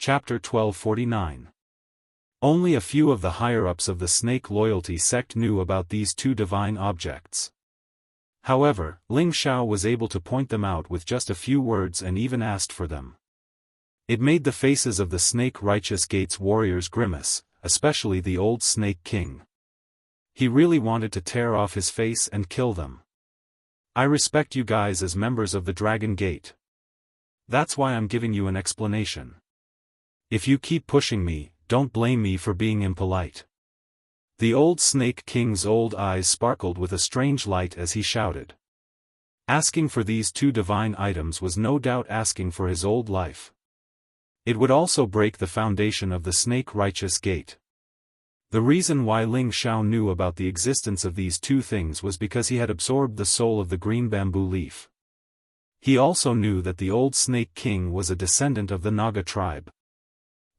Chapter 1249. Only a few of the higher-ups of the Snake Loyalty sect knew about these two divine objects. However, Ling Xiao was able to point them out with just a few words and even asked for them. It made the faces of the Snake Righteous Gate's warriors grimace, especially the old Snake King. He really wanted to tear off his face and kill them. I respect you guys as members of the Dragon Gate. That's why I'm giving you an explanation. If you keep pushing me, don't blame me for being impolite. The old Snake King's old eyes sparkled with a strange light as he shouted. Asking for these two divine items was no doubt asking for his old life. It would also break the foundation of the Snake Righteous Gate. The reason why Ling Xiao knew about the existence of these two things was because he had absorbed the soul of the green bamboo leaf. He also knew that the old Snake King was a descendant of the Naga tribe.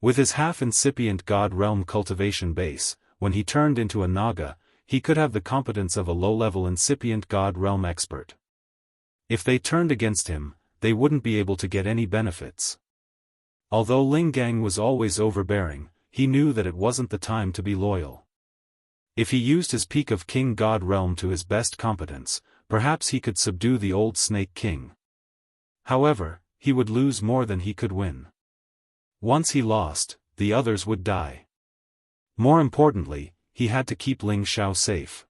With his half-incipient God Realm cultivation base, when he turned into a Naga, he could have the competence of a low-level incipient God Realm expert. If they turned against him, they wouldn't be able to get any benefits. Although Ling Gang was always overbearing, he knew that it wasn't the time to be loyal. If he used his peak of King God Realm to his best competence, perhaps he could subdue the old Snake King. However, he would lose more than he could win. Once he lost, the others would die. More importantly, he had to keep Ling Xiao safe.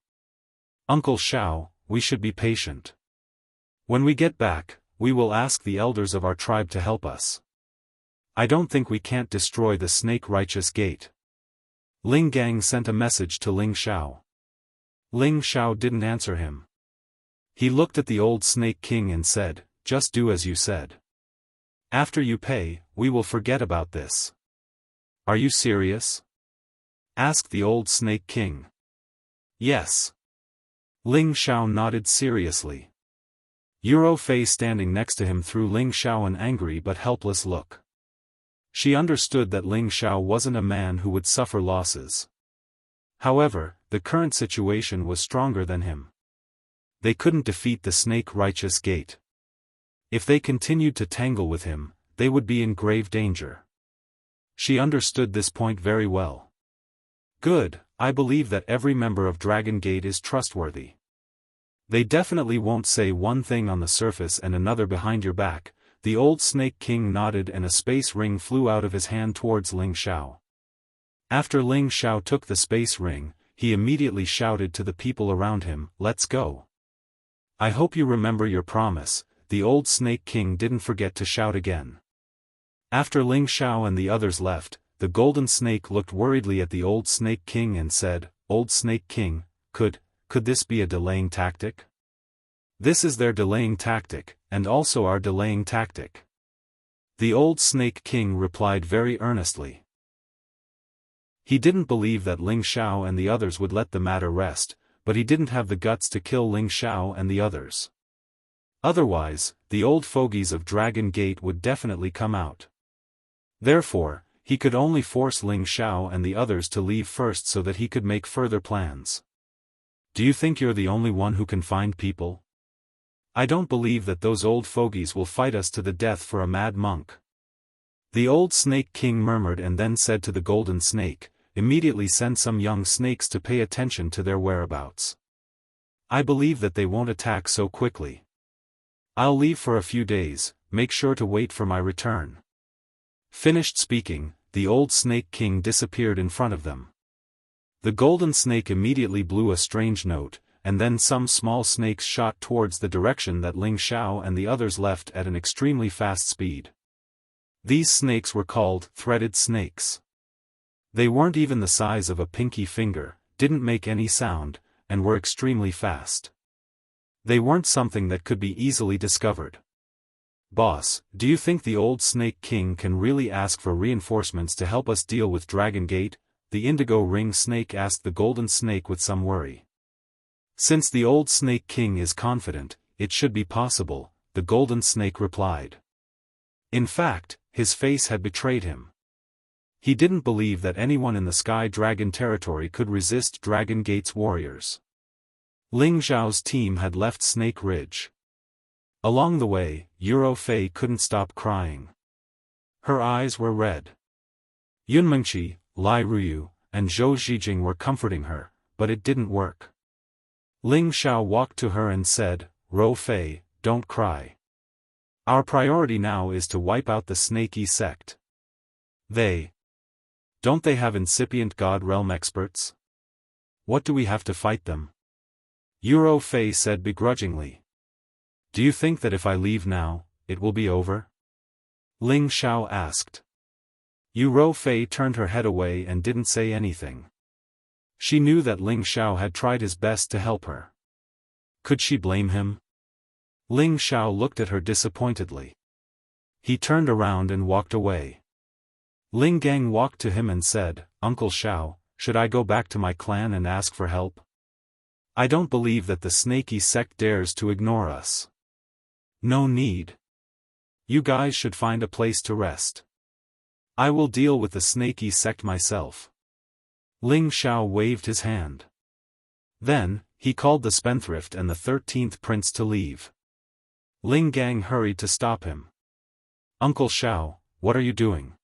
Uncle Xiao, we should be patient. When we get back, we will ask the elders of our tribe to help us. I don't think we can't destroy the Snake Righteous Gate. Ling Gang sent a message to Ling Xiao. Ling Xiao didn't answer him. He looked at the old Snake King and said, "Just do as you said. After you pay, we will forget about this." "Are you serious?" asked the old Snake King. "Yes." Ling Xiao nodded seriously. Yuro Fei standing next to him threw Ling Xiao an angry but helpless look. She understood that Ling Xiao wasn't a man who would suffer losses. However, the current situation was stronger than him. They couldn't defeat the Snake Righteous Gate. If they continued to tangle with him, they would be in grave danger. She understood this point very well. Good, I believe that every member of Dragon Gate is trustworthy. They definitely won't say one thing on the surface and another behind your back. The old Snake King nodded and a space ring flew out of his hand towards Ling Xiao. After Ling Xiao took the space ring, he immediately shouted to the people around him, "Let's go." "I hope you remember your promise." The old Snake King didn't forget to shout again. After Ling Xiao and the others left, the Golden Snake looked worriedly at the old Snake King and said, "Old Snake King, could this be a delaying tactic?" "This is their delaying tactic, and also our delaying tactic." The old Snake King replied very earnestly. He didn't believe that Ling Xiao and the others would let the matter rest, but he didn't have the guts to kill Ling Xiao and the others. Otherwise, the old fogies of Dragon Gate would definitely come out. Therefore, he could only force Ling Xiao and the others to leave first so that he could make further plans. "Do you think you're the only one who can find people? I don't believe that those old fogies will fight us to the death for a mad monk." The old Snake King murmured and then said to the Golden Snake, "Immediately send some young snakes to pay attention to their whereabouts. I believe that they won't attack so quickly. I'll leave for a few days, make sure to wait for my return." Finished speaking, the old Snake King disappeared in front of them. The Golden Snake immediately blew a strange note, and then some small snakes shot towards the direction that Ling Xiao and the others left at an extremely fast speed. These snakes were called threaded snakes. They weren't even the size of a pinky finger, didn't make any sound, and were extremely fast. They weren't something that could be easily discovered. "Boss, do you think the old Snake King can really ask for reinforcements to help us deal with Dragon Gate?" the Indigo Ring Snake asked the Golden Snake with some worry. "Since the old Snake King is confident, it should be possible," the Golden Snake replied. In fact, his face had betrayed him. He didn't believe that anyone in the Sky Dragon territory could resist Dragon Gate's warriors. Ling Zhao's team had left Snake Ridge. Along the way, Yuro Fei couldn't stop crying. Her eyes were red. Yunmengqi, Lai Ruyu, and Zhou Zhijing were comforting her, but it didn't work. Ling Xiao walked to her and said, "Ro Fei, don't cry. Our priority now is to wipe out the Snakey sect. Don't they have incipient God realm experts? What do we have to fight them?" Ro Fei said begrudgingly. "Do you think that if I leave now, it will be over?" Ling Xiao asked. Ro Fei turned her head away and didn't say anything. She knew that Ling Xiao had tried his best to help her. Could she blame him? Ling Xiao looked at her disappointedly. He turned around and walked away. Ling Gang walked to him and said, "Uncle Xiao, should I go back to my clan and ask for help? I don't believe that the Snakey sect dares to ignore us." "No need. You guys should find a place to rest. I will deal with the Snakey sect myself." Ling Xiao waved his hand. Then, he called the spendthrift and the 13th prince to leave. Ling Gang hurried to stop him. "Uncle Xiao, what are you doing?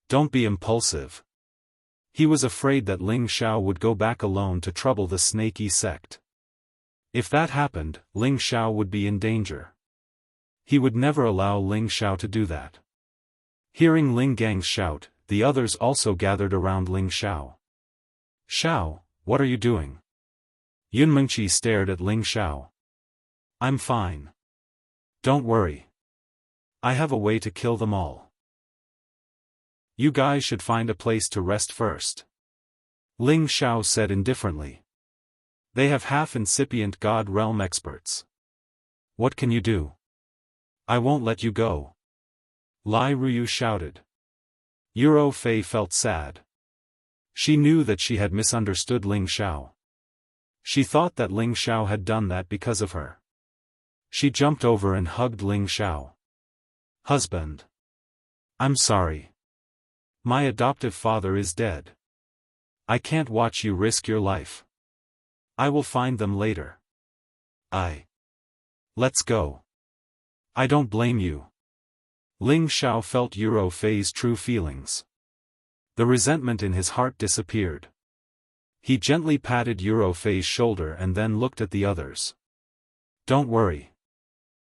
Don't be impulsive." He was afraid that Ling Xiao would go back alone to trouble the Snakey sect. If that happened, Ling Xiao would be in danger. He would never allow Ling Xiao to do that. Hearing Ling Gang's shout, the others also gathered around Ling Xiao. "Xiao, what are you doing?" Yunmengqi stared at Ling Xiao. "I'm fine. Don't worry. I have a way to kill them all. You guys should find a place to rest first," Ling Xiao said indifferently. "They have half-incipient God realm experts. What can you do? I won't let you go." Lai Ruyu shouted. Ro Fei felt sad. She knew that she had misunderstood Ling Xiao. She thought that Ling Xiao had done that because of her. She jumped over and hugged Ling Xiao. "Husband. I'm sorry. My adoptive father is dead. I can't watch you risk your life. I will find them later. Let's go. I don't blame you." Ling Xiao felt Ro Fei's true feelings. The resentment in his heart disappeared. He gently patted Ro Fei's shoulder and then looked at the others. "Don't worry.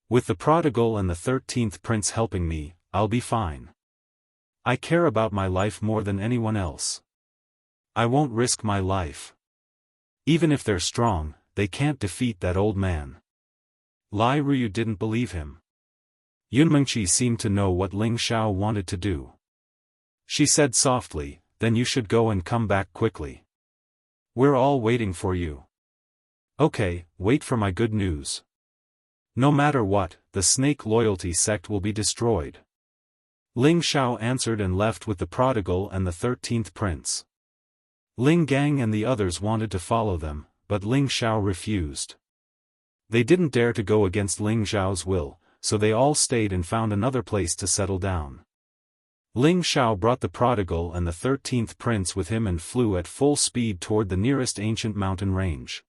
With the prodigal and the 13th prince helping me, I'll be fine. I care about my life more than anyone else. I won't risk my life. Even if they're strong, they can't defeat that old man." Lai Ruyu didn't believe him. Yunmengqi seemed to know what Ling Xiao wanted to do. She said softly, "Then you should go and come back quickly. We're all waiting for you." "Okay, wait for my good news. No matter what, the Snake Loyalty sect will be destroyed." Ling Xiao answered and left with the prodigal and the 13th prince. Ling Gang and the others wanted to follow them, but Ling Xiao refused. They didn't dare to go against Ling Xiao's will, so they all stayed and found another place to settle down. Ling Xiao brought the prodigal and the 13th prince with him and flew at full speed toward the nearest ancient mountain range.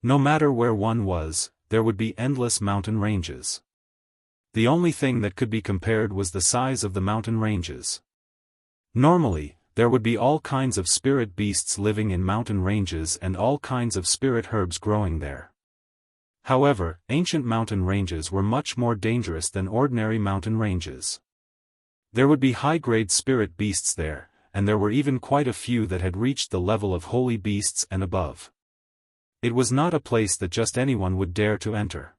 No matter where one was, there would be endless mountain ranges. The only thing that could be compared was the size of the mountain ranges. Normally, there would be all kinds of spirit beasts living in mountain ranges and all kinds of spirit herbs growing there. However, ancient mountain ranges were much more dangerous than ordinary mountain ranges. There would be high-grade spirit beasts there, and there were even quite a few that had reached the level of holy beasts and above. It was not a place that just anyone would dare to enter.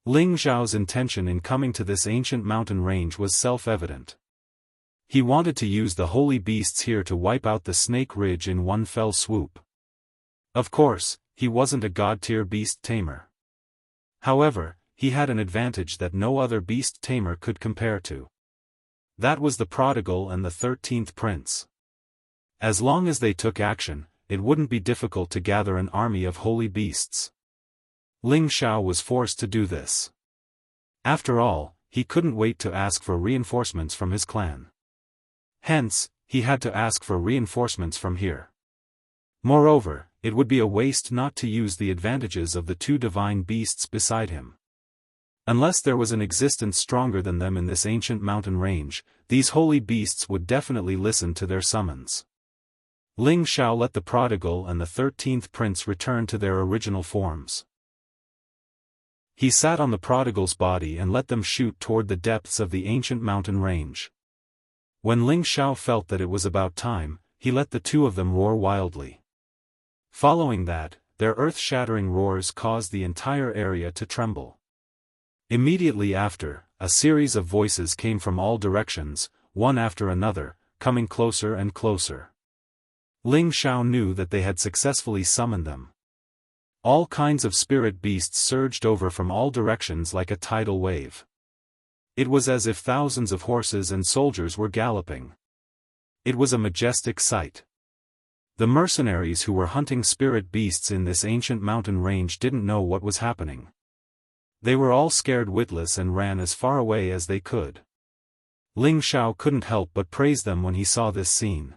Ling Xiao's intention in coming to this ancient mountain range was self-evident. He wanted to use the holy beasts here to wipe out the Snake Ridge in one fell swoop. Of course, he wasn't a god-tier beast tamer. However, he had an advantage that no other beast tamer could compare to. That was the prodigal and the 13th prince. As long as they took action, it wouldn't be difficult to gather an army of holy beasts. Ling Xiao was forced to do this. After all, he couldn't wait to ask for reinforcements from his clan. Hence, he had to ask for reinforcements from here. Moreover, it would be a waste not to use the advantages of the two divine beasts beside him. Unless there was an existence stronger than them in this ancient mountain range, these holy beasts would definitely listen to their summons. Ling Xiao let the prodigal and the 13th prince return to their original forms. He sat on the prodigal's body and let them shoot toward the depths of the ancient mountain range. When Ling Xiao felt that it was about time, he let the two of them roar wildly. Following that, their earth-shattering roars caused the entire area to tremble. Immediately after, a series of voices came from all directions, one after another, coming closer and closer. Ling Xiao knew that they had successfully summoned them. All kinds of spirit beasts surged over from all directions like a tidal wave. It was as if thousands of horses and soldiers were galloping. It was a majestic sight. The mercenaries who were hunting spirit beasts in this ancient mountain range didn't know what was happening. They were all scared witless and ran as far away as they could. Ling Xiao couldn't help but praise them when he saw this scene.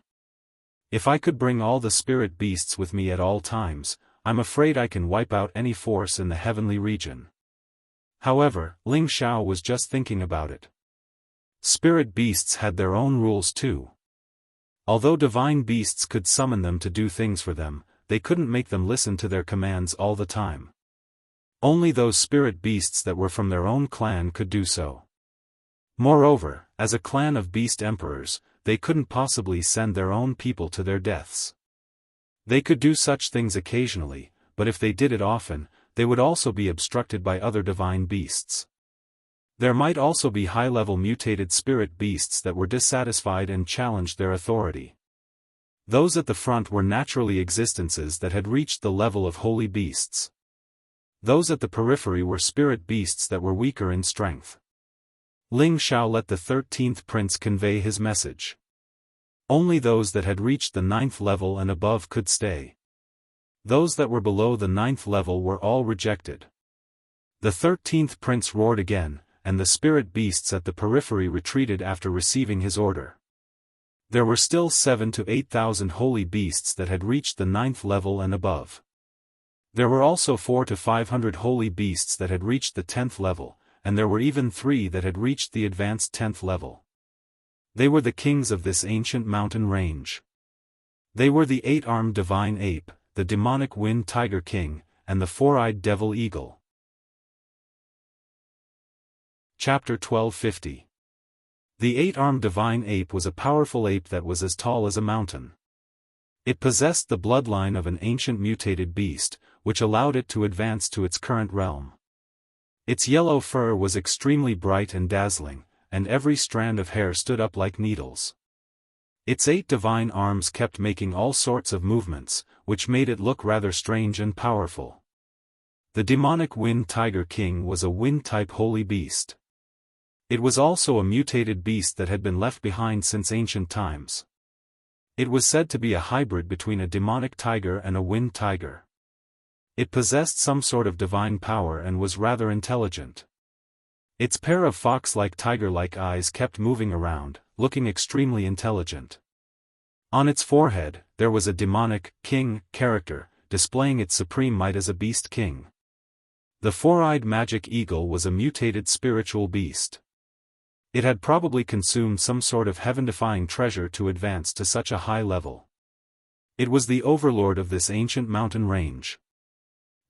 If I could bring all the spirit beasts with me at all times, I'm afraid I can wipe out any force in the heavenly region. However, Ling Xiao was just thinking about it. Spirit beasts had their own rules too. Although divine beasts could summon them to do things for them, they couldn't make them listen to their commands all the time. Only those spirit beasts that were from their own clan could do so. Moreover, as a clan of beast emperors, they couldn't possibly send their own people to their deaths. They could do such things occasionally, but if they did it often, they would also be obstructed by other divine beasts. There might also be high-level mutated spirit beasts that were dissatisfied and challenged their authority. Those at the front were naturally existences that had reached the level of holy beasts. Those at the periphery were spirit beasts that were weaker in strength. Ling Xiao let the 13th prince convey his message. Only those that had reached the 9th level and above could stay. Those that were below the 9th level were all rejected. The 13th prince roared again, and the spirit beasts at the periphery retreated after receiving his order. There were still 7,000 to 8,000 holy beasts that had reached the 9th level and above. There were also 400 to 500 holy beasts that had reached the 10th level, and there were even 3 that had reached the advanced 10th level. They were the kings of this ancient mountain range. They were the 8-armed divine ape, the demonic wind tiger king, and the 4-eyed devil eagle. Chapter 1250. The 8-armed divine ape was a powerful ape that was as tall as a mountain. It possessed the bloodline of an ancient mutated beast, which allowed it to advance to its current realm. Its yellow fur was extremely bright and dazzling, and every strand of hair stood up like needles. Its 8 divine arms kept making all sorts of movements, which made it look rather strange and powerful. The demonic wind tiger king was a wind-type holy beast. It was also a mutated beast that had been left behind since ancient times. It was said to be a hybrid between a demonic tiger and a wind tiger. It possessed some sort of divine power and was rather intelligent. Its pair of fox-like tiger-like eyes kept moving around, looking extremely intelligent. On its forehead, there was a demonic, king, character, displaying its supreme might as a beast king. The 4-eyed magic eagle was a mutated spiritual beast. It had probably consumed some sort of heaven-defying treasure to advance to such a high level. It was the overlord of this ancient mountain range.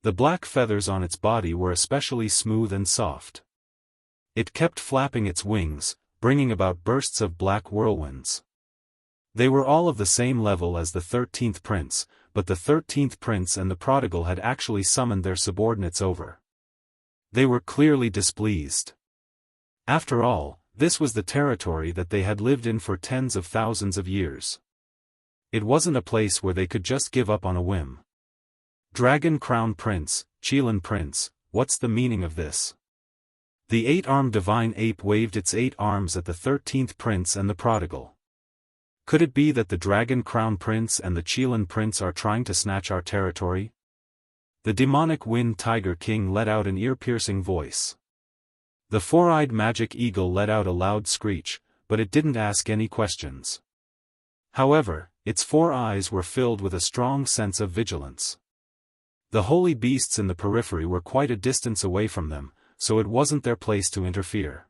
The black feathers on its body were especially smooth and soft. It kept flapping its wings, bringing about bursts of black whirlwinds. They were all of the same level as the 13th prince, but the 13th prince and the prodigal had actually summoned their subordinates over. They were clearly displeased. After all, this was the territory that they had lived in for tens of thousands of years. It wasn't a place where they could just give up on a whim. Dragon Crown Prince, Qilin Prince, what's the meaning of this? The 8-armed divine ape waved its 8 arms at the 13th prince and the prodigal. Could it be that the Dragon Crown Prince and the Qilin Prince are trying to snatch our territory? The demonic wind tiger king let out an ear-piercing voice. The 4-eyed magic eagle let out a loud screech, but it didn't ask any questions. However, its 4 eyes were filled with a strong sense of vigilance. The holy beasts in the periphery were quite a distance away from them, so it wasn't their place to interfere.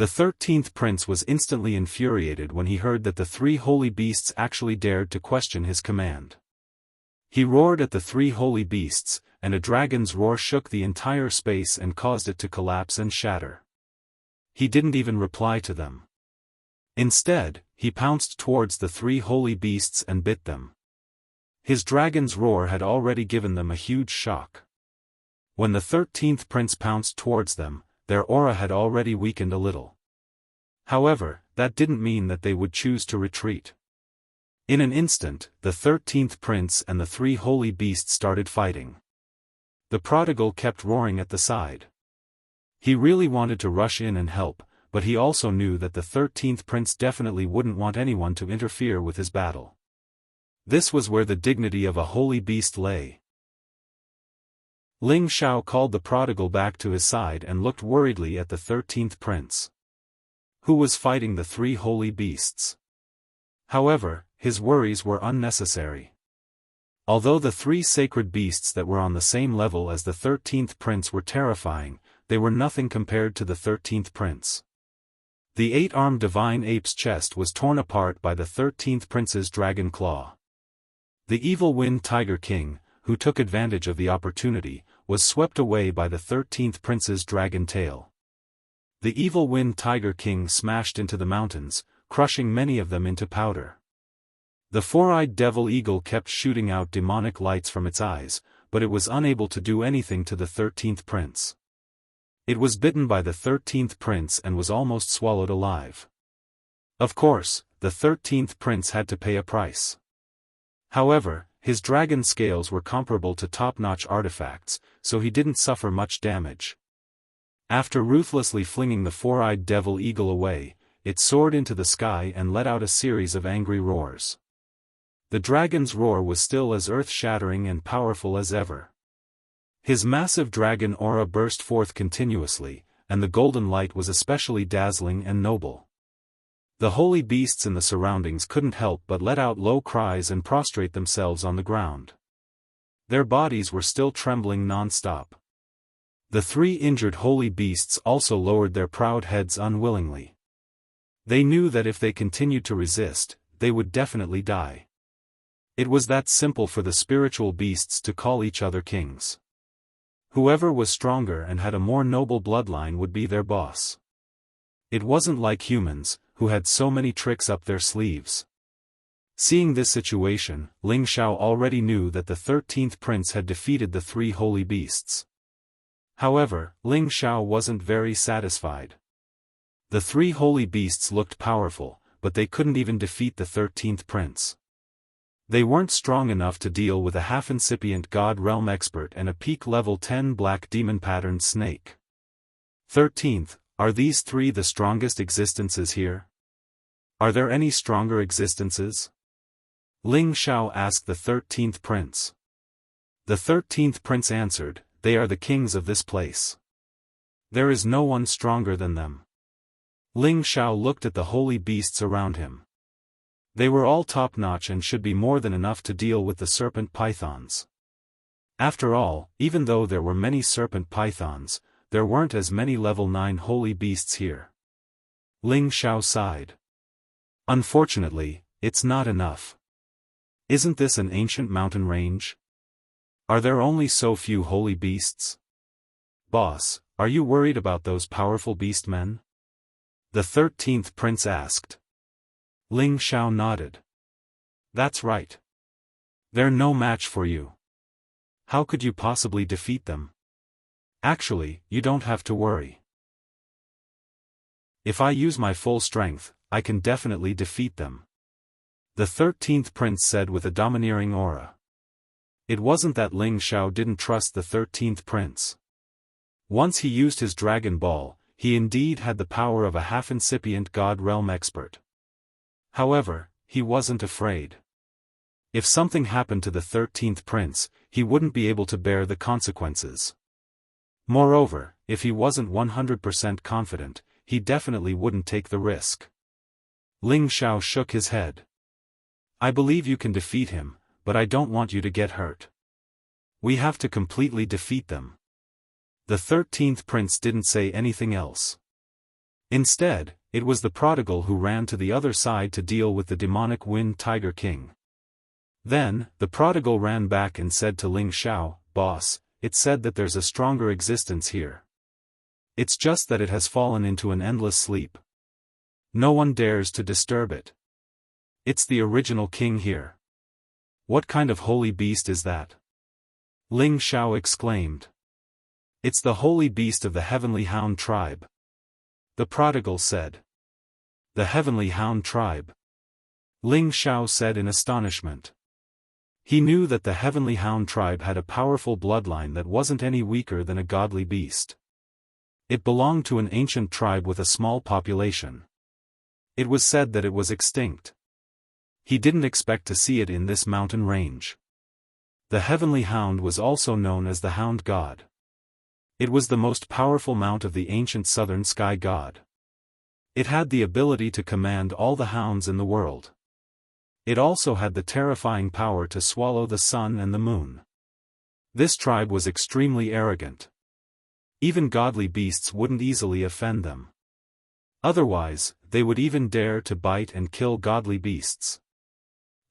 The 13th prince was instantly infuriated when he heard that the three holy beasts actually dared to question his command. He roared at the three holy beasts, and a dragon's roar shook the entire space and caused it to collapse and shatter. He didn't even reply to them. Instead, he pounced towards the three holy beasts and bit them. His dragon's roar had already given them a huge shock. When the 13th prince pounced towards them, their aura had already weakened a little. However, that didn't mean that they would choose to retreat. In an instant, the 13th prince and the three holy beasts started fighting. The prodigal kept roaring at the side. He really wanted to rush in and help, but he also knew that the 13th prince definitely wouldn't want anyone to interfere with his battle. This was where the dignity of a holy beast lay. Ling Xiao called the prodigal back to his side and looked worriedly at the 13th prince, who was fighting the three holy beasts. However, his worries were unnecessary. Although the three sacred beasts that were on the same level as the 13th prince were terrifying, they were nothing compared to the 13th prince. The 8-armed divine ape's chest was torn apart by the 13th prince's dragon claw. The evil wind tiger king, who took advantage of the opportunity, was swept away by the 13th prince's dragon tail. The evil wind tiger king smashed into the mountains, crushing many of them into powder. The four-eyed devil eagle kept shooting out demonic lights from its eyes, but it was unable to do anything to the 13th prince. It was bitten by the 13th prince and was almost swallowed alive. Of course, the 13th prince had to pay a price. However, his dragon scales were comparable to top-notch artifacts, so he didn't suffer much damage. After ruthlessly flinging the four-eyed devil eagle away, it soared into the sky and let out a series of angry roars. The dragon's roar was still as earth-shattering and powerful as ever. His massive dragon aura burst forth continuously, and the golden light was especially dazzling and noble. The holy beasts in the surroundings couldn't help but let out low cries and prostrate themselves on the ground. Their bodies were still trembling non-stop. The three injured holy beasts also lowered their proud heads unwillingly. They knew that if they continued to resist, they would definitely die. It was that simple for the spiritual beasts to call each other kings. Whoever was stronger and had a more noble bloodline would be their boss. It wasn't like humans, who had so many tricks up their sleeves. Seeing this situation, Ling Xiao already knew that the 13th prince had defeated the three holy beasts. However, Ling Xiao wasn't very satisfied. The three holy beasts looked powerful, but they couldn't even defeat the 13th prince. They weren't strong enough to deal with a half-incipient God Realm expert and a peak level 10 black demon-patterned snake. 13th, are these three the strongest existences here? Are there any stronger existences? Ling Xiao asked the 13th prince. The 13th prince answered, they are the kings of this place. There is no one stronger than them. Ling Xiao looked at the holy beasts around him. They were all top-notch and should be more than enough to deal with the serpent pythons. After all, even though there were many serpent pythons, there weren't as many level 9 holy beasts here. Ling Xiao sighed. Unfortunately, it's not enough. Isn't this an ancient mountain range? Are there only so few holy beasts? Boss, are you worried about those powerful beastmen? The 13th prince asked. Ling Xiao nodded. That's right. They're no match for you. How could you possibly defeat them? Actually, you don't have to worry. If I use my full strength, I can definitely defeat them. The 13th prince said with a domineering aura. It wasn't that Ling Xiao didn't trust the 13th prince. Once he used his Dragon Ball, he indeed had the power of a half-incipient God Realm expert. However, he wasn't afraid. If something happened to the 13th prince, he wouldn't be able to bear the consequences. Moreover, if he wasn't 100% confident, he definitely wouldn't take the risk. Ling Xiao shook his head. I believe you can defeat him, but I don't want you to get hurt. We have to completely defeat them. The 13th prince didn't say anything else. Instead, it was the prodigal who ran to the other side to deal with the demonic Wind Tiger King. Then, the prodigal ran back and said to Ling Xiao, "Boss, it said that there's a stronger existence here. It's just that it has fallen into an endless sleep. No one dares to disturb it. It's the original king here." "What kind of holy beast is that?" Ling Xiao exclaimed. "It's the holy beast of the Heavenly Hound tribe," the prodigal said. "The Heavenly Hound tribe?" Ling Xiao said in astonishment. He knew that the Heavenly Hound tribe had a powerful bloodline that wasn't any weaker than a godly beast. It belonged to an ancient tribe with a small population. It was said that it was extinct. He didn't expect to see it in this mountain range. The Heavenly Hound was also known as the Hound God. It was the most powerful mount of the ancient southern sky god. It had the ability to command all the hounds in the world. It also had the terrifying power to swallow the sun and the moon. This tribe was extremely arrogant. Even godly beasts wouldn't easily offend them. Otherwise, they would even dare to bite and kill godly beasts.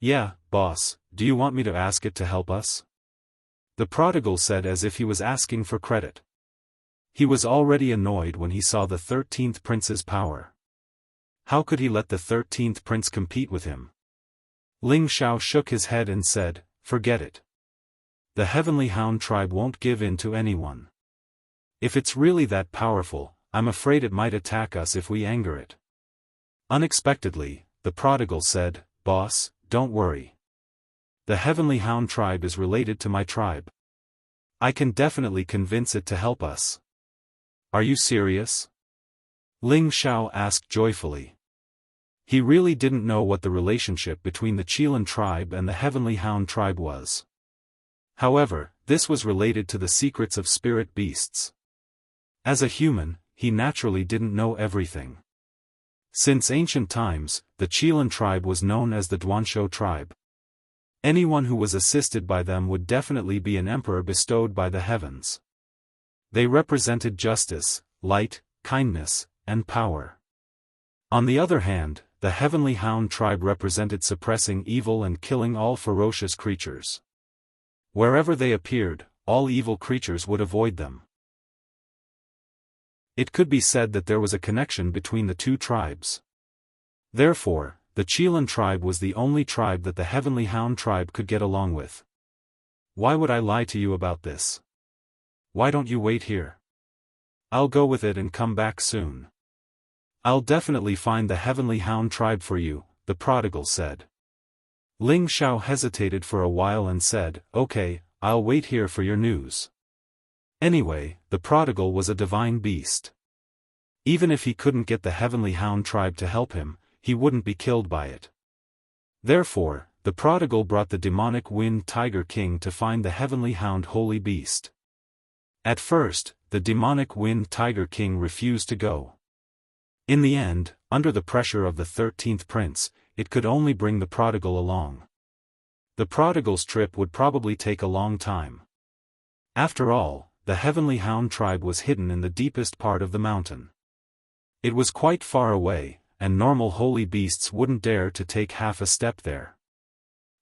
"Yeah, boss, do you want me to ask it to help us?" the prodigal said as if he was asking for credit. He was already annoyed when he saw the 13th prince's power. How could he let the 13th prince compete with him? Ling Xiao shook his head and said, "Forget it. The Heavenly Hound tribe won't give in to anyone. If it's really that powerful, I'm afraid it might attack us if we anger it." Unexpectedly, the prodigal said, "Boss, don't worry. The Heavenly Hound tribe is related to my tribe. I can definitely convince it to help us." "Are you serious?" Ling Xiao asked joyfully. He really didn't know what the relationship between the Qilan tribe and the Heavenly Hound tribe was. However, this was related to the secrets of spirit beasts. As a human, he naturally didn't know everything. Since ancient times, the Qilan tribe was known as the Duanshou tribe. Anyone who was assisted by them would definitely be an emperor bestowed by the heavens. They represented justice, light, kindness, and power. On the other hand, the Heavenly Hound tribe represented suppressing evil and killing all ferocious creatures. Wherever they appeared, all evil creatures would avoid them. It could be said that there was a connection between the two tribes. Therefore, the Qilan tribe was the only tribe that the Heavenly Hound tribe could get along with. "Why would I lie to you about this? Why don't you wait here? I'll go with it and come back soon. I'll definitely find the Heavenly Hound tribe for you," the prodigal said. Ling Xiao hesitated for a while and said, "Okay, I'll wait here for your news." Anyway, the prodigal was a divine beast. Even if he couldn't get the Heavenly Hound tribe to help him, he wouldn't be killed by it. Therefore, the prodigal brought the demonic Wind Tiger King to find the Heavenly Hound holy beast. At first, the demonic Wind Tiger King refused to go. In the end, under the pressure of the 13th prince, it could only bring the prodigal along. The prodigal's trip would probably take a long time. After all, the Heavenly Hound tribe was hidden in the deepest part of the mountain. It was quite far away, and normal holy beasts wouldn't dare to take half a step there.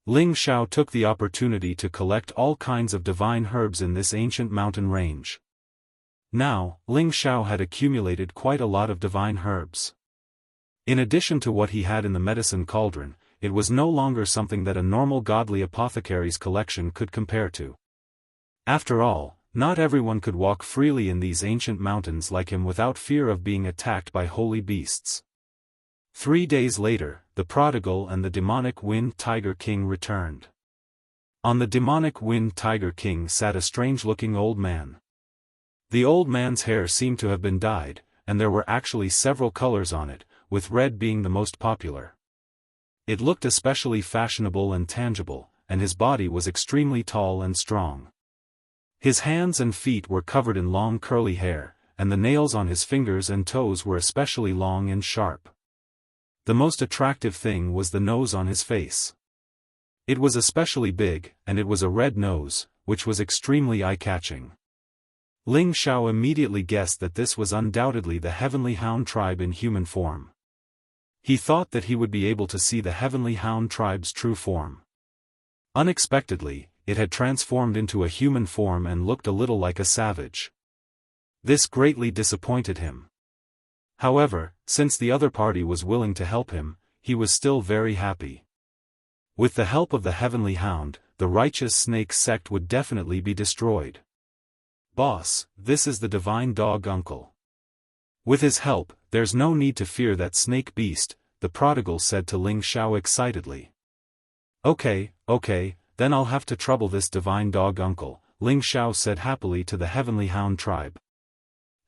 Ling Xiao took the opportunity to collect all kinds of divine herbs in this ancient mountain range. Now, Ling Xiao had accumulated quite a lot of divine herbs. In addition to what he had in the medicine cauldron, it was no longer something that a normal godly apothecary's collection could compare to. After all, not everyone could walk freely in these ancient mountains like him without fear of being attacked by holy beasts. 3 days later, the prodigal and the demonic Wind Tiger King returned. On the demonic Wind Tiger King sat a strange-looking old man. The old man's hair seemed to have been dyed, and there were actually several colors on it, with red being the most popular. It looked especially fashionable and tangible, and his body was extremely tall and strong. His hands and feet were covered in long curly hair, and the nails on his fingers and toes were especially long and sharp. The most attractive thing was the nose on his face. It was especially big, and it was a red nose, which was extremely eye-catching. Ling Xiao immediately guessed that this was undoubtedly the Heavenly Hound tribe in human form. He thought that he would be able to see the Heavenly Hound tribe's true form. Unexpectedly, it had transformed into a human form and looked a little like a savage. This greatly disappointed him. However, since the other party was willing to help him, he was still very happy. With the help of the Heavenly Hound, the righteous snake sect would definitely be destroyed. Boss, this is the divine dog uncle. With his help, there's no need to fear that snake beast, the prodigal said to Ling Xiao excitedly. Okay, then I'll have to trouble this divine dog uncle, Ling Xiao said happily to the Heavenly Hound tribe.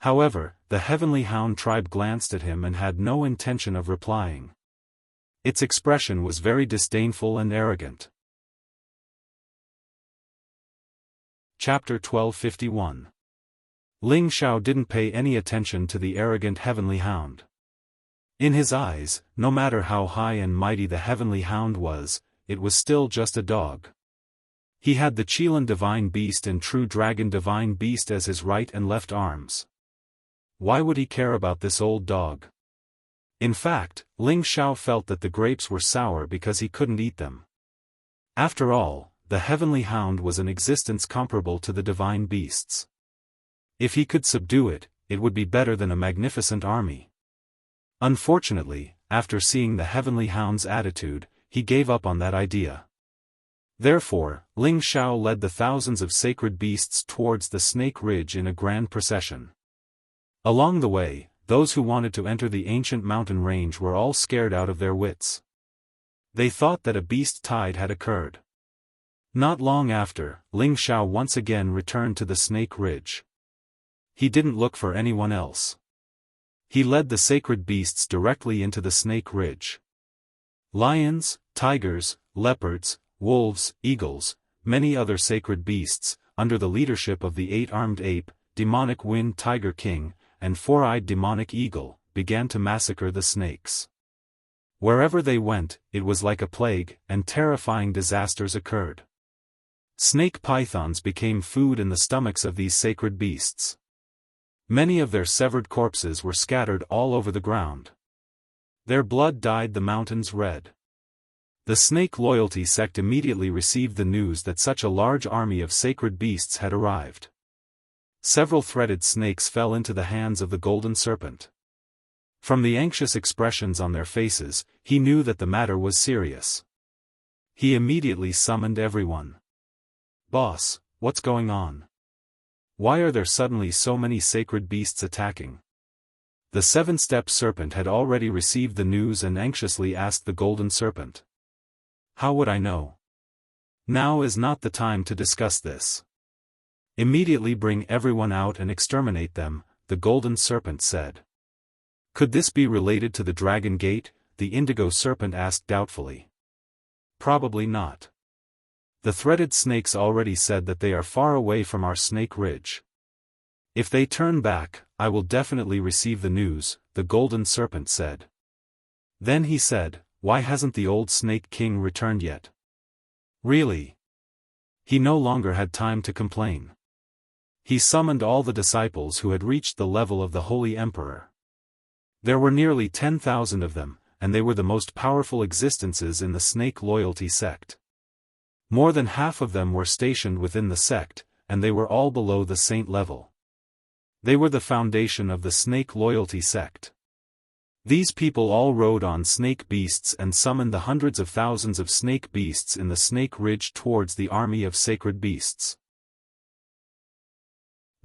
However, the Heavenly Hound tribe glanced at him and had no intention of replying. Its expression was very disdainful and arrogant. Chapter 1251. Ling Xiao didn't pay any attention to the arrogant Heavenly Hound. In his eyes, no matter how high and mighty the Heavenly Hound was, it was still just a dog. He had the Qilin Divine Beast and True Dragon Divine Beast as his right and left arms. Why would he care about this old dog? In fact, Ling Xiao felt that the grapes were sour because he couldn't eat them. After all, the Heavenly Hound was an existence comparable to the divine beasts. If he could subdue it, it would be better than a magnificent army. Unfortunately, after seeing the Heavenly Hound's attitude, he gave up on that idea. Therefore, Ling Xiao led the thousands of sacred beasts towards the Snake Ridge in a grand procession. Along the way, those who wanted to enter the ancient mountain range were all scared out of their wits. They thought that a beast tide had occurred. Not long after, Ling Xiao once again returned to the Snake Ridge. He didn't look for anyone else. He led the sacred beasts directly into the Snake Ridge. Lions, tigers, leopards, wolves, eagles, many other sacred beasts, under the leadership of the eight-armed ape, demonic wind tiger king, and four-eyed demonic eagle, began to massacre the snakes. Wherever they went, it was like a plague, and terrifying disasters occurred. Snake pythons became food in the stomachs of these sacred beasts. Many of their severed corpses were scattered all over the ground. Their blood dyed the mountains red. The Snake Loyalty sect immediately received the news that such a large army of sacred beasts had arrived. Several threaded snakes fell into the hands of the golden serpent. From the anxious expressions on their faces, he knew that the matter was serious. He immediately summoned everyone. Boss, what's going on? Why are there suddenly so many sacred beasts attacking? The seven-step serpent had already received the news and anxiously asked the golden serpent. How would I know? Now is not the time to discuss this. Immediately bring everyone out and exterminate them, the golden serpent said. Could this be related to the Dragon Gate? The indigo serpent asked doubtfully. Probably not. The threaded snakes already said that they are far away from our Snake Ridge. If they turn back, I will definitely receive the news, the golden serpent said. Then he said, why hasn't the old Snake King returned yet? Really? He no longer had time to complain. He summoned all the disciples who had reached the level of the Holy Emperor. There were nearly 10,000 of them, and they were the most powerful existences in the Snake Loyalty sect. More than half of them were stationed within the sect, and they were all below the saint level. They were the foundation of the Snake Loyalty sect. These people all rode on snake beasts and summoned the hundreds of thousands of snake beasts in the Snake Ridge towards the army of sacred beasts.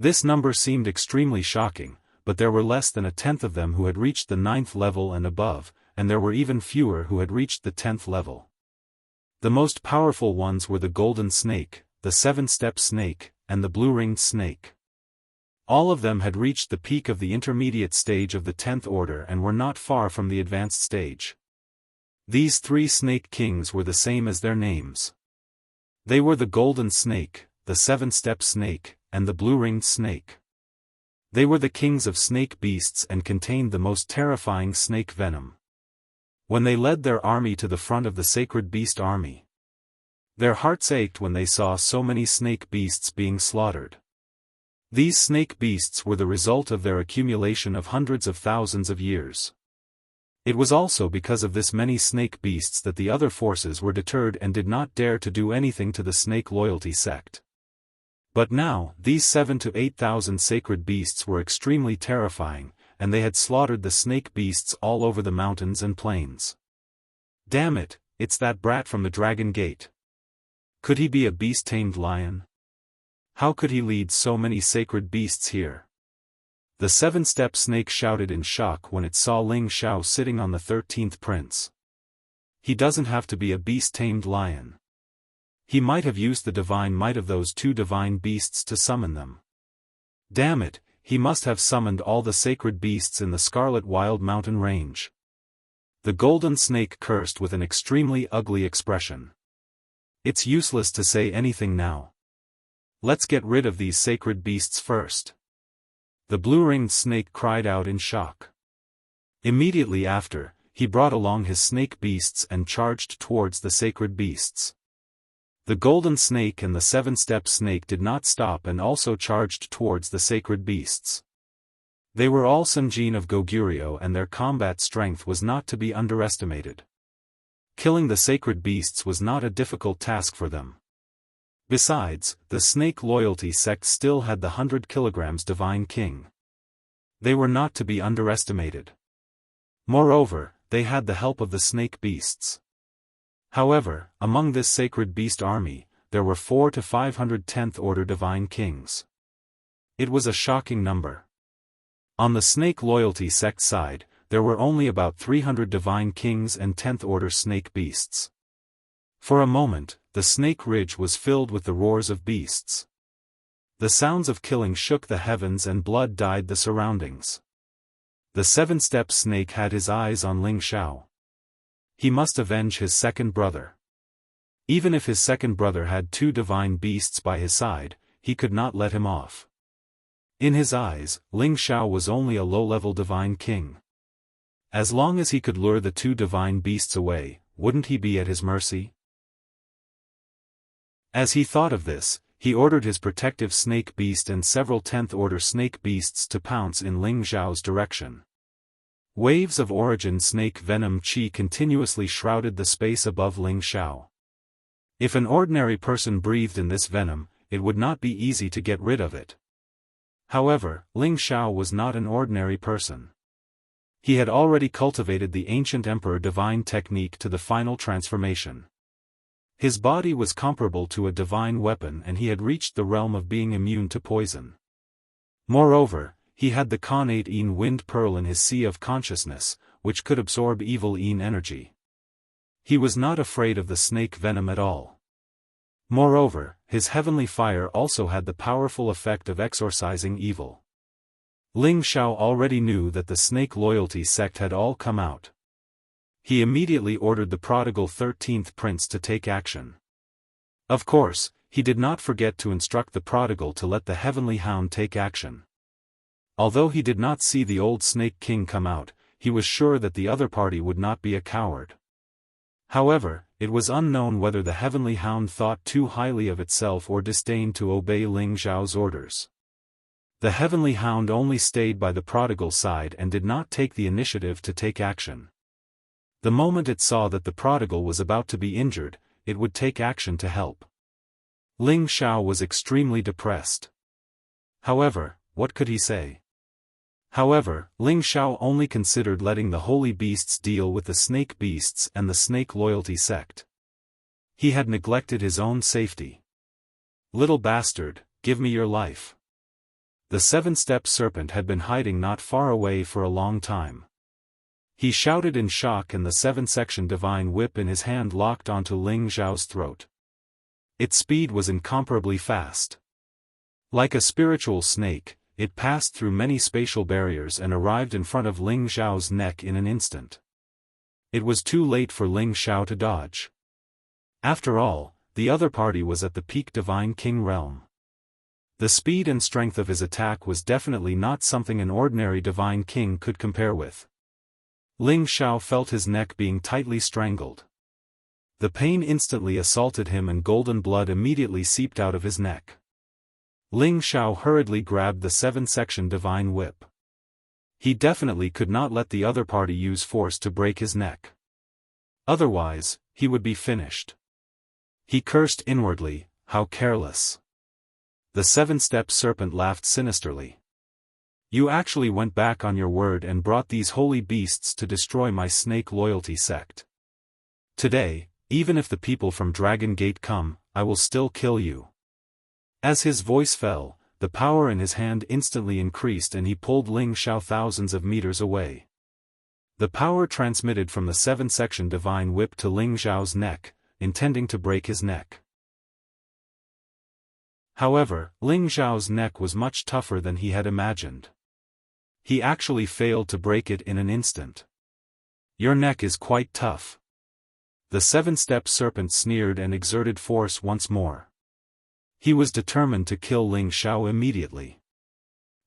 This number seemed extremely shocking, but there were less than a tenth of them who had reached the 9th level and above, and there were even fewer who had reached the 10th level. The most powerful ones were the golden snake, the seven-step snake, and the blue-ringed snake. All of them had reached the peak of the intermediate stage of the 10th order and were not far from the advanced stage. These three snake kings were the same as their names. They were the golden snake, the seven-step snake, and the blue-ringed snake. They were the kings of snake beasts and contained the most terrifying snake venom. When they led their army to the front of the sacred beast army, their hearts ached when they saw so many snake beasts being slaughtered. These snake beasts were the result of their accumulation of hundreds of thousands of years. It was also because of this many snake beasts that the other forces were deterred and did not dare to do anything to the snake loyalty sect. But now, these 7,000 to 8,000 sacred beasts were extremely terrifying, and they had slaughtered the snake beasts all over the mountains and plains. Damn it, it's that brat from the Dragon Gate. Could he be a beast-tamed lion? How could he lead so many sacred beasts here? The 7-step snake shouted in shock when it saw Ling Xiao sitting on the 13th prince. He doesn't have to be a beast-tamed lion. He might have used the divine might of those 2 divine beasts to summon them. Damn it, he must have summoned all the sacred beasts in the Scarlet Wild Mountain Range. The golden snake cursed with an extremely ugly expression. It's useless to say anything now. Let's get rid of these sacred beasts first. The blue-ringed snake cried out in shock. Immediately after, he brought along his snake beasts and charged towards the sacred beasts. The golden snake and the 7-step snake did not stop and also charged towards the sacred beasts. They were all Sanjin of Goguryeo and their combat strength was not to be underestimated. Killing the sacred beasts was not a difficult task for them. Besides, the snake loyalty sect still had the 100 kilograms divine king. They were not to be underestimated. Moreover, they had the help of the snake beasts. However, among this sacred beast army, there were 400 to 500 10th order divine kings. It was a shocking number. On the snake loyalty sect side, there were only about 300 divine kings and 10th order snake beasts. For a moment, the snake ridge was filled with the roars of beasts. The sounds of killing shook the heavens and blood dyed the surroundings. The 7-step snake had his eyes on Ling Xiao. He must avenge his second brother. Even if his second brother had 2 divine beasts by his side, he could not let him off. In his eyes, Ling Xiao was only a low-level divine king. As long as he could lure the 2 divine beasts away, wouldn't he be at his mercy? As he thought of this, he ordered his protective snake beast and several 10th order snake beasts to pounce in Ling Xiao's direction. Waves of origin snake venom qi continuously shrouded the space above Ling Xiao. If an ordinary person breathed in this venom, it would not be easy to get rid of it. However, Ling Xiao was not an ordinary person. He had already cultivated the ancient emperor divine technique to the final transformation. His body was comparable to a divine weapon and he had reached the realm of being immune to poison. Moreover, he had the Khanate Yin wind pearl in his sea of consciousness, which could absorb evil Yin energy. He was not afraid of the snake venom at all. Moreover, his heavenly fire also had the powerful effect of exorcising evil. Ling Xiao already knew that the snake loyalty sect had all come out. He immediately ordered the prodigal 13th prince to take action. Of course, he did not forget to instruct the prodigal to let the heavenly hound take action. Although he did not see the old snake king come out, he was sure that the other party would not be a coward. However, it was unknown whether the heavenly hound thought too highly of itself or disdained to obey Ling Xiao's orders. The heavenly hound only stayed by the prodigal side and did not take the initiative to take action. The moment it saw that the prodigal was about to be injured, it would take action to help. Ling Xiao was extremely depressed. However, what could he say? However, Ling Xiao only considered letting the holy beasts deal with the snake beasts and the snake loyalty sect. He had neglected his own safety. Little bastard, give me your life. The 7-step serpent had been hiding not far away for a long time. He shouted in shock and the 7-section divine whip in his hand locked onto Ling Xiao's throat. Its speed was incomparably fast. Like a spiritual snake, it passed through many spatial barriers and arrived in front of Ling Xiao's neck in an instant. It was too late for Ling Xiao to dodge. After all, the other party was at the peak divine king realm. The speed and strength of his attack was definitely not something an ordinary divine king could compare with. Ling Xiao felt his neck being tightly strangled. The pain instantly assaulted him and golden blood immediately seeped out of his neck. Ling Xiao hurriedly grabbed the 7-section divine whip. He definitely could not let the other party use force to break his neck. Otherwise, he would be finished. He cursed inwardly, how careless. The 7-step serpent laughed sinisterly. You actually went back on your word and brought these holy beasts to destroy my snake loyalty sect. Today, even if the people from Dragon Gate come, I will still kill you. As his voice fell, the power in his hand instantly increased and he pulled Ling Xiao thousands of meters away. The power transmitted from the 7-section divine whip to Ling Xiao's neck, intending to break his neck. However, Ling Xiao's neck was much tougher than he had imagined. He actually failed to break it in an instant. Your neck is quite tough. The 7-step serpent sneered and exerted force once more. He was determined to kill Ling Xiao immediately.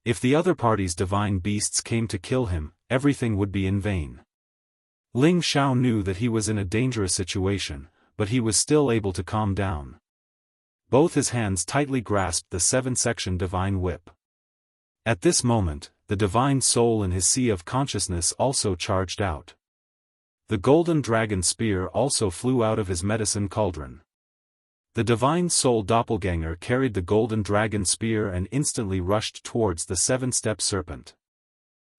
If the other party's divine beasts came to kill him, everything would be in vain. Ling Xiao knew that he was in a dangerous situation, but he was still able to calm down. Both his hands tightly grasped the 7-section divine whip. At this moment, the divine soul in his sea of consciousness also charged out. The golden dragon spear also flew out of his medicine cauldron. The divine soul doppelganger carried the golden dragon spear and instantly rushed towards the 7-step serpent.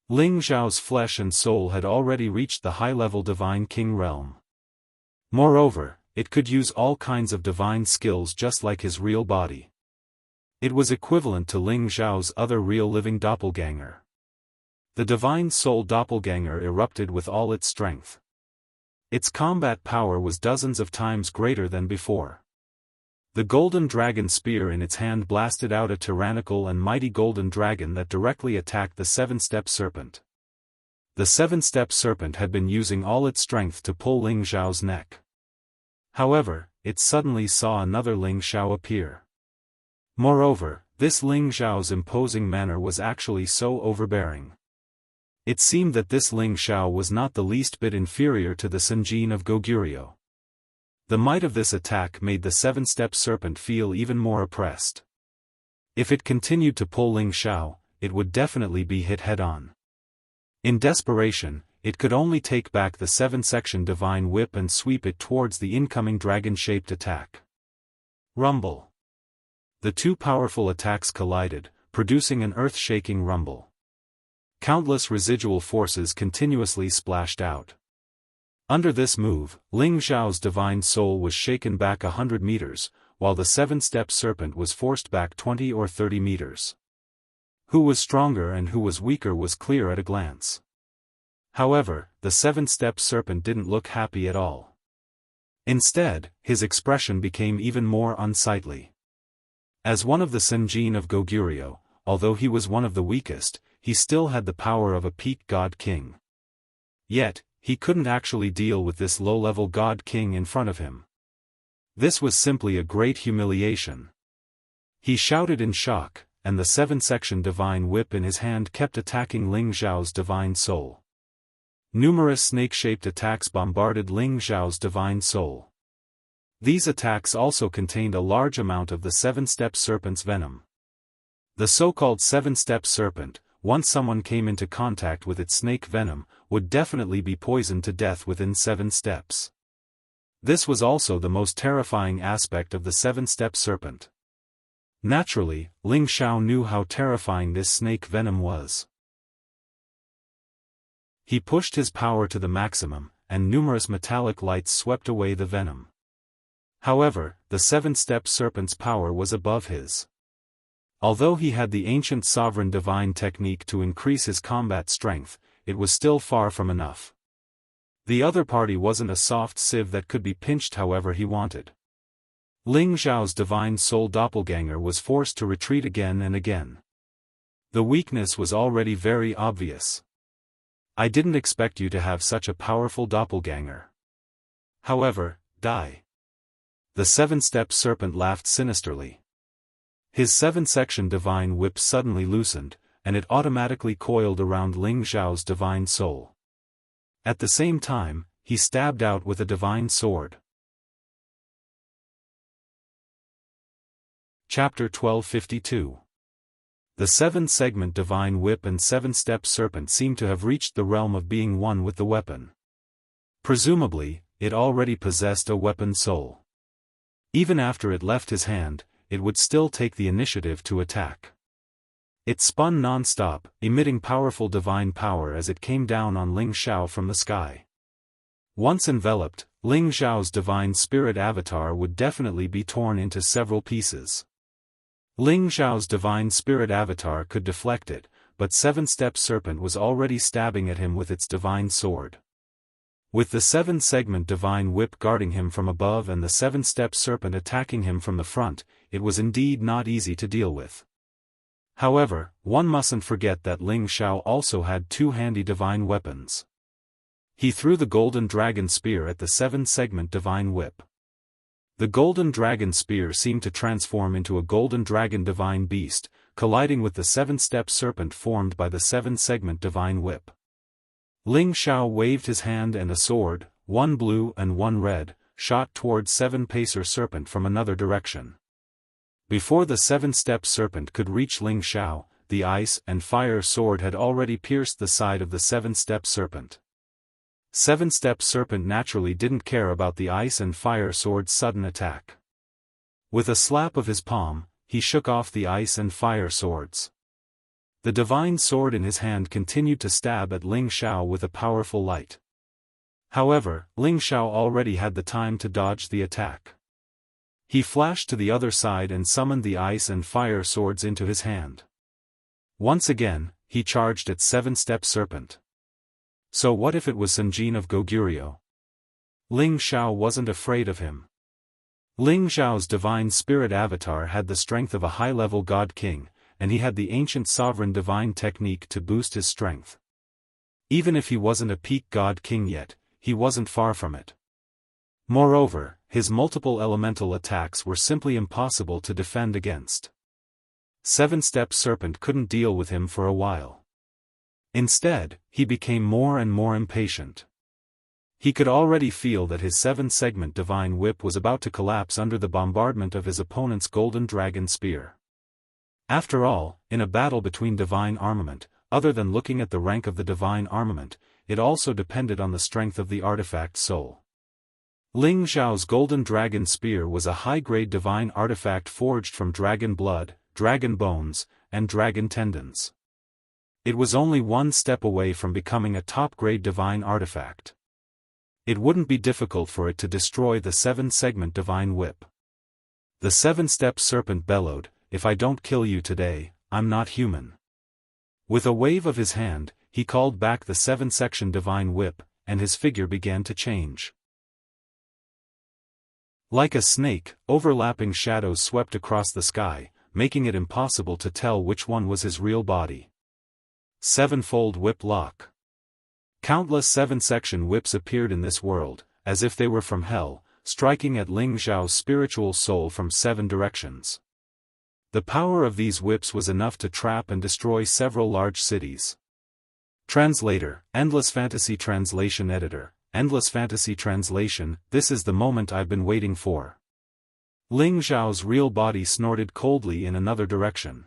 Ling Xiao's flesh and soul had already reached the high-level divine king realm. Moreover, it could use all kinds of divine skills just like his real body. It was equivalent to Ling Xiao's other real living doppelganger. The divine soul doppelganger erupted with all its strength. Its combat power was dozens of times greater than before. The golden dragon spear in its hand blasted out a tyrannical and mighty golden dragon that directly attacked the 7-step serpent. The 7-step serpent had been using all its strength to pull Ling Xiao's neck. However, it suddenly saw another Ling Xiao appear. Moreover, this Ling Xiao's imposing manner was actually so overbearing. It seemed that this Ling Xiao was not the least bit inferior to the Senjin of Goguryeo. The might of this attack made the 7-step serpent feel even more oppressed. If it continued to pull Ling Xiao, it would definitely be hit head-on. In desperation, it could only take back the 7-section divine whip and sweep it towards the incoming dragon-shaped attack. Rumble. The two powerful attacks collided, producing an earth-shaking rumble. Countless residual forces continuously splashed out. Under this move, Ling Xiao's divine soul was shaken back 100 meters, while the 7-step serpent was forced back 20 or 30 meters. Who was stronger and who was weaker was clear at a glance. However, the 7-step serpent didn't look happy at all. Instead, his expression became even more unsightly. As one of the Senjin of Goguryeo, although he was one of the weakest, he still had the power of a peak god king. Yet, he couldn't actually deal with this low-level god king in front of him. This was simply a great humiliation. He shouted in shock, and the 7-section divine whip in his hand kept attacking Ling Xiao's divine soul. Numerous snake-shaped attacks bombarded Ling Xiao's divine soul. These attacks also contained a large amount of the 7-step serpent's venom. The so-called 7-step serpent, once someone came into contact with its snake venom, would definitely be poisoned to death within 7 steps. This was also the most terrifying aspect of the 7-step serpent. Naturally, Ling Xiao knew how terrifying this snake venom was. He pushed his power to the maximum, and numerous metallic lights swept away the venom. However, the 7-step serpent's power was above his. Although he had the ancient sovereign divine technique to increase his combat strength, it was still far from enough. The other party wasn't a soft sieve that could be pinched however he wanted. Ling Xiao's divine soul doppelganger was forced to retreat again and again. The weakness was already very obvious. I didn't expect you to have such a powerful doppelganger. However, die. The 7-step serpent laughed sinisterly. His 7-section divine whip suddenly loosened, and it automatically coiled around Ling Xiao's divine soul. At the same time, he stabbed out with a divine sword. Chapter 1252. The seven-segment divine whip and seven-step serpent seem to have reached the realm of being one with the weapon. Presumably, it already possessed a weapon soul. Even after it left his hand, it would still take the initiative to attack. It spun non-stop, emitting powerful divine power as it came down on Ling Xiao from the sky. Once enveloped, Ling Xiao's divine spirit avatar would definitely be torn into several pieces. Ling Xiao's divine spirit avatar could deflect it, but seven-step serpent was already stabbing at him with its divine sword. With the seven-segment divine whip guarding him from above and the seven-step serpent attacking him from the front, it was indeed not easy to deal with. However, one mustn't forget that Ling Xiao also had two handy divine weapons. He threw the golden dragon spear at the seven-segment divine whip. The golden dragon spear seemed to transform into a golden dragon divine beast, colliding with the seven-step serpent formed by the seven-segment divine whip. Ling Xiao waved his hand and a sword, one blue and one red, shot towards seven-pacer serpent from another direction. Before the seven-step serpent could reach Ling Xiao, the ice and fire sword had already pierced the side of the seven-step serpent. Seven-step serpent naturally didn't care about the ice and fire sword's sudden attack. With a slap of his palm, he shook off the ice and fire swords. The divine sword in his hand continued to stab at Ling Xiao with a powerful light. However, Ling Xiao already had the time to dodge the attack. He flashed to the other side and summoned the ice and fire swords into his hand. Once again, he charged at seven-step serpent. So what if it was Sanjin of Goguryeo? Ling Xiao wasn't afraid of him. Ling Xiao's divine spirit avatar had the strength of a high-level god king, and he had the ancient sovereign divine technique to boost his strength. Even if he wasn't a peak god king yet, he wasn't far from it. Moreover, his multiple elemental attacks were simply impossible to defend against. Seven-step serpent couldn't deal with him for a while. Instead, he became more and more impatient. He could already feel that his seven-segment divine whip was about to collapse under the bombardment of his opponent's golden dragon spear. After all, in a battle between divine armament, other than looking at the rank of the divine armament, it also depended on the strength of the artifact soul. Ling Xiao's golden dragon spear was a high-grade divine artifact forged from dragon blood, dragon bones, and dragon tendons. It was only one step away from becoming a top-grade divine artifact. It wouldn't be difficult for it to destroy the seven-segment divine whip. The seven-step serpent bellowed, "If I don't kill you today, I'm not human." With a wave of his hand, he called back the seven-section divine whip, and his figure began to change. Like a snake, overlapping shadows swept across the sky, making it impossible to tell which one was his real body. Sevenfold whip lock. Countless seven-section whips appeared in this world, as if they were from hell, striking at Ling Xiao's spiritual soul from seven directions. The power of these whips was enough to trap and destroy several large cities. Translator, Endless Fantasy Translation Editor, Endless Fantasy Translation, this is the moment I've been waiting for. Ling Xiao's real body snorted coldly in another direction.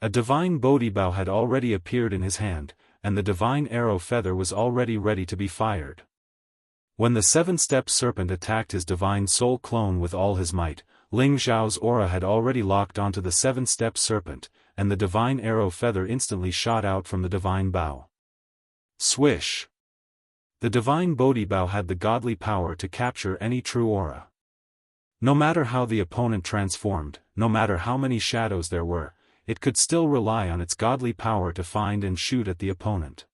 A divine Bodhi bow had already appeared in his hand, and the divine arrow feather was already ready to be fired. When the seven-step serpent attacked his divine soul clone with all his might, Ling Xiao's aura had already locked onto the seven-step serpent, and the divine arrow feather instantly shot out from the divine bow. Swish! The divine Bodhi bow had the godly power to capture any true aura. No matter how the opponent transformed, no matter how many shadows there were, it could still rely on its godly power to find and shoot at the opponent.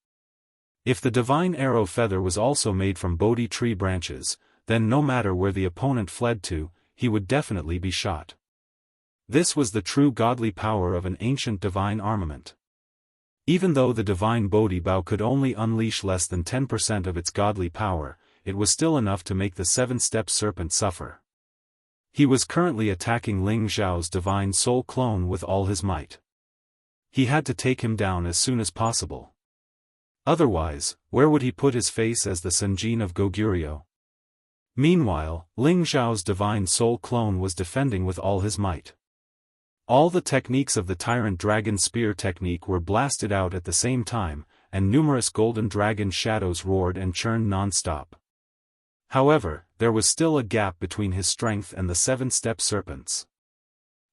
If the divine arrow feather was also made from Bodhi tree branches, then no matter where the opponent fled to, he would definitely be shot. This was the true godly power of an ancient divine armament. Even though the divine Bodhi bow could only unleash less than 10% of its godly power, it was still enough to make the seven-step serpent suffer. He was currently attacking Ling Xiao's divine soul clone with all his might. He had to take him down as soon as possible. Otherwise, where would he put his face as the Sanjin of Goguryeo? Meanwhile, Ling Xiao's divine soul clone was defending with all his might. All the techniques of the Tyrant Dragon Spear technique were blasted out at the same time, and numerous golden dragon shadows roared and churned non-stop. However, there was still a gap between his strength and the seven-step serpent's.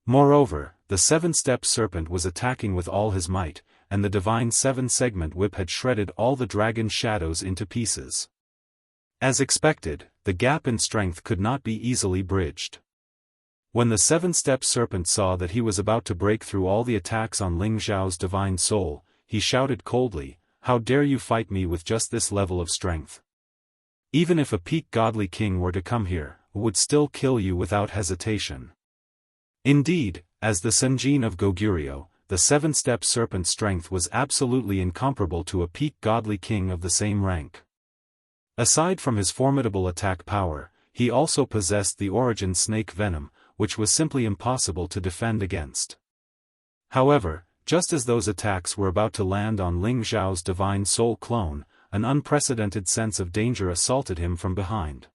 Moreover, the seven-step serpent was attacking with all his might, and the divine seven-segment whip had shredded all the dragon shadows into pieces. As expected, the gap in strength could not be easily bridged. When the seven-step serpent saw that he was about to break through all the attacks on Ling Xiao's divine soul, he shouted coldly, "How dare you fight me with just this level of strength? Even if a peak godly king were to come here, I would still kill you without hesitation." Indeed, as the Senjin of Goguryeo, the seven-step serpent's strength was absolutely incomparable to a peak godly king of the same rank. Aside from his formidable attack power, he also possessed the origin snake venom, which was simply impossible to defend against. However, just as those attacks were about to land on Ling Xiao's divine soul clone, an unprecedented sense of danger assaulted him from behind.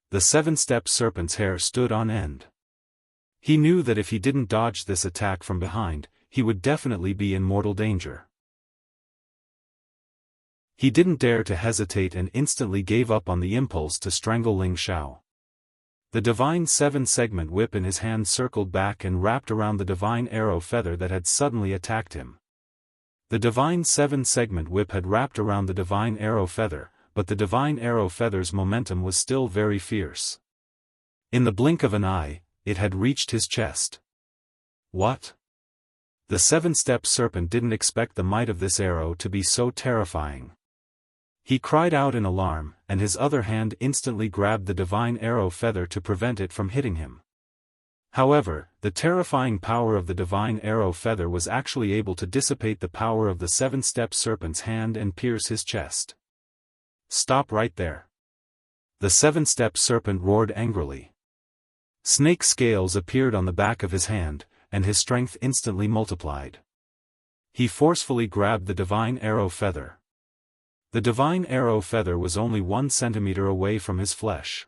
The seven-step serpent's hair stood on end. He knew that if he didn't dodge this attack from behind, he would definitely be in mortal danger. He didn't dare to hesitate and instantly gave up on the impulse to strangle Ling Xiao. The divine seven-segment whip in his hand circled back and wrapped around the divine arrow feather that had suddenly attacked him. The divine seven-segment whip had wrapped around the divine arrow feather, but the divine arrow feather's momentum was still very fierce. In the blink of an eye, it had reached his chest. What? The seven-step serpent didn't expect the might of this arrow to be so terrifying. He cried out in alarm, and his other hand instantly grabbed the divine arrow feather to prevent it from hitting him. However, the terrifying power of the divine arrow feather was actually able to dissipate the power of the seven-step serpent's hand and pierce his chest. "Stop right there!" The seven-step serpent roared angrily. Snake scales appeared on the back of his hand, and his strength instantly multiplied. He forcefully grabbed the divine arrow feather. The divine arrow feather was only 1 centimeter away from his flesh.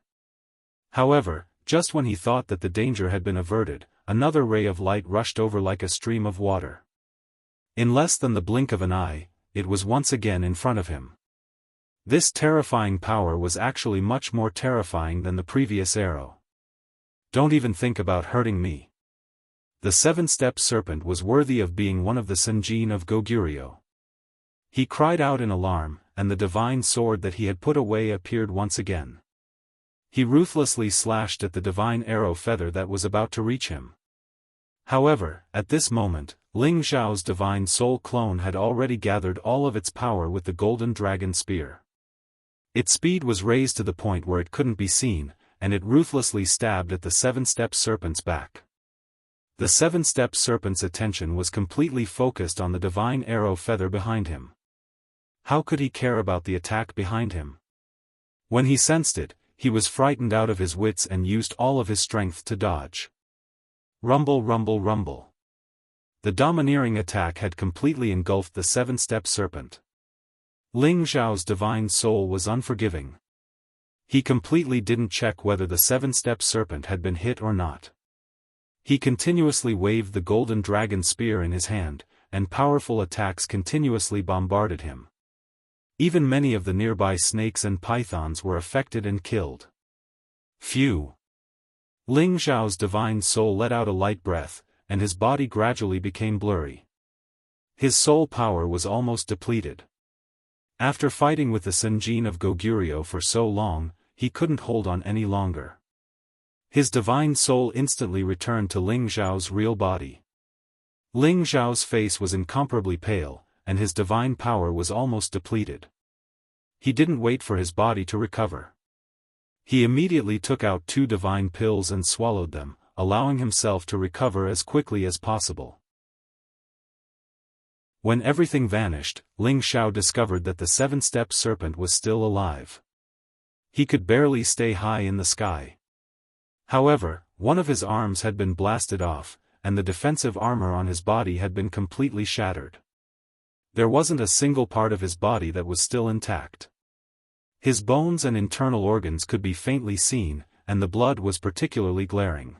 However, just when he thought that the danger had been averted, another ray of light rushed over like a stream of water. In less than the blink of an eye, it was once again in front of him. This terrifying power was actually much more terrifying than the previous arrow. "Don't even think about hurting me." The seven-step serpent was worthy of being one of the Senjin of Goguryeo. He cried out in alarm, and the divine sword that he had put away appeared once again. He ruthlessly slashed at the divine arrow feather that was about to reach him. However, at this moment, Ling Xiao's divine soul clone had already gathered all of its power with the golden dragon spear. Its speed was raised to the point where it couldn't be seen, and it ruthlessly stabbed at the seven-step serpent's back. The seven-step serpent's attention was completely focused on the divine arrow feather behind him. How could he care about the attack behind him? When he sensed it, he was frightened out of his wits and used all of his strength to dodge. Rumble, rumble, rumble. The domineering attack had completely engulfed the seven-step serpent. Ling Xiao's divine soul was unforgiving. He completely didn't check whether the seven-step serpent had been hit or not. He continuously waved the golden dragon spear in his hand, and powerful attacks continuously bombarded him. Even many of the nearby snakes and pythons were affected and killed. Phew! Ling Xiao's divine soul let out a light breath, and his body gradually became blurry. His soul power was almost depleted. After fighting with the Senjin of Goguryeo for so long, he couldn't hold on any longer. His divine soul instantly returned to Ling Xiao's real body. Ling Xiao's face was incomparably pale, and his divine power was almost depleted. He didn't wait for his body to recover. He immediately took out 2 divine pills and swallowed them, allowing himself to recover as quickly as possible. When everything vanished, Ling Xiao discovered that the seven-step serpent was still alive. He could barely stay high in the sky. However, one of his arms had been blasted off, and the defensive armor on his body had been completely shattered. There wasn't a single part of his body that was still intact. His bones and internal organs could be faintly seen, and the blood was particularly glaring.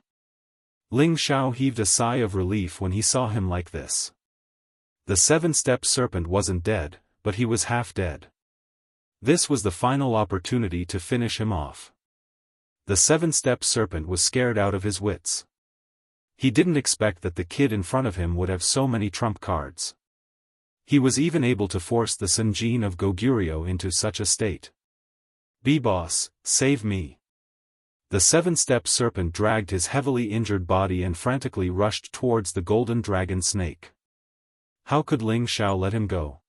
Ling Xiao heaved a sigh of relief when he saw him like this. The seven-step serpent wasn't dead, but he was half dead. This was the final opportunity to finish him off. The seven-step serpent was scared out of his wits. He didn't expect that the kid in front of him would have so many trump cards. He was even able to force the Sanjin of Goguryeo into such a state. "B-boss, save me." The seven-step serpent dragged his heavily injured body and frantically rushed towards the golden dragon snake. How could Ling Xiao let him go?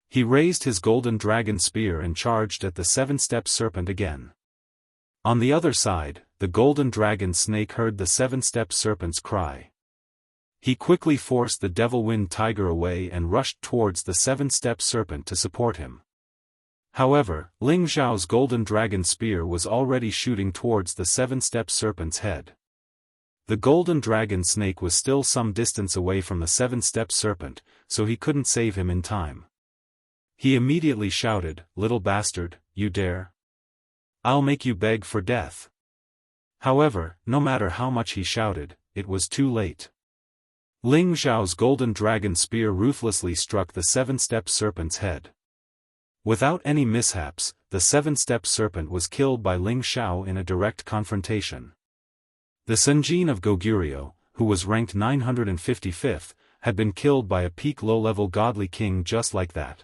He raised his golden dragon spear and charged at the seven-step serpent again. On the other side, the golden dragon snake heard the seven-step serpent's cry. He quickly forced the devil-wind tiger away and rushed towards the seven-step serpent to support him. However, Ling Xiao's golden dragon spear was already shooting towards the seven-step serpent's head. The golden dragon snake was still some distance away from the seven-step serpent, so he couldn't save him in time. He immediately shouted, "Little bastard, you dare? I'll make you beg for death." However, no matter how much he shouted, it was too late. Ling Xiao's golden dragon spear ruthlessly struck the seven-step serpent's head. Without any mishaps, the seven-step serpent was killed by Ling Xiao in a direct confrontation. The Sanjin of Goguryeo, who was ranked 955th, had been killed by a peak low-level godly king just like that.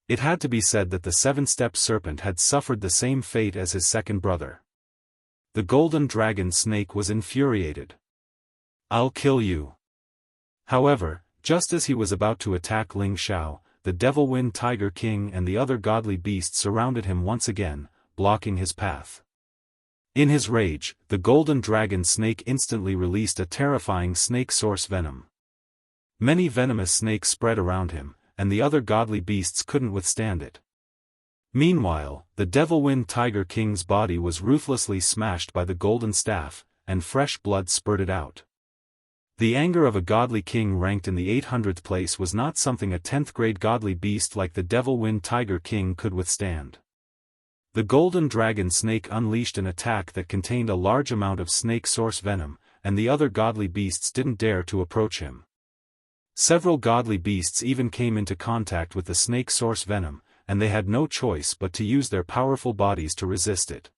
It had to be said that the seven-step serpent had suffered the same fate as his second brother. The golden dragon snake was infuriated. "I'll kill you." However, just as he was about to attack Ling Xiao, the devil-wind tiger king and the other godly beasts surrounded him once again, blocking his path. In his rage, the golden dragon snake instantly released a terrifying snake source venom. Many venomous snakes spread around him, and the other godly beasts couldn't withstand it. Meanwhile, the devil-wind tiger king's body was ruthlessly smashed by the golden staff, and fresh blood spurted out. The anger of a godly king ranked in the 800th place was not something a 10th-grade godly beast like the devil-wind tiger king could withstand. The golden dragon snake unleashed an attack that contained a large amount of snake source venom, and the other godly beasts didn't dare to approach him. Several godly beasts even came into contact with the snake source venom, and they had no choice but to use their powerful bodies to resist it.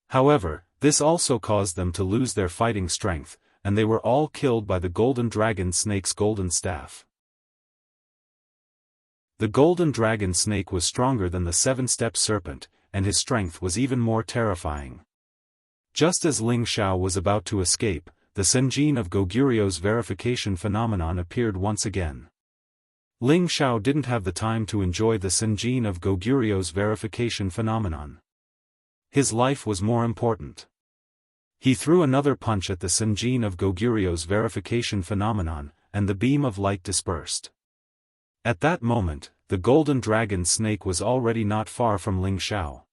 However, this also caused them to lose their fighting strength, and they were all killed by the golden dragon snake's golden staff. The golden dragon snake was stronger than the seven-step serpent, and his strength was even more terrifying. Just as Ling Xiao was about to escape, the Sanjin of Goguryeo's verification phenomenon appeared once again. Ling Xiao didn't have the time to enjoy the Sanjin of Goguryeo's verification phenomenon. His life was more important. He threw another punch at the Sanjin of Goguryeo's verification phenomenon, and the beam of light dispersed. At that moment, the golden dragon snake was already not far from Ling Xiao.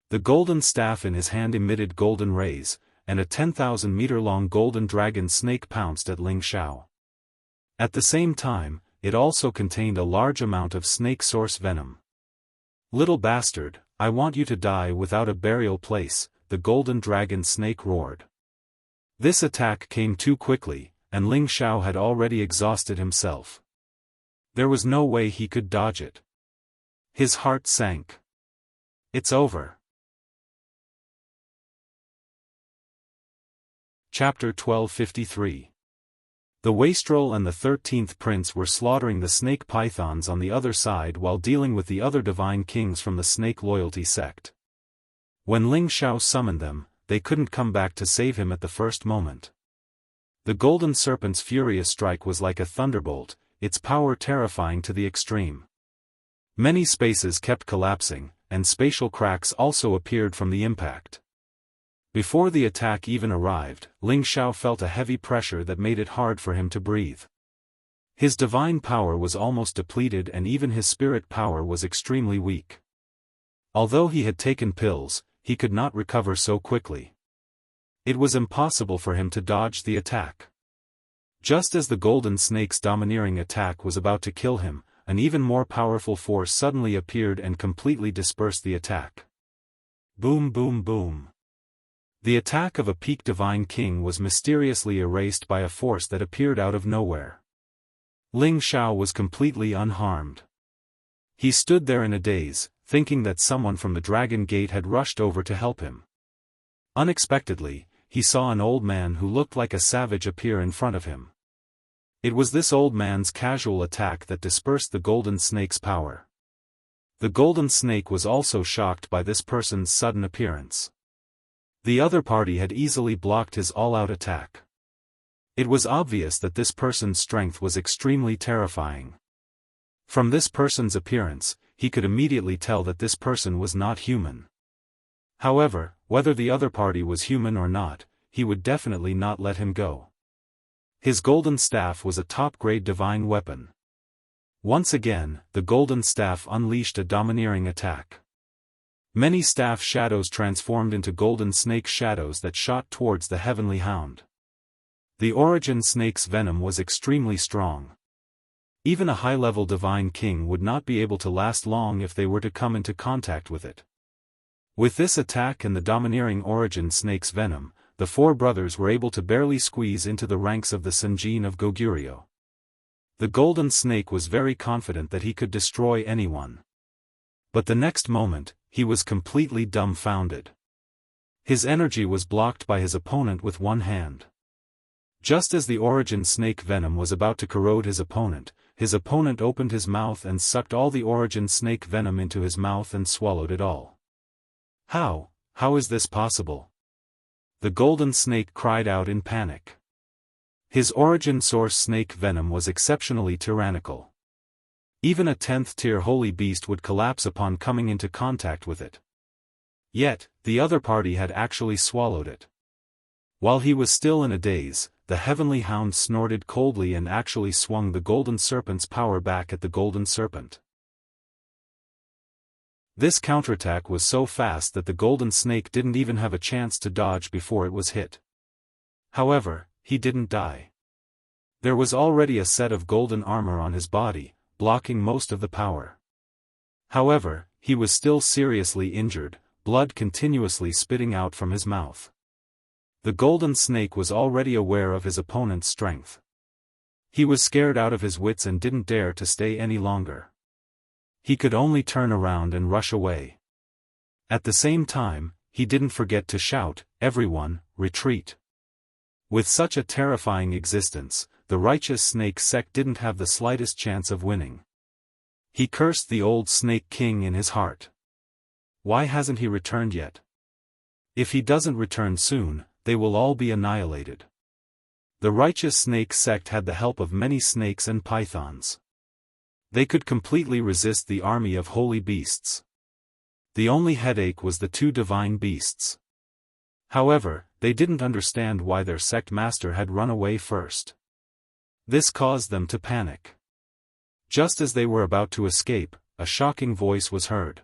The golden staff in his hand emitted golden rays, and a 10,000-meter-long golden dragon snake pounced at Ling Xiao. At the same time, it also contained a large amount of snake source venom. "Little bastard, I want you to die without a burial place," the golden dragon snake roared. This attack came too quickly, and Ling Xiao had already exhausted himself. There was no way he could dodge it. His heart sank. It's over. Chapter 1253. The Wastrel and the 13th Prince were slaughtering the snake pythons on the other side while dealing with the other divine kings from the snake loyalty sect. When Ling Xiao summoned them, they couldn't come back to save him at the first moment. The golden serpent's furious strike was like a thunderbolt, its power terrifying to the extreme. Many spaces kept collapsing, and spatial cracks also appeared from the impact. Before the attack even arrived, Ling Xiao felt a heavy pressure that made it hard for him to breathe. His divine power was almost depleted and even his spirit power was extremely weak. Although he had taken pills, he could not recover so quickly. It was impossible for him to dodge the attack. Just as the golden snake's domineering attack was about to kill him, an even more powerful force suddenly appeared and completely dispersed the attack. Boom boom boom. The attack of a peak divine king was mysteriously erased by a force that appeared out of nowhere. Ling Xiao was completely unharmed. He stood there in a daze, thinking that someone from the Dragon Gate had rushed over to help him. Unexpectedly, he saw an old man who looked like a savage appear in front of him. It was this old man's casual attack that dispersed the Golden Snake's power. The Golden Snake was also shocked by this person's sudden appearance. The other party had easily blocked his all-out attack. It was obvious that this person's strength was extremely terrifying. From this person's appearance, he could immediately tell that this person was not human. However, whether the other party was human or not, he would definitely not let him go. His golden staff was a top-grade divine weapon. Once again, the golden staff unleashed a domineering attack. Many staff shadows transformed into golden snake shadows that shot towards the heavenly hound. The origin snake's venom was extremely strong. Even a high-level divine king would not be able to last long if they were to come into contact with it. With this attack and the domineering origin snake's venom, the four brothers were able to barely squeeze into the ranks of the Senjin of Goguryeo. The golden snake was very confident that he could destroy anyone. But the next moment, he was completely dumbfounded. His energy was blocked by his opponent with one hand. Just as the origin snake venom was about to corrode his opponent opened his mouth and sucked all the origin snake venom into his mouth and swallowed it all. How is this possible? The golden snake cried out in panic. His origin source snake venom was exceptionally tyrannical. Even a 10th tier holy beast would collapse upon coming into contact with it. Yet, the other party had actually swallowed it. While he was still in a daze, the heavenly hound snorted coldly and actually swung the golden serpent's power back at the golden serpent. This counterattack was so fast that the golden snake didn't even have a chance to dodge before it was hit. However, he didn't die. There was already a set of golden armor on his body, blocking most of the power. However, he was still seriously injured, blood continuously spitting out from his mouth. The golden snake was already aware of his opponent's strength. He was scared out of his wits and didn't dare to stay any longer. He could only turn around and rush away. At the same time, he didn't forget to shout, "Everyone, retreat!" With such a terrifying existence, the righteous snake sect didn't have the slightest chance of winning. He cursed the old snake king in his heart. Why hasn't he returned yet? If he doesn't return soon, they will all be annihilated. The righteous snake sect had the help of many snakes and pythons. They could completely resist the army of holy beasts. The only headache was the two divine beasts. However, they didn't understand why their sect master had run away first. This caused them to panic. Just as they were about to escape, a shocking voice was heard.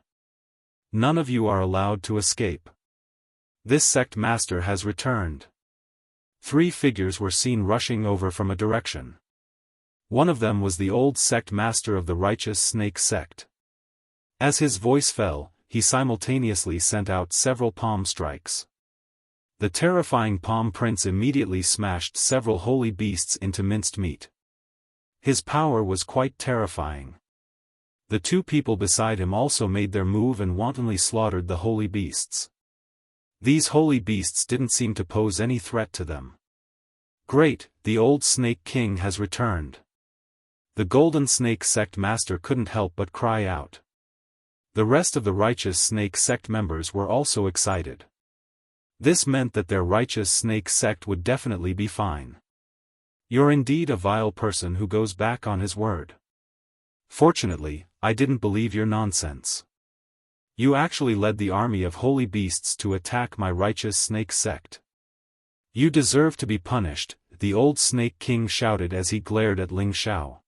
"None of you are allowed to escape. This sect master has returned." 3 figures were seen rushing over from a direction. One of them was the old sect master of the righteous snake sect. As his voice fell, he simultaneously sent out several palm strikes. The terrifying palm prince immediately smashed several holy beasts into minced meat. His power was quite terrifying. The 2 people beside him also made their move and wantonly slaughtered the holy beasts. These holy beasts didn't seem to pose any threat to them. Great, the old snake king has returned. The golden snake sect master couldn't help but cry out. The rest of the righteous snake sect members were also excited. This meant that their righteous snake sect would definitely be fine. You're indeed a vile person who goes back on his word. Fortunately, I didn't believe your nonsense. You actually led the army of holy beasts to attack my righteous snake sect. You deserve to be punished, the old snake king shouted as he glared at Ling Xiao.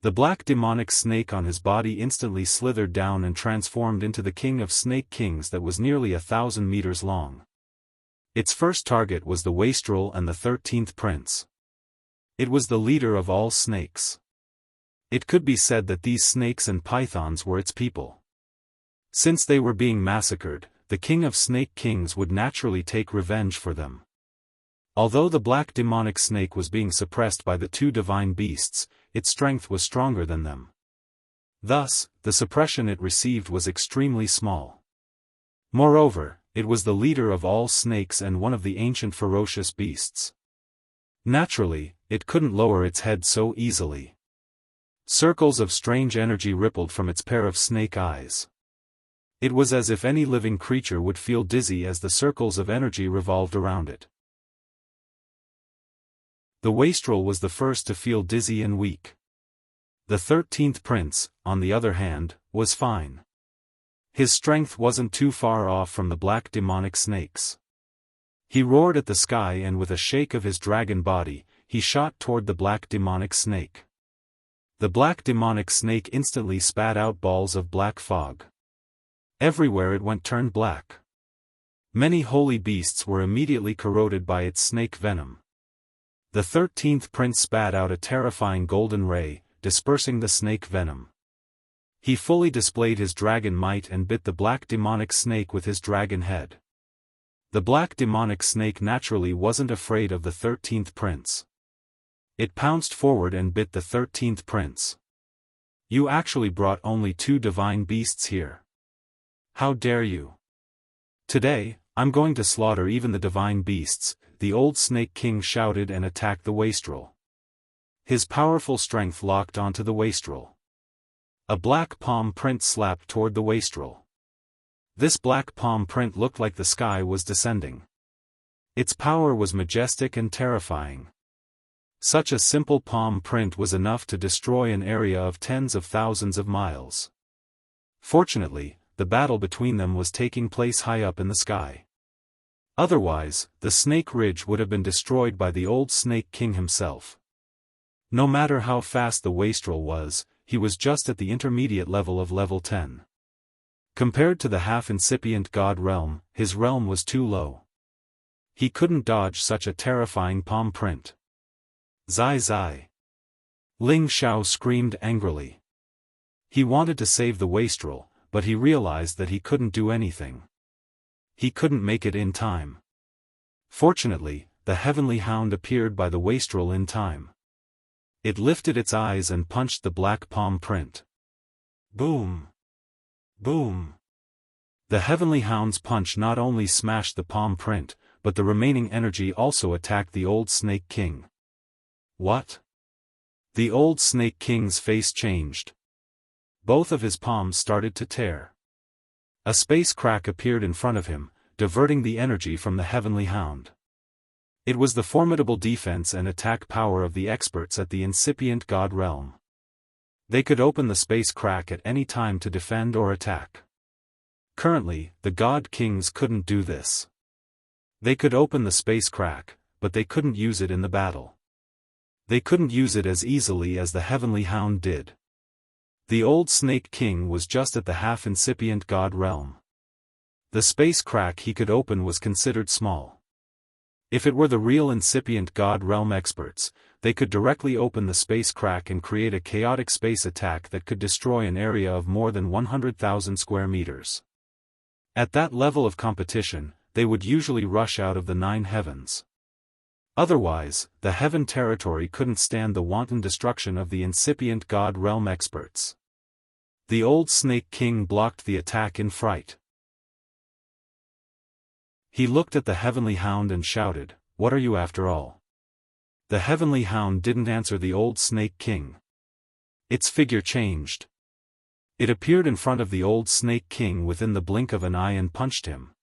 The black demonic snake on his body instantly slithered down and transformed into the king of snake kings that was nearly 1,000 meters long. Its first target was the wastrel and the 13th prince. It was the leader of all snakes. It could be said that these snakes and pythons were its people. Since they were being massacred, the king of snake kings would naturally take revenge for them. Although the black demonic snake was being suppressed by the two divine beasts, its strength was stronger than them. Thus, the suppression it received was extremely small. Moreover, it was the leader of all snakes and one of the ancient ferocious beasts. Naturally, it couldn't lower its head so easily. Circles of strange energy rippled from its pair of snake eyes. It was as if any living creature would feel dizzy as the circles of energy revolved around it. The wastrel was the first to feel dizzy and weak. The 13th prince, on the other hand, was fine. His strength wasn't too far off from the black demonic snakes. He roared at the sky and with a shake of his dragon body, he shot toward the black demonic snake. The black demonic snake instantly spat out balls of black fog. Everywhere it went turned black. Many holy beasts were immediately corroded by its snake venom. The 13th prince spat out a terrifying golden ray, dispersing the snake venom. He fully displayed his dragon might and bit the black demonic snake with his dragon head. The black demonic snake naturally wasn't afraid of the 13th prince. It pounced forward and bit the 13th prince. "You actually brought only two divine beasts here. How dare you? Today, I'm going to slaughter even the divine beasts," the old snake king shouted and attacked the wastrel. His powerful strength locked onto the wastrel. A black palm print slapped toward the wastrel. This black palm print looked like the sky was descending. Its power was majestic and terrifying. Such a simple palm print was enough to destroy an area of tens of thousands of miles. Fortunately, the battle between them was taking place high up in the sky. Otherwise, the Snake Ridge would have been destroyed by the old Snake King himself. No matter how fast the wastrel was, he was just at the intermediate level of level 10. Compared to the half-incipient god realm, his realm was too low. He couldn't dodge such a terrifying palm print. Zai Zai! Ling Xiao screamed angrily. He wanted to save the wastrel, but he realized that he couldn't do anything. He couldn't make it in time. Fortunately, the heavenly hound appeared by the wastrel in time. It lifted its eyes and punched the black palm print. Boom! Boom! The heavenly hound's punch not only smashed the palm print, but the remaining energy also attacked the old Snake King. What? The old Snake King's face changed. Both of his palms started to tear. A space crack appeared in front of him, diverting the energy from the heavenly hound. It was the formidable defense and attack power of the experts at the incipient god realm. They could open the space crack at any time to defend or attack. Currently, the god kings couldn't do this. They could open the space crack, but they couldn't use it in the battle. They couldn't use it as easily as the heavenly hound did. The old Snake King was just at the half-incipient god realm. The space crack he could open was considered small. If it were the real incipient god realm experts, they could directly open the space crack and create a chaotic space attack that could destroy an area of more than 100,000 square meters. At that level of competition, they would usually rush out of the 9 heavens. Otherwise, the heaven territory couldn't stand the wanton destruction of the incipient god realm experts. The old Snake King blocked the attack in fright. He looked at the heavenly hound and shouted, "What are you after all?" The heavenly hound didn't answer the old Snake King. Its figure changed. It appeared in front of the old Snake King within the blink of an eye and punched him.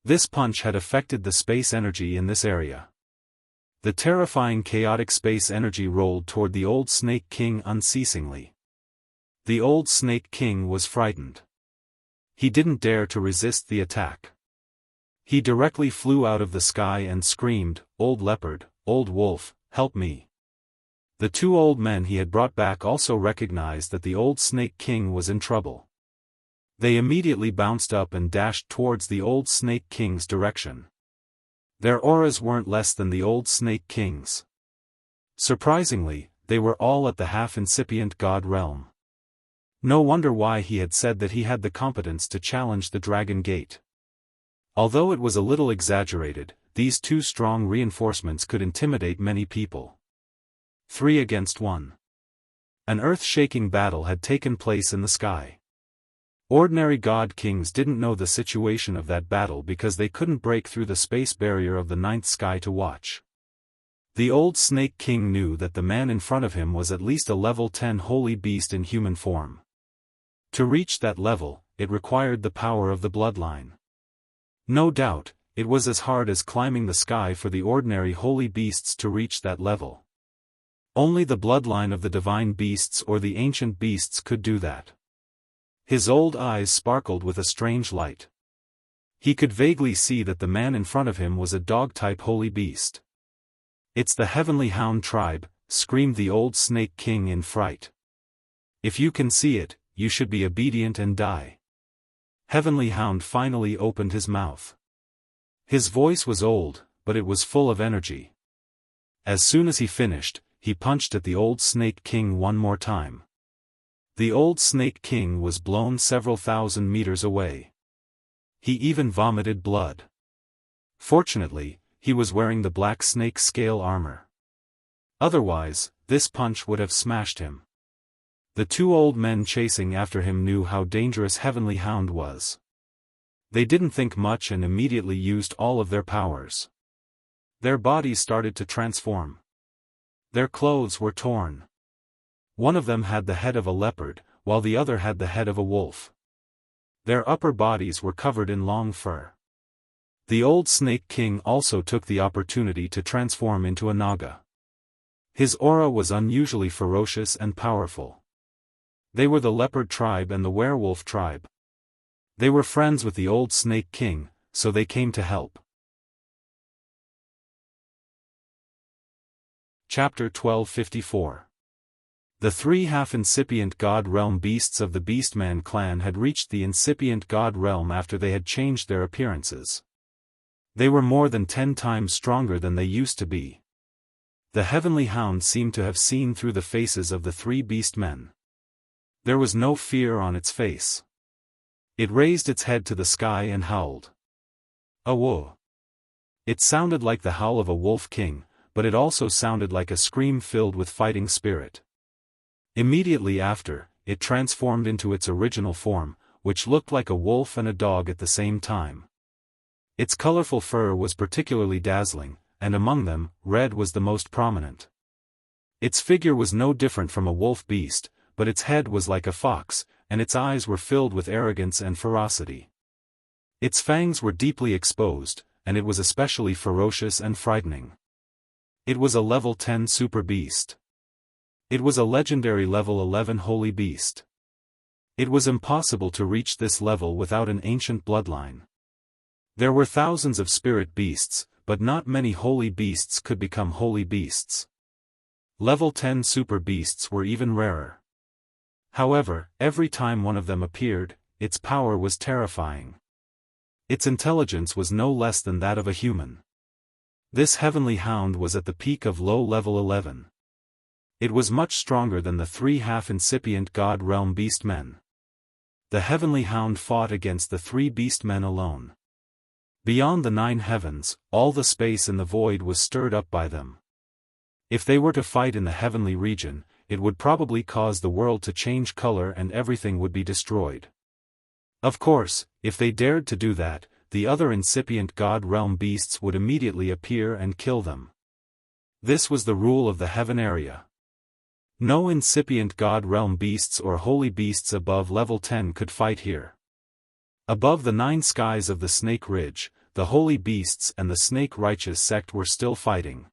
This punch had affected the space energy in this area. The terrifying chaotic space energy rolled toward the old Snake King unceasingly. The old Snake King was frightened. He didn't dare to resist the attack. He directly flew out of the sky and screamed, "Old leopard, old wolf, help me." The 2 old men he had brought back also recognized that the old Snake King was in trouble. They immediately bounced up and dashed towards the old Snake King's direction. Their auras weren't less than the old Snake King's. Surprisingly, they were all at the half-incipient god realm. No wonder why he had said that he had the competence to challenge the Dragon Gate. Although it was a little exaggerated, these two strong reinforcements could intimidate many people. 3 against 1. An earth-shaking battle had taken place in the sky. Ordinary god kings didn't know the situation of that battle because they couldn't break through the space barrier of the ninth sky to watch. The old Snake King knew that the man in front of him was at least a level 10 holy beast in human form. To reach that level, it required the power of the bloodline. No doubt, it was as hard as climbing the sky for the ordinary holy beasts to reach that level. Only the bloodline of the divine beasts or the ancient beasts could do that. His old eyes sparkled with a strange light. He could vaguely see that the man in front of him was a dog-type holy beast. "It's the Heavenly Hound tribe," screamed the old Snake King in fright. "If you can see it, you should be obedient and die." Heavenly Hound finally opened his mouth. His voice was old, but it was full of energy. As soon as he finished, he punched at the old Snake King one more time. The old Snake King was blown several thousand meters away. He even vomited blood. Fortunately, he was wearing the black snake scale armor. Otherwise, this punch would have smashed him. The two old men chasing after him knew how dangerous Heavenly Hound was. They didn't think much and immediately used all of their powers. Their bodies started to transform. Their clothes were torn. One of them had the head of a leopard, while the other had the head of a wolf. Their upper bodies were covered in long fur. The old Snake King also took the opportunity to transform into a naga. His aura was unusually ferocious and powerful. They were the leopard tribe and the werewolf tribe. They were friends with the old Snake King, so they came to help. Chapter 1254. The 3 half-incipient god realm beasts of the Beastman clan had reached the incipient god realm after they had changed their appearances. They were more than 10 times stronger than they used to be. The Heavenly Hound seemed to have seen through the faces of the 3 beastmen. There was no fear on its face. It raised its head to the sky and howled. A whoa. It sounded like the howl of a wolf king, but it also sounded like a scream filled with fighting spirit. Immediately after, it transformed into its original form, which looked like a wolf and a dog at the same time. Its colorful fur was particularly dazzling, and among them, red was the most prominent. Its figure was no different from a wolf beast, but its head was like a fox, and its eyes were filled with arrogance and ferocity. Its fangs were deeply exposed, and it was especially ferocious and frightening. It was a level 10 super beast. It was a legendary level 11 holy beast. It was impossible to reach this level without an ancient bloodline. There were thousands of spirit beasts, but not many holy beasts could become holy beasts. Level 10 super beasts were even rarer. However, every time one of them appeared, its power was terrifying. Its intelligence was no less than that of a human. This Heavenly Hound was at the peak of low level 11. It was much stronger than the 3 half-incipient god realm beastmen. The Heavenly Hound fought against the 3 beastmen alone. Beyond the 9 heavens, all the space in the void was stirred up by them. If they were to fight in the heavenly region, it would probably cause the world to change color and everything would be destroyed. Of course, if they dared to do that, the other incipient god realm beasts would immediately appear and kill them. This was the rule of the heaven area. No incipient god realm beasts or holy beasts above level 10 could fight here. Above the 9 skies of the Snake Ridge, the holy beasts and the Snake Righteous sect were still fighting.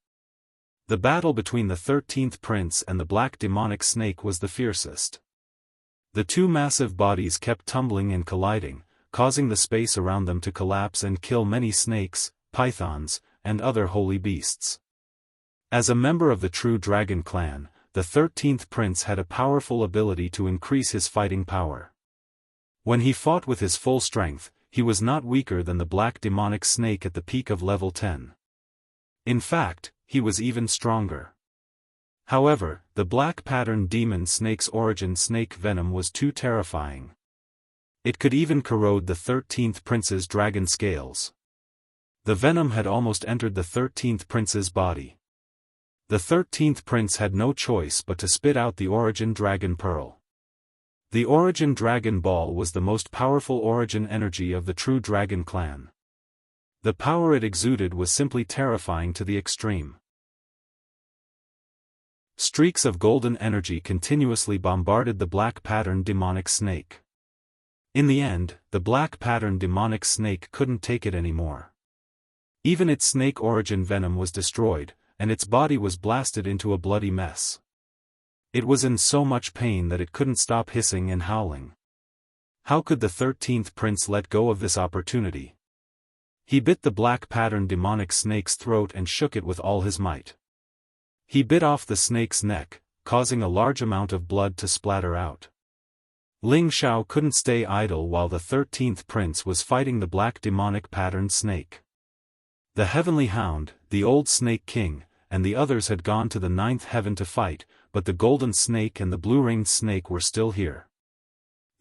The battle between the 13th prince and the black demonic snake was the fiercest. The two massive bodies kept tumbling and colliding, causing the space around them to collapse and kill many snakes, pythons, and other holy beasts. As a member of the true dragon clan, the 13th prince had a powerful ability to increase his fighting power. When he fought with his full strength, he was not weaker than the black demonic snake at the peak of level 10. In fact, he was even stronger. However, the black pattern demon snake's origin snake venom was too terrifying. It could even corrode the 13th prince's dragon scales. The venom had almost entered the 13th prince's body. The 13th prince had no choice but to spit out the origin dragon pearl. The origin dragon ball was the most powerful origin energy of the true dragon clan. The power it exuded was simply terrifying to the extreme. Streaks of golden energy continuously bombarded the black pattern demonic snake. In the end, the black pattern demonic snake couldn't take it anymore. Even its snake origin venom was destroyed, and its body was blasted into a bloody mess. It was in so much pain that it couldn't stop hissing and howling. How could the 13th prince let go of this opportunity? He bit the black pattern demonic snake's throat and shook it with all his might. He bit off the snake's neck, causing a large amount of blood to splatter out. Ling Xiao couldn't stay idle while the 13th prince was fighting the black demonic pattern snake. The heavenly hound, the old snake king, and the others had gone to the 9th heaven to fight, but the golden snake and the blue-ringed snake were still here.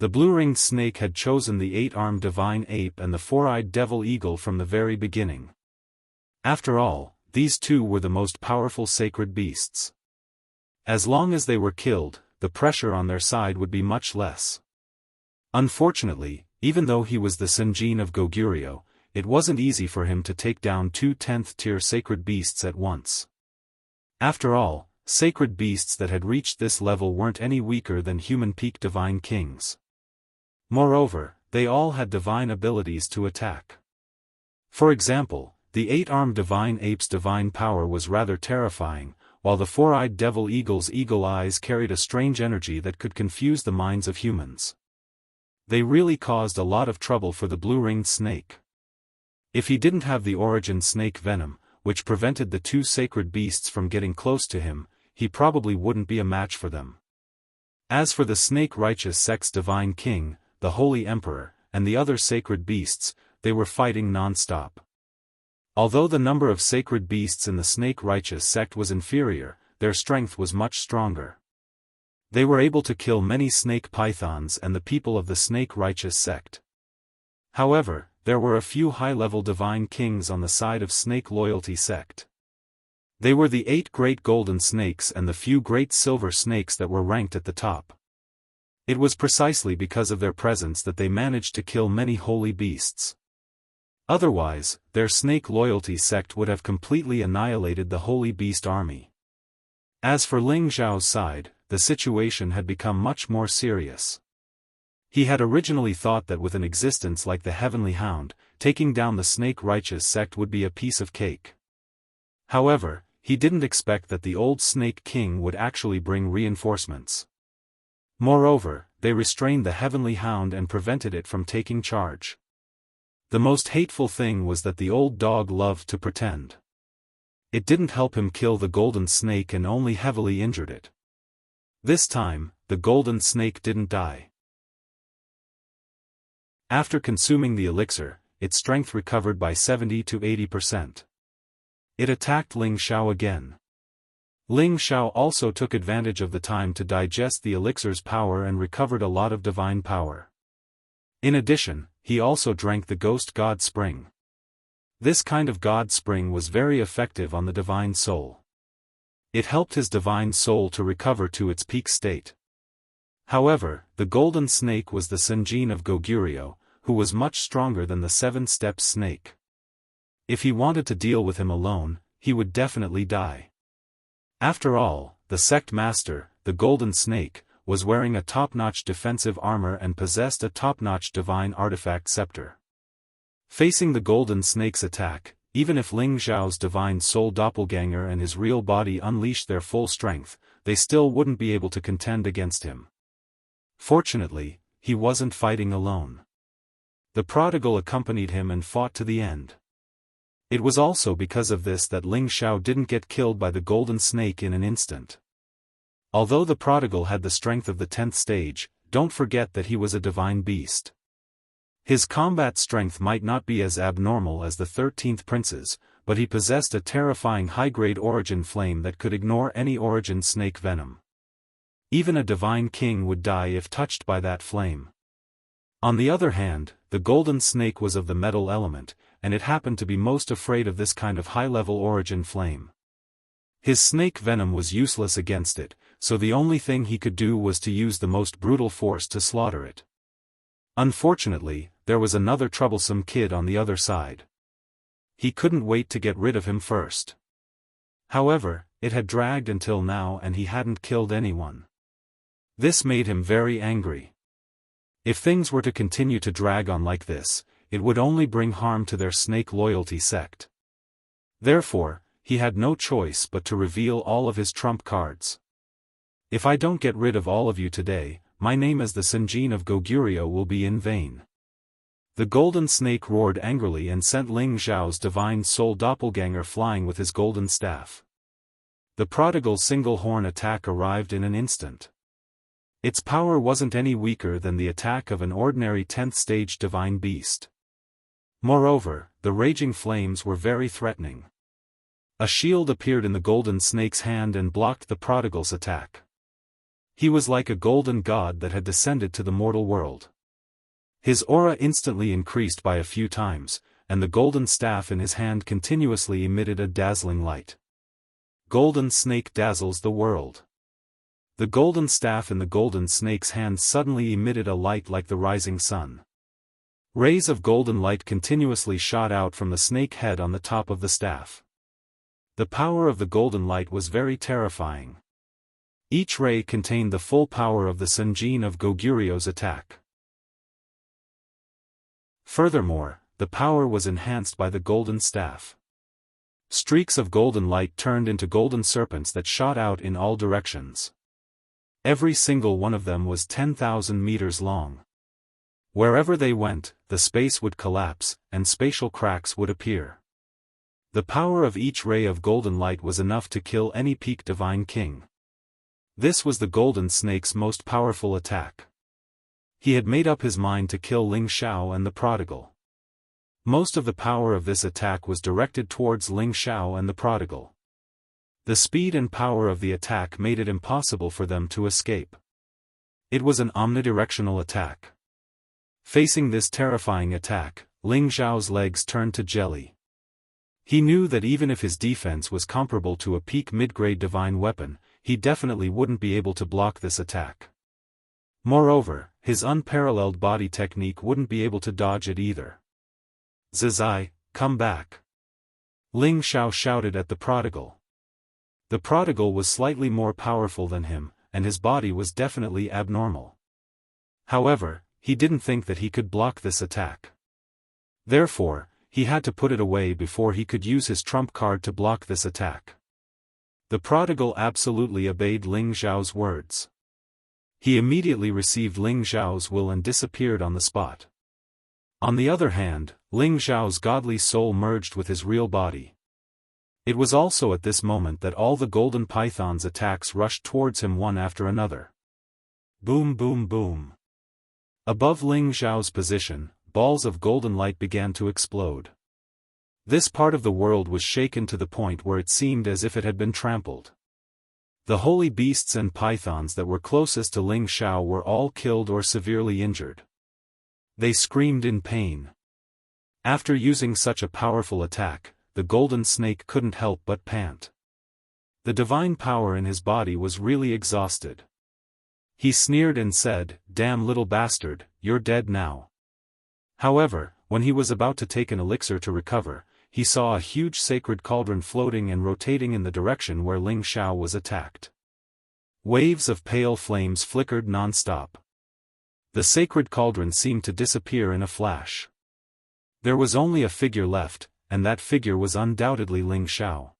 The blue-ringed snake had chosen the 8-armed divine ape and the 4-eyed devil eagle from the very beginning. After all, these two were the most powerful sacred beasts. As long as they were killed, the pressure on their side would be much less. Unfortunately, even though he was the Senjin of Goguryeo, it wasn't easy for him to take down two 10th-tier sacred beasts at once. After all, sacred beasts that had reached this level weren't any weaker than human peak divine kings. Moreover, they all had divine abilities to attack. For example, the 8-armed divine ape's divine power was rather terrifying, while the 4-eyed devil eagle's eagle eyes carried a strange energy that could confuse the minds of humans. They really caused a lot of trouble for the blue-ringed snake. If he didn't have the origin snake venom, which prevented the two sacred beasts from getting close to him, he probably wouldn't be a match for them. As for the snake-righteous sect's divine king, the holy emperor, and the other sacred beasts, they were fighting non-stop. Although the number of sacred beasts in the snake-righteous sect was inferior, their strength was much stronger. They were able to kill many snake pythons and the people of the snake-righteous sect. However, there were a few high-level divine kings on the side of snake loyalty sect. They were the 8 great golden snakes and the few great silver snakes that were ranked at the top. It was precisely because of their presence that they managed to kill many holy beasts. Otherwise, their snake loyalty sect would have completely annihilated the holy beast army. As for Ling Xiao's side, the situation had become much more serious. He had originally thought that with an existence like the Heavenly Hound, taking down the snake-righteous sect would be a piece of cake. However, he didn't expect that the old Snake King would actually bring reinforcements. Moreover, they restrained the Heavenly Hound and prevented it from taking charge. The most hateful thing was that the old dog loved to pretend. It didn't help him kill the golden snake and only heavily injured it. This time, the golden snake didn't die. After consuming the elixir, its strength recovered by 70 to 80%. It attacked Ling Xiao again. Ling Xiao also took advantage of the time to digest the elixir's power and recovered a lot of divine power. In addition, he also drank the ghost god spring. This kind of god spring was very effective on the divine soul. It helped his divine soul to recover to its peak state. However, the golden snake was the Senjin of Goguryeo, who was much stronger than the 7-step snake. If he wanted to deal with him alone, he would definitely die. After all, the sect master, the golden snake, was wearing a top-notch defensive armor and possessed a top-notch divine artifact scepter. Facing the golden snake's attack, even if Ling Xiao's divine soul doppelganger and his real body unleashed their full strength, they still wouldn't be able to contend against him. Fortunately, he wasn't fighting alone. The prodigal accompanied him and fought to the end. It was also because of this that Ling Xiao didn't get killed by the golden snake in an instant. Although the prodigal had the strength of the 10th stage, don't forget that he was a divine beast. His combat strength might not be as abnormal as the 13th prince's, but he possessed a terrifying high-grade origin flame that could ignore any origin snake venom. Even a divine king would die if touched by that flame. On the other hand, the golden snake was of the metal element, and it happened to be most afraid of this kind of high-level origin flame. His snake venom was useless against it, so the only thing he could do was to use the most brutal force to slaughter it. Unfortunately, there was another troublesome kid on the other side. He couldn't wait to get rid of him first. However, it had dragged until now and he hadn't killed anyone. This made him very angry. If things were to continue to drag on like this, it would only bring harm to their snake loyalty sect. Therefore, he had no choice but to reveal all of his trump cards. If I don't get rid of all of you today, my name as the Senjin of Goguryeo will be in vain. The golden snake roared angrily and sent Ling Xiao's divine soul doppelganger flying with his golden staff. The prodigal single horn attack arrived in an instant. Its power wasn't any weaker than the attack of an ordinary 10th stage divine beast. Moreover, the raging flames were very threatening. A shield appeared in the golden snake's hand and blocked the prodigal's attack. He was like a golden god that had descended to the mortal world. His aura instantly increased by a few times, and the golden staff in his hand continuously emitted a dazzling light. Golden snake dazzles the world. The golden staff in the golden snake's hand suddenly emitted a light like the rising sun. Rays of golden light continuously shot out from the snake head on the top of the staff. The power of the golden light was very terrifying. Each ray contained the full power of the Senjin of Goguryo's attack. Furthermore, the power was enhanced by the golden staff. Streaks of golden light turned into golden serpents that shot out in all directions. Every single one of them was 10,000 meters long. Wherever they went, the space would collapse, and spatial cracks would appear. The power of each ray of golden light was enough to kill any peak divine king. This was the golden snake's most powerful attack. He had made up his mind to kill Ling Xiao and the prodigal. Most of the power of this attack was directed towards Ling Xiao and the prodigal. The speed and power of the attack made it impossible for them to escape. It was an omnidirectional attack. Facing this terrifying attack, Ling Xiao's legs turned to jelly. He knew that even if his defense was comparable to a peak mid-grade divine weapon, he definitely wouldn't be able to block this attack. Moreover, his unparalleled body technique wouldn't be able to dodge it either. Zizai, come back! Ling Xiao shouted at the prodigal. The prodigal was slightly more powerful than him, and his body was definitely abnormal. However, he didn't think that he could block this attack. Therefore, he had to put it away before he could use his trump card to block this attack. The prodigal absolutely obeyed Ling Xiao's words. He immediately received Ling Xiao's will and disappeared on the spot. On the other hand, Ling Xiao's godly soul merged with his real body. It was also at this moment that all the golden python's attacks rushed towards him one after another. Boom boom boom. Above Ling Xiao's position, balls of golden light began to explode. This part of the world was shaken to the point where it seemed as if it had been trampled. The holy beasts and pythons that were closest to Ling Xiao were all killed or severely injured. They screamed in pain. After using such a powerful attack, the golden snake couldn't help but pant. The divine power in his body was really exhausted. He sneered and said, "Damn little bastard, you're dead now." However, when he was about to take an elixir to recover, he saw a huge sacred cauldron floating and rotating in the direction where Ling Xiao was attacked. Waves of pale flames flickered non-stop. The sacred cauldron seemed to disappear in a flash. There was only a figure left, and that figure was undoubtedly Ling Xiao.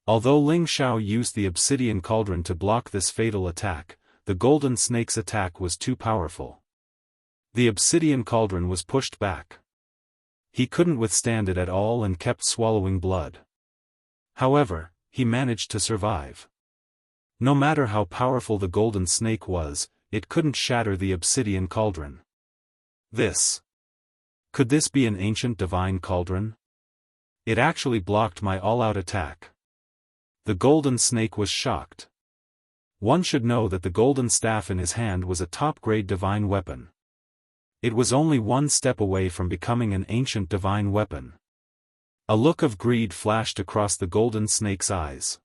Although Ling Xiao used the obsidian cauldron to block this fatal attack, the golden snake's attack was too powerful. The obsidian cauldron was pushed back. He couldn't withstand it at all and kept swallowing blood. However, he managed to survive. No matter how powerful the golden snake was, it couldn't shatter the obsidian cauldron. Could this be an ancient divine cauldron? It actually blocked my all-out attack. The golden snake was shocked. One should know that the golden staff in his hand was a top-grade divine weapon. It was only one step away from becoming an ancient divine weapon. A look of greed flashed across the golden snake's eyes.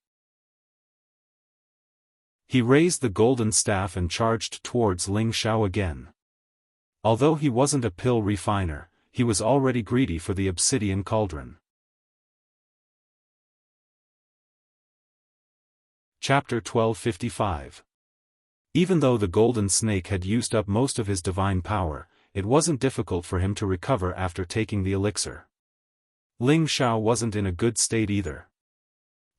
He raised the golden staff and charged towards Ling Xiao again. Although he wasn't a pill refiner, he was already greedy for the obsidian cauldron. Chapter 1255. Even though the golden snake had used up most of his divine power, it wasn't difficult for him to recover after taking the elixir. Ling Xiao wasn't in a good state either.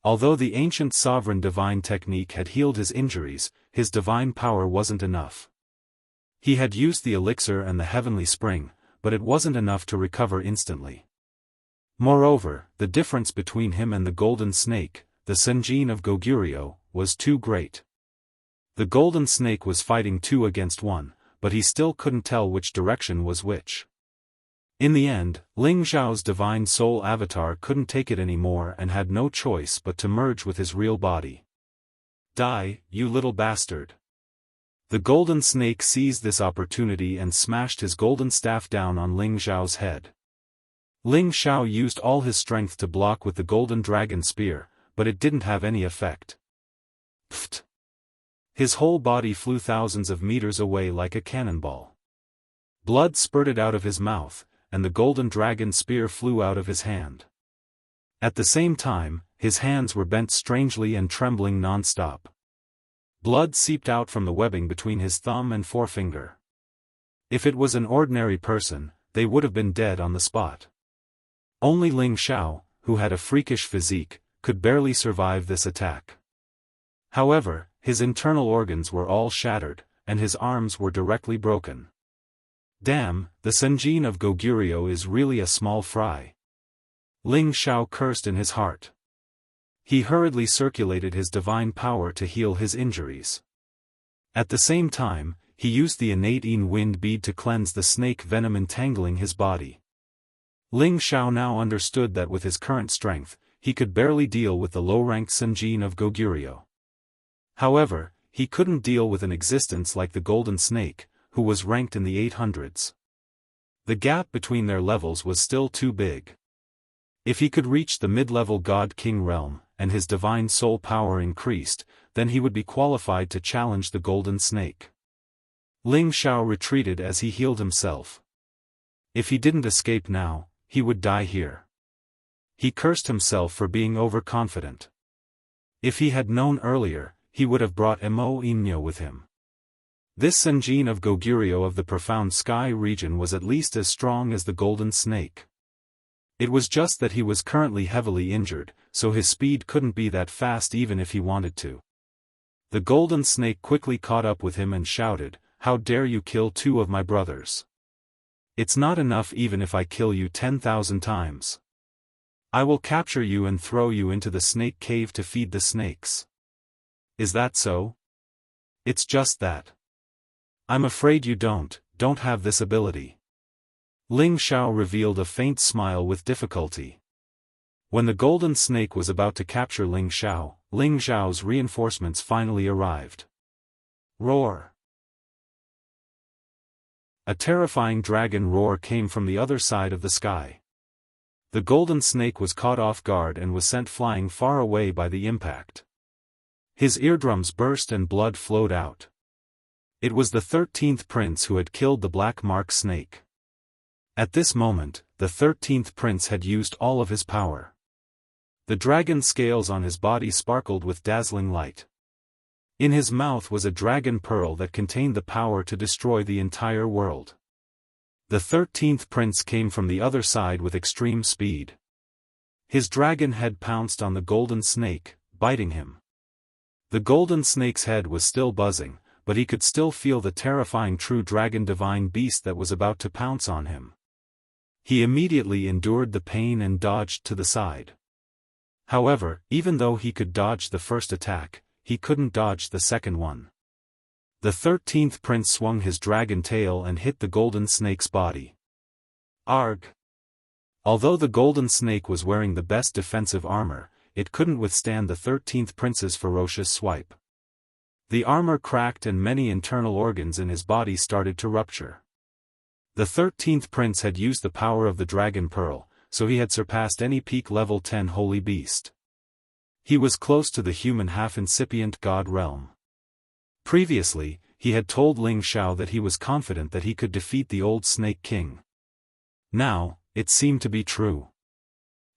Although the ancient sovereign divine technique had healed his injuries, his divine power wasn't enough. He had used the elixir and the heavenly spring, but it wasn't enough to recover instantly. Moreover, the difference between him and the golden snake, the Senjin of Goguryeo, was too great. The golden snake was fighting 2 against 1, but he still couldn't tell which direction was which. In the end, Ling Xiao's divine soul avatar couldn't take it anymore and had no choice but to merge with his real body. Die, you little bastard! The golden snake seized this opportunity and smashed his golden staff down on Ling Xiao's head. Ling Xiao used all his strength to block with the golden dragon spear, but it didn't have any effect. Pfft! His whole body flew thousands of meters away like a cannonball. Blood spurted out of his mouth, and the golden dragon spear flew out of his hand. At the same time, his hands were bent strangely and trembling non-stop. Blood seeped out from the webbing between his thumb and forefinger. If it was an ordinary person, they would have been dead on the spot. Only Ling Xiao, who had a freakish physique, could barely survive this attack. However, his internal organs were all shattered, and his arms were directly broken. Damn, the Senjin of Goguryeo is really a small fry. Ling Xiao cursed in his heart. He hurriedly circulated his divine power to heal his injuries. At the same time, he used the innate Yin wind bead to cleanse the snake venom entangling his body. Ling Xiao now understood that with his current strength, he could barely deal with the low-ranked Senjin of Goguryeo. However, he couldn't deal with an existence like the golden snake, who was ranked in the 800s. The gap between their levels was still too big. If he could reach the mid-level God-King realm, and his divine soul power increased, then he would be qualified to challenge the golden snake. Ling Xiao retreated as he healed himself. If he didn't escape now, he would die here. He cursed himself for being overconfident. If he had known earlier, he would have brought Mo Inyo with him. This Senjin of Goguryeo of the profound sky region was at least as strong as the golden snake. It was just that he was currently heavily injured, so his speed couldn't be that fast even if he wanted to. The golden snake quickly caught up with him and shouted, "How dare you kill 2 of my brothers? It's not enough even if I kill you 10,000 times. I will capture you and throw you into the snake cave to feed the snakes. Is that so? It's just that. I'm afraid you don't have this ability." Ling Xiao revealed a faint smile with difficulty. When the golden snake was about to capture Ling Xiao's reinforcements finally arrived. Roar! A terrifying dragon roar came from the other side of the sky. The golden snake was caught off guard and was sent flying far away by the impact. His eardrums burst and blood flowed out. It was the 13th prince who had killed the black mark snake. At this moment, the 13th prince had used all of his power. The dragon scales on his body sparkled with dazzling light. In his mouth was a dragon pearl that contained the power to destroy the entire world. The 13th prince came from the other side with extreme speed. His dragon head pounced on the golden snake, biting him. The golden snake's head was still buzzing, but he could still feel the terrifying true dragon divine beast that was about to pounce on him. He immediately endured the pain and dodged to the side. However, even though he could dodge the first attack, he couldn't dodge the second one. The 13th prince swung his dragon tail and hit the golden snake's body. Arg! Although the golden snake was wearing the best defensive armor, it couldn't withstand the 13th prince's ferocious swipe. The armor cracked and many internal organs in his body started to rupture. The 13th prince had used the power of the Dragon Pearl, so he had surpassed any peak level 10 holy beast. He was close to the human half-incipient god realm. Previously, he had told Ling Xiao that he was confident that he could defeat the old Snake King. Now, it seemed to be true.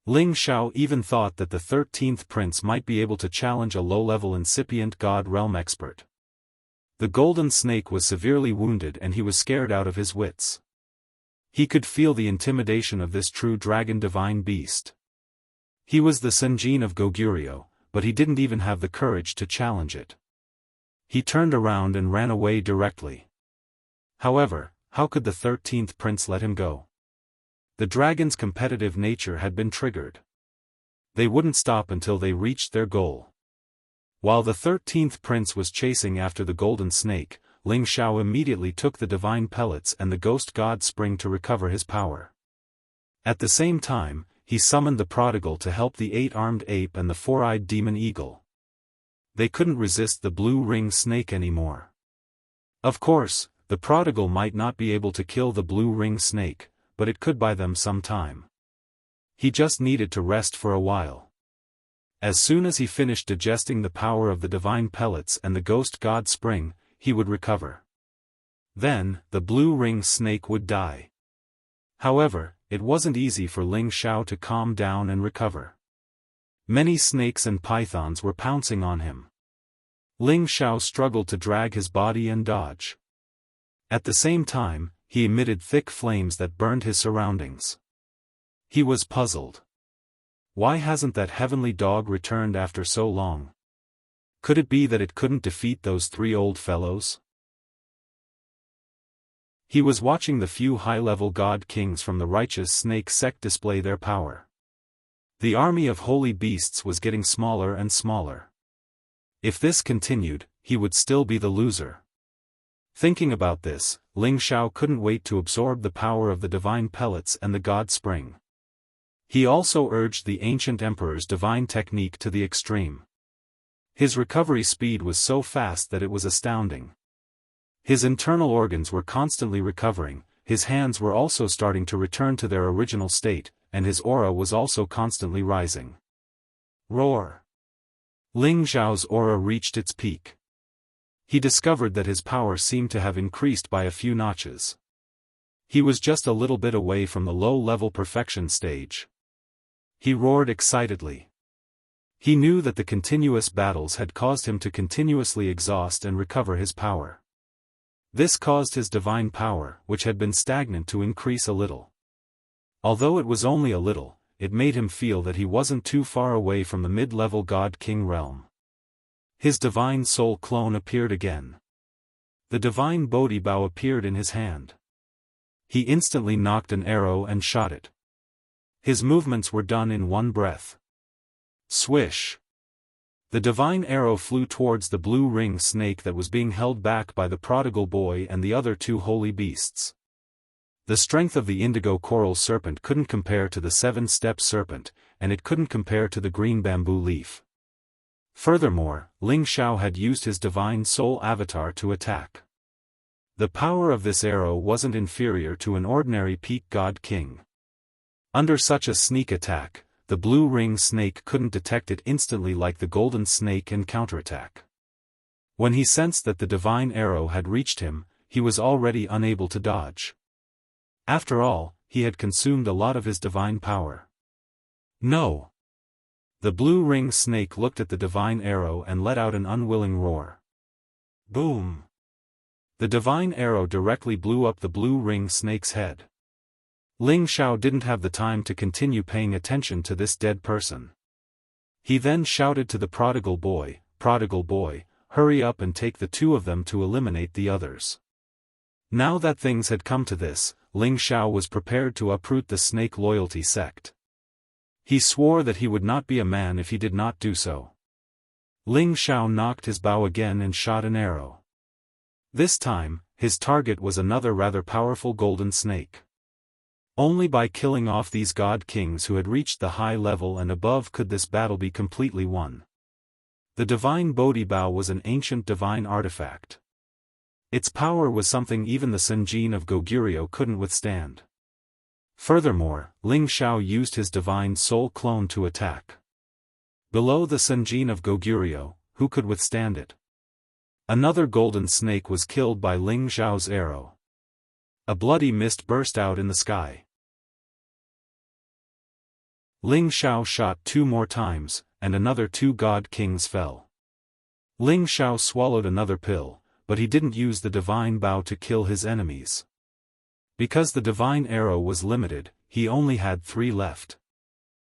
Ling Xiao even thought that the 13th prince might be able to challenge a low-level incipient god realm expert. The golden snake was severely wounded and he was scared out of his wits. He could feel the intimidation of this true dragon divine beast. He was the Senjin of Goguryeo, but he didn't even have the courage to challenge it. He turned around and ran away directly. However, how could the 13th prince let him go? The dragon's competitive nature had been triggered. They wouldn't stop until they reached their goal. While the 13th prince was chasing after the golden snake, Ling Xiao immediately took the divine pellets and the ghost god spring to recover his power. At the same time, he summoned the prodigal to help the 8-armed ape and the 4-eyed demon eagle. They couldn't resist the blue ring snake anymore. Of course, the prodigal might not be able to kill the blue ring snake, but it could buy them some time. He just needed to rest for a while. As soon as he finished digesting the power of the divine pellets and the ghost god spring, he would recover. Then, the blue ring snake would die. However, it wasn't easy for Ling Xiao to calm down and recover. Many snakes and pythons were pouncing on him. Ling Xiao struggled to drag his body and dodge. At the same time, he emitted thick flames that burned his surroundings. He was puzzled. Why hasn't that heavenly dog returned after so long? Could it be that it couldn't defeat those 3 old fellows? He was watching the few high-level god kings from the righteous snake sect display their power. The army of holy beasts was getting smaller and smaller. If this continued, he would still be the loser. Thinking about this, Ling Xiao couldn't wait to absorb the power of the divine pellets and the god spring. He also urged the ancient emperor's divine technique to the extreme. His recovery speed was so fast that it was astounding. His internal organs were constantly recovering, his hands were also starting to return to their original state, and his aura was also constantly rising. Roar! Ling Xiao's aura reached its peak. He discovered that his power seemed to have increased by a few notches. He was just a little bit away from the low-level perfection stage. He roared excitedly. He knew that the continuous battles had caused him to continuously exhaust and recover his power. This caused his divine power, which had been stagnant, to increase a little. Although it was only a little, it made him feel that he wasn't too far away from the mid-level God King realm. His divine soul clone appeared again. The divine Bodhi bow appeared in his hand. He instantly knocked an arrow and shot it. His movements were done in one breath. Swish! The divine arrow flew towards the blue ring snake that was being held back by the prodigal boy and the other 2 holy beasts. The strength of the indigo coral serpent couldn't compare to the 7-step serpent, and it couldn't compare to the green bamboo leaf. Furthermore, Ling Xiao had used his divine soul avatar to attack. The power of this arrow wasn't inferior to an ordinary peak god king. Under such a sneak attack, the blue ring snake couldn't detect it instantly like the golden snake and counterattack. When he sensed that the divine arrow had reached him, he was already unable to dodge. After all, he had consumed a lot of his divine power. No! The blue ring snake looked at the divine arrow and let out an unwilling roar. Boom! The divine arrow directly blew up the blue ring snake's head. Ling Xiao didn't have the time to continue paying attention to this dead person. He then shouted to the prodigal boy, hurry up and take the 2 of them to eliminate the others. Now that things had come to this, Ling Xiao was prepared to uproot the snake loyalty sect. He swore that he would not be a man if he did not do so. Ling Xiao knocked his bow again and shot an arrow. This time, his target was another rather powerful golden snake. Only by killing off these god kings who had reached the high level and above could this battle be completely won. The divine Bodhi bow was an ancient divine artifact. Its power was something even the Senjin of Goguryeo couldn't withstand. Furthermore, Ling Xiao used his divine soul clone to attack. Below the Senjin of Goguryeo, who could withstand it? Another golden snake was killed by Ling Xiao's arrow. A bloody mist burst out in the sky. Ling Xiao shot 2 more times, and another 2 god kings fell. Ling Xiao swallowed another pill, but he didn't use the divine bow to kill his enemies. Because the divine arrow was limited, he only had 3 left.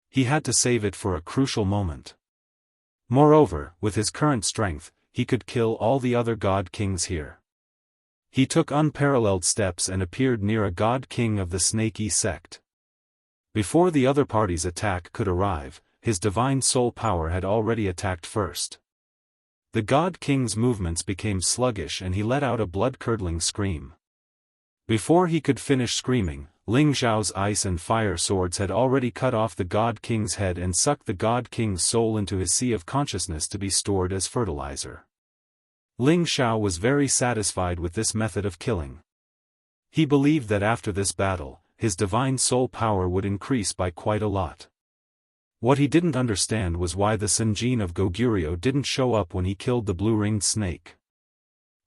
He had to save it for a crucial moment. Moreover, with his current strength, he could kill all the other god kings here. He took unparalleled steps and appeared near a god king of the snaky sect. Before the other party's attack could arrive, his divine soul power had already attacked first. The god king's movements became sluggish and he let out a blood-curdling scream. Before he could finish screaming, Ling Xiao's ice and fire swords had already cut off the god king's head and sucked the god king's soul into his sea of consciousness to be stored as fertilizer. Ling Xiao was very satisfied with this method of killing. He believed that after this battle, his divine soul power would increase by quite a lot. What he didn't understand was why the Senjin of Goguryeo didn't show up when he killed the blue-ringed snake.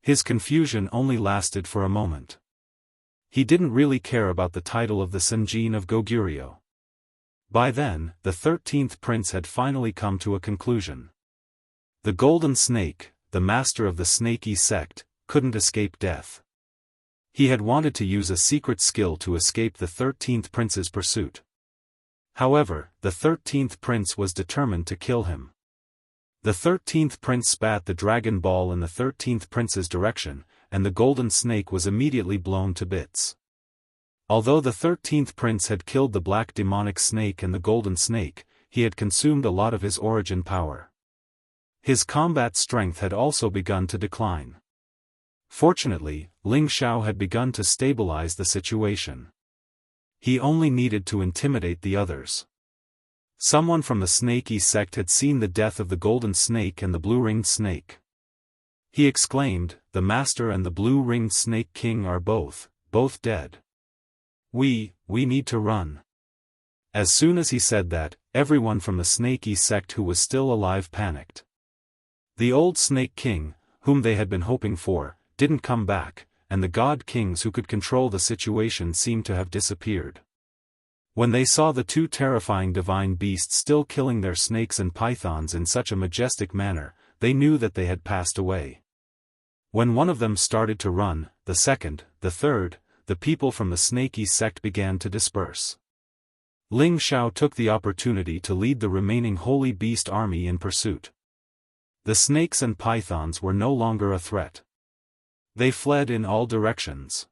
His confusion only lasted for a moment. He didn't really care about the title of the Senjin of Goguryeo. By then, the 13th prince had finally come to a conclusion. The golden snake, the master of the snaky sect, couldn't escape death. He had wanted to use a secret skill to escape the 13th prince's pursuit. However, the 13th prince was determined to kill him. The 13th prince spat the dragon ball in the 13th prince's direction, and the golden snake was immediately blown to bits. Although the 13th prince had killed the black demonic snake and the golden snake, he had consumed a lot of his origin power. His combat strength had also begun to decline. Fortunately, Ling Xiao had begun to stabilize the situation. He only needed to intimidate the others. Someone from the snaky sect had seen the death of the golden snake and the blue-ringed snake. He exclaimed, "The master and the blue-ringed snake king are both dead. We need to run." As soon as he said that, everyone from the snaky sect who was still alive panicked. The old snake king, whom they had been hoping for, didn't come back, and the god kings who could control the situation seemed to have disappeared. When they saw the 2 terrifying divine beasts still killing their snakes and pythons in such a majestic manner, they knew that they had passed away. When one of them started to run, the second, the third, the people from the snaky sect began to disperse. Ling Xiao took the opportunity to lead the remaining holy beast army in pursuit. The snakes and pythons were no longer a threat. They fled in all directions.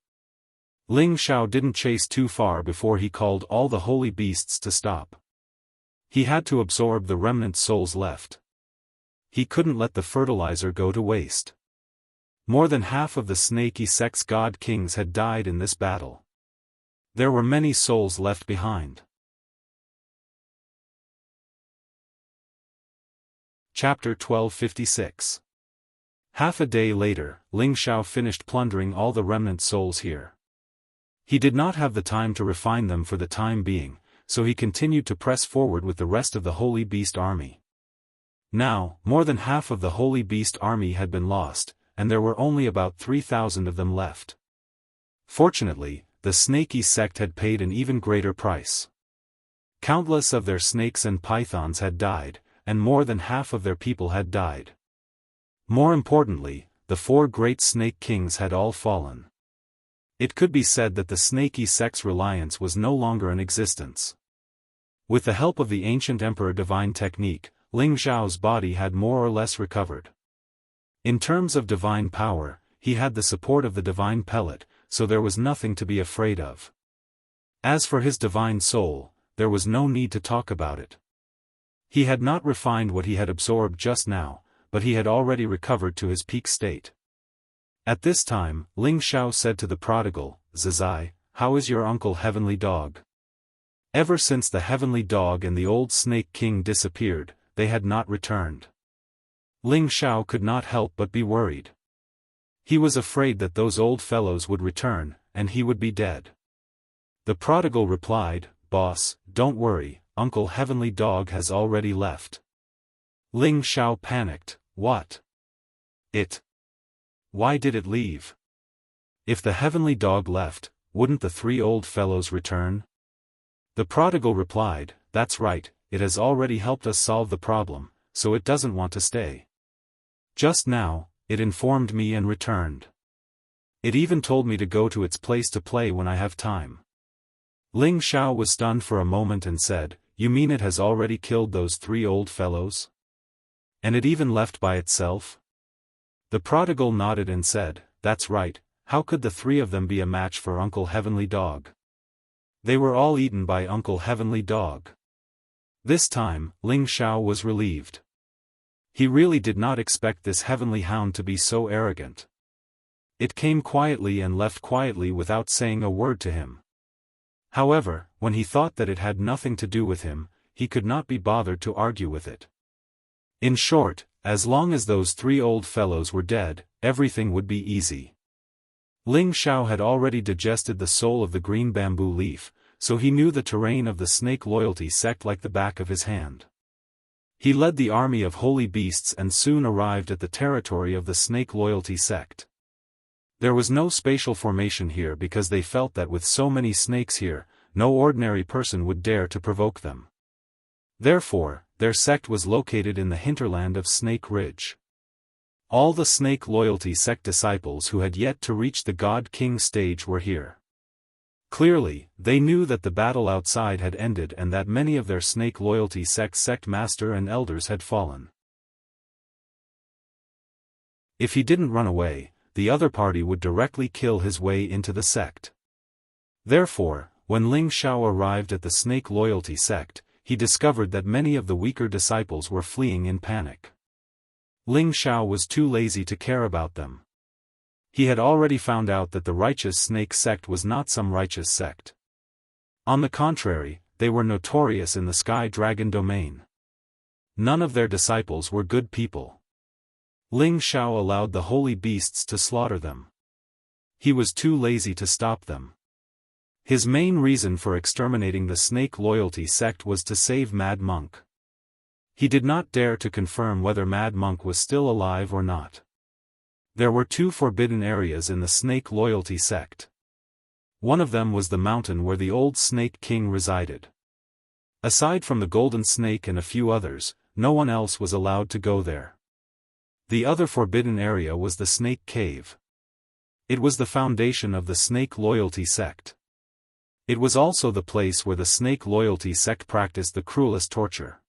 Ling Xiao didn't chase too far before he called all the holy beasts to stop. He had to absorb the remnant souls left. He couldn't let the fertilizer go to waste. More than half of the snaky sect's god kings had died in this battle. There were many souls left behind. Chapter 1256. Half a day later, Ling Xiao finished plundering all the remnant souls here. He did not have the time to refine them for the time being, so he continued to press forward with the rest of the Holy Beast army. Now, more than half of the Holy Beast army had been lost, and there were only about 3,000 of them left. Fortunately, the snaky sect had paid an even greater price. Countless of their snakes and pythons had died, and more than half of their people had died. More importantly, the 4 great snake kings had all fallen. It could be said that the snaky sect's reliance was no longer in existence. With the help of the ancient emperor divine technique, Ling Xiao's body had more or less recovered. In terms of divine power, he had the support of the divine pellet, so there was nothing to be afraid of. As for his divine soul, there was no need to talk about it. He had not refined what he had absorbed just now, but he had already recovered to his peak state. At this time, Ling Xiao said to the prodigal, "Zizai, how is your uncle Heavenly Dog?" Ever since the Heavenly Dog and the old Snake King disappeared, they had not returned. Ling Xiao could not help but be worried. He was afraid that those old fellows would return, and he would be dead. The prodigal replied, "Boss, don't worry, Uncle Heavenly Dog has already left." Ling Xiao panicked. What? It? Why did it leave? If the Heavenly Dog left, wouldn't the three old fellows return? The prodigal replied, "That's right, it has already helped us solve the problem, so it doesn't want to stay. Just now, it informed me and returned. It even told me to go to its place to play when I have time." Ling Xiao was stunned for a moment and said, "You mean it has already killed those three old fellows? And it even left by itself?" The prodigal nodded and said, "That's right, how could the three of them be a match for Uncle Heavenly Dog? They were all eaten by Uncle Heavenly Dog." This time, Ling Xiao was relieved. He really did not expect this heavenly hound to be so arrogant. It came quietly and left quietly without saying a word to him. However, when he thought that it had nothing to do with him, he could not be bothered to argue with it. In short, as long as those three old fellows were dead, everything would be easy. Ling Xiao had already digested the soul of the green bamboo leaf, so he knew the terrain of the snake loyalty sect like the back of his hand. He led the army of holy beasts and soon arrived at the territory of the snake loyalty sect. There was no spatial formation here because they felt that with so many snakes here, no ordinary person would dare to provoke them. Therefore, their sect was located in the hinterland of Snake Ridge. All the snake loyalty sect disciples who had yet to reach the God King stage were here. Clearly, they knew that the battle outside had ended and that many of their snake loyalty sect master and elders had fallen. If he didn't run away, the other party would directly kill his way into the sect. Therefore, when Ling Xiao arrived at the snake loyalty sect, he discovered that many of the weaker disciples were fleeing in panic. Ling Xiao was too lazy to care about them. He had already found out that the righteous snake sect was not some righteous sect. On the contrary, they were notorious in the Sky Dragon domain. None of their disciples were good people. Ling Xiao allowed the holy beasts to slaughter them. He was too lazy to stop them. His main reason for exterminating the snake loyalty sect was to save Mad Monk. He did not dare to confirm whether Mad Monk was still alive or not. There were two forbidden areas in the snake loyalty sect. One of them was the mountain where the old Snake King resided. Aside from the Golden Snake and a few others, no one else was allowed to go there. The other forbidden area was the Snake Cave. It was the foundation of the Snake Loyalty sect. It was also the place where the Snake Loyalty sect practiced the cruelest torture.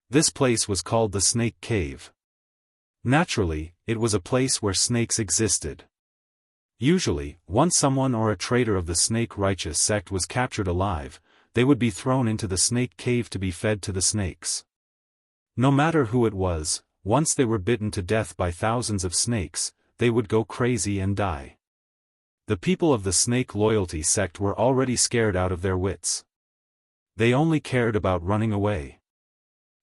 This place was called the Snake Cave. Naturally, it was a place where snakes existed. Usually, once someone or a traitor of the Snake Righteous sect was captured alive, they would be thrown into the Snake Cave to be fed to the snakes. No matter who it was, once they were bitten to death by thousands of snakes, they would go crazy and die. The people of the Snake Loyalty sect were already scared out of their wits. They only cared about running away.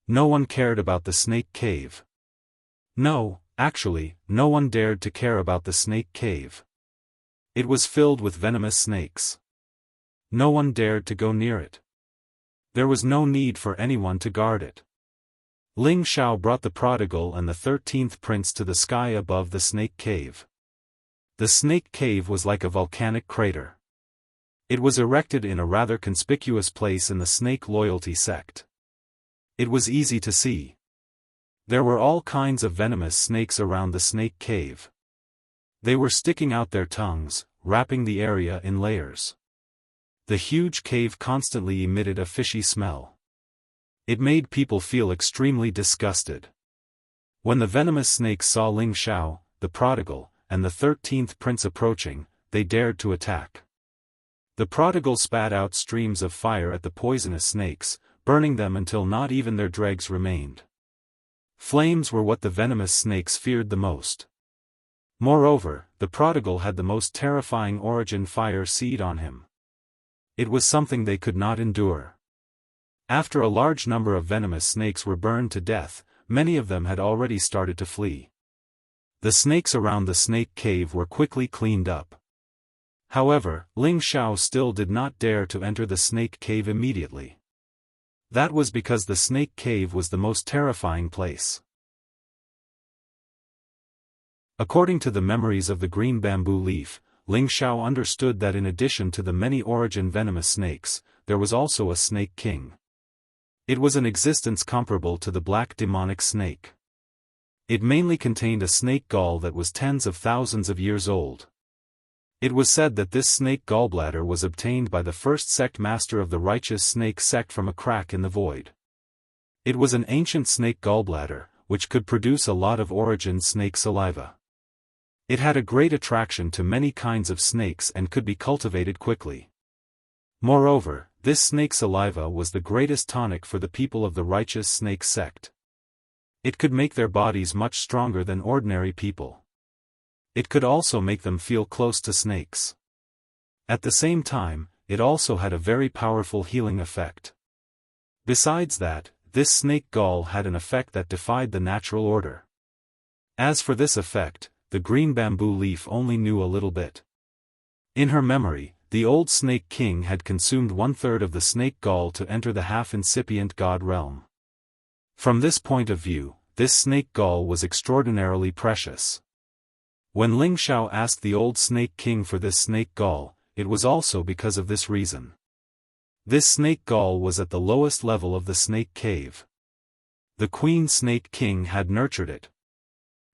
No one cared about the Snake Cave. No, actually, no one dared to care about the Snake Cave. It was filled with venomous snakes. No one dared to go near it. There was no need for anyone to guard it. Ling Xiao brought the prodigal and the 13th prince to the sky above the Snake Cave. The Snake Cave was like a volcanic crater. It was erected in a rather conspicuous place in the Snake Loyalty sect. It was easy to see. There were all kinds of venomous snakes around the Snake Cave. They were sticking out their tongues, wrapping the area in layers. The huge cave constantly emitted a fishy smell. It made people feel extremely disgusted. When the venomous snakes saw Ling Xiao, the prodigal, and the 13th prince approaching, they dared to attack. The prodigal spat out streams of fire at the poisonous snakes, burning them until not even their dregs remained. Flames were what the venomous snakes feared the most. Moreover, the prodigal had the most terrifying origin fire seed on him. It was something they could not endure. After a large number of venomous snakes were burned to death, many of them had already started to flee. The snakes around the snake cave were quickly cleaned up. However, Ling Xiao still did not dare to enter the snake cave immediately. That was because the snake cave was the most terrifying place. According to the memories of the green bamboo leaf, Ling Xiao understood that in addition to the many origin venomous snakes, there was also a snake king. It was an existence comparable to the black demonic snake. It mainly contained a snake gall that was tens of thousands of years old. It was said that this snake gallbladder was obtained by the first sect master of the righteous snake sect from a crack in the void. It was an ancient snake gallbladder, which could produce a lot of origin snake saliva. It had a great attraction to many kinds of snakes and could be cultivated quickly. Moreover, this snake saliva was the greatest tonic for the people of the righteous snake sect. It could make their bodies much stronger than ordinary people. It could also make them feel close to snakes. At the same time, it also had a very powerful healing effect. Besides that, this snake gall had an effect that defied the natural order. As for this effect, the green bamboo leaf only knew a little bit. In her memory, the old snake king had consumed 1/3 of the snake gall to enter the half-incipient god realm. From this point of view, this snake gall was extraordinarily precious. When Ling Xiao asked the old snake king for this snake gall, it was also because of this reason. This snake gall was at the lowest level of the snake cave. The queen snake king had nurtured it.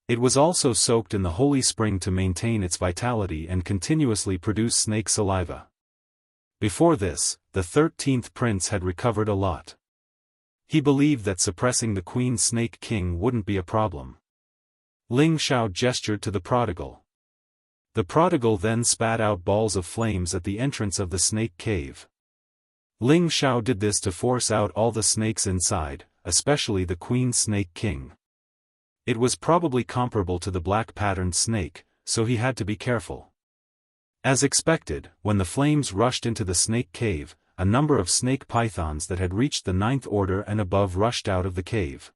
It was also soaked in the holy spring to maintain its vitality and continuously produce snake saliva. Before this, the 13th prince had recovered a lot. He believed that suppressing the queen snake king wouldn't be a problem. Ling Xiao gestured to the prodigal. The prodigal then spat out balls of flames at the entrance of the snake cave. Ling Xiao did this to force out all the snakes inside, especially the queen snake king. It was probably comparable to the black patterned snake, so he had to be careful. As expected, when the flames rushed into the snake cave, a number of snake pythons that had reached the 9th order and above rushed out of the cave.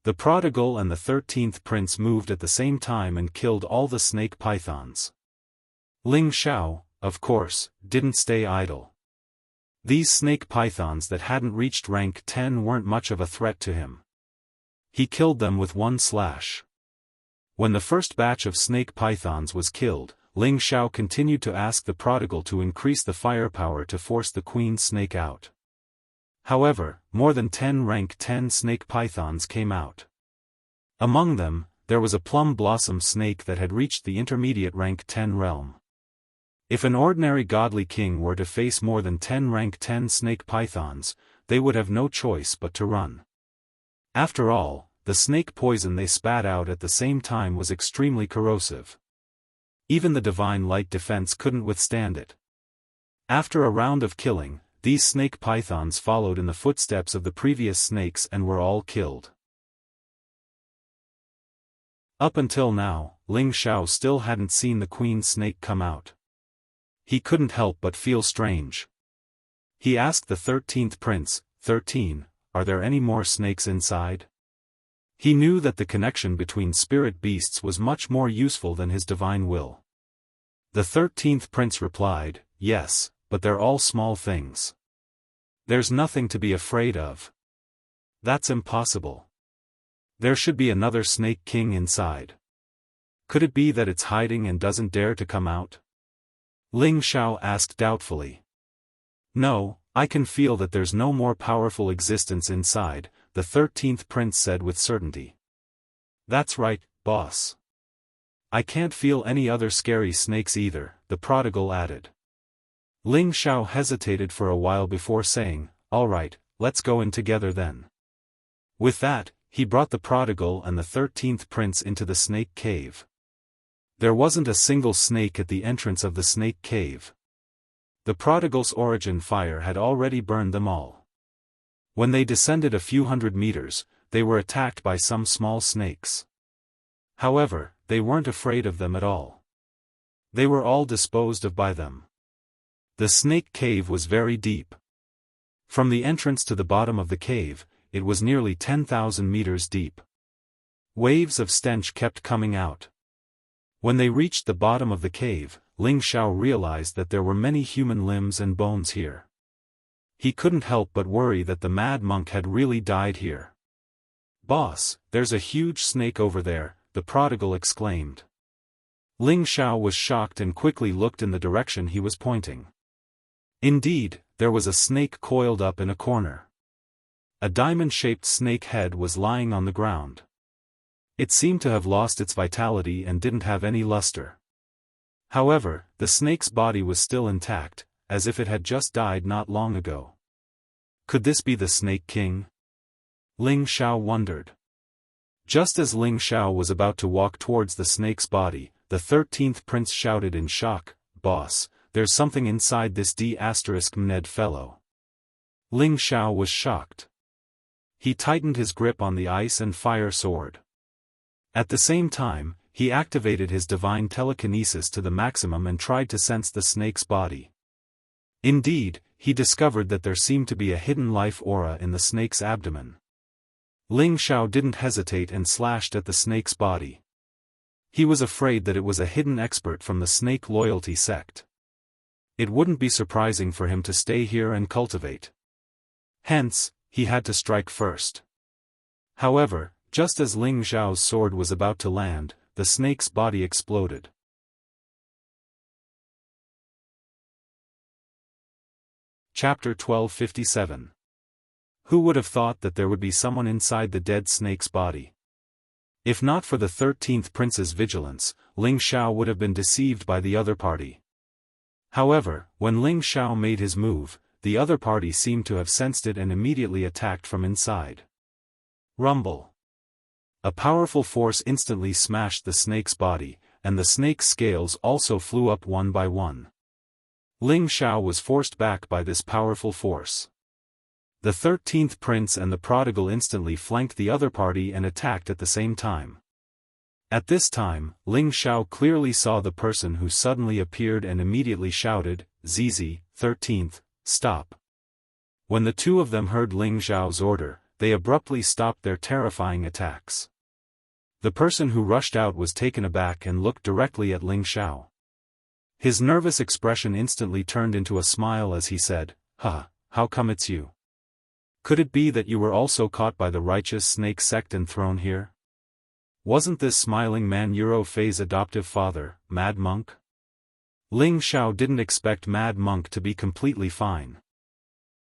The prodigal and the 13th prince moved at the same time and killed all the snake pythons. Ling Xiao, of course, didn't stay idle. These snake pythons that hadn't reached rank 10 weren't much of a threat to him. He killed them with one slash. When the first batch of snake pythons was killed, Ling Xiao continued to ask the prodigal to increase the firepower to force the queen snake out. However, more than 10 rank 10 snake pythons came out. Among them, there was a plum blossom snake that had reached the intermediate rank 10 realm. If an ordinary godly king were to face more than 10 rank 10 snake pythons, they would have no choice but to run. After all, the snake poison they spat out at the same time was extremely corrosive. Even the divine light defense couldn't withstand it. After a round of killing, these snake pythons followed in the footsteps of the previous snakes and were all killed. Up until now, Ling Xiao still hadn't seen the queen snake come out. He couldn't help but feel strange. He asked the 13th prince, 13, are there any more snakes inside? He knew that the connection between spirit beasts was much more useful than his divine will. The 13th prince replied, yes, but they're all small things. There's nothing to be afraid of. That's impossible. There should be another snake king inside. Could it be that it's hiding and doesn't dare to come out? Ling Xiao asked doubtfully. No, I can feel that there's no more powerful existence inside, the 13th prince said with certainty. That's right, boss. I can't feel any other scary snakes either, the prodigal added. Ling Xiao hesitated for a while before saying, all right, let's go in together then. With that, he brought the prodigal and the 13th prince into the snake cave. There wasn't a single snake at the entrance of the snake cave. The prodigal's origin fire had already burned them all. When they descended a few hundred meters, they were attacked by some small snakes. However, they weren't afraid of them at all. They were all disposed of by them. The snake cave was very deep. From the entrance to the bottom of the cave, it was nearly 10,000 meters deep. Waves of stench kept coming out. When they reached the bottom of the cave, Ling Xiao realized that there were many human limbs and bones here. He couldn't help but worry that the mad monk had really died here. "Boss, there's a huge snake over there," the prodigal exclaimed. Ling Xiao was shocked and quickly looked in the direction he was pointing. Indeed, there was a snake coiled up in a corner. A diamond-shaped snake head was lying on the ground. It seemed to have lost its vitality and didn't have any luster. However, the snake's body was still intact, as if it had just died not long ago. Could this be the Snake King? Ling Xiao wondered. Just as Ling Xiao was about to walk towards the snake's body, the 13th prince shouted in shock, "Boss, there's something inside this D***mned fellow." Ling Xiao was shocked. He tightened his grip on the ice and fire sword. At the same time, he activated his divine telekinesis to the maximum and tried to sense the snake's body. Indeed, he discovered that there seemed to be a hidden life aura in the snake's abdomen. Ling Xiao didn't hesitate and slashed at the snake's body. He was afraid that it was a hidden expert from the snake loyalty sect. It wouldn't be surprising for him to stay here and cultivate. Hence, he had to strike first. However, just as Ling Xiao's sword was about to land, the snake's body exploded. Chapter 1257. Who would have thought that there would be someone inside the dead snake's body? If not for the 13th prince's vigilance, Ling Xiao would have been deceived by the other party. However, when Ling Xiao made his move, the other party seemed to have sensed it and immediately attacked from inside. Rumble. A powerful force instantly smashed the snake's body, and the snake's scales also flew up one by one. Ling Xiao was forced back by this powerful force. The 13th prince and the prodigal instantly flanked the other party and attacked at the same time. At this time, Ling Xiao clearly saw the person who suddenly appeared and immediately shouted, "Zizi, 13th, stop." When the two of them heard Ling Xiao's order, they abruptly stopped their terrifying attacks. The person who rushed out was taken aback and looked directly at Ling Xiao. His nervous expression instantly turned into a smile as he said, How come it's you? Could it be that you were also caught by the righteous snake sect and thrown here? Wasn't this smiling man Euro Fei's adoptive father, Mad Monk?" Ling Xiao didn't expect Mad Monk to be completely fine.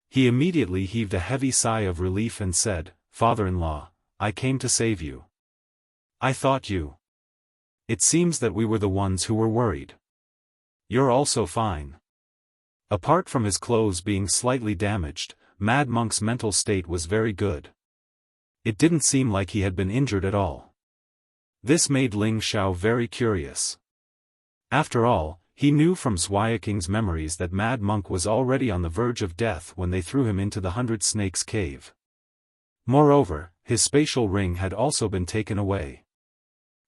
He immediately heaved a heavy sigh of relief and said, "Father-in-law, I came to save you. I thought you. It seems that we were the ones who were worried. You're also fine." Apart from his clothes being slightly damaged, Mad Monk's mental state was very good. It didn't seem like he had been injured at all. This made Ling Xiao very curious. After all, he knew from Xueyaqing's memories that Mad Monk was already on the verge of death when they threw him into the 100 Snakes cave. Moreover, his spatial ring had also been taken away.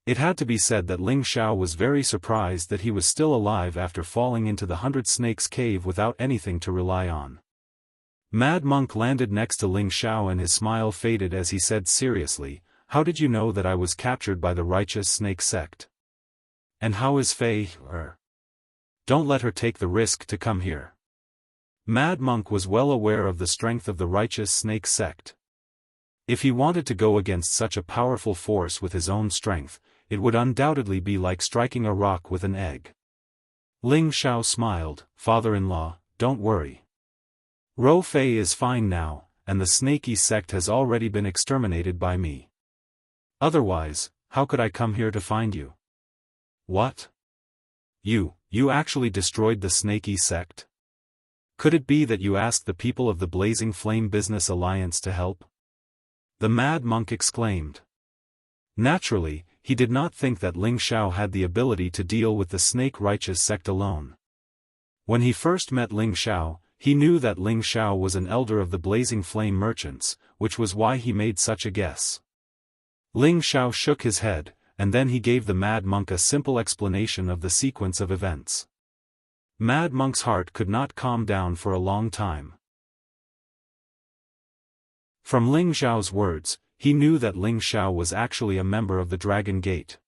It had to be said that Ling Xiao was very surprised that he was still alive after falling into the 100 Snakes cave without anything to rely on. Mad Monk landed next to Ling Xiao and his smile faded as he said seriously, "How did you know that I was captured by the righteous snake sect? And how is Fei? Don't let her take the risk to come here." Mad Monk was well aware of the strength of the righteous snake sect. If he wanted to go against such a powerful force with his own strength, it would undoubtedly be like striking a rock with an egg. Ling Xiao smiled, "Father-in-law, don't worry. Ro Fei is fine now, and the snaky sect has already been exterminated by me. Otherwise, how could I come here to find you?" "What? You actually destroyed the snaky sect? Could it be that you asked the people of the Blazing Flame Business Alliance to help?" the Mad Monk exclaimed. Naturally, he did not think that Ling Xiao had the ability to deal with the snake righteous sect alone. When he first met Ling Xiao, he knew that Ling Xiao was an elder of the Blazing Flame merchants, which was why he made such a guess. Ling Xiao shook his head, and then he gave the Mad Monk a simple explanation of the sequence of events. Mad Monk's heart could not calm down for a long time. From Ling Xiao's words, he knew that Ling Xiao was actually a member of the Dragon Gate.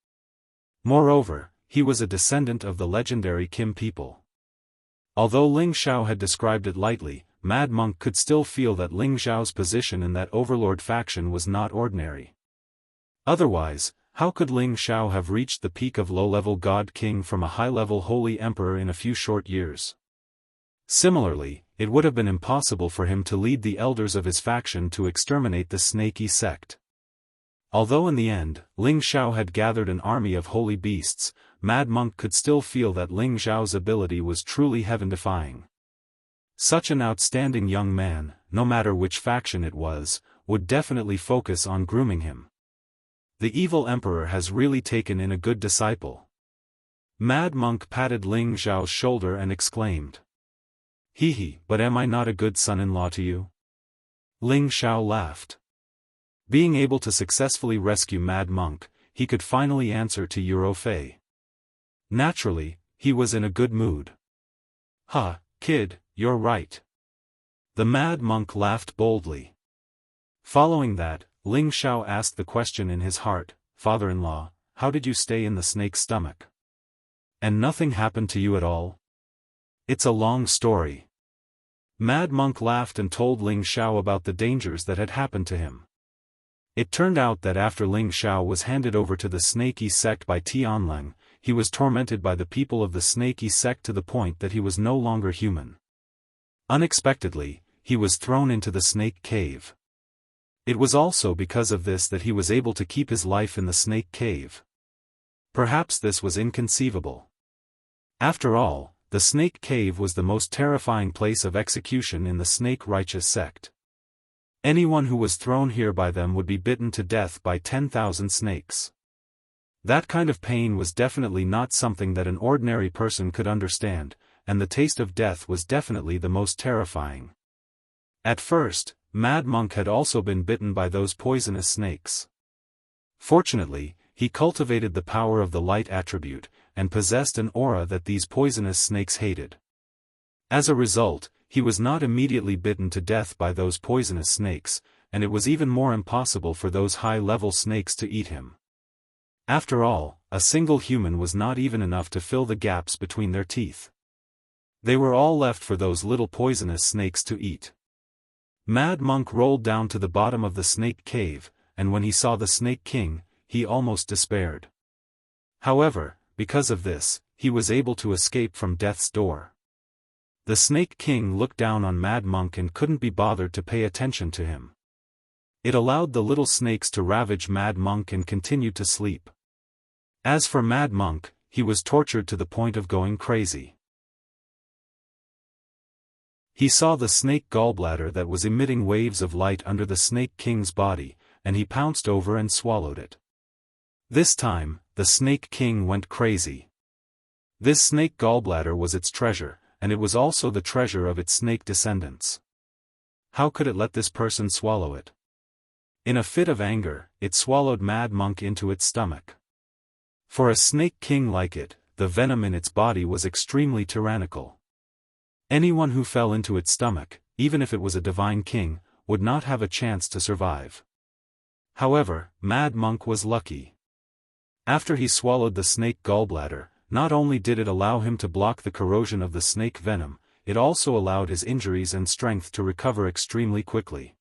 Moreover, he was a descendant of the legendary Kim people. Although Ling Xiao had described it lightly, Mad Monk could still feel that Ling Xiao's position in that overlord faction was not ordinary. Otherwise, how could Ling Xiao have reached the peak of low-level God King from a high-level Holy Emperor in a few short years? Similarly, it would have been impossible for him to lead the elders of his faction to exterminate the snaky sect. Although in the end, Ling Xiao had gathered an army of holy beasts, Mad Monk could still feel that Ling Xiao's ability was truly heaven-defying. Such an outstanding young man, no matter which faction it was, would definitely focus on grooming him. The evil emperor has really taken in a good disciple. Mad Monk patted Ling Xiao's shoulder and exclaimed. Hee, but am I not a good son-in-law to you? Ling Xiao laughed. Being able to successfully rescue Mad Monk, he could finally answer to Euro Fei. Naturally, he was in a good mood. Ha, kid, you're right. The Mad Monk laughed boldly. Following that, Ling Xiao asked the question in his heart, Father-in-law, how did you stay in the snake's stomach? And nothing happened to you at all? It's a long story. Mad Monk laughed and told Ling Xiao about the dangers that had happened to him. It turned out that after Ling Xiao was handed over to the snaky sect by Tianlang, he was tormented by the people of the snaky sect to the point that he was no longer human. Unexpectedly, he was thrown into the snake cave. It was also because of this that he was able to keep his life in the snake cave. Perhaps this was inconceivable. After all, the snake cave was the most terrifying place of execution in the snake righteous sect. Anyone who was thrown here by them would be bitten to death by 10,000 snakes. That kind of pain was definitely not something that an ordinary person could understand, and the taste of death was definitely the most terrifying. At first, Mad Monk had also been bitten by those poisonous snakes. Fortunately, he cultivated the power of the light attribute, and possessed an aura that these poisonous snakes hated. As a result, he was not immediately bitten to death by those poisonous snakes, and it was even more impossible for those high-level snakes to eat him. After all, a single human was not even enough to fill the gaps between their teeth. They were all left for those little poisonous snakes to eat. Mad Monk rolled down to the bottom of the snake cave, and when he saw the Snake King, he almost despaired. However, because of this, he was able to escape from death's door. The Snake King looked down on Mad Monk and couldn't be bothered to pay attention to him. It allowed the little snakes to ravage Mad Monk and continued to sleep. As for Mad Monk, he was tortured to the point of going crazy. He saw the snake gallbladder that was emitting waves of light under the Snake King's body, and he pounced over and swallowed it. This time, the Snake King went crazy. This snake gallbladder was its treasure, and it was also the treasure of its snake descendants. How could it let this person swallow it? In a fit of anger, it swallowed Mad Monk into its stomach. For a Snake King like it, the venom in its body was extremely tyrannical. Anyone who fell into its stomach, even if it was a divine king, would not have a chance to survive. However, Mad Monk was lucky. After he swallowed the snake gallbladder, not only did it allow him to block the corrosion of the snake venom, it also allowed his injuries and strength to recover extremely quickly.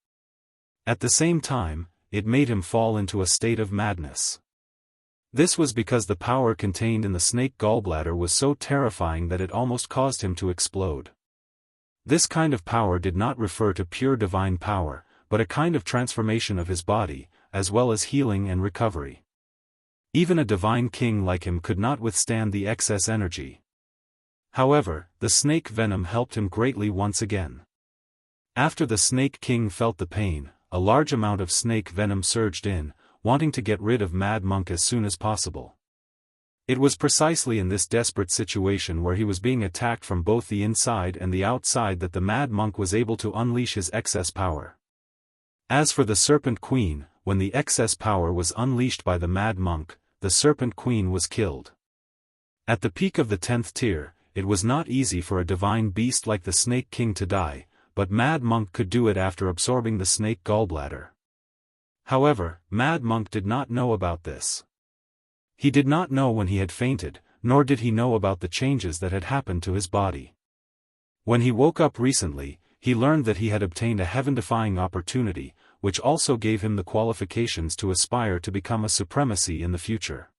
At the same time, it made him fall into a state of madness. This was because the power contained in the snake gallbladder was so terrifying that it almost caused him to explode. This kind of power did not refer to pure divine power, but a kind of transformation of his body, as well as healing and recovery. Even a divine king like him could not withstand the excess energy. However, the snake venom helped him greatly once again. After the Snake King felt the pain, a large amount of snake venom surged in, wanting to get rid of Mad Monk as soon as possible. It was precisely in this desperate situation where he was being attacked from both the inside and the outside that the Mad Monk was able to unleash his excess power. As for the Serpent Queen, when the excess power was unleashed by the Mad Monk, the Serpent Queen was killed. At the peak of the 10th tier, it was not easy for a divine beast like the Snake King to die, but Mad Monk could do it after absorbing the snake gallbladder. However, Mad Monk did not know about this. He did not know when he had fainted, nor did he know about the changes that had happened to his body. When he woke up recently, he learned that he had obtained a heaven-defying opportunity, which also gave him the qualifications to aspire to become a supremacy in the future.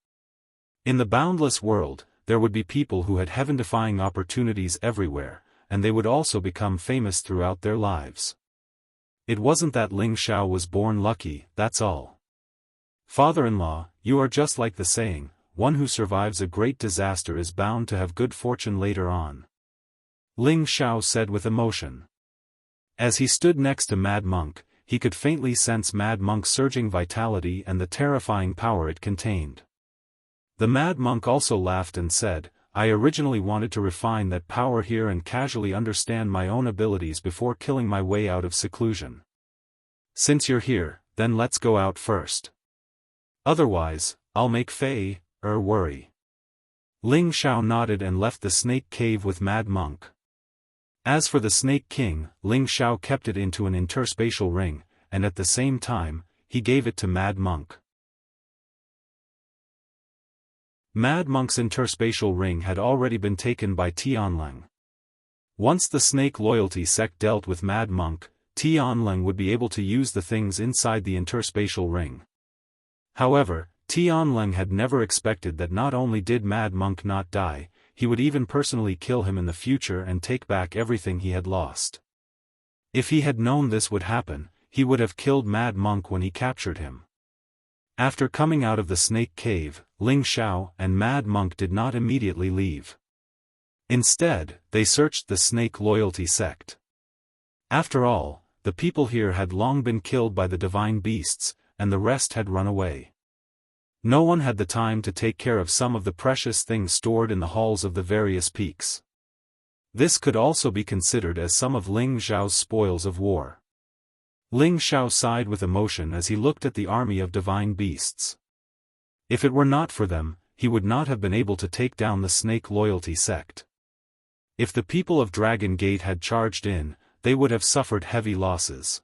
In the boundless world, there would be people who had heaven-defying opportunities everywhere, and they would also become famous throughout their lives. It wasn't that Ling Xiao was born lucky, that's all. Father-in-law, you are just like the saying, one who survives a great disaster is bound to have good fortune later on. Ling Xiao said with emotion. As he stood next to Mad Monk, he could faintly sense Mad Monk's surging vitality and the terrifying power it contained. The Mad Monk also laughed and said, I originally wanted to refine that power here and casually understand my own abilities before killing my way out of seclusion. Since you're here, then let's go out first. Otherwise, I'll make Fei worry. Ling Xiao nodded and left the snake cave with Mad Monk. As for the Snake King, Ling Xiao kept it into an interspatial ring, and at the same time, he gave it to Mad Monk. Mad Monk's interspatial ring had already been taken by Tianleng. Once the Snake Loyalty sect dealt with Mad Monk, Tianleng would be able to use the things inside the interspatial ring. However, Tianleng had never expected that not only did Mad Monk not die, he would even personally kill him in the future and take back everything he had lost. If he had known this would happen, he would have killed Mad Monk when he captured him. After coming out of the snake cave, Ling Xiao and Mad Monk did not immediately leave. Instead, they searched the Snake Loyalty sect. After all, the people here had long been killed by the divine beasts, and the rest had run away. No one had the time to take care of some of the precious things stored in the halls of the various peaks. This could also be considered as some of Ling Xiao's spoils of war. Ling Xiao sighed with emotion as he looked at the army of divine beasts. If it were not for them, he would not have been able to take down the Snake Loyalty sect. If the people of Dragon Gate had charged in, they would have suffered heavy losses.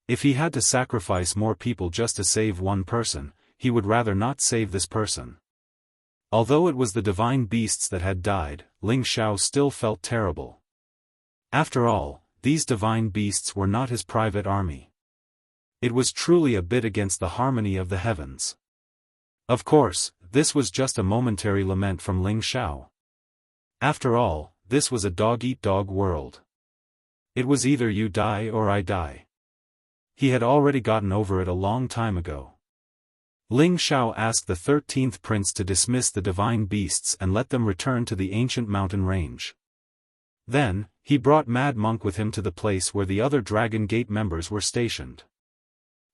If he had to sacrifice more people just to save one person, he would rather not save this person. Although it was the divine beasts that had died, Ling Xiao still felt terrible. After all, these divine beasts were not his private army. It was truly a bit against the harmony of the heavens. Of course, this was just a momentary lament from Ling Xiao. After all, this was a dog-eat-dog world. It was either you die or I die. He had already gotten over it a long time ago. Ling Xiao asked the 13th prince to dismiss the divine beasts and let them return to the ancient mountain range. Then, he brought Mad Monk with him to the place where the other Dragon Gate members were stationed.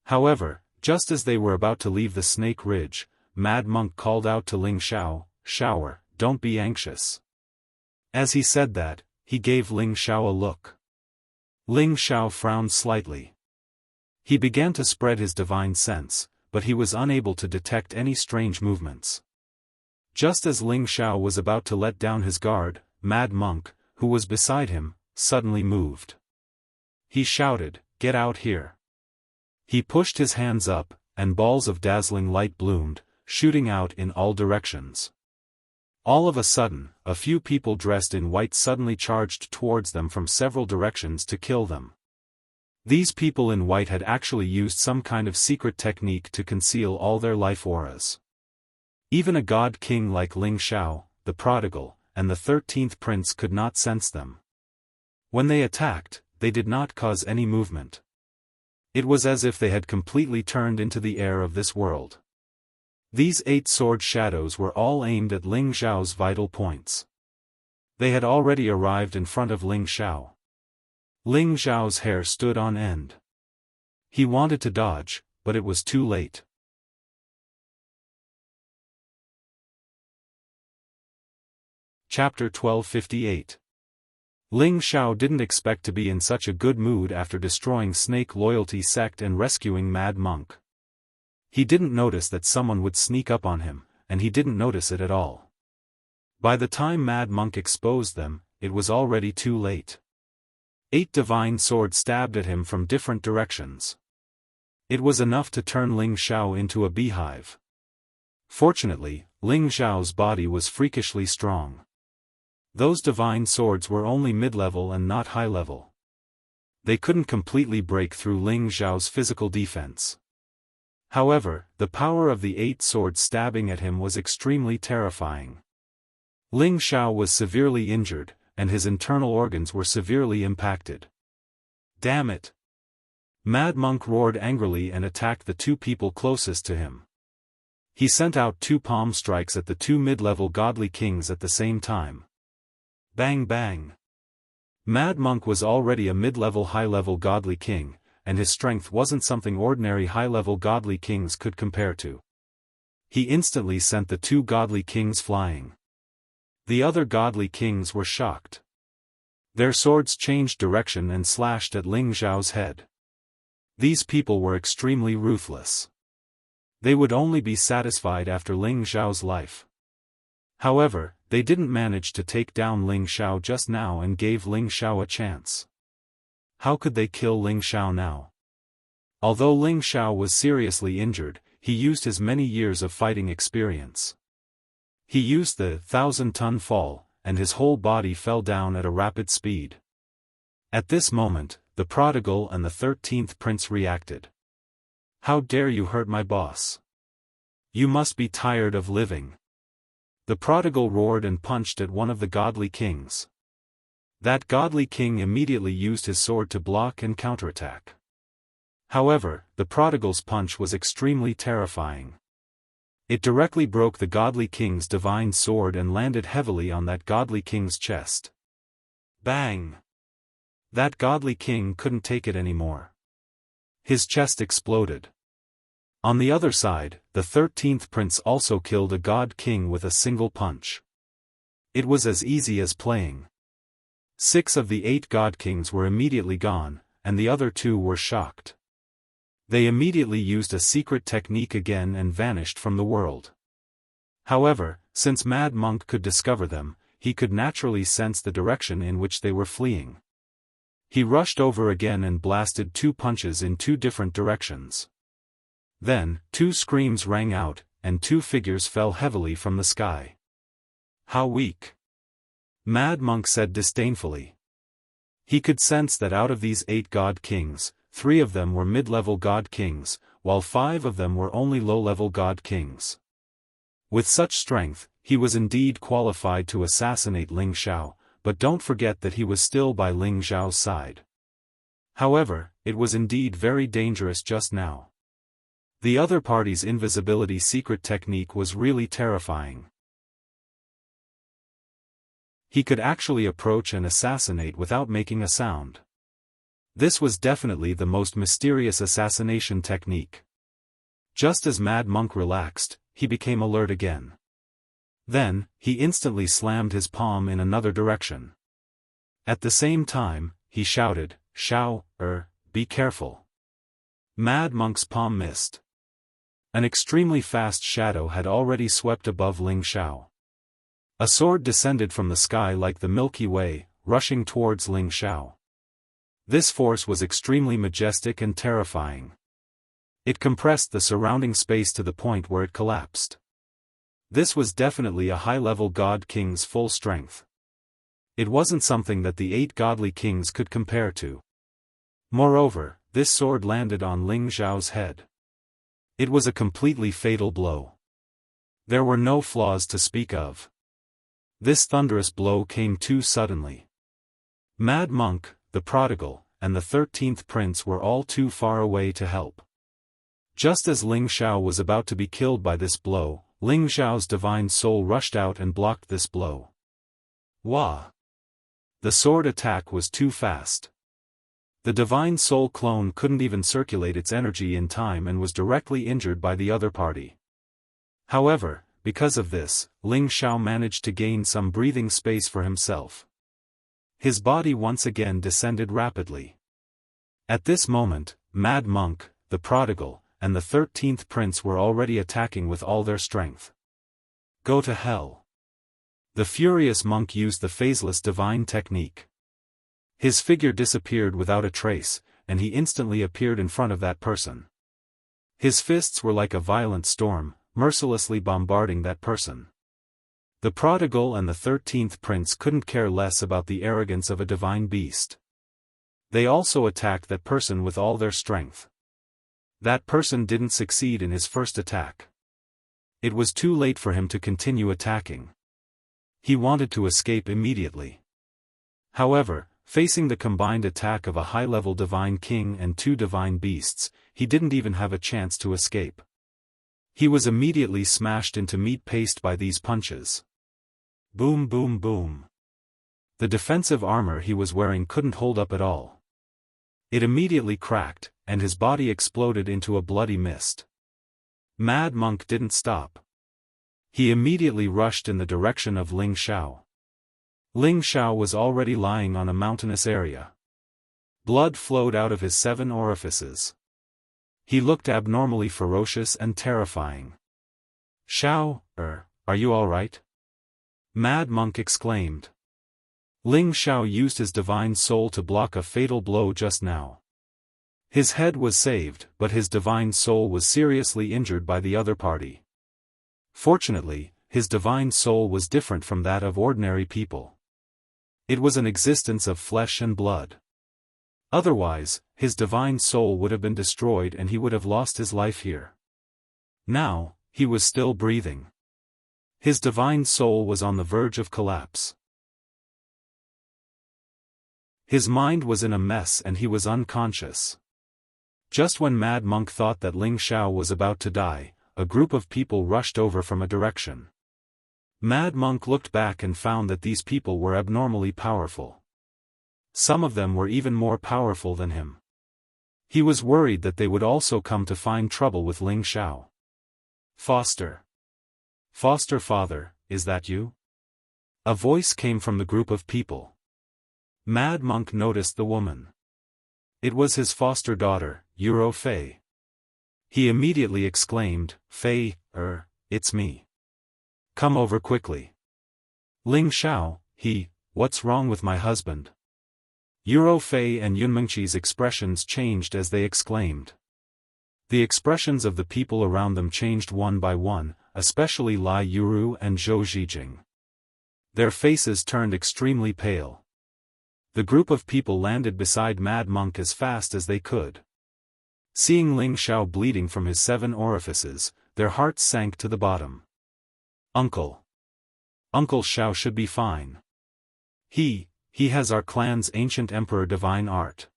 However, just as they were about to leave the Snake Ridge, Mad Monk called out to Ling Xiao, "Shower, don't be anxious." As he said that, he gave Ling Xiao a look. Ling Xiao frowned slightly. He began to spread his divine sense, but he was unable to detect any strange movements. Just as Ling Xiao was about to let down his guard, Mad Monk, who was beside him, suddenly moved. He shouted, "Get out here." He pushed his hands up, and balls of dazzling light bloomed, shooting out in all directions. All of a sudden, a few people dressed in white suddenly charged towards them from several directions to kill them. These people in white had actually used some kind of secret technique to conceal all their life auras. Even a god king like Ling Xiao, the prodigal, and the 13th prince could not sense them. When they attacked, they did not cause any movement. It was as if they had completely turned into the air of this world. These 8 sword shadows were all aimed at Ling Xiao's vital points. They had already arrived in front of Ling Xiao. Ling Xiao's hair stood on end. He wanted to dodge, but it was too late. Chapter 1258. Ling Xiao didn't expect to be in such a good mood after destroying Snake Loyalty sect and rescuing Mad Monk. He didn't notice that someone would sneak up on him, and he didn't notice it at all. By the time Mad Monk exposed them, it was already too late. 8 divine swords stabbed at him from different directions. It was enough to turn Ling Xiao into a beehive. Fortunately, Ling Xiao's body was freakishly strong. Those divine swords were only mid-level and not high-level. They couldn't completely break through Ling Xiao's physical defense. However, the power of the 8 swords stabbing at him was extremely terrifying. Ling Xiao was severely injured, and his internal organs were severely impacted. Damn it! Mad Monk roared angrily and attacked the 2 people closest to him. He sent out 2 palm strikes at the 2 mid-level godly kings at the same time. Bang bang! Mad Monk was already a mid-level high-level godly king, and his strength wasn't something ordinary high-level godly kings could compare to. He instantly sent the 2 godly kings flying. The other godly kings were shocked. Their swords changed direction and slashed at Ling Xiao's head. These people were extremely ruthless. They would only be satisfied after Ling Xiao's life. However, they didn't manage to take down Ling Xiao just now and gave Ling Xiao a chance. How could they kill Ling Xiao now? Although Ling Xiao was seriously injured, he used his many years of fighting experience. He used the 1,000-ton fall, and his whole body fell down at a rapid speed. At this moment, the prodigal and the 13th prince reacted. How dare you hurt my boss? You must be tired of living. The prodigal roared and punched at one of the godly kings. That godly king immediately used his sword to block and counterattack. However, the prodigal's punch was extremely terrifying. It directly broke the godly king's divine sword and landed heavily on that godly king's chest. Bang! That godly king couldn't take it anymore. His chest exploded. On the other side, the 13th prince also killed a god king with a single punch. It was as easy as playing. 6 of the 8 god kings were immediately gone, and the other 2 were shocked. They immediately used a secret technique again and vanished from the world. However, since Mad Monk could discover them, he could naturally sense the direction in which they were fleeing. He rushed over again and blasted 2 punches in 2 different directions. Then, 2 screams rang out, and 2 figures fell heavily from the sky. How weak! Mad Monk said disdainfully. He could sense that out of these 8 god kings, 3 of them were mid-level god kings, while 5 of them were only low-level god kings. With such strength, he was indeed qualified to assassinate Ling Xiao, but don't forget that he was still by Ling Xiao's side. However, it was indeed very dangerous just now. The other party's invisibility secret technique was really terrifying. He could actually approach and assassinate without making a sound. This was definitely the most mysterious assassination technique. Just as Mad Monk relaxed, he became alert again. Then, he instantly slammed his palm in another direction. At the same time, he shouted, "Xiao, be careful." Mad Monk's palm missed. An extremely fast shadow had already swept above Ling Xiao. A sword descended from the sky like the Milky Way, rushing towards Ling Xiao. This force was extremely majestic and terrifying. It compressed the surrounding space to the point where it collapsed. This was definitely a high-level god king's full strength. It wasn't something that the 8 godly kings could compare to. Moreover, this sword landed on Ling Xiao's head. It was a completely fatal blow. There were no flaws to speak of. This thunderous blow came too suddenly. Mad Monk, the prodigal, and the 13th prince were all too far away to help. Just as Ling Xiao was about to be killed by this blow, Ling Xiao's divine soul rushed out and blocked this blow. Wah! The sword attack was too fast. The divine soul clone couldn't even circulate its energy in time and was directly injured by the other party. However, because of this, Ling Xiao managed to gain some breathing space for himself. His body once again descended rapidly. At this moment, Mad Monk, the prodigal, and the 13th prince were already attacking with all their strength. Go to hell. The furious monk used the phaseless divine technique. His figure disappeared without a trace, and he instantly appeared in front of that person. His fists were like a violent storm, mercilessly bombarding that person. The prodigal and the 13th prince couldn't care less about the arrogance of a divine beast. They also attacked that person with all their strength. That person didn't succeed in his first attack. It was too late for him to continue attacking. He wanted to escape immediately. However, facing the combined attack of a high-level divine king and 2 divine beasts, he didn't even have a chance to escape. He was immediately smashed into meat paste by these punches. Boom, boom, boom. The defensive armor he was wearing couldn't hold up at all. It immediately cracked, and his body exploded into a bloody mist. Mad Monk didn't stop. He immediately rushed in the direction of Ling Xiao. Ling Xiao was already lying on a mountainous area. Blood flowed out of his 7 orifices. He looked abnormally ferocious and terrifying. "Xiao, are you all right?" Mad Monk exclaimed. Ling Xiao used his divine soul to block a fatal blow just now. His head was saved, but his divine soul was seriously injured by the other party. Fortunately, his divine soul was different from that of ordinary people. It was an existence of flesh and blood. Otherwise, his divine soul would have been destroyed and he would have lost his life here. Now, he was still breathing. His divine soul was on the verge of collapse. His mind was in a mess and he was unconscious. Just when Mad Monk thought that Ling Xiao was about to die, a group of people rushed over from a direction. Mad Monk looked back and found that these people were abnormally powerful. Some of them were even more powerful than him. He was worried that they would also come to find trouble with Ling Xiao. "Foster. Foster father, is that you?" A voice came from the group of people. Mad Monk noticed the woman. It was his foster daughter, Euro Fei. He immediately exclaimed, "Fei, it's me. Come over quickly." "Ling Xiao, what's wrong with my husband?" Euro Fei and Yunmengqi's expressions changed as they exclaimed. The expressions of the people around them changed one by one, especially Lai Yuru and Zhou Zhijing. Their faces turned extremely pale. The group of people landed beside Mad Monk as fast as they could. Seeing Ling Xiao bleeding from his 7 orifices, their hearts sank to the bottom. Uncle Xiao should be fine. He has our clan's ancient emperor divine art,"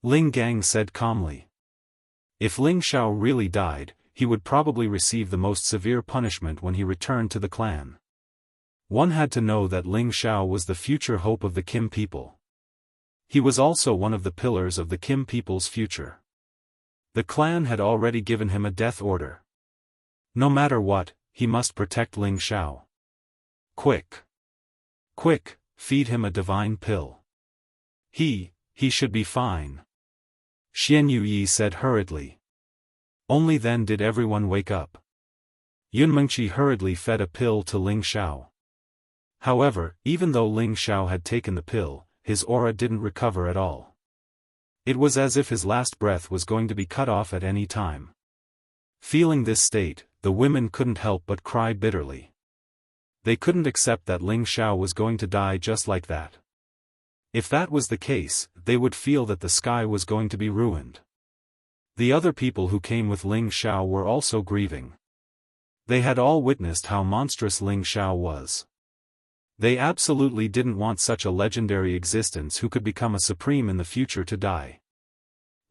Ling Gang said calmly. If Ling Xiao really died, he would probably receive the most severe punishment when he returned to the clan. One had to know that Ling Xiao was the future hope of the Kim people. He was also one of the pillars of the Kim people's future. The clan had already given him a death order. No matter what, he must protect Ling Xiao. Quick, feed him a divine pill. He should be fine," Xian Yuyi said hurriedly. Only then did everyone wake up. Yunmengqi hurriedly fed a pill to Ling Xiao. However, even though Ling Xiao had taken the pill, his aura didn't recover at all. It was as if his last breath was going to be cut off at any time. Feeling this state, the women couldn't help but cry bitterly. They couldn't accept that Ling Xiao was going to die just like that. If that was the case, they would feel that the sky was going to be ruined. The other people who came with Ling Xiao were also grieving. They had all witnessed how monstrous Ling Xiao was. They absolutely didn't want such a legendary existence who could become a supreme in the future to die.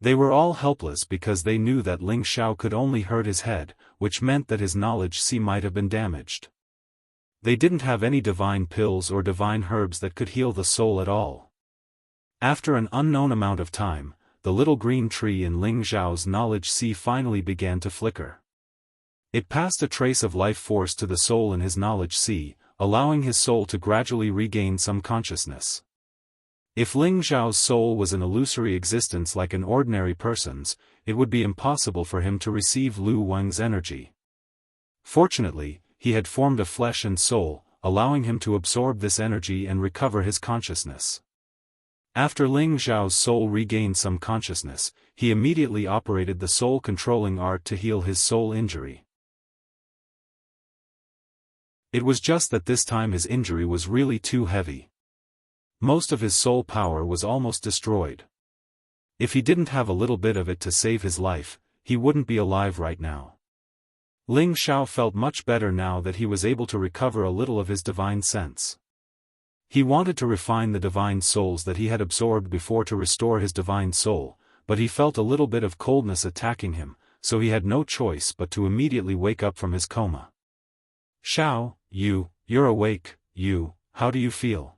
They were all helpless because they knew that Ling Xiao could only hurt his head, which meant that his knowledge sea might have been damaged. They didn't have any divine pills or divine herbs that could heal the soul at all. After an unknown amount of time, the little green tree in Ling Xiao's knowledge sea finally began to flicker. It passed a trace of life force to the soul in his knowledge sea, allowing his soul to gradually regain some consciousness. If Ling Xiao's soul was an illusory existence like an ordinary person's, it would be impossible for him to receive Lu Wang's energy. Fortunately, he had formed a flesh and soul, allowing him to absorb this energy and recover his consciousness. After Ling Xiao's soul regained some consciousness, he immediately operated the soul-controlling art to heal his soul injury. It was just that this time his injury was really too heavy. Most of his soul power was almost destroyed. If he didn't have a little bit of it to save his life, he wouldn't be alive right now. Ling Xiao felt much better now that he was able to recover a little of his divine sense. He wanted to refine the divine souls that he had absorbed before to restore his divine soul, but he felt a little bit of coldness attacking him, so he had no choice but to immediately wake up from his coma. Xiao, you're awake, how do you feel?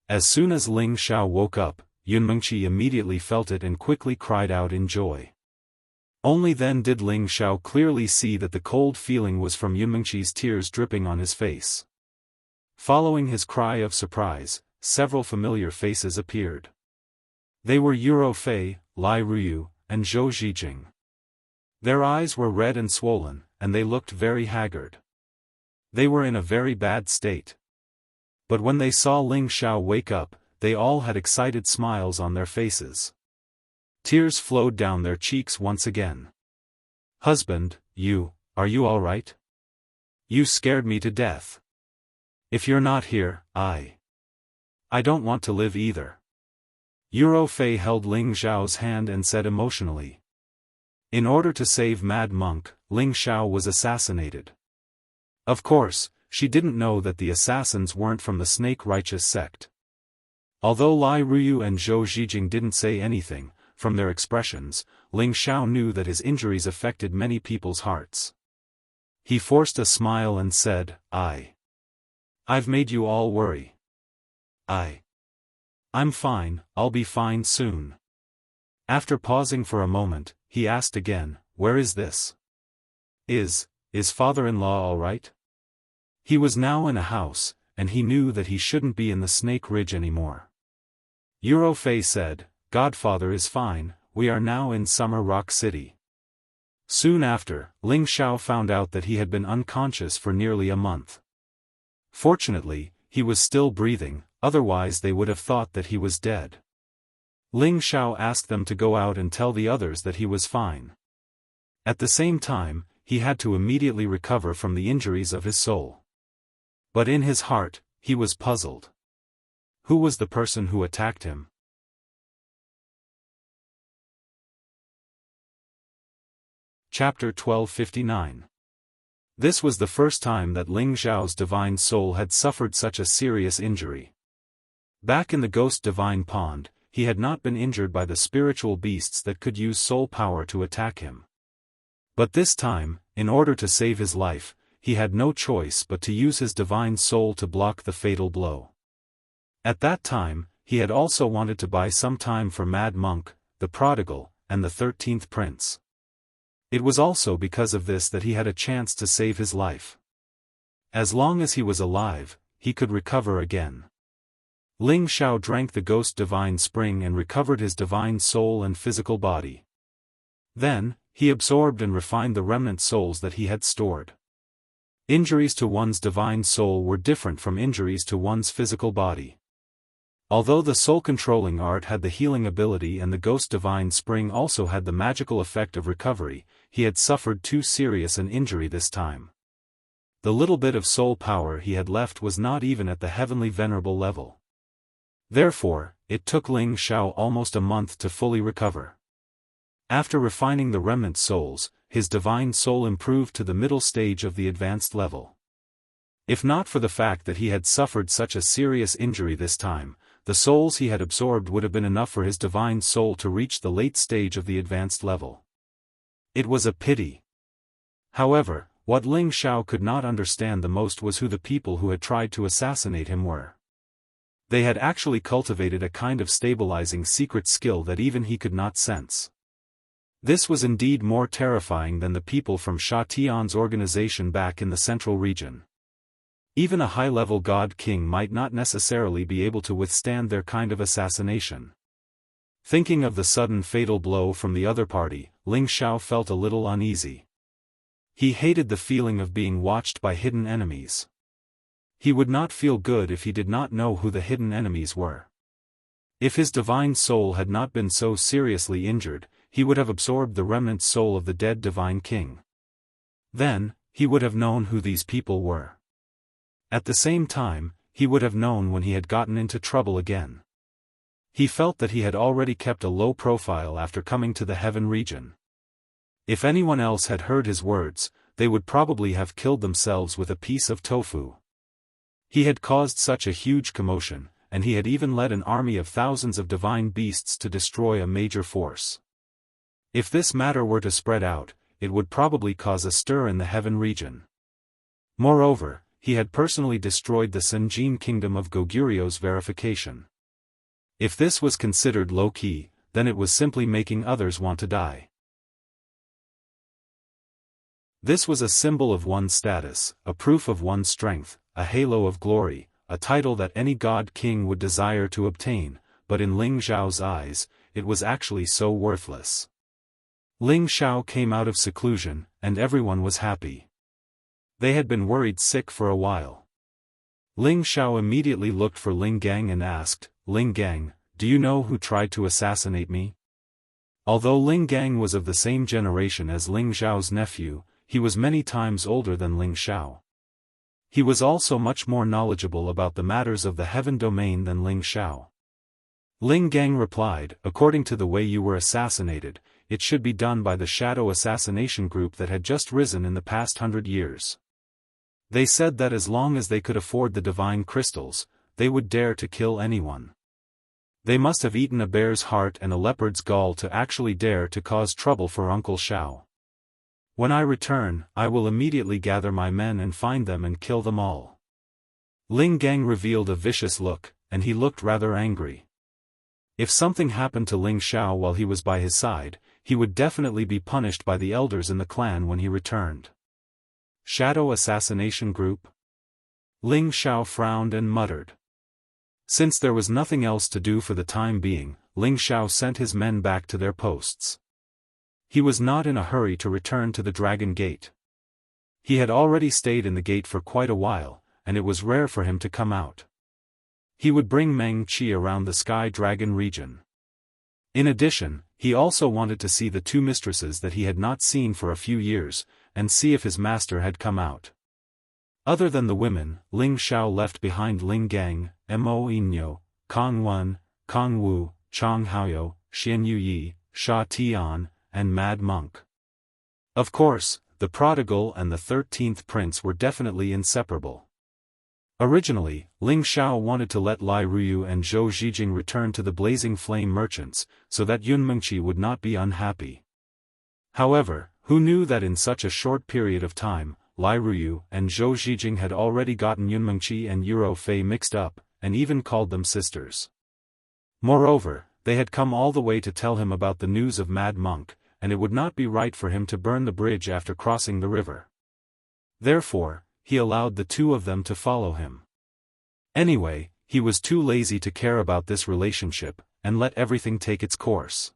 As soon as Ling Xiao woke up, Yunmengqi immediately felt it and quickly cried out in joy. Only then did Ling Xiao clearly see that the cold feeling was from Yunmengqi's tears dripping on his face. Following his cry of surprise, several familiar faces appeared. They were Yuro Fei, Lai Ruyu, and Zhou Zhijing. Their eyes were red and swollen, and they looked very haggard. They were in a very bad state. But when they saw Ling Xiao wake up, they all had excited smiles on their faces. Tears flowed down their cheeks once again. Husband, are you all right? You scared me to death. If you're not here, I don't want to live either. Yuro Fei held Ling Xiao's hand and said emotionally. In order to save Mad Monk, Ling Xiao was assassinated. Of course, she didn't know that the assassins weren't from the Snake Righteous sect. Although Lai Ruyu and Zhou Zhijing didn't say anything, from their expressions, Ling Xiao knew that his injuries affected many people's hearts. He forced a smile and said, I've made you all worry. I'm fine, I'll be fine soon. After pausing for a moment, he asked again, where is this? Is father-in-law all right? He was now in a house, and he knew that he shouldn't be in the Snake Ridge anymore. Yuro Fei said, Godfather is fine, we are now in Summer Rock City. Soon after, Ling Xiao found out that he had been unconscious for nearly a month. Fortunately, he was still breathing, otherwise they would have thought that he was dead. Ling Xiao asked them to go out and tell the others that he was fine. At the same time, he had to immediately recover from the injuries of his soul. But in his heart, he was puzzled. Who was the person who attacked him? Chapter 1259. This was the first time that Ling Xiao's divine soul had suffered such a serious injury. Back in the Ghost Divine Pond, he had not been injured by the spiritual beasts that could use soul power to attack him. But this time, in order to save his life, he had no choice but to use his divine soul to block the fatal blow. At that time, he had also wanted to buy some time for Mad Monk, the Prodigal, and the 13th Prince. It was also because of this that he had a chance to save his life. As long as he was alive, he could recover again. Ling Xiao drank the Ghost Divine Spring and recovered his divine soul and physical body. Then, he absorbed and refined the remnant souls that he had stored. Injuries to one's divine soul were different from injuries to one's physical body. Although the soul-controlling art had the healing ability and the Ghost Divine Spring also had the magical effect of recovery, he had suffered too serious an injury this time. The little bit of soul power he had left was not even at the heavenly venerable level. Therefore, it took Ling Xiao almost a month to fully recover. After refining the remnant souls, his divine soul improved to the middle stage of the advanced level. If not for the fact that he had suffered such a serious injury this time, the souls he had absorbed would have been enough for his divine soul to reach the late stage of the advanced level. It was a pity. However, what Ling Xiao could not understand the most was who the people who had tried to assassinate him were. They had actually cultivated a kind of stabilizing secret skill that even he could not sense. This was indeed more terrifying than the people from Sha Tian's organization back in the central region. Even a high-level god king might not necessarily be able to withstand their kind of assassination. Thinking of the sudden fatal blow from the other party, Ling Xiao felt a little uneasy. He hated the feeling of being watched by hidden enemies. He would not feel good if he did not know who the hidden enemies were. If his divine soul had not been so seriously injured, he would have absorbed the remnant soul of the dead divine king. Then, he would have known who these people were. At the same time, he would have known when he had gotten into trouble again. He felt that he had already kept a low profile after coming to the heaven region. If anyone else had heard his words, they would probably have killed themselves with a piece of tofu. He had caused such a huge commotion, and he had even led an army of thousands of divine beasts to destroy a major force. If this matter were to spread out, it would probably cause a stir in the heaven region. Moreover, he had personally destroyed the Senjin kingdom of Goguryu's verification. If this was considered low-key, then it was simply making others want to die. This was a symbol of one's status, a proof of one's strength, a halo of glory, a title that any god king would desire to obtain, but in Ling Xiao's eyes, it was actually so worthless. Ling Xiao came out of seclusion, and everyone was happy. They had been worried sick for a while. Ling Xiao immediately looked for Ling Gang and asked, "Ling Gang, do you know who tried to assassinate me?" Although Ling Gang was of the same generation as Ling Xiao's nephew, he was many times older than Ling Xiao. He was also much more knowledgeable about the matters of the heaven domain than Ling Xiao. Ling Gang replied, "According to the way you were assassinated, it should be done by the shadow assassination group that had just risen in the past 100 years. They said that as long as they could afford the divine crystals, they would dare to kill anyone. They must have eaten a bear's heart and a leopard's gall to actually dare to cause trouble for Uncle Xiao. When I return, I will immediately gather my men and find them and kill them all." Ling Gang revealed a vicious look, and he looked rather angry. If something happened to Ling Xiao while he was by his side, he would definitely be punished by the elders in the clan when he returned. Shadow assassination group? Ling Xiao frowned and muttered. Since there was nothing else to do for the time being, Ling Xiao sent his men back to their posts. He was not in a hurry to return to the Dragon Gate. He had already stayed in the gate for quite a while, and it was rare for him to come out. He would bring Meng Qi around the Sky Dragon region. In addition, he also wanted to see the two mistresses that he had not seen for a few years, and see if his master had come out. Other than the women, Ling Xiao left behind Ling Gang, Mo Inyo, Kong Wen, Kong Wu, Chong Haoyou, Xian Yuyi, Sha Tian, and Mad Monk. Of course, the prodigal and the 13th prince were definitely inseparable. Originally, Ling Xiao wanted to let Lai Ruyu and Zhou Zhijing return to the Blazing Flame merchants, so that Yun Mengqi would not be unhappy. However, who knew that in such a short period of time, Lai Ruyu and Zhou Zhijing had already gotten Yun Mengqi and Yuro Fei mixed up, and even called them sisters. Moreover, they had come all the way to tell him about the news of Mad Monk, and it would not be right for him to burn the bridge after crossing the river. Therefore, he allowed the two of them to follow him. Anyway, he was too lazy to care about this relationship, and let everything take its course.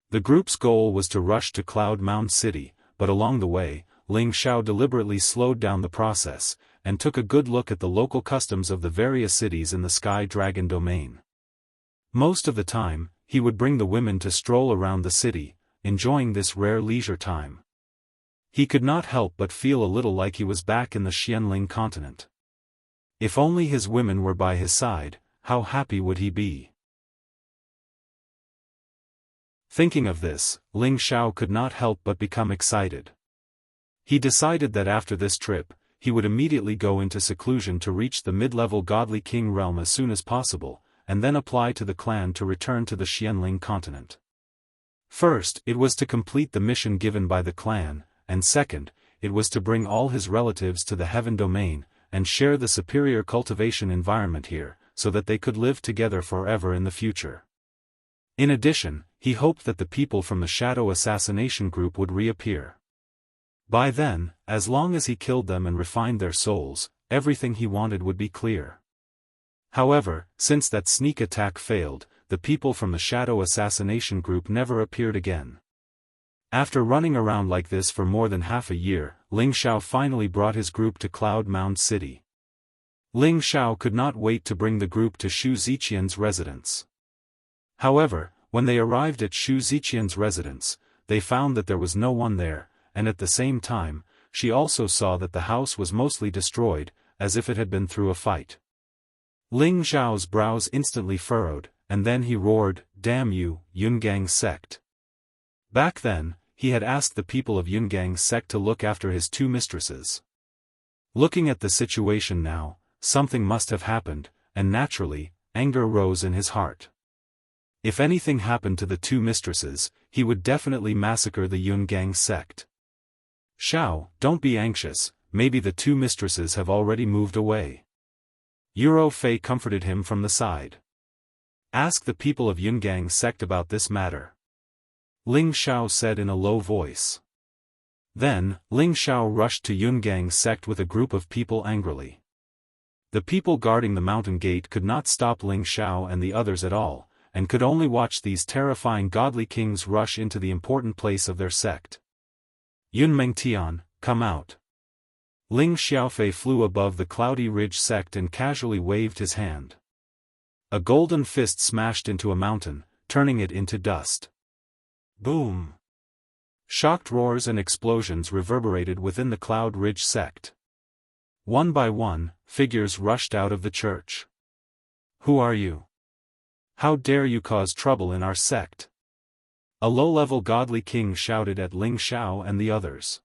The group's goal was to rush to Cloud Mound City, but along the way, Ling Xiao deliberately slowed down the process, and took a good look at the local customs of the various cities in the Sky Dragon domain. Most of the time, he would bring the women to stroll around the city, enjoying this rare leisure time. He could not help but feel a little like he was back in the Xianling continent. If only his women were by his side, how happy would he be? Thinking of this, Ling Xiao could not help but become excited. He decided that after this trip, he would immediately go into seclusion to reach the mid-level Godly King realm as soon as possible, and then apply to the clan to return to the Xianling continent. First, it was to complete the mission given by the clan, and second, it was to bring all his relatives to the heaven domain, and share the superior cultivation environment here, so that they could live together forever in the future. In addition, he hoped that the people from the Shadow Assassination Group would reappear. By then, as long as he killed them and refined their souls, everything he wanted would be clear. However, since that sneak attack failed, the people from the Shadow Assassination Group never appeared again. After running around like this for more than half a year, Ling Xiao finally brought his group to Cloud Mound City. Ling Xiao could not wait to bring the group to Shu Ziqian's residence. However, when they arrived at Shu Ziqian's residence, they found that there was no one there, and at the same time, she also saw that the house was mostly destroyed, as if it had been through a fight. Ling Zhao's brows instantly furrowed, and then he roared, "Damn you, Yungang's sect." Back then, he had asked the people of Yungang's sect to look after his two mistresses. Looking at the situation now, something must have happened, and naturally, anger rose in his heart. If anything happened to the two mistresses, he would definitely massacre the Yungang sect. "Xiao, don't be anxious, maybe the two mistresses have already moved away." Yuro Fei comforted him from the side. "Ask the people of Yungang's sect about this matter," Ling Xiao said in a low voice. Then, Ling Xiao rushed to Yungang's sect with a group of people angrily. The people guarding the mountain gate could not stop Ling Xiao and the others at all, and could only watch these terrifying godly kings rush into the important place of their sect. "Yun Mengtian, come out." Ling Xiaofei flew above the cloudy ridge sect and casually waved his hand. A golden fist smashed into a mountain, turning it into dust. Boom! Shocked roars and explosions reverberated within the Cloud Ridge sect. One by one, figures rushed out of the church. "Who are you? How dare you cause trouble in our sect?" A low-level godly king shouted at Ling Xiao and the others.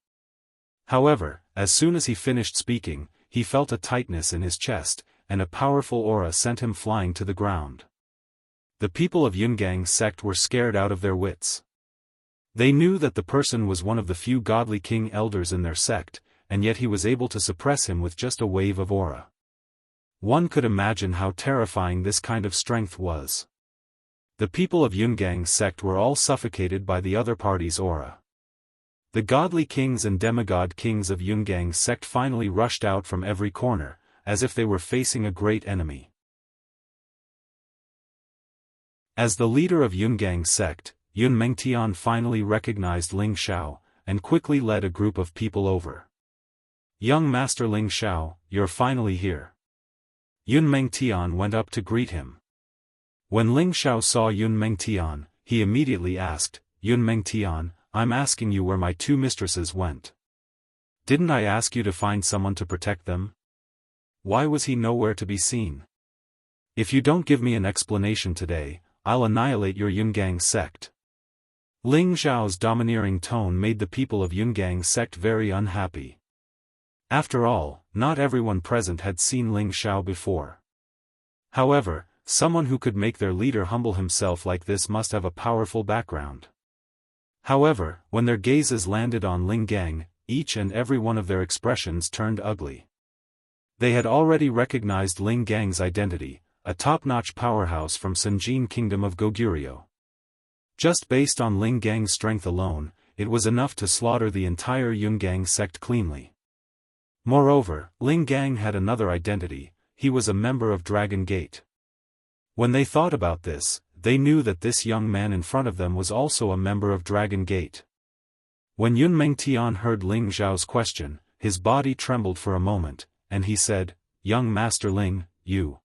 However, as soon as he finished speaking, he felt a tightness in his chest, and a powerful aura sent him flying to the ground. The people of Yungang's sect were scared out of their wits. They knew that the person was one of the few godly king elders in their sect, and yet he was able to suppress him with just a wave of aura. One could imagine how terrifying this kind of strength was. The people of Yungang's sect were all suffocated by the other party's aura. The godly kings and demigod kings of Yungang's sect finally rushed out from every corner, as if they were facing a great enemy. As the leader of Yungang's sect, Yun Mengtian finally recognized Ling Xiao, and quickly led a group of people over. "Young Master Ling Xiao, you're finally here." Yun Mengtian went up to greet him. When Ling Xiao saw Yun Mengtian, he immediately asked, "Yun Mengtian, I'm asking you where my two mistresses went. Didn't I ask you to find someone to protect them? Why was he nowhere to be seen? If you don't give me an explanation today, I'll annihilate your Yungang sect." Ling Xiao's domineering tone made the people of Yungang's sect very unhappy. After all, not everyone present had seen Ling Xiao before. However, someone who could make their leader humble himself like this must have a powerful background. However, when their gazes landed on Ling Gang, each and every one of their expressions turned ugly. They had already recognized Ling Gang's identity, a top-notch powerhouse from Sanjin Kingdom of Goguryeo. Just based on Ling Gang's strength alone, it was enough to slaughter the entire Yungang sect cleanly. Moreover, Ling Gang had another identity, he was a member of Dragon Gate. When they thought about this, they knew that this young man in front of them was also a member of Dragon Gate. When Yun Mengtian heard Ling Zhao's question, his body trembled for a moment, and he said, "Young Master Ling, you.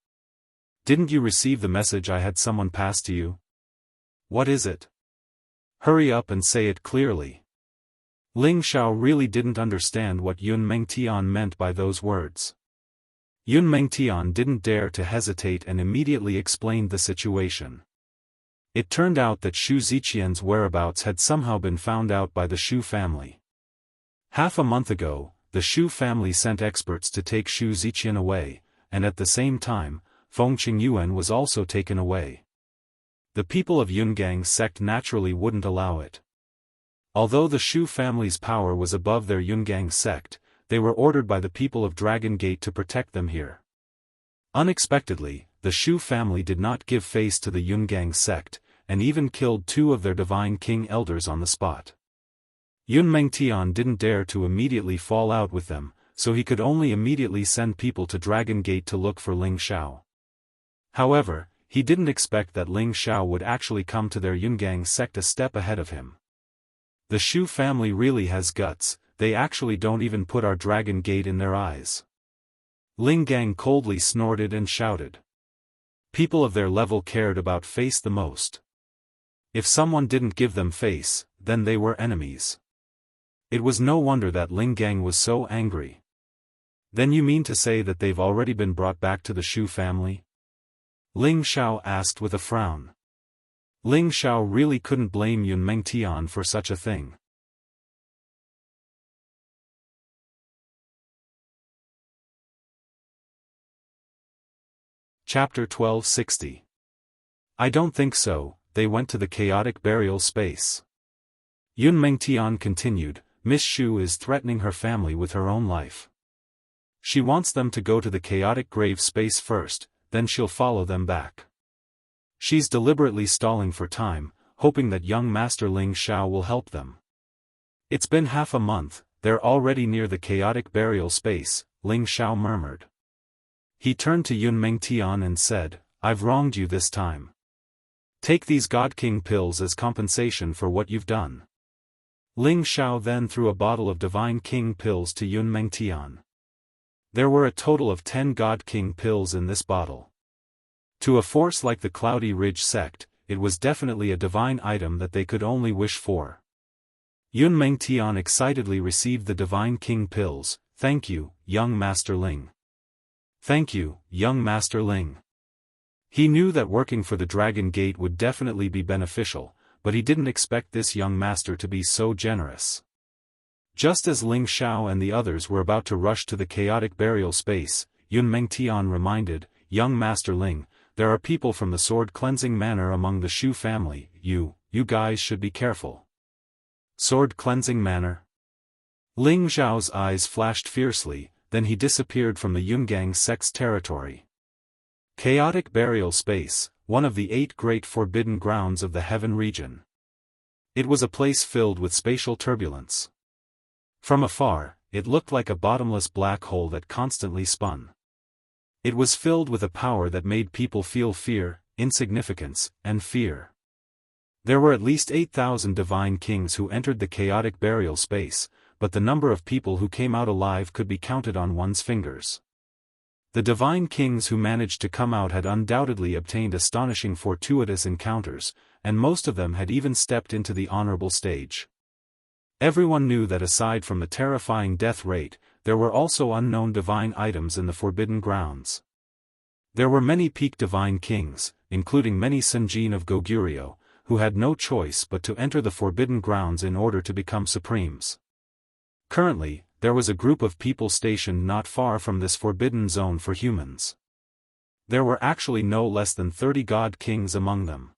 Didn't you receive the message I had someone pass to you? What is it? Hurry up and say it clearly." Ling Xiao really didn't understand what Yun Mengtian meant by those words. Yun Mengtian didn't dare to hesitate and immediately explained the situation. It turned out that Shu Ziqian's whereabouts had somehow been found out by the Shu family. Half a month ago, the Shu family sent experts to take Shu Ziqian away, and at the same time, Feng Qingyuan was also taken away. The people of Yungang's sect naturally wouldn't allow it. Although the Shu family's power was above their Yungang sect, they were ordered by the people of Dragon Gate to protect them here. Unexpectedly, the Shu family did not give face to the Yungang sect, and even killed two of their divine king elders on the spot. Yun Mengtian didn't dare to immediately fall out with them, so he could only immediately send people to Dragon Gate to look for Ling Xiao. However, he didn't expect that Ling Xiao would actually come to their Yungang sect a step ahead of him. The Shu family really has guts, they actually don't even put our Dragon Gate in their eyes. Ling Gang coldly snorted and shouted. People of their level cared about face the most. If someone didn't give them face, then they were enemies. It was no wonder that Ling Gang was so angry. Then you mean to say that they've already been brought back to the Shu family? Ling Xiao asked with a frown. Ling Xiao really couldn't blame Yun Mengtian for such a thing. Chapter 1260. I don't think so, they went to the chaotic burial space. Yun Mengtian continued, Miss Shu is threatening her family with her own life. She wants them to go to the chaotic grave space first, then she'll follow them back. She's deliberately stalling for time, hoping that young Master Ling Xiao will help them. It's been half a month, they're already near the chaotic burial space, Ling Xiao murmured. He turned to Yun Mengtian and said, I've wronged you this time. Take these God King pills as compensation for what you've done. Ling Xiao then threw a bottle of Divine King pills to Yun Mengtian. There were a total of 10 God King pills in this bottle. To a force like the Cloudy Ridge sect, it was definitely a divine item that they could only wish for. Yun Mengtian excitedly received the Divine King pills. Thank you, young Master Ling. Thank you, young Master Ling. He knew that working for the Dragon Gate would definitely be beneficial, but he didn't expect this young master to be so generous. Just as Ling Xiao and the others were about to rush to the chaotic burial space, Yun Mengtian reminded, Young Master Ling, there are people from the sword cleansing manor among the Shu family, you guys should be careful. Sword cleansing manor? Ling Xiao's eyes flashed fiercely, then he disappeared from the Yungang sect's territory. Chaotic burial space, one of the 8 great forbidden grounds of the heaven region. It was a place filled with spatial turbulence. From afar, it looked like a bottomless black hole that constantly spun. It was filled with a power that made people feel fear, insignificance, and fear. There were at least 8,000 divine kings who entered the chaotic burial space, but the number of people who came out alive could be counted on one's fingers. The divine kings who managed to come out had undoubtedly obtained astonishing fortuitous encounters, and most of them had even stepped into the honorable stage. Everyone knew that aside from the terrifying death rate, there were also unknown divine items in the forbidden grounds. There were many peak divine kings, including many Senjin of Goguryeo, who had no choice but to enter the forbidden grounds in order to become supremes. Currently, there was a group of people stationed not far from this forbidden zone for humans. There were actually no less than 30 God Kings among them.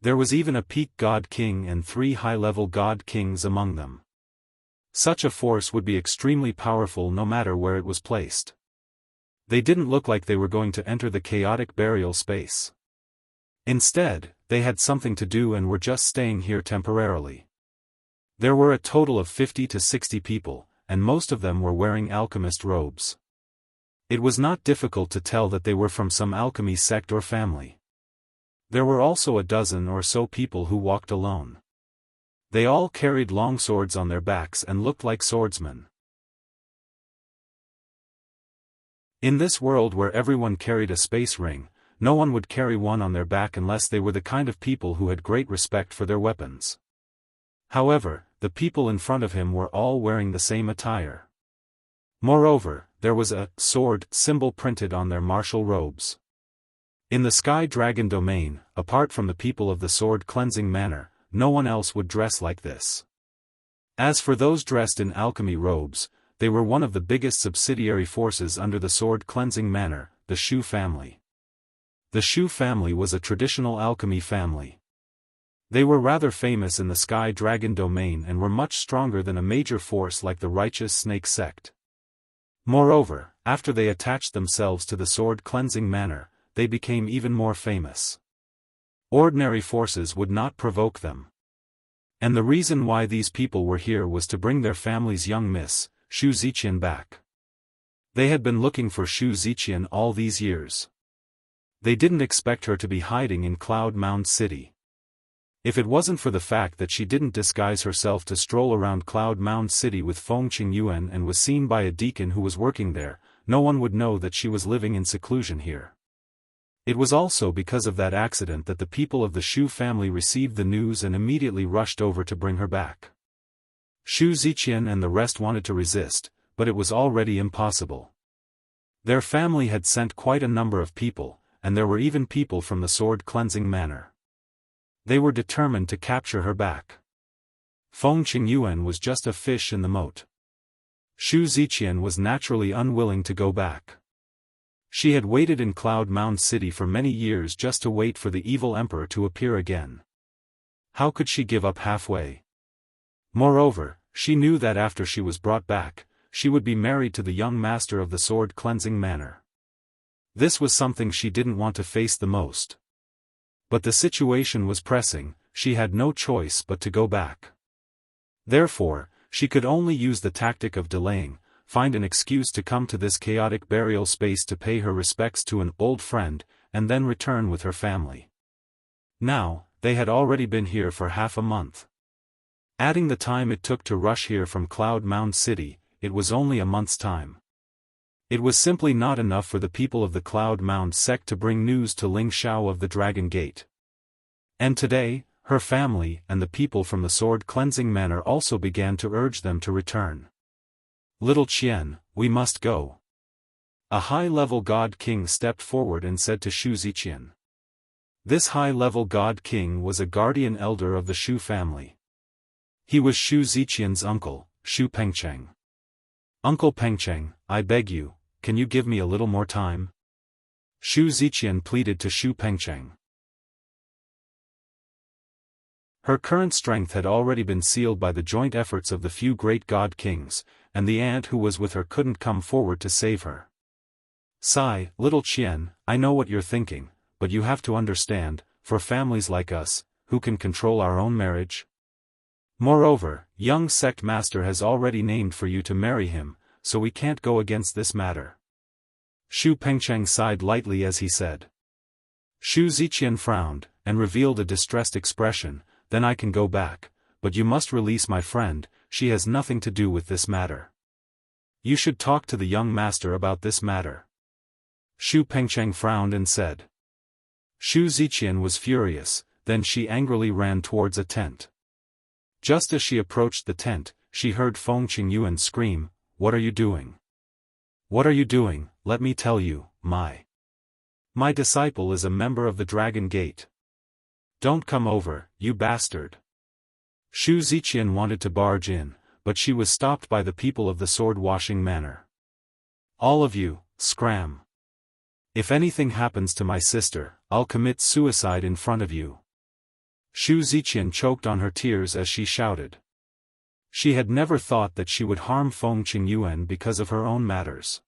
There was even a peak God King and 3 high-level God Kings among them. Such a force would be extremely powerful no matter where it was placed. They didn't look like they were going to enter the chaotic burial space. Instead, they had something to do and were just staying here temporarily. There were a total of 50 to 60 people, and most of them were wearing alchemist robes. It was not difficult to tell that they were from some alchemy sect or family. There were also a dozen or so people who walked alone. They all carried long swords on their backs and looked like swordsmen. In this world where everyone carried a space ring, no one would carry one on their back unless they were the kind of people who had great respect for their weapons. However, the people in front of him were all wearing the same attire. Moreover, there was a sword symbol printed on their martial robes. In the Sky Dragon domain, apart from the people of the sword cleansing manor, no one else would dress like this. As for those dressed in alchemy robes, they were one of the biggest subsidiary forces under the sword cleansing manor, the Shu family. The Shu family was a traditional alchemy family. They were rather famous in the Sky Dragon domain and were much stronger than a major force like the Righteous Snake sect. Moreover, after they attached themselves to the sword cleansing manor, they became even more famous. Ordinary forces would not provoke them. And the reason why these people were here was to bring their family's young miss, Shu Ziqian, back. They had been looking for Shu Ziqian all these years. They didn't expect her to be hiding in Cloud Mound City. If it wasn't for the fact that she didn't disguise herself to stroll around Cloud Mound City with Feng Qingyuan and was seen by a deacon who was working there, no one would know that she was living in seclusion here. It was also because of that accident that the people of the Shu family received the news and immediately rushed over to bring her back. Shu Ziqian and the rest wanted to resist, but it was already impossible. Their family had sent quite a number of people, and there were even people from the sword cleansing manor. They were determined to capture her back. Feng Qingyuan was just a fish in the moat. Shu Ziqian was naturally unwilling to go back. She had waited in Cloud Mound City for many years just to wait for the evil emperor to appear again. How could she give up halfway? Moreover, she knew that after she was brought back, she would be married to the young master of the sword cleansing manor. This was something she didn't want to face the most. But the situation was pressing, she had no choice but to go back. Therefore, she could only use the tactic of delaying, find an excuse to come to this chaotic burial space to pay her respects to an old friend, and then return with her family. Now, they had already been here for half a month. Adding the time it took to rush here from Cloud Mound City, it was only a month's time. It was simply not enough for the people of the Cloud Mound sect to bring news to Ling Xiao of the Dragon Gate. And today, her family and the people from the sword cleansing manor also began to urge them to return. Little Qian, we must go. A high-level god king stepped forward and said to Shu Ziqian. This high-level god king was a guardian elder of the Shu family. He was Shu Ziqian's uncle, Shu Pengcheng. Uncle Pengcheng, I beg you, can you give me a little more time? Shu Ziqian pleaded to Shu Pengcheng. Her current strength had already been sealed by the joint efforts of the few great god kings, and the aunt who was with her couldn't come forward to save her. Sigh, little Qian, I know what you're thinking, but you have to understand, for families like us, who can control our own marriage? Moreover, young sect master has already named for you to marry him, so we can't go against this matter. Shu Pengcheng sighed lightly as he said. Shu Ziqian frowned, and revealed a distressed expression, then I can go back, but you must release my friend, she has nothing to do with this matter. You should talk to the young master about this matter. Shu Pengcheng frowned and said. Shu Ziqian was furious, then she angrily ran towards a tent. Just as she approached the tent, she heard Feng Qingyuan scream, What are you doing? What are you doing? Let me tell you, my disciple is a member of the Dragon Gate. Don't come over, you bastard. Shu Ziqian wanted to barge in, but she was stopped by the people of the sword-washing manor. All of you, scram. If anything happens to my sister, I'll commit suicide in front of you. Shu Ziqian choked on her tears as she shouted. She had never thought that she would harm Feng Qingyuan because of her own matters.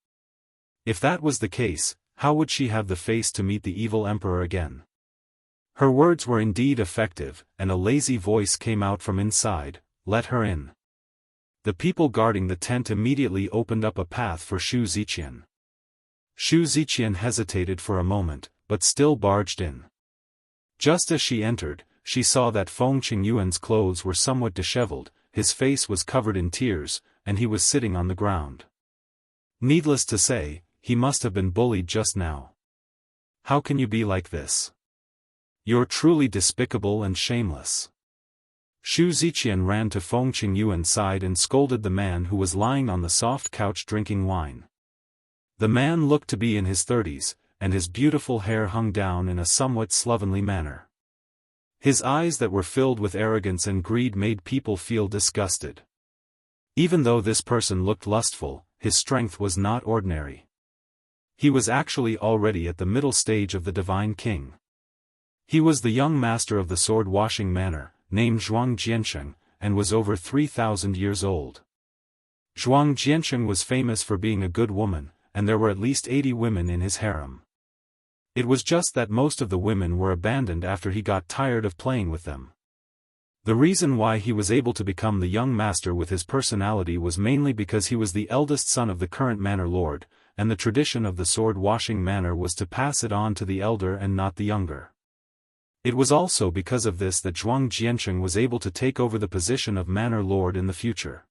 If that was the case, how would she have the face to meet the evil emperor again? Her words were indeed effective, and a lazy voice came out from inside, let her in. The people guarding the tent immediately opened up a path for Shu Ziqian. Shu Ziqian hesitated for a moment, but still barged in. Just as she entered, she saw that Feng Qingyuan's clothes were somewhat disheveled, his face was covered in tears, and he was sitting on the ground. Needless to say, he must have been bullied just now. How can you be like this? You're truly despicable and shameless. Shu Ziqian ran to Feng Qingyuan's side and scolded the man who was lying on the soft couch drinking wine. The man looked to be in his 30s, and his beautiful hair hung down in a somewhat slovenly manner. His eyes that were filled with arrogance and greed made people feel disgusted. Even though this person looked lustful, his strength was not ordinary. He was actually already at the middle stage of the Divine King. He was the young master of the sword-washing manor, named Zhuang Jiansheng, and was over 3,000 years old. Zhuang Jiansheng was famous for being a good woman, and there were at least 80 women in his harem. It was just that most of the women were abandoned after he got tired of playing with them. The reason why he was able to become the young master with his personality was mainly because he was the eldest son of the current manor lord, and the tradition of the sword-washing manor was to pass it on to the elder and not the younger. It was also because of this that Zhuang Jiansheng was able to take over the position of manor lord in the future.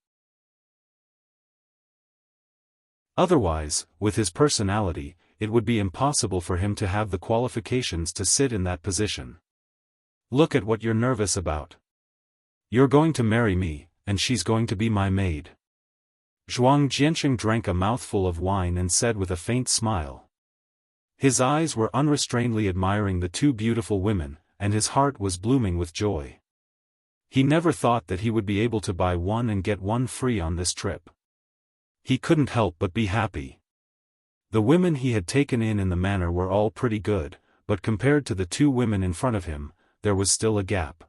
Otherwise, with his personality, it would be impossible for him to have the qualifications to sit in that position. Look at what you're nervous about. You're going to marry me, and she's going to be my maid. Zhuang Jianxing drank a mouthful of wine and said with a faint smile. His eyes were unrestrainedly admiring the two beautiful women, and his heart was blooming with joy. He never thought that he would be able to buy one and get one free on this trip. He couldn't help but be happy. The women he had taken in the manor were all pretty good, but compared to the two women in front of him, there was still a gap.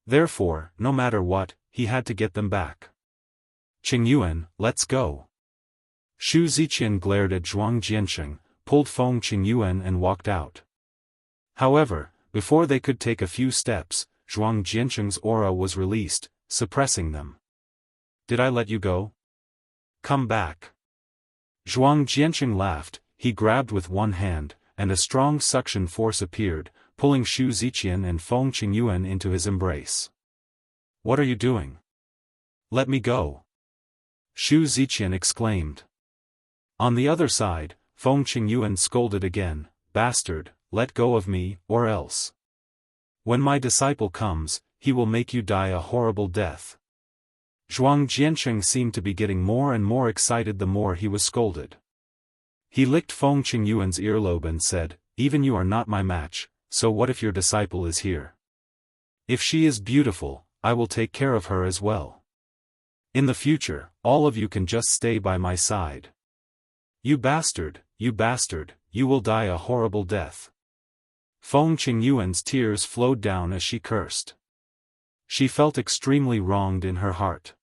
Therefore, no matter what, he had to get them back. Qingyuan, let's go. Xu Ziqian glared at Zhuang Jianxing, pulled Feng Qingyuan and walked out. However, before they could take a few steps, Zhuang Jianxing's aura was released, suppressing them. Did I let you go? Come back. Zhuang Jianxing laughed. He grabbed with one hand, and a strong suction force appeared, pulling Xu Ziqian and Feng Qingyuan into his embrace. What are you doing? Let me go. Xu Ziqian exclaimed. On the other side, Feng Qingyuan scolded again, Bastard, let go of me, or else. When my disciple comes, he will make you die a horrible death. Zhuang Jianxing seemed to be getting more and more excited the more he was scolded. He licked Feng Qingyuan's earlobe and said, Even you are not my match, so what if your disciple is here? If she is beautiful, I will take care of her as well. In the future, all of you can just stay by my side. You bastard, you will die a horrible death. Feng Qingyuan's tears flowed down as she cursed. She felt extremely wronged in her heart.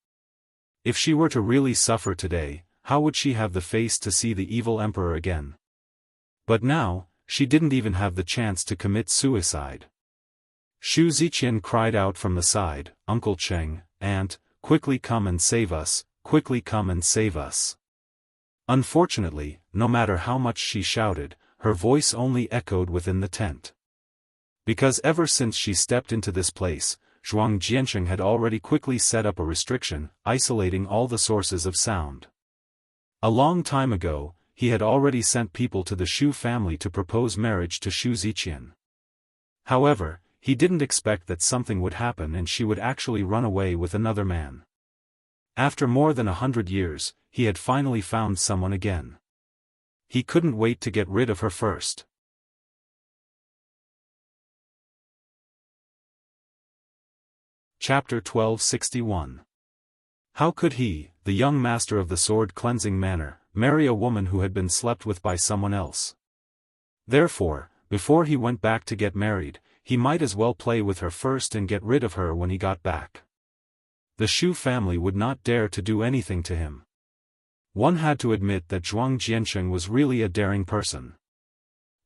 If she were to really suffer today, how would she have the face to see the evil emperor again? But now, she didn't even have the chance to commit suicide. Xu Ziqian cried out from the side, Uncle Cheng, Aunt, quickly come and save us, quickly come and save us. Unfortunately, no matter how much she shouted, her voice only echoed within the tent. Because ever since she stepped into this place, Zhuang Jianxing had already quickly set up a restriction, isolating all the sources of sound. A long time ago, he had already sent people to the Xu family to propose marriage to Xu Ziqian. However, he didn't expect that something would happen and she would actually run away with another man. After more than 100 years, he had finally found someone again. He couldn't wait to get rid of her first. Chapter 1261. How could he, the young master of the sword-cleansing manor, marry a woman who had been slept with by someone else? Therefore, before he went back to get married, he might as well play with her first and get rid of her when he got back. The Xu family would not dare to do anything to him. One had to admit that Zhuang Jianxing was really a daring person.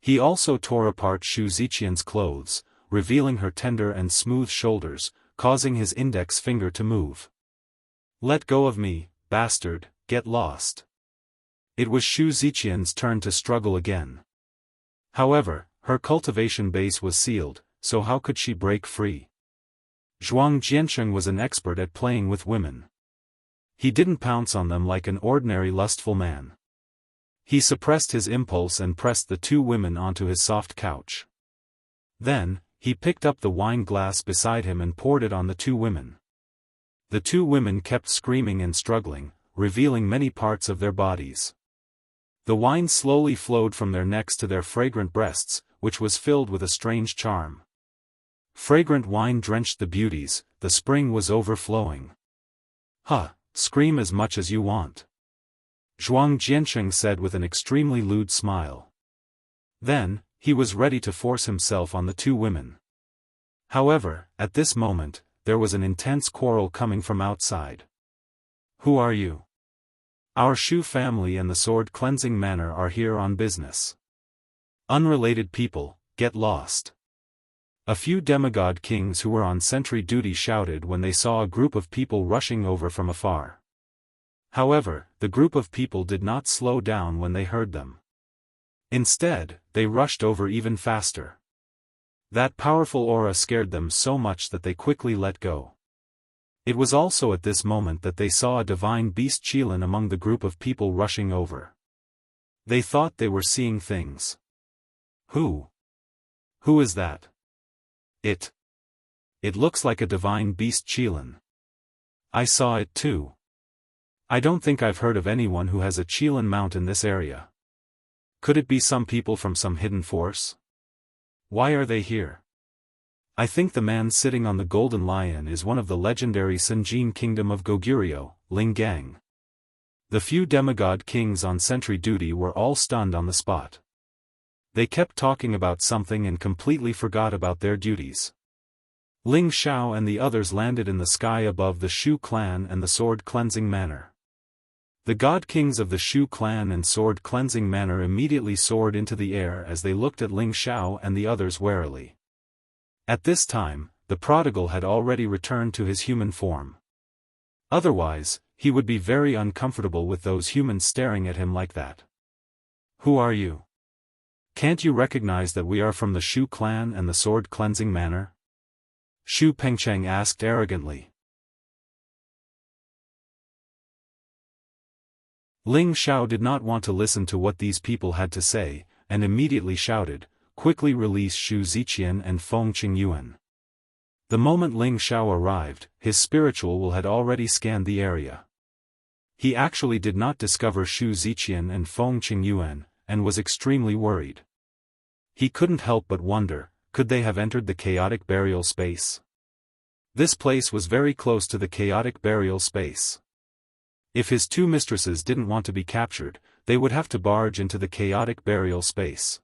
He also tore apart Xu Ziqian's clothes, revealing her tender and smooth shoulders, causing his index finger to move. Let go of me, bastard, get lost. It was Xu Ziqian's turn to struggle again. However, her cultivation base was sealed, so how could she break free? Zhuang Jianxing was an expert at playing with women. He didn't pounce on them like an ordinary lustful man. He suppressed his impulse and pressed the two women onto his soft couch. Then, he picked up the wine glass beside him and poured it on the two women. The two women kept screaming and struggling, revealing many parts of their bodies. The wine slowly flowed from their necks to their fragrant breasts, which was filled with a strange charm. Fragrant wine drenched the beauties, the spring was overflowing. Scream as much as you want. Zhuang Jianxing said with an extremely lewd smile. Then, he was ready to force himself on the two women. However, at this moment, there was an intense quarrel coming from outside. Who are you? Our Xu family and the sword-cleansing manor are here on business. Unrelated people, get lost. A few demigod kings who were on sentry duty shouted when they saw a group of people rushing over from afar. However, the group of people did not slow down when they heard them. Instead, they rushed over even faster. That powerful aura scared them so much that they quickly let go. It was also at this moment that they saw a divine beast Qilin among the group of people rushing over. They thought they were seeing things. Who? Who is that? It looks like a divine beast Qilin. I saw it too. I don't think I've heard of anyone who has a Qilin mount in this area. Could it be some people from some hidden force? Why are they here? I think the man sitting on the golden lion is one of the legendary Sinjin kingdom of Goguryeo, Ling Gang. The few demigod kings on sentry duty were all stunned on the spot. They kept talking about something and completely forgot about their duties. Ling Xiao and the others landed in the sky above the Shu clan and the sword cleansing manor. The god kings of the Shu clan and sword cleansing manor immediately soared into the air as they looked at Ling Xiao and the others warily. At this time, the prodigal had already returned to his human form. Otherwise, he would be very uncomfortable with those humans staring at him like that. Who are you? Can't you recognize that we are from the Shu clan and the sword cleansing manor? Xu Pengcheng asked arrogantly. Ling Xiao did not want to listen to what these people had to say, and immediately shouted, "Quickly release Xu Ziqian and Feng Qingyuan." The moment Ling Xiao arrived, his spiritual will had already scanned the area. He actually did not discover Xu Ziqian and Feng Qingyuan, and was extremely worried. He couldn't help but wonder, could they have entered the chaotic burial space? This place was very close to the chaotic burial space. If his two mistresses didn't want to be captured, they would have to barge into the chaotic burial space.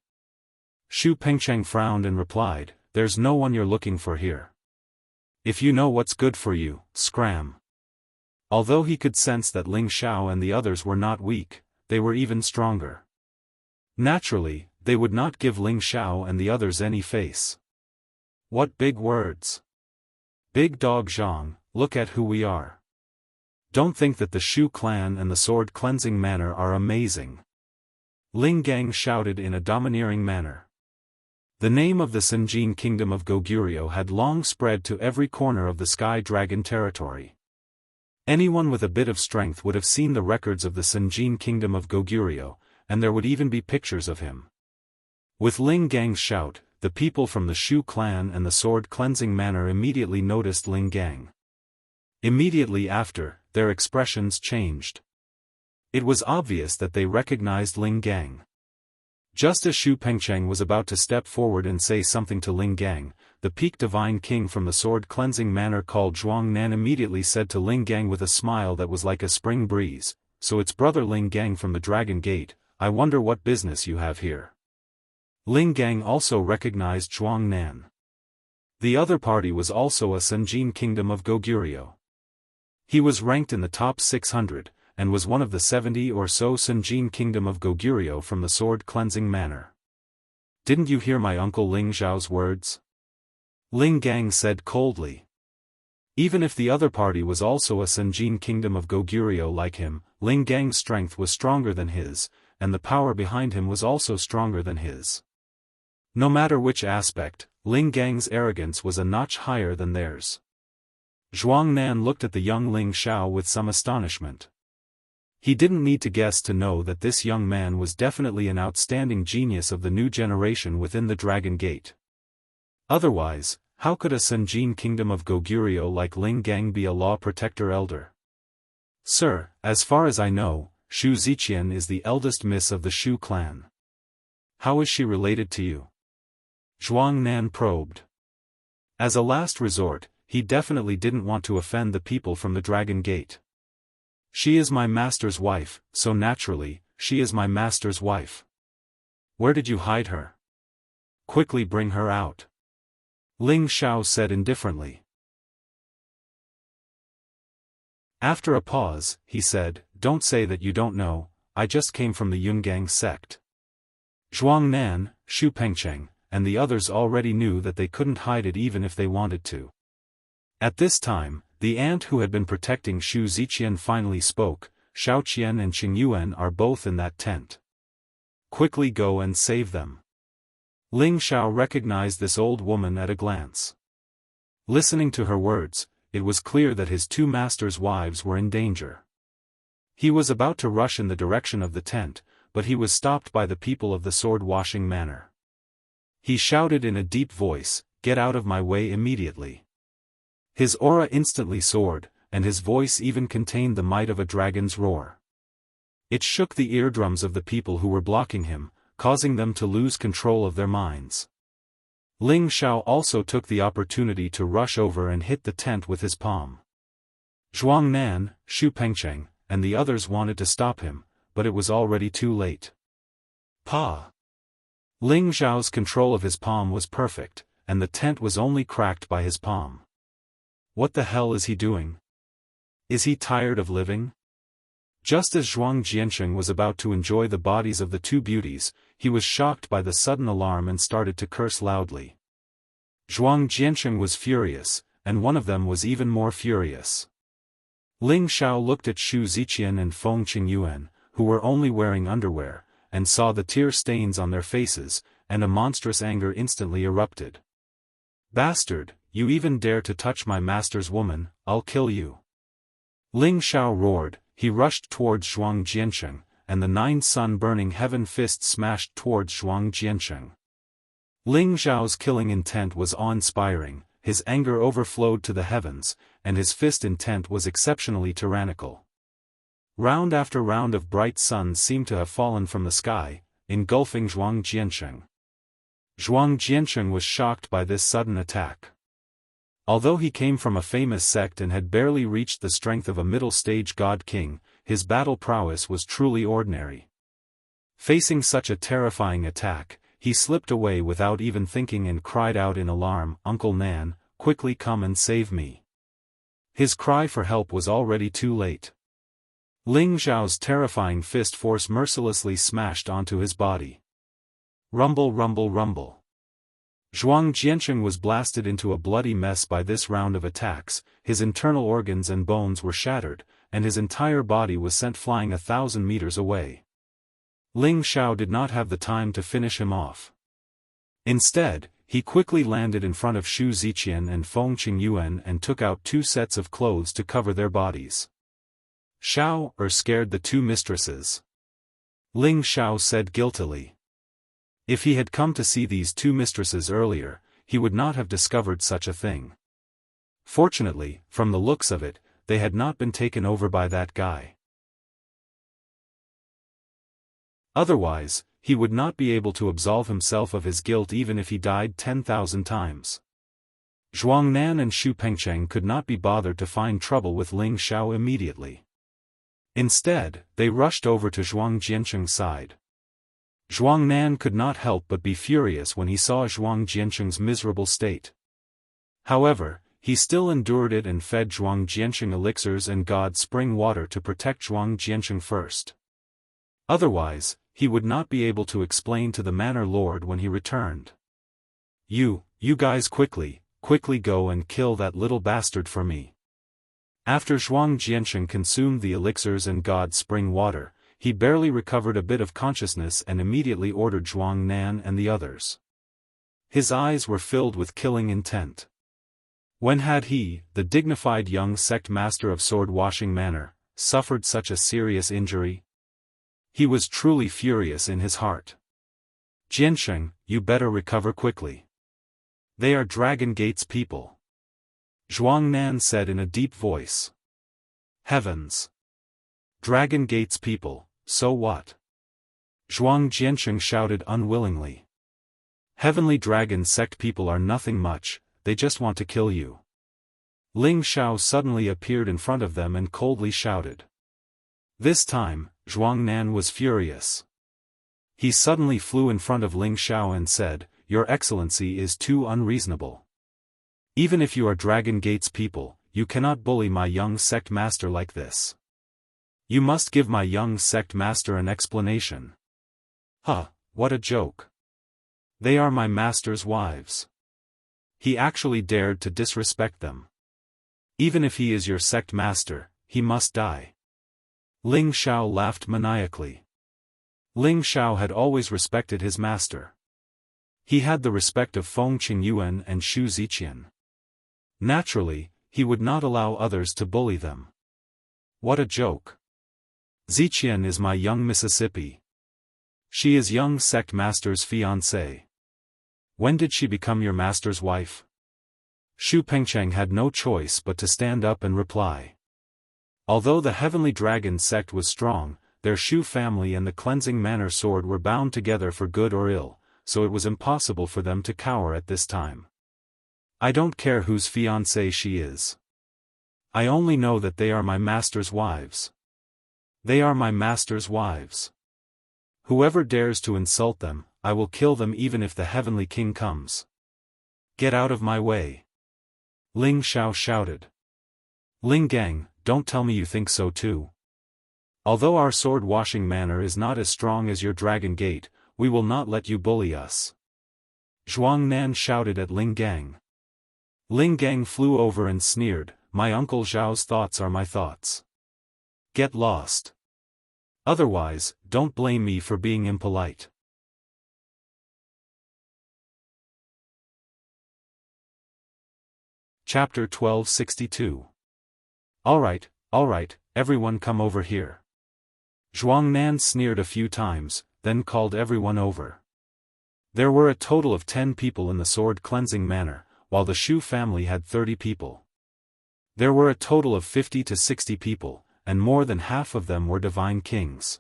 Xu Pengcheng frowned and replied, "There's no one you're looking for here. If you know what's good for you, scram." Although he could sense that Ling Xiao and the others were not weak, they were even stronger. Naturally, they would not give Ling Xiao and the others any face. What big words! Big Dog Zhang, look at who we are. Don't think that the Shu clan and the sword cleansing manor are amazing. Ling Gang shouted in a domineering manner. The name of the Sinjin kingdom of Goguryeo had long spread to every corner of the Sky Dragon territory. Anyone with a bit of strength would have seen the records of the Sinjin kingdom of Goguryeo, and there would even be pictures of him. With Ling Gang's shout, the people from the Shu clan and the sword cleansing manor immediately noticed Ling Gang. Immediately after, their expressions changed. It was obvious that they recognized Ling Gang. Just as Xu Pengcheng was about to step forward and say something to Ling Gang, the peak divine king from the sword cleansing manor called Zhuang Nan immediately said to Ling Gang with a smile that was like a spring breeze, "So it's brother Ling Gang from the Dragon Gate, I wonder what business you have here." Ling Gang also recognized Zhuang Nan. The other party was also a Sinjin kingdom of Goguryeo. He was ranked in the top 600, and was one of the 70 or so Sinjin kingdom of Goguryeo from the sword cleansing manor. "Didn't you hear my uncle Ling Zhao's words?" Ling Gang said coldly. Even if the other party was also a Sinjin kingdom of Goguryeo like him, Ling Gang's strength was stronger than his, and the power behind him was also stronger than his. No matter which aspect, Ling Gang's arrogance was a notch higher than theirs. Zhuang Nan looked at the young Ling Xiao with some astonishment. He didn't need to guess to know that this young man was definitely an outstanding genius of the new generation within the Dragon Gate. Otherwise, how could a Sinjin kingdom of Goguryeo like Ling Gang be a law protector elder? "Sir, as far as I know, Xu Ziqian is the eldest miss of the Shu clan. How is she related to you?" Zhuang Nan probed. As a last resort, he definitely didn't want to offend the people from the Dragon Gate. "She is my master's wife, so naturally, she is my master's wife." "Where did you hide her? Quickly bring her out," Ling Xiao said indifferently. After a pause, he said, "Don't say that you don't know, I just came from the Yungang sect." Zhuang Nan, Xu Pengcheng, and the others already knew that they couldn't hide it even if they wanted to. At this time, the ant who had been protecting Xu Ziqian finally spoke, "Xiaoqian and Qingyuan are both in that tent. Quickly go and save them." Ling Xiao recognized this old woman at a glance. Listening to her words, it was clear that his two masters' wives were in danger. He was about to rush in the direction of the tent, but he was stopped by the people of the sword-washing manor. He shouted in a deep voice, "Get out of my way immediately." His aura instantly soared, and his voice even contained the might of a dragon's roar. It shook the eardrums of the people who were blocking him, causing them to lose control of their minds. Ling Xiao also took the opportunity to rush over and hit the tent with his palm. Zhuang Nan, Xu Pengcheng, and the others wanted to stop him, but it was already too late. Pa! Ling Xiao's control of his palm was perfect, and the tent was only cracked by his palm. What the hell is he doing? Is he tired of living? Just as Zhuang Jiansheng was about to enjoy the bodies of the two beauties, he was shocked by the sudden alarm and started to curse loudly. Zhuang Jiansheng was furious, and one of them was even more furious. Ling Xiao looked at Xu Ziqian and Feng Qingyuan, who were only wearing underwear, and saw the tear stains on their faces, and a monstrous anger instantly erupted. "Bastard, you even dare to touch my master's woman, I'll kill you." Ling Xiao roared. He rushed towards Zhuang Jiansheng, and the 9 sun-burning heaven fists smashed towards Zhuang Jiansheng. Ling Xiao's killing intent was awe-inspiring, his anger overflowed to the heavens, and his fist intent was exceptionally tyrannical. Round after round of bright suns seemed to have fallen from the sky, engulfing Zhuang Jiansheng. Zhuang Jiansheng was shocked by this sudden attack. Although he came from a famous sect and had barely reached the strength of a middle-stage god-king, his battle prowess was truly ordinary. Facing such a terrifying attack, he slipped away without even thinking and cried out in alarm, "Uncle Nan, quickly come and save me." His cry for help was already too late. Ling Xiao's terrifying fist force mercilessly smashed onto his body. Rumble, rumble, rumble. Zhuang Jiansheng was blasted into a bloody mess by this round of attacks, his internal organs and bones were shattered, and his entire body was sent flying 1,000 meters away. Ling Xiao did not have the time to finish him off. Instead, he quickly landed in front of Xu Ziqian and Feng Qingyuan and took out 2 sets of clothes to cover their bodies. "Xiao scared the 2 mistresses," Ling Xiao said guiltily. If he had come to see these 2 mistresses earlier, he would not have discovered such a thing. Fortunately, from the looks of it, they had not been taken over by that guy. Otherwise, he would not be able to absolve himself of his guilt even if he died 10,000 times. Zhuang Nan and Xu Pengcheng could not be bothered to find trouble with Ling Xiao immediately. Instead, they rushed over to Zhuang Jiansheng's side. Zhuang Nan could not help but be furious when he saw Zhuang Jiansheng's miserable state. However, he still endured it and fed Zhuang Jiansheng elixirs and god spring water to protect Zhuang Jiansheng first. Otherwise, he would not be able to explain to the manor lord when he returned. You guys quickly go and kill that little bastard for me." After Zhuang Jiansheng consumed the elixirs and god spring water, he barely recovered a bit of consciousness and immediately ordered Zhuang Nan and the others. His eyes were filled with killing intent. When had he, the dignified young sect master of sword-washing manor, suffered such a serious injury? He was truly furious in his heart. "Jiansheng, you better recover quickly. They are Dragon Gate's people," Zhuang Nan said in a deep voice. "Heavens! Dragon Gate's people, so what?" Zhuang Jiansheng shouted unwillingly. "Heavenly Dragon sect people are nothing much, they just want to kill you." Ling Xiao suddenly appeared in front of them and coldly shouted. This time, Zhuang Nan was furious. He suddenly flew in front of Ling Xiao and said, "Your Excellency is too unreasonable. Even if you are Dragon Gate's people, you cannot bully my young sect master like this. You must give my young sect master an explanation." "Huh, what a joke. They are my master's wives. He actually dared to disrespect them. Even if he is your sect master, he must die." Ling Xiao laughed maniacally. Ling Xiao had always respected his master. He had the respect of Feng Qingyuan and Xu Ziqian. Naturally, he would not allow others to bully them. What a joke. "Ziqian is my young Mississippi. She is young sect master's fiancée. When did she become your master's wife? Shu Pengcheng had no choice but to stand up and reply. Although the Heavenly Dragon sect was strong, their Shu family and the Cleansing Manor sword were bound together for good or ill, so it was impossible for them to cower at this time. I don't care whose fiancée she is. I only know that they are my master's wives. They are my master's wives. Whoever dares to insult them, I will kill them even if the Heavenly King comes. Get out of my way. Ling Xiao shouted. Ling Gang, don't tell me you think so too. Although our sword-washing manor is not as strong as your Dragon Gate, we will not let you bully us. Zhuang Nan shouted at Ling Gang. Ling Gang flew over and sneered, my uncle Zhao's thoughts are my thoughts. Get lost. Otherwise, don't blame me for being impolite. Chapter 1262. Alright, everyone come over here. Zhuang Nan sneered a few times, then called everyone over. There were a total of 10 people in the sword cleansing manor, while the Shu family had 30 people. There were a total of 50 to 60 people, and more than half of them were divine kings.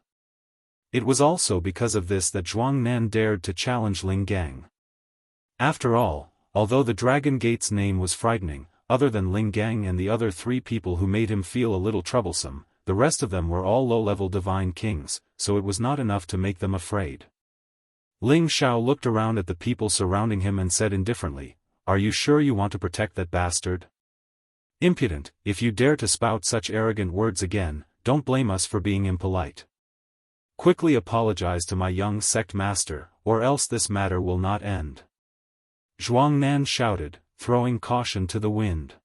It was also because of this that Zhuang Nan dared to challenge Ling Gang. After all, although the Dragon Gate's name was frightening, other than Ling Gang and the other 3 people who made him feel a little troublesome, the rest of them were all low-level divine kings, so it was not enough to make them afraid. Ling Xiao looked around at the people surrounding him and said indifferently, "Are you sure you want to protect that bastard? Impudent, if you dare to spout such arrogant words again, don't blame us for being impolite. Quickly apologize to my young sect master, or else this matter will not end." Zhuang Nan shouted, throwing caution to the wind.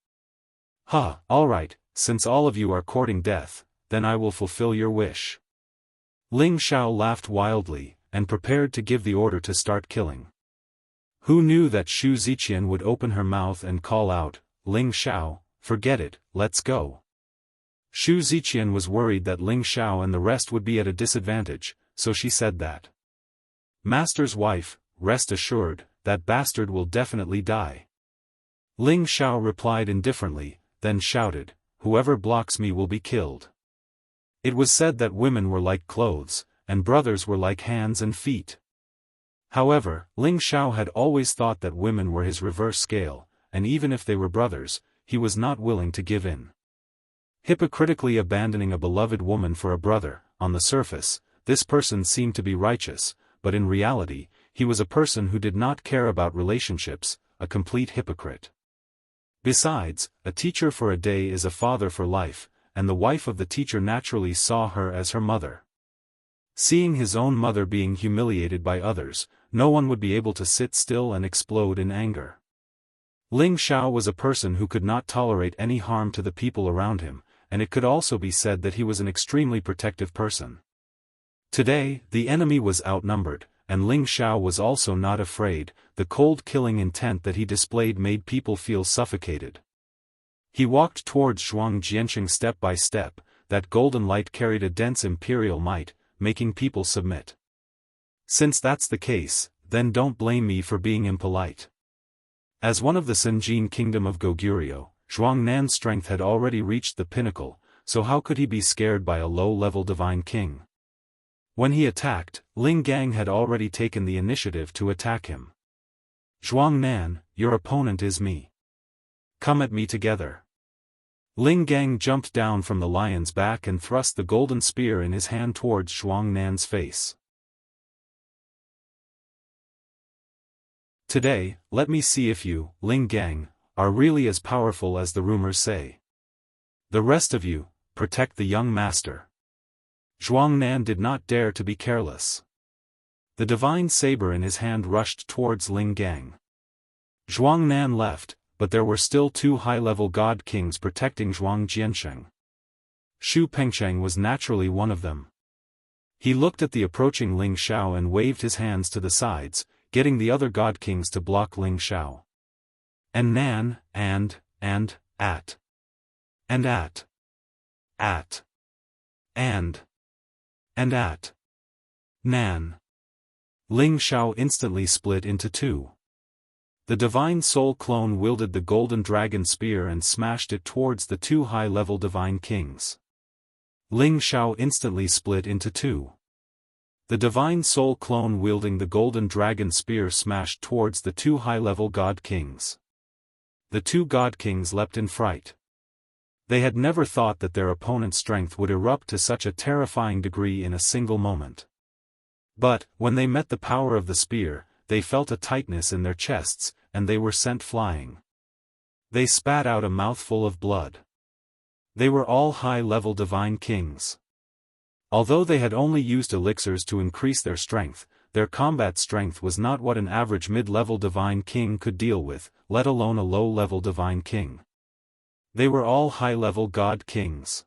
Alright, since all of you are courting death, then I will fulfill your wish. Ling Xiao laughed wildly, and prepared to give the order to start killing. Who knew that Shu Ziqian would open her mouth and call out, "Ling Xiao, forget it, let's go." Shu Ziqian was worried that Ling Xiao and the rest would be at a disadvantage, so she said that. Master's wife, rest assured, that bastard will definitely die. Ling Xiao replied indifferently, then shouted, "Whoever blocks me will be killed." It was said that women were like clothes, and brothers were like hands and feet. However, Ling Xiao had always thought that women were his reverse scale, and even if they were brothers, he was not willing to give in. Hypocritically abandoning a beloved woman for a brother, on the surface, this person seemed to be righteous, but in reality, he was a person who did not care about relationships, a complete hypocrite. Besides, a teacher for a day is a father for life, and the wife of the teacher naturally saw her as her mother. Seeing his own mother being humiliated by others, no one would be able to sit still and explode in anger. Ling Xiao was a person who could not tolerate any harm to the people around him, and it could also be said that he was an extremely protective person. Today, the enemy was outnumbered, and Ling Xiao was also not afraid. The cold killing intent that he displayed made people feel suffocated. He walked towards Zhuang Jianxing step by step. That golden light carried a dense imperial might, making people submit. Since that's the case, then don't blame me for being impolite. As one of the Senjin kingdom of Goguryeo, Zhuang Nan's strength had already reached the pinnacle, so how could he be scared by a low-level divine king? When he attacked, Ling Gang had already taken the initiative to attack him. "Zhuang Nan, your opponent is me. Come at me together." Ling Gang jumped down from the lion's back and thrust the golden spear in his hand towards Zhuang Nan's face. "Today, let me see if you, Ling Gang, are really as powerful as the rumors say. The rest of you, protect the young master." Zhuang Nan did not dare to be careless. The divine saber in his hand rushed towards Ling Gang. Zhuang Nan left, but there were still 2 high-level god kings protecting Zhuang Jianxing. Shu Pengcheng was naturally one of them. He looked at the approaching Ling Xiao and waved his hands to the sides, getting the other god kings to block Ling Xiao. And Nan, and at. Nan. Ling Xiao instantly split into two. The divine soul clone wielded the golden dragon spear and smashed it towards the two high-level divine kings. Ling Xiao instantly split into two. The divine soul clone wielding the golden dragon spear smashed towards the two high-level god kings. The two god kings leapt in fright. They had never thought that their opponent's strength would erupt to such a terrifying degree in a single moment. But, when they met the power of the spear, they felt a tightness in their chests, and they were sent flying. They spat out a mouthful of blood. They were all high-level divine kings. Although they had only used elixirs to increase their strength, their combat strength was not what an average mid-level divine king could deal with, let alone a low-level divine king. They were all high-level god kings.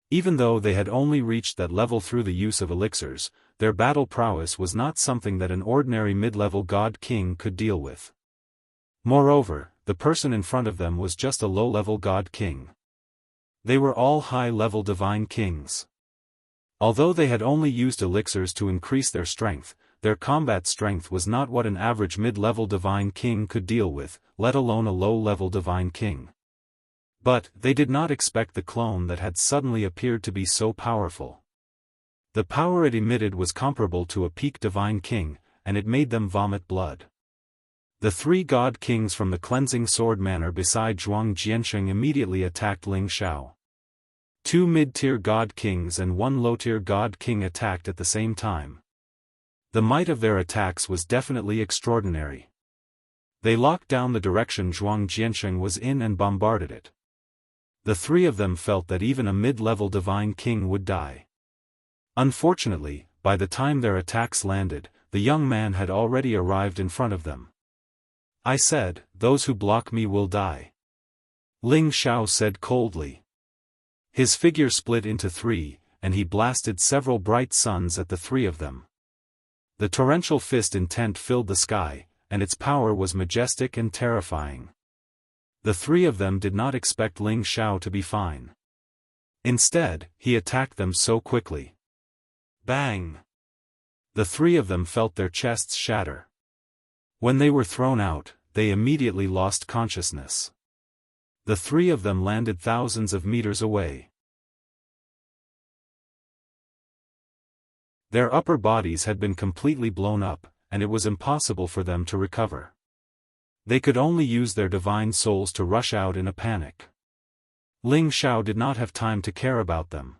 Even though they had only reached that level through the use of elixirs, their battle prowess was not something that an ordinary mid-level god king could deal with. Moreover, the person in front of them was just a low-level god king. They were all high-level divine kings. Although they had only used elixirs to increase their strength, their combat strength was not what an average mid-level divine king could deal with, let alone a low-level divine king. But, they did not expect the clone that had suddenly appeared to be so powerful. The power it emitted was comparable to a peak divine king, and it made them vomit blood. The three god kings from the cleansing sword manor beside Zhuang Jianxing immediately attacked Ling Xiao. Two mid-tier god kings and one low-tier god king attacked at the same time. The might of their attacks was definitely extraordinary. They locked down the direction Zhuang Jianxing was in and bombarded it. The three of them felt that even a mid-level divine king would die. Unfortunately, by the time their attacks landed, the young man had already arrived in front of them. I said, "Those who block me will die," Ling Xiao said coldly. His figure split into three, and he blasted several bright suns at the three of them. The torrential fist intent filled the sky, and its power was majestic and terrifying. The three of them did not expect Ling Xiao to be fine. Instead, he attacked them so quickly. Bang! The three of them felt their chests shatter. When they were thrown out, they immediately lost consciousness. The three of them landed thousands of meters away. Their upper bodies had been completely blown up, and it was impossible for them to recover. They could only use their divine souls to rush out in a panic. Ling Xiao did not have time to care about them.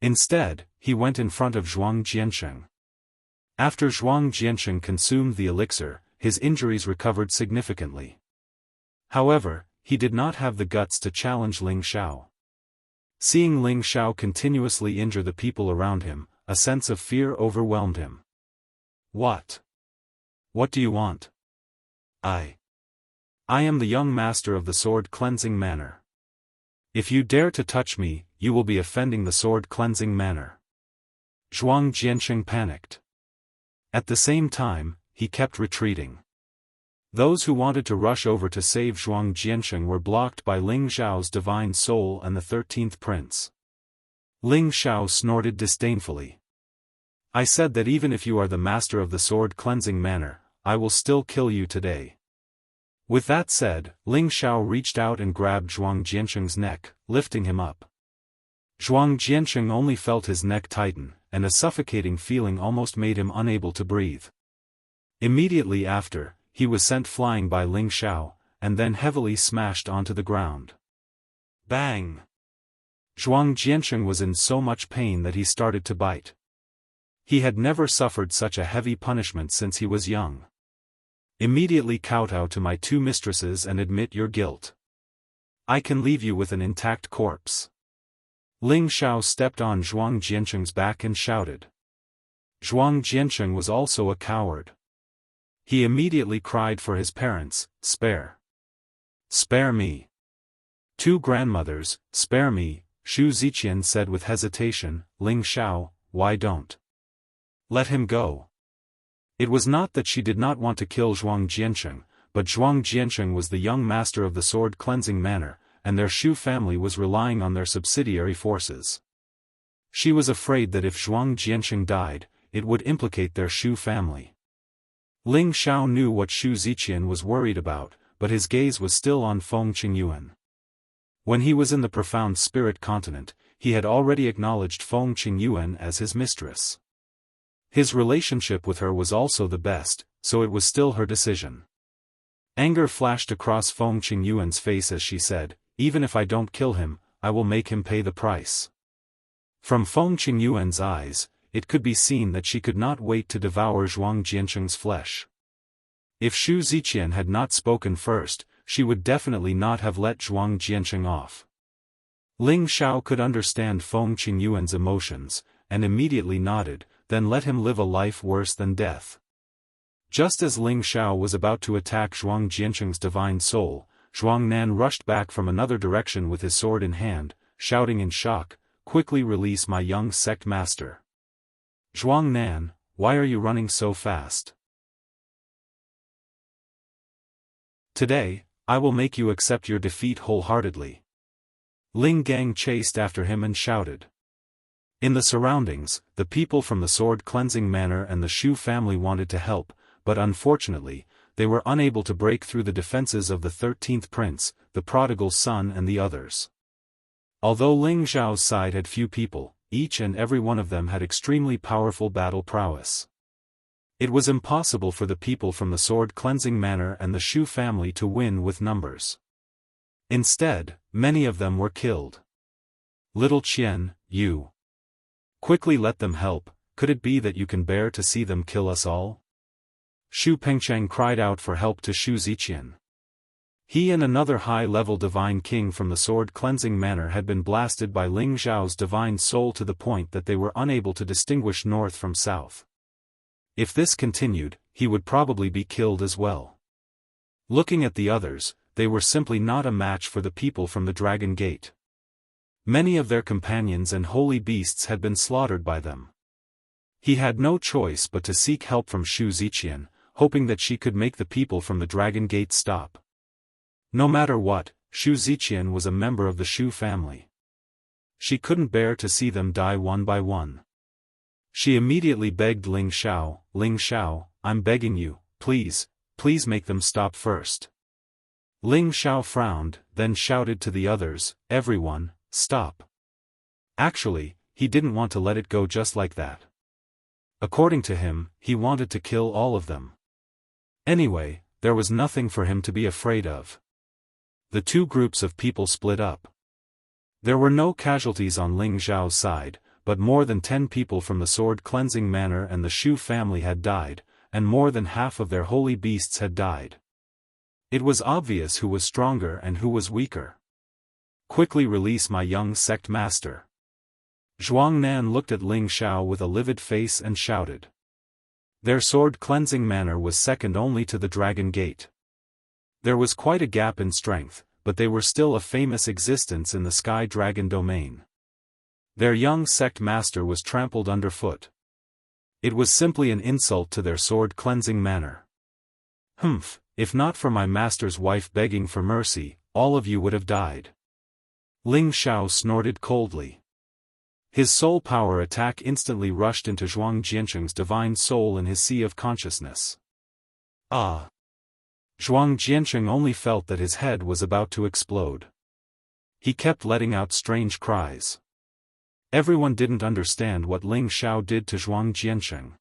Instead, he went in front of Zhuang Jianxing. After Zhuang Jianxing consumed the elixir, his injuries recovered significantly. However, he did not have the guts to challenge Ling Xiao. Seeing Ling Xiao continuously injure the people around him, a sense of fear overwhelmed him. What? What do you want? I am the young master of the sword cleansing manor. If you dare to touch me, you will be offending the sword cleansing manor. Zhuang Jianxing panicked. At the same time, he kept retreating. Those who wanted to rush over to save Zhuang Jianxing were blocked by Ling Xiao's divine soul and the 13th prince. Ling Xiao snorted disdainfully. I said that even if you are the master of the sword cleansing manor, I will still kill you today. With that said, Ling Xiao reached out and grabbed Zhuang Jianxing's neck, lifting him up. Zhuang Jianxing only felt his neck tighten, and a suffocating feeling almost made him unable to breathe. Immediately after, he was sent flying by Ling Xiao, and then heavily smashed onto the ground. Bang! Zhuang Jianxing was in so much pain that he started to bite. He had never suffered such a heavy punishment since he was young. Immediately kowtow to my two mistresses and admit your guilt. I can leave you with an intact corpse. Ling Xiao stepped on Zhuang Jianxing's back and shouted. Zhuang Jianxing was also a coward. He immediately cried for his parents, "Spare! Spare me! Two grandmothers, spare me!" Xu Ziqian said with hesitation. Ling Xiao, why don't? Let him go. It was not that she did not want to kill Zhuang Jianxing, but Zhuang Jianxing was the young master of the sword cleansing manor, and their Xu family was relying on their subsidiary forces. She was afraid that if Zhuang Jianxing died, it would implicate their Shu family. Ling Xiao knew what Shu Ziqian was worried about, but his gaze was still on Feng Qingyuan. When he was in the profound spirit continent, he had already acknowledged Feng Qingyuan as his mistress. His relationship with her was also the best, so it was still her decision. Anger flashed across Feng Qingyuan's face as she said, "Even if I don't kill him, I will make him pay the price." From Feng Qingyuan's eyes, it could be seen that she could not wait to devour Zhuang Jiancheng's flesh. If Shu Ziqian had not spoken first, she would definitely not have let Zhuang Jiancheng off. Ling Xiao could understand Feng Qingyuan's emotions, and immediately nodded, then let him live a life worse than death. Just as Ling Xiao was about to attack Zhuang Jiancheng's divine soul, Zhuang Nan rushed back from another direction with his sword in hand, shouting in shock, "Quickly release my young sect master." "Zhuang Nan, why are you running so fast? Today, I will make you accept your defeat wholeheartedly." Ling Gang chased after him and shouted. In the surroundings, the people from the sword cleansing manor and the Shu family wanted to help, but unfortunately, they were unable to break through the defenses of the 13th prince, the prodigal son and the others. Although Ling Xiao's side had few people, each and every one of them had extremely powerful battle prowess. It was impossible for the people from the sword cleansing manor and the Shu family to win with numbers. Instead, many of them were killed. "Little Qian, you quickly let them help, could it be that you can bear to see them kill us all?" Shu Pengcheng cried out for help to Shu Ziqian. He and another high-level divine king from the sword cleansing manor had been blasted by Ling Xiao's divine soul to the point that they were unable to distinguish north from south. If this continued, he would probably be killed as well. Looking at the others, they were simply not a match for the people from the Dragon Gate. Many of their companions and holy beasts had been slaughtered by them. He had no choice but to seek help from Shu Ziqian, hoping that she could make the people from the Dragon Gate stop. No matter what, Shu Ziqian was a member of the Shu family. She couldn't bear to see them die one by one. She immediately begged Ling Xiao, "I'm begging you, please make them stop first." Ling Xiao frowned, then shouted to the others, "Everyone, stop." Actually, he didn't want to let it go just like that. According to him, he wanted to kill all of them. Anyway, there was nothing for him to be afraid of. The two groups of people split up. There were no casualties on Ling Xiao's side, but more than 10 people from the sword cleansing manor and the Shu family had died, and more than half of their holy beasts had died. It was obvious who was stronger and who was weaker. "Quickly release my young sect master." Zhuang Nan looked at Ling Xiao with a livid face and shouted. Their sword cleansing manor was second only to the Dragon Gate. There was quite a gap in strength, but they were still a famous existence in the Sky Dragon domain. Their young sect master was trampled underfoot. It was simply an insult to their sword cleansing manor. "Humph, if not for my master's wife begging for mercy, all of you would have died." Ling Xiao snorted coldly. His soul power attack instantly rushed into Zhuang Jiancheng's divine soul in his sea of consciousness. Ah! Zhuang Jiancheng only felt that his head was about to explode. He kept letting out strange cries. Everyone didn't understand what Ling Xiao did to Zhuang Jiancheng.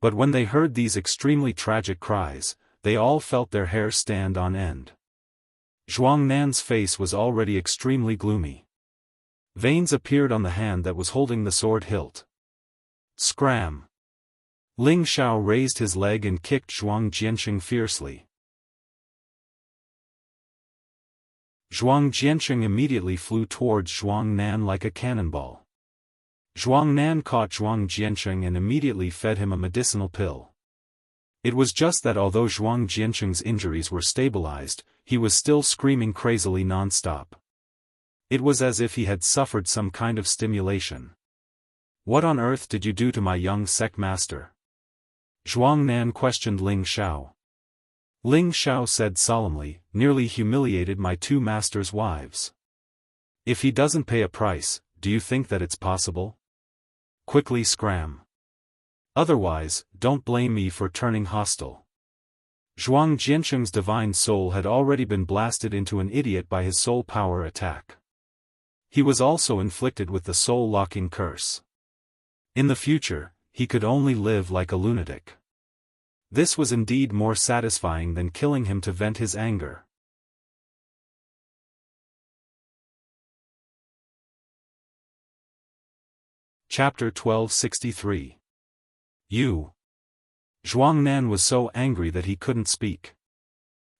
But when they heard these extremely tragic cries, they all felt their hair stand on end. Zhuang Nan's face was already extremely gloomy. Veins appeared on the hand that was holding the sword hilt. Scram! Ling Xiao raised his leg and kicked Zhuang Jiancheng fiercely. Zhuang Jiancheng immediately flew towards Zhuang Nan like a cannonball. Zhuang Nan caught Zhuang Jiancheng and immediately fed him a medicinal pill. It was just that although Zhuang Jiancheng's injuries were stabilized, he was still screaming crazily non-stop. It was as if he had suffered some kind of stimulation. "What on earth did you do to my young sect master?" Zhuang Nan questioned Ling Xiao. Ling Xiao said solemnly, "Nearly humiliated my two masters' wives. If he doesn't pay a price, do you think that it's possible? Quickly scram." Otherwise, don't blame me for turning hostile. Zhuang Jiansheng's divine soul had already been blasted into an idiot by his soul power attack. He was also inflicted with the soul-locking curse. In the future, he could only live like a lunatic. This was indeed more satisfying than killing him to vent his anger. Chapter 1263. Zhuang Nan was so angry that he couldn't speak.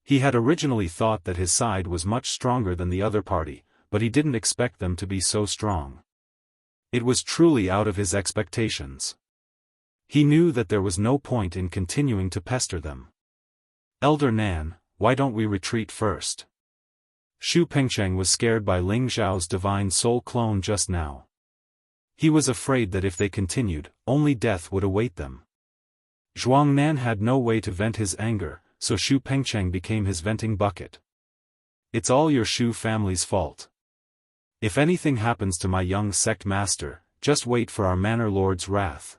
He had originally thought that his side was much stronger than the other party, but he didn't expect them to be so strong. It was truly out of his expectations. He knew that there was no point in continuing to pester them. Elder Nan, why don't we retreat first? Xu Pengcheng was scared by Ling Xiao's divine soul clone just now. He was afraid that if they continued, only death would await them. Zhuang Nan had no way to vent his anger, so Xu Pengcheng became his venting bucket. It's all your Xu family's fault. If anything happens to my young sect master, just wait for our Manor Lord's wrath.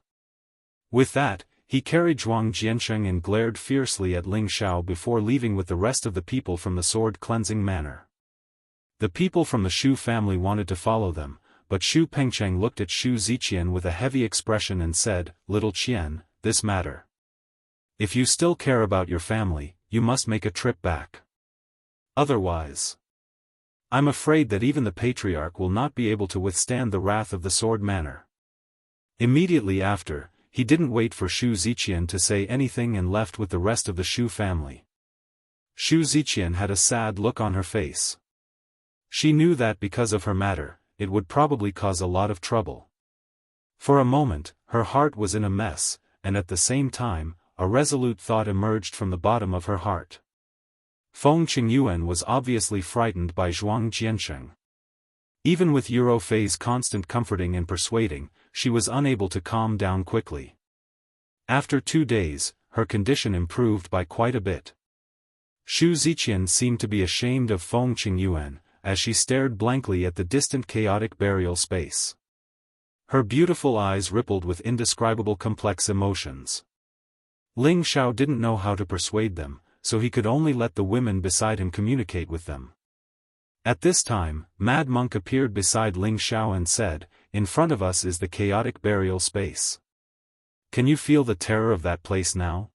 With that, he carried Zhuang Jiansheng and glared fiercely at Ling Xiao before leaving with the rest of the people from the sword-cleansing manor. The people from the Xu family wanted to follow them, but Xu Pengcheng looked at Xu Ziqian with a heavy expression and said, "Little Qian, this matter. If you still care about your family, you must make a trip back. Otherwise, I'm afraid that even the patriarch will not be able to withstand the wrath of the sword manor." Immediately after, he didn't wait for Xu Ziqian to say anything and left with the rest of the Xu family. Xu Ziqian had a sad look on her face. She knew that because of her matter, it would probably cause a lot of trouble. For a moment, her heart was in a mess, and at the same time, a resolute thought emerged from the bottom of her heart. Feng Qingyuan was obviously frightened by Zhuang Jiansheng. Even with Eurofei's constant comforting and persuading, she was unable to calm down quickly. After 2 days, her condition improved by quite a bit. Xu Ziqian seemed to be ashamed of Feng Qingyuan, as she stared blankly at the distant chaotic burial space. Her beautiful eyes rippled with indescribable complex emotions. Ling Xiao didn't know how to persuade them, so he could only let the women beside him communicate with them. At this time, Mad Monk appeared beside Ling Xiao and said, "In front of us is the chaotic burial space. Can you feel the terror of that place now?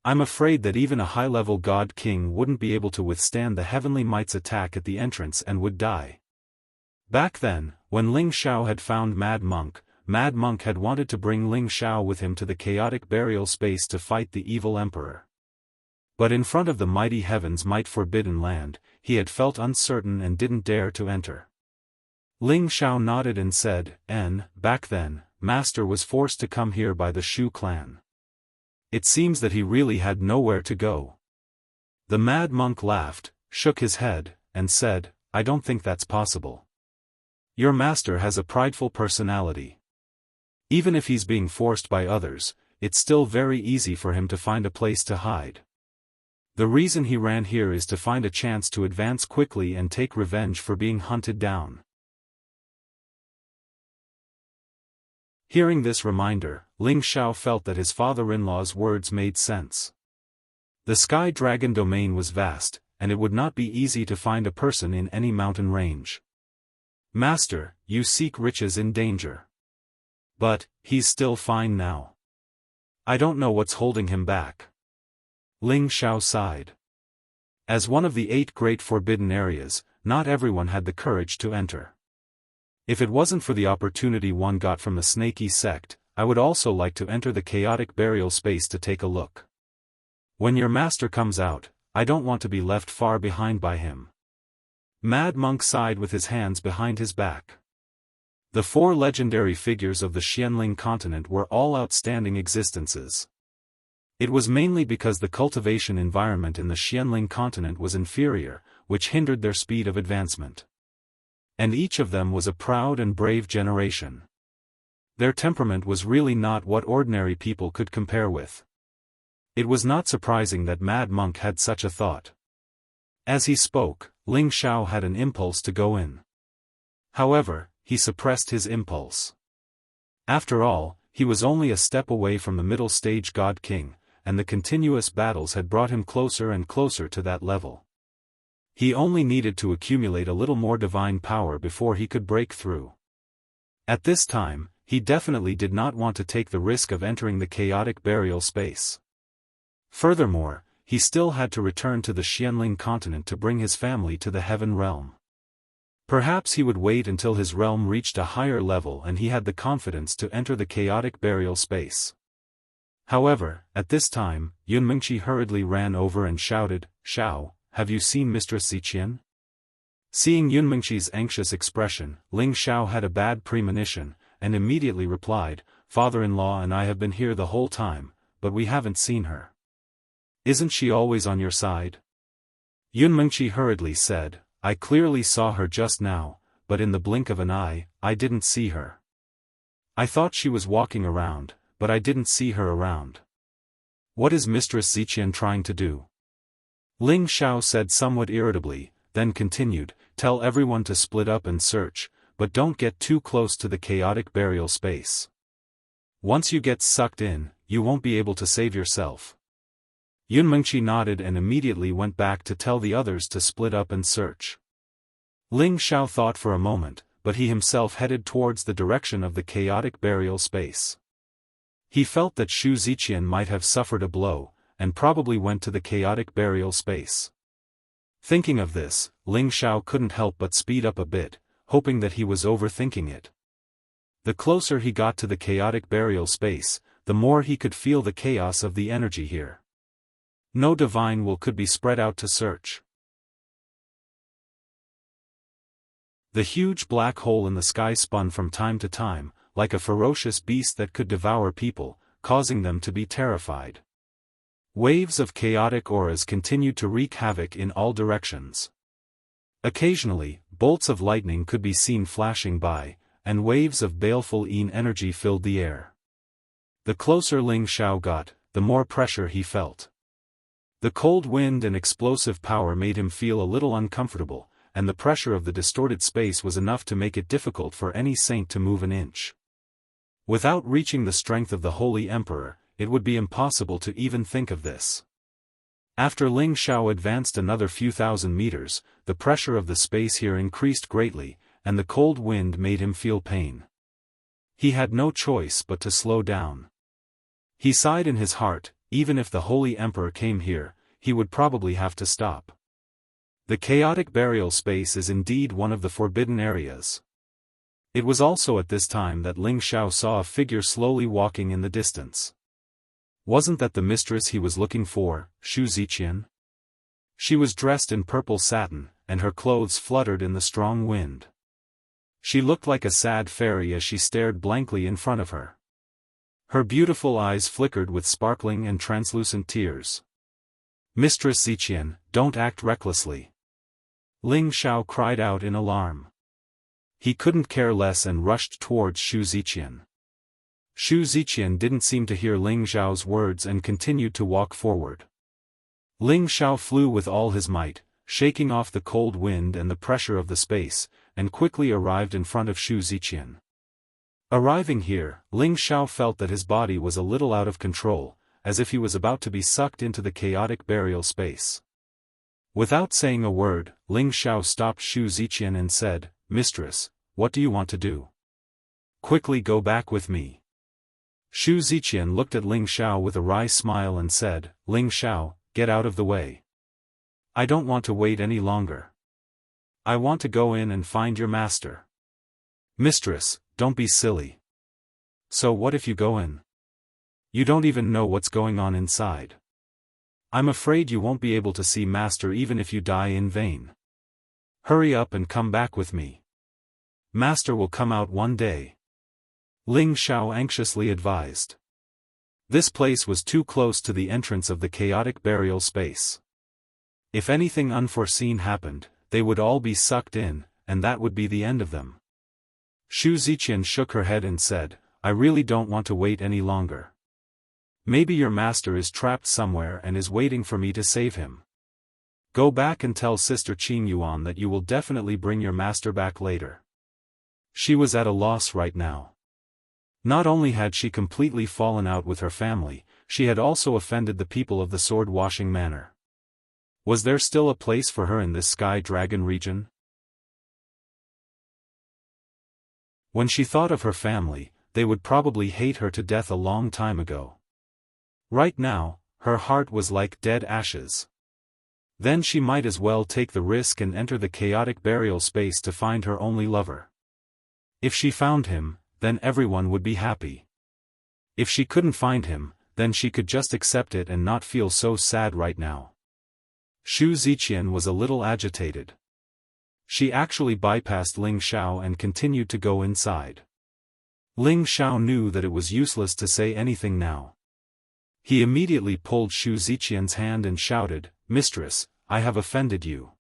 I'm afraid that even a high-level god king wouldn't be able to withstand the heavenly might's attack at the entrance and would die." Back then, when Ling Xiao had found Mad Monk had wanted to bring Ling Xiao with him to the chaotic burial space to fight the evil emperor. But in front of the mighty heaven's might-forbidden land, he had felt uncertain and didn't dare to enter. Ling Xiao nodded and said, "Back then, Master was forced to come here by the Xu clan. It seems that he really had nowhere to go." The Mad Monk laughed, shook his head, and said, "I don't think that's possible. Your master has a prideful personality. Even if he's being forced by others, it's still very easy for him to find a place to hide. The reason he ran here is to find a chance to advance quickly and take revenge for being hunted down." Hearing this reminder, Ling Xiao felt that his father-in-law's words made sense. The Sky Dragon domain was vast, and it would not be easy to find a person in any mountain range. "Master, you seek riches in danger. But, he's still fine now. I don't know what's holding him back." Ling Xiao sighed. As one of the 8 great forbidden areas, not everyone had the courage to enter. If it wasn't for the opportunity one got from the snaky sect, I would also like to enter the chaotic burial space to take a look. When your master comes out, I don't want to be left far behind by him. Mad Monk sighed with his hands behind his back. The 4 legendary figures of the Xianling continent were all outstanding existences. It was mainly because the cultivation environment in the Xianling continent was inferior, which hindered their speed of advancement. And each of them was a proud and brave generation. Their temperament was really not what ordinary people could compare with. It was not surprising that Mad Monk had such a thought. As he spoke, Ling Xiao had an impulse to go in. However, he suppressed his impulse. After all, he was only a step away from the middle stage God King, and the continuous battles had brought him closer and closer to that level. He only needed to accumulate a little more divine power before he could break through. At this time, he definitely did not want to take the risk of entering the chaotic burial space. Furthermore, he still had to return to the Xianling continent to bring his family to the heaven realm. Perhaps he would wait until his realm reached a higher level and he had the confidence to enter the chaotic burial space. However, at this time, Yunmengqi hurriedly ran over and shouted, "Xiao, have you seen Mistress Ziqian?" Seeing Yunmengqi's anxious expression, Ling Xiao had a bad premonition, and immediately replied, "Father-in-law and I have been here the whole time, but we haven't seen her." "Isn't she always on your side?" Yunmengqi hurriedly said, "I clearly saw her just now, but in the blink of an eye, I didn't see her. I thought she was walking around, but I didn't see her around. What is Mistress Ziqian trying to do?" Ling Xiao said somewhat irritably, then continued, "Tell everyone to split up and search, but don't get too close to the chaotic burial space. Once you get sucked in, you won't be able to save yourself." Yunmengqi nodded and immediately went back to tell the others to split up and search. Ling Xiao thought for a moment, but he himself headed towards the direction of the chaotic burial space. He felt that Shu Ziqian might have suffered a blow, and probably went to the chaotic burial space. Thinking of this, Ling Xiao couldn't help but speed up a bit, hoping that he was overthinking it. The closer he got to the chaotic burial space, the more he could feel the chaos of the energy here. No divine will could be spread out to search. The huge black hole in the sky spun from time to time, like a ferocious beast that could devour people, causing them to be terrified. Waves of chaotic auras continued to wreak havoc in all directions. Occasionally, bolts of lightning could be seen flashing by, and waves of baleful energy filled the air. The closer Ling Xiao got, the more pressure he felt. The cold wind and explosive power made him feel a little uncomfortable, and the pressure of the distorted space was enough to make it difficult for any saint to move an inch. Without reaching the strength of the Holy Emperor, it would be impossible to even think of this. After Ling Xiao advanced another few thousand meters, the pressure of the space here increased greatly, and the cold wind made him feel pain. He had no choice but to slow down. He sighed in his heart, even if the Holy Emperor came here, he would probably have to stop. The chaotic burial space is indeed one of the forbidden areas. It was also at this time that Ling Xiao saw a figure slowly walking in the distance. Wasn't that the mistress he was looking for, Shu Ziqian? She was dressed in purple satin, and her clothes fluttered in the strong wind. She looked like a sad fairy as she stared blankly in front of her. Her beautiful eyes flickered with sparkling and translucent tears. "Mistress Ziqian, don't act recklessly!" Ling Xiao cried out in alarm. He couldn't care less and rushed towards Shu Ziqian. Shu Ziqian didn't seem to hear Ling Xiao's words and continued to walk forward. Ling Xiao flew with all his might, shaking off the cold wind and the pressure of the space, and quickly arrived in front of Shu Ziqian. Arriving here, Ling Xiao felt that his body was a little out of control, as if he was about to be sucked into the chaotic burial space. Without saying a word, Ling Xiao stopped Shu Ziqian and said, "Mistress, what do you want to do? Quickly go back with me." Shu Ziqian looked at Ling Xiao with a wry smile and said, "Ling Xiao, get out of the way. I don't want to wait any longer. I want to go in and find your master." "Mistress, don't be silly. So what if you go in? You don't even know what's going on inside. I'm afraid you won't be able to see Master even if you die in vain. Hurry up and come back with me. Master will come out one day," Ling Xiao anxiously advised. This place was too close to the entrance of the chaotic burial space. If anything unforeseen happened, they would all be sucked in, and that would be the end of them. Shu Ziqian shook her head and said, "I really don't want to wait any longer. Maybe your master is trapped somewhere and is waiting for me to save him. Go back and tell Sister Qing Yuan that you will definitely bring your master back later." She was at a loss right now. Not only had she completely fallen out with her family, she had also offended the people of the sword-washing manor. Was there still a place for her in this sky dragon region? When she thought of her family, they would probably hate her to death a long time ago. Right now, her heart was like dead ashes. Then she might as well take the risk and enter the chaotic burial space to find her only lover. If she found him, then everyone would be happy. If she couldn't find him, then she could just accept it and not feel so sad right now. Xu Ziqian was a little agitated. She actually bypassed Ling Xiao and continued to go inside. Ling Xiao knew that it was useless to say anything now. He immediately pulled Xu Ziqian's hand and shouted, "Mistress, I have offended you."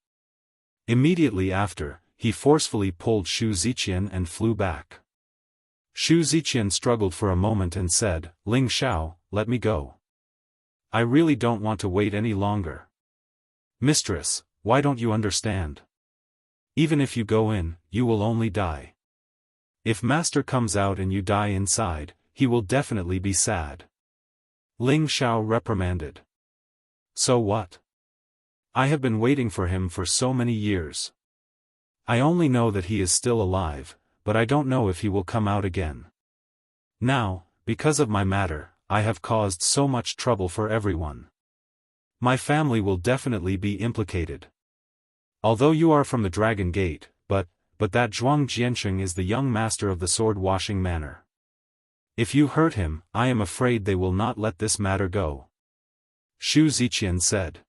Immediately after, he forcefully pulled Xu Ziqian and flew back. Xu Ziqian struggled for a moment and said, "Ling Xiao, let me go. I really don't want to wait any longer." "Mistress, why don't you understand? Even if you go in, you will only die. If Master comes out and you die inside, he will definitely be sad." Ling Xiao reprimanded. "So what? I have been waiting for him for so many years. I only know that he is still alive, but I don't know if he will come out again. Now, because of my matter, I have caused so much trouble for everyone. My family will definitely be implicated. Although you are from the Dragon Gate, but that Zhuang Jiansheng is the young master of the sword-washing manor. If you hurt him, I am afraid they will not let this matter go," Xu Ziqian said.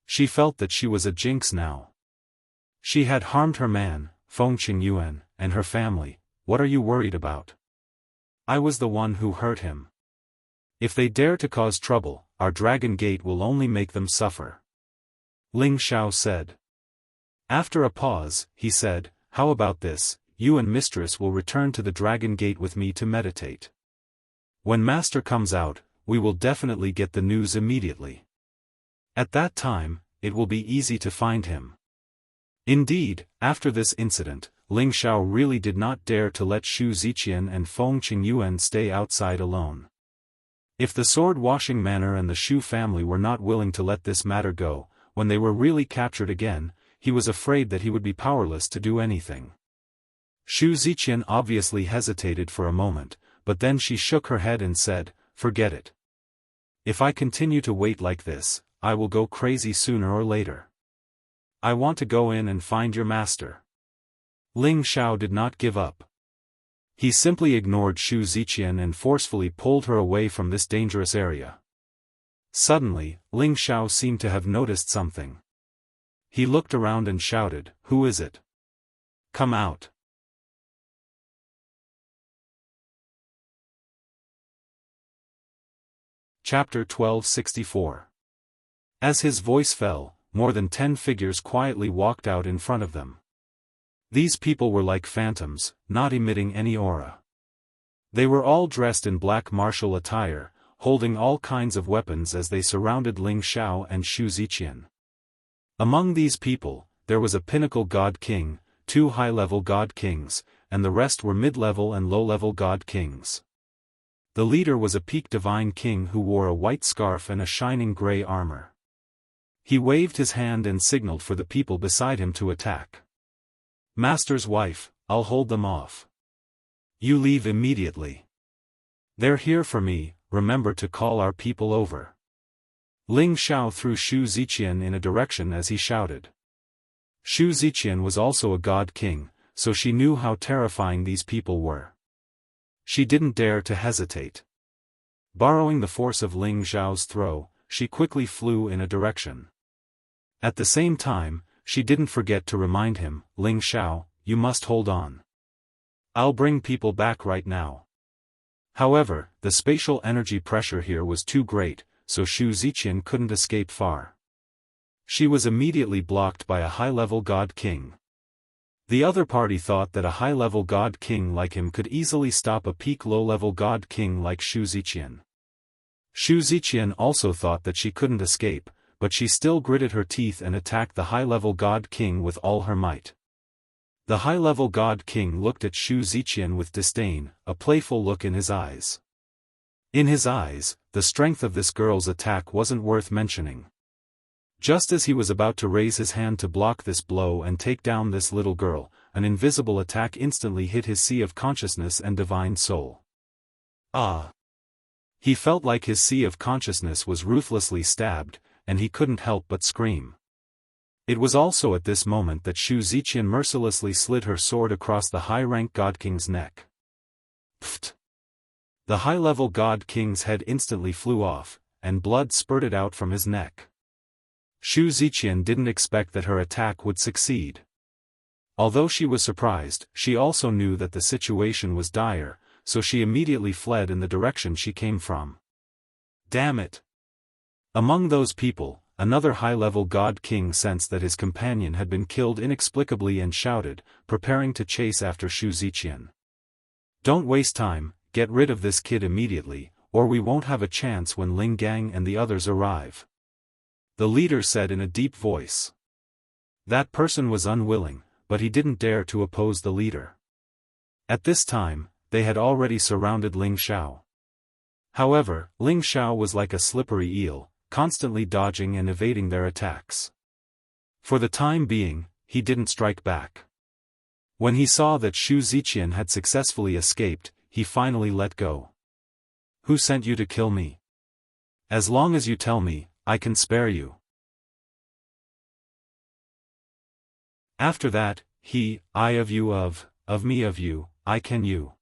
She felt that she was a jinx now. She had harmed her man, Feng Qingyuan, and her family. What are you worried about? I was the one who hurt him. If they dare to cause trouble, our Dragon Gate will only make them suffer," Ling Xiao said. After a pause, he said, "How about this, you and Mistress will return to the Dragon Gate with me to meditate. When Master comes out, we will definitely get the news immediately. At that time, it will be easy to find him." Indeed, after this incident, Ling Xiao really did not dare to let Xu Ziqian and Feng Qingyuan stay outside alone. If the sword-washing manor and the Xu family were not willing to let this matter go, when they were really captured again, he was afraid that he would be powerless to do anything. Xu Ziqian obviously hesitated for a moment, but then she shook her head and said, "Forget it. If I continue to wait like this, I will go crazy sooner or later. I want to go in and find your master." Ling Xiao did not give up. He simply ignored Xu Ziqian and forcefully pulled her away from this dangerous area. Suddenly, Ling Xiao seemed to have noticed something. He looked around and shouted, "Who is it? Come out." Chapter 1264. As his voice fell, more than 10 figures quietly walked out in front of them. These people were like phantoms, not emitting any aura. They were all dressed in black martial attire, holding all kinds of weapons as they surrounded Ling Xiao and Xu Ziqian. Among these people, there was a pinnacle god king, 2 high-level god kings, and the rest were mid-level and low-level god kings. The leader was a peak divine king who wore a white scarf and a shining gray armor. He waved his hand and signaled for the people beside him to attack. "Master's wife, I'll hold them off. You leave immediately. They're here for me, remember to call our people over." Ling Xiao threw Xu Ziqian in a direction as he shouted. Xu Ziqian was also a god king, so she knew how terrifying these people were. She didn't dare to hesitate. Borrowing the force of Ling Xiao's throw, she quickly flew in a direction. At the same time, she didn't forget to remind him, "Ling Xiao, you must hold on. I'll bring people back right now." However, the spatial energy pressure here was too great, so Xu Ziqian couldn't escape far. She was immediately blocked by a high-level god king. The other party thought that a high-level god king like him could easily stop a peak low-level god king like Xu Ziqian. Xu Ziqian also thought that she couldn't escape, but she still gritted her teeth and attacked the high-level god king with all her might. The high-level God King looked at Shu Ziqian with disdain, a playful look in his eyes. In his eyes, the strength of this girl's attack wasn't worth mentioning. Just as he was about to raise his hand to block this blow and take down this little girl, an invisible attack instantly hit his sea of consciousness and divine soul. Ah! He felt like his sea of consciousness was ruthlessly stabbed, and he couldn't help but scream. It was also at this moment that Shu Ziqian mercilessly slid her sword across the high-rank God King's neck. Pfft! The high-level God King's head instantly flew off, and blood spurted out from his neck. Shu Ziqian didn't expect that her attack would succeed. Although she was surprised, she also knew that the situation was dire, so she immediately fled in the direction she came from. Damn it! Among those people, another high-level God King sensed that his companion had been killed inexplicably and shouted, preparing to chase after Shu Ziqian. Don't waste time, get rid of this kid immediately, or we won't have a chance when Ling Gang and the others arrive. The leader said in a deep voice. That person was unwilling, but he didn't dare to oppose the leader. At this time, they had already surrounded Ling Xiao. However, Ling Xiao was like a slippery eel, constantly dodging and evading their attacks. For the time being, he didn't strike back. When he saw that Shu Ziqian had successfully escaped, he finally let go. Who sent you to kill me? As long as you tell me, I can spare you. After that, I of you of me of you, I can you.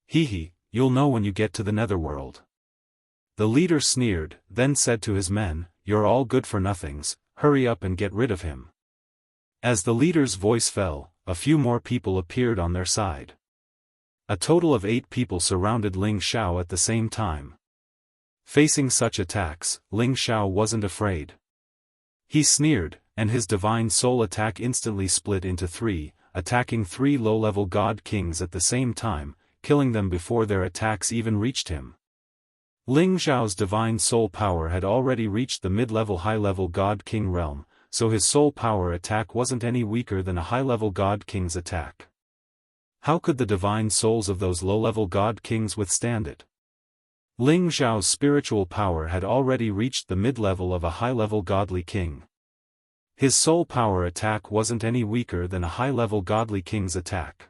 He, you'll know when you get to the netherworld. The leader sneered, then said to his men, you're all good for nothings, hurry up and get rid of him. As the leader's voice fell, a few more people appeared on their side. A total of 8 people surrounded Ling Xiao at the same time. Facing such attacks, Ling Xiao wasn't afraid. He sneered, and his divine soul attack instantly split into 3, attacking 3 low-level God Kings at the same time, killing them before their attacks even reached him. Ling Xiao's divine soul power had already reached the mid-level high-level God King realm, so his soul power attack wasn't any weaker than a high-level God King's attack. How could the divine souls of those low-level God Kings withstand it? Ling Xiao's spiritual power had already reached the mid-level of a high-level godly king. His soul power attack wasn't any weaker than a high-level godly king's attack.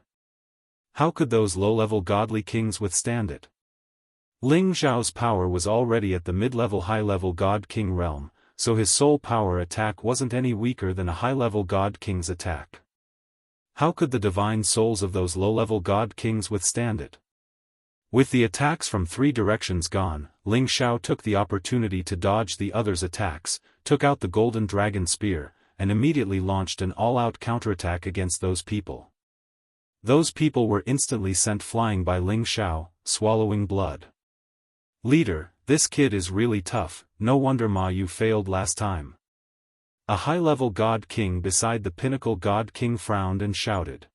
How could those low-level godly kings withstand it? Ling Xiao's power was already at the mid-level high-level God King realm, so his soul power attack wasn't any weaker than a high-level God King's attack. How could the divine souls of those low-level God Kings withstand it? With the attacks from 3 directions gone, Ling Xiao took the opportunity to dodge the others' attacks, took out the golden dragon spear, and immediately launched an all-out counterattack against those people. Those people were instantly sent flying by Ling Xiao, swallowing blood. Leader, this kid is really tough, no wonder Ma Yu failed last time. A high-level God King beside the pinnacle God King frowned and shouted.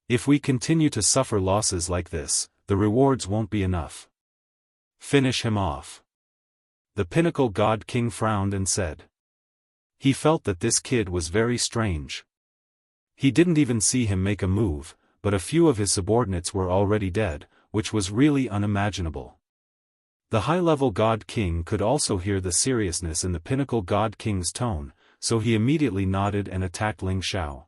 If we continue to suffer losses like this, the rewards won't be enough. Finish him off. The pinnacle God King frowned and said. He felt that this kid was very strange. He didn't even see him make a move, but a few of his subordinates were already dead, which was really unimaginable. The high-level God King could also hear the seriousness in the pinnacle God King's tone, so he immediately nodded and attacked Ling Xiao.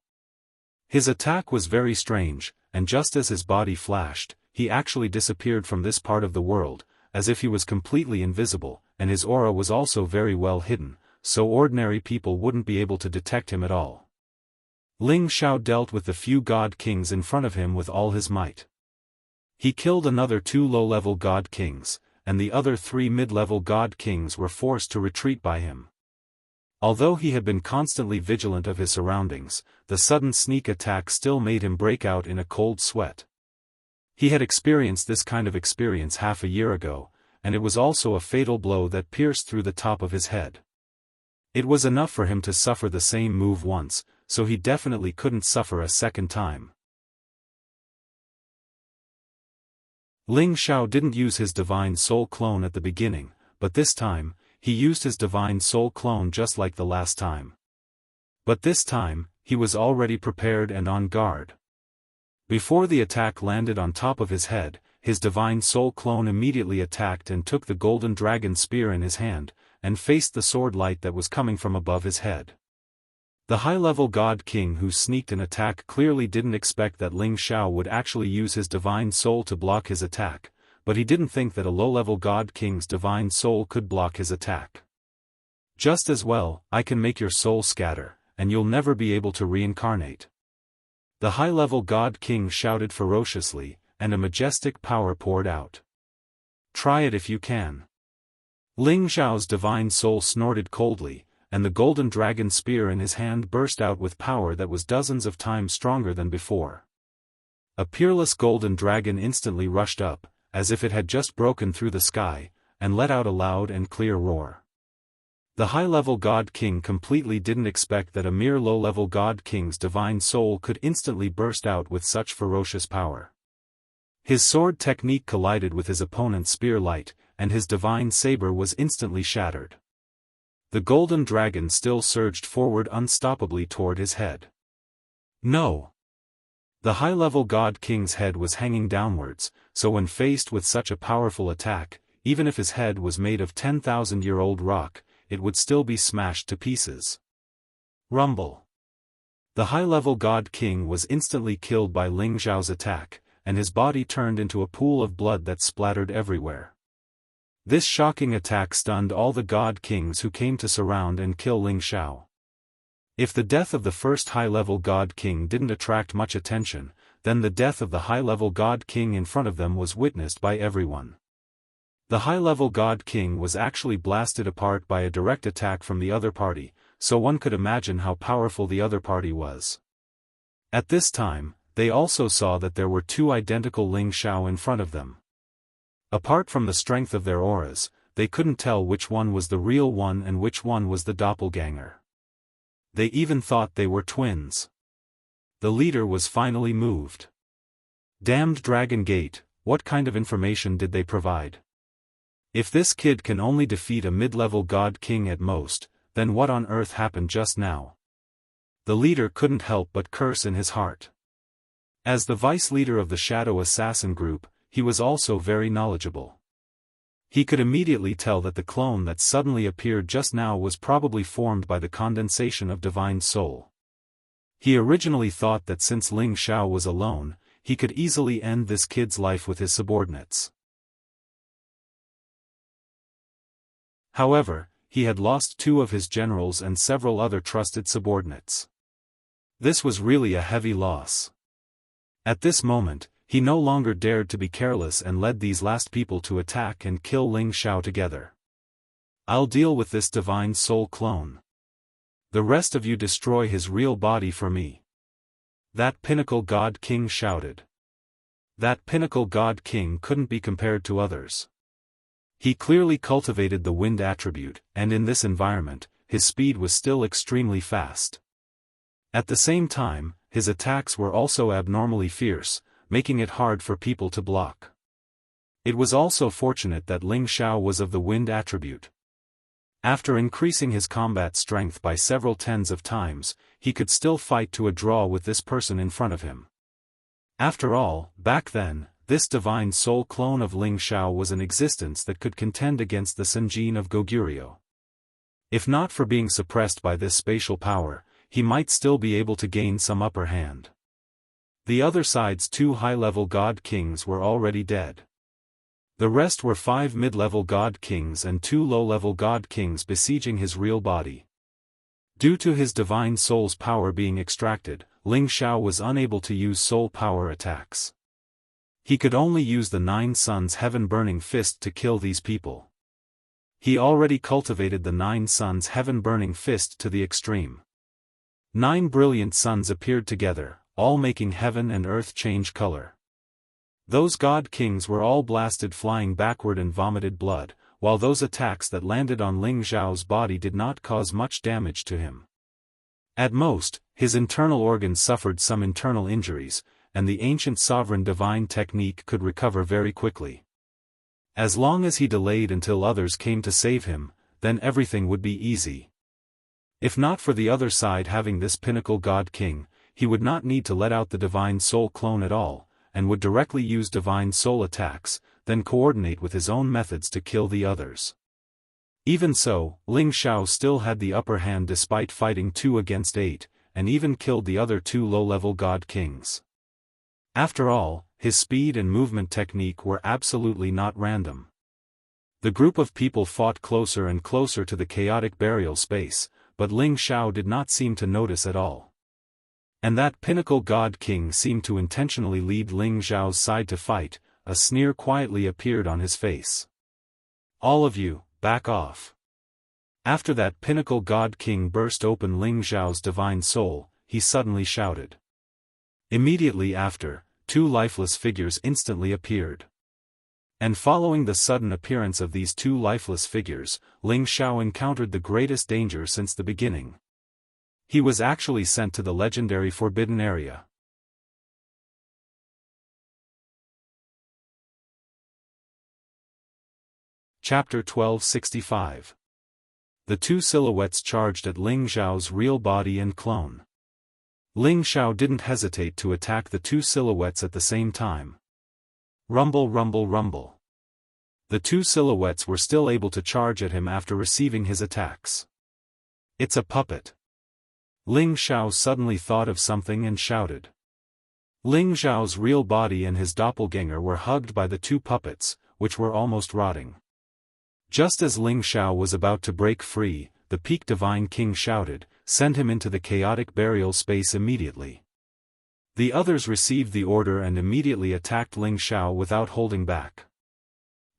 His attack was very strange, and just as his body flashed, he actually disappeared from this part of the world, as if he was completely invisible, and his aura was also very well hidden, so ordinary people wouldn't be able to detect him at all. Ling Xiao dealt with the few God Kings in front of him with all his might. He killed another 2 low-level God Kings, and the other 3 mid-level God Kings were forced to retreat by him. Although he had been constantly vigilant of his surroundings, the sudden sneak attack still made him break out in a cold sweat. He had experienced this kind of experience half a year ago, and it was also a fatal blow that pierced through the top of his head. It was enough for him to suffer the same move once, so he definitely couldn't suffer a second time. Ling Xiao didn't use his divine soul clone at the beginning, but this time, he used his divine soul clone just like the last time. But this time, he was already prepared and on guard. Before the attack landed on top of his head, his divine soul clone immediately attacked and took the golden dragon spear in his hand, and faced the sword light that was coming from above his head. The high-level God King who sneaked an attack clearly didn't expect that Ling Xiao would actually use his divine soul to block his attack, but he didn't think that a low-level God King's divine soul could block his attack. Just as well, I can make your soul scatter, and you'll never be able to reincarnate. The high-level God King shouted ferociously, and a majestic power poured out. Try it if you can. Ling Xiao's divine soul snorted coldly, and the golden dragon spear in his hand burst out with power that was dozens of times stronger than before. A peerless golden dragon instantly rushed up, as if it had just broken through the sky, and let out a loud and clear roar. The high-level God King completely didn't expect that a mere low-level God King's divine soul could instantly burst out with such ferocious power. His sword technique collided with his opponent's spear light, and his divine saber was instantly shattered. The golden dragon still surged forward unstoppably toward his head. No! The high-level God King's head was hanging downwards, so when faced with such a powerful attack, even if his head was made of 10,000-year-old rock, it would still be smashed to pieces. Rumble. The high-level God King was instantly killed by Ling Xiao's attack, and his body turned into a pool of blood that splattered everywhere. This shocking attack stunned all the God Kings who came to surround and kill Ling Xiao. If the death of the first high-level God King didn't attract much attention, then the death of the high-level God King in front of them was witnessed by everyone. The high-level God King was actually blasted apart by a direct attack from the other party, so one could imagine how powerful the other party was. At this time, they also saw that there were two identical Ling Xiao in front of them. Apart from the strength of their auras, they couldn't tell which one was the real one and which one was the doppelganger. They even thought they were twins. The leader was finally moved. Damned Dragon Gate, what kind of information did they provide? If this kid can only defeat a mid-level God King at most, then what on earth happened just now? The leader couldn't help but curse in his heart. As the vice leader of the Shadow Assassin group, he was also very knowledgeable. He could immediately tell that the clone that suddenly appeared just now was probably formed by the condensation of divine soul. He originally thought that since Ling Xiao was alone, he could easily end this kid's life with his subordinates. However, he had lost two of his generals and several other trusted subordinates. This was really a heavy loss. At this moment, he no longer dared to be careless and led these last people to attack and kill Ling Xiao together. I'll deal with this divine soul clone. The rest of you destroy his real body for me. That pinnacle God King shouted. That pinnacle God King couldn't be compared to others. He clearly cultivated the wind attribute, and in this environment, his speed was still extremely fast. At the same time, his attacks were also abnormally fierce, making it hard for people to block. It was also fortunate that Ling Xiao was of the wind attribute. After increasing his combat strength by several tens of times, he could still fight to a draw with this person in front of him. After all, back then, this divine soul clone of Ling Xiao was an existence that could contend against the Senjin of Goguryeo. If not for being suppressed by this spatial power, he might still be able to gain some upper hand. The other side's two high-level God Kings were already dead. The rest were 5 mid-level God Kings and 2 low-level God Kings besieging his real body. Due to his divine soul's power being extracted, Ling Xiao was unable to use soul power attacks. He could only use the 9 Suns Heaven-Burning Fist to kill these people. He already cultivated the 9 Suns Heaven-Burning Fist to the extreme. 9 brilliant suns appeared together, all making heaven and earth change color. Those God Kings were all blasted flying backward and vomited blood, while those attacks that landed on Ling Xiao's body did not cause much damage to him. At most, his internal organs suffered some internal injuries, and the ancient sovereign divine technique could recover very quickly. As long as he delayed until others came to save him, then everything would be easy. If not for the other side having this pinnacle god king, he would not need to let out the divine soul clone at all, and would directly use divine soul attacks, then coordinate with his own methods to kill the others. Even so, Ling Xiao still had the upper hand despite fighting 2 against 8, and even killed the other 2 low-level god kings. After all, his speed and movement technique were absolutely not random. The group of people fought closer and closer to the chaotic burial space, but Ling Xiao did not seem to notice at all. And that pinnacle god king seemed to intentionally lead Ling Xiao's side to fight. A sneer quietly appeared on his face. "All of you, back off." After that pinnacle god king burst open Ling Xiao's divine soul, he suddenly shouted. Immediately after, 2 lifeless figures instantly appeared. And following the sudden appearance of these 2 lifeless figures, Ling Xiao encountered the greatest danger since the beginning. He was actually sent to the legendary Forbidden Area. Chapter 1265. The 2 silhouettes charged at Ling Xiao's real body and clone. Ling Xiao didn't hesitate to attack the 2 silhouettes at the same time. Rumble, rumble, rumble. The 2 silhouettes were still able to charge at him after receiving his attacks. "It's a puppet." Ling Xiao suddenly thought of something and shouted. Ling Xiao's real body and his doppelganger were hugged by the 2 puppets, which were almost rotting. Just as Ling Xiao was about to break free, the Peak Divine King shouted, "Send him into the chaotic burial space immediately." The others received the order and immediately attacked Ling Xiao without holding back.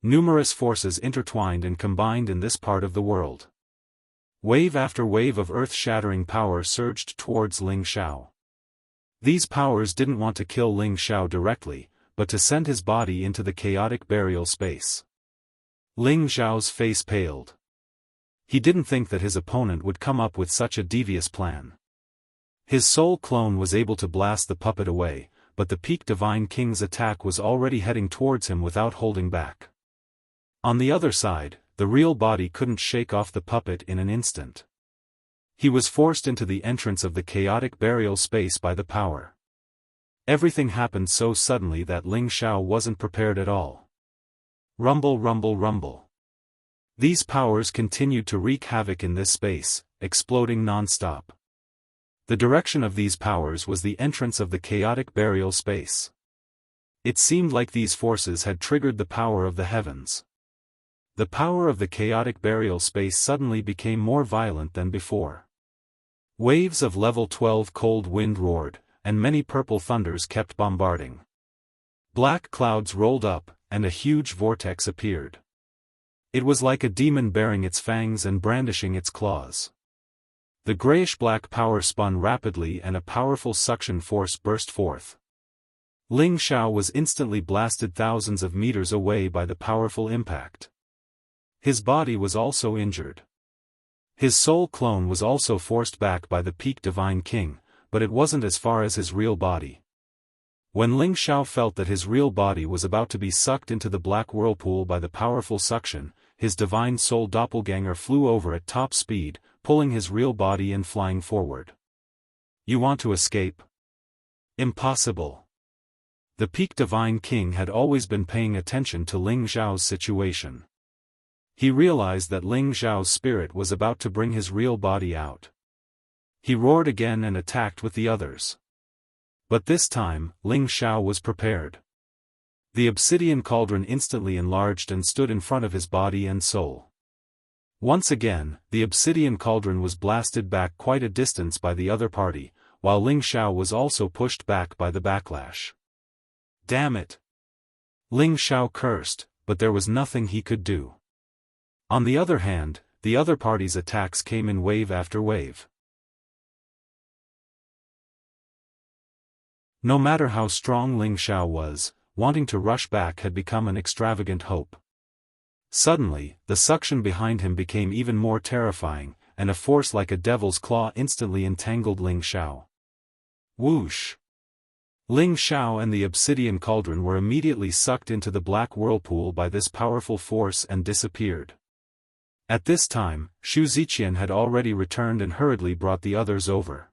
Numerous forces intertwined and combined in this part of the world. Wave after wave of earth-shattering power surged towards Ling Xiao. These powers didn't want to kill Ling Xiao directly, but to send his body into the chaotic burial space. Ling Xiao's face paled. He didn't think that his opponent would come up with such a devious plan. His soul clone was able to blast the puppet away, but the Peak Divine King's attack was already heading towards him without holding back. On the other side, the real body couldn't shake off the puppet in an instant. He was forced into the entrance of the chaotic burial space by the power. Everything happened so suddenly that Ling Xiao wasn't prepared at all. Rumble, rumble, rumble. These powers continued to wreak havoc in this space, exploding non-stop. The direction of these powers was the entrance of the chaotic burial space. It seemed like these forces had triggered the power of the heavens. The power of the chaotic burial space suddenly became more violent than before. Waves of level 12 cold wind roared, and many purple thunders kept bombarding. Black clouds rolled up, and a huge vortex appeared. It was like a demon baring its fangs and brandishing its claws. The grayish-black power spun rapidly and a powerful suction force burst forth. Ling Xiao was instantly blasted thousands of meters away by the powerful impact. His body was also injured. His soul clone was also forced back by the Peak Divine King, but it wasn't as far as his real body. When Ling Xiao felt that his real body was about to be sucked into the black whirlpool by the powerful suction, his divine soul doppelganger flew over at top speed, pulling his real body and flying forward. "You want to escape? Impossible." The Peak Divine King had always been paying attention to Ling Xiao's situation. He realized that Ling Xiao's spirit was about to bring his real body out. He roared again and attacked with the others. But this time, Ling Xiao was prepared. The obsidian cauldron instantly enlarged and stood in front of his body and soul. Once again, the obsidian cauldron was blasted back quite a distance by the other party, while Ling Xiao was also pushed back by the backlash. Damn it! Ling Xiao cursed, but there was nothing he could do. On the other hand, the other party's attacks came in wave after wave. No matter how strong Ling Xiao was, wanting to rush back had become an extravagant hope. Suddenly, the suction behind him became even more terrifying, and a force like a devil's claw instantly entangled Ling Xiao. Whoosh! Ling Xiao and the obsidian cauldron were immediately sucked into the black whirlpool by this powerful force and disappeared. At this time, Shu Ziqian had already returned and hurriedly brought the others over.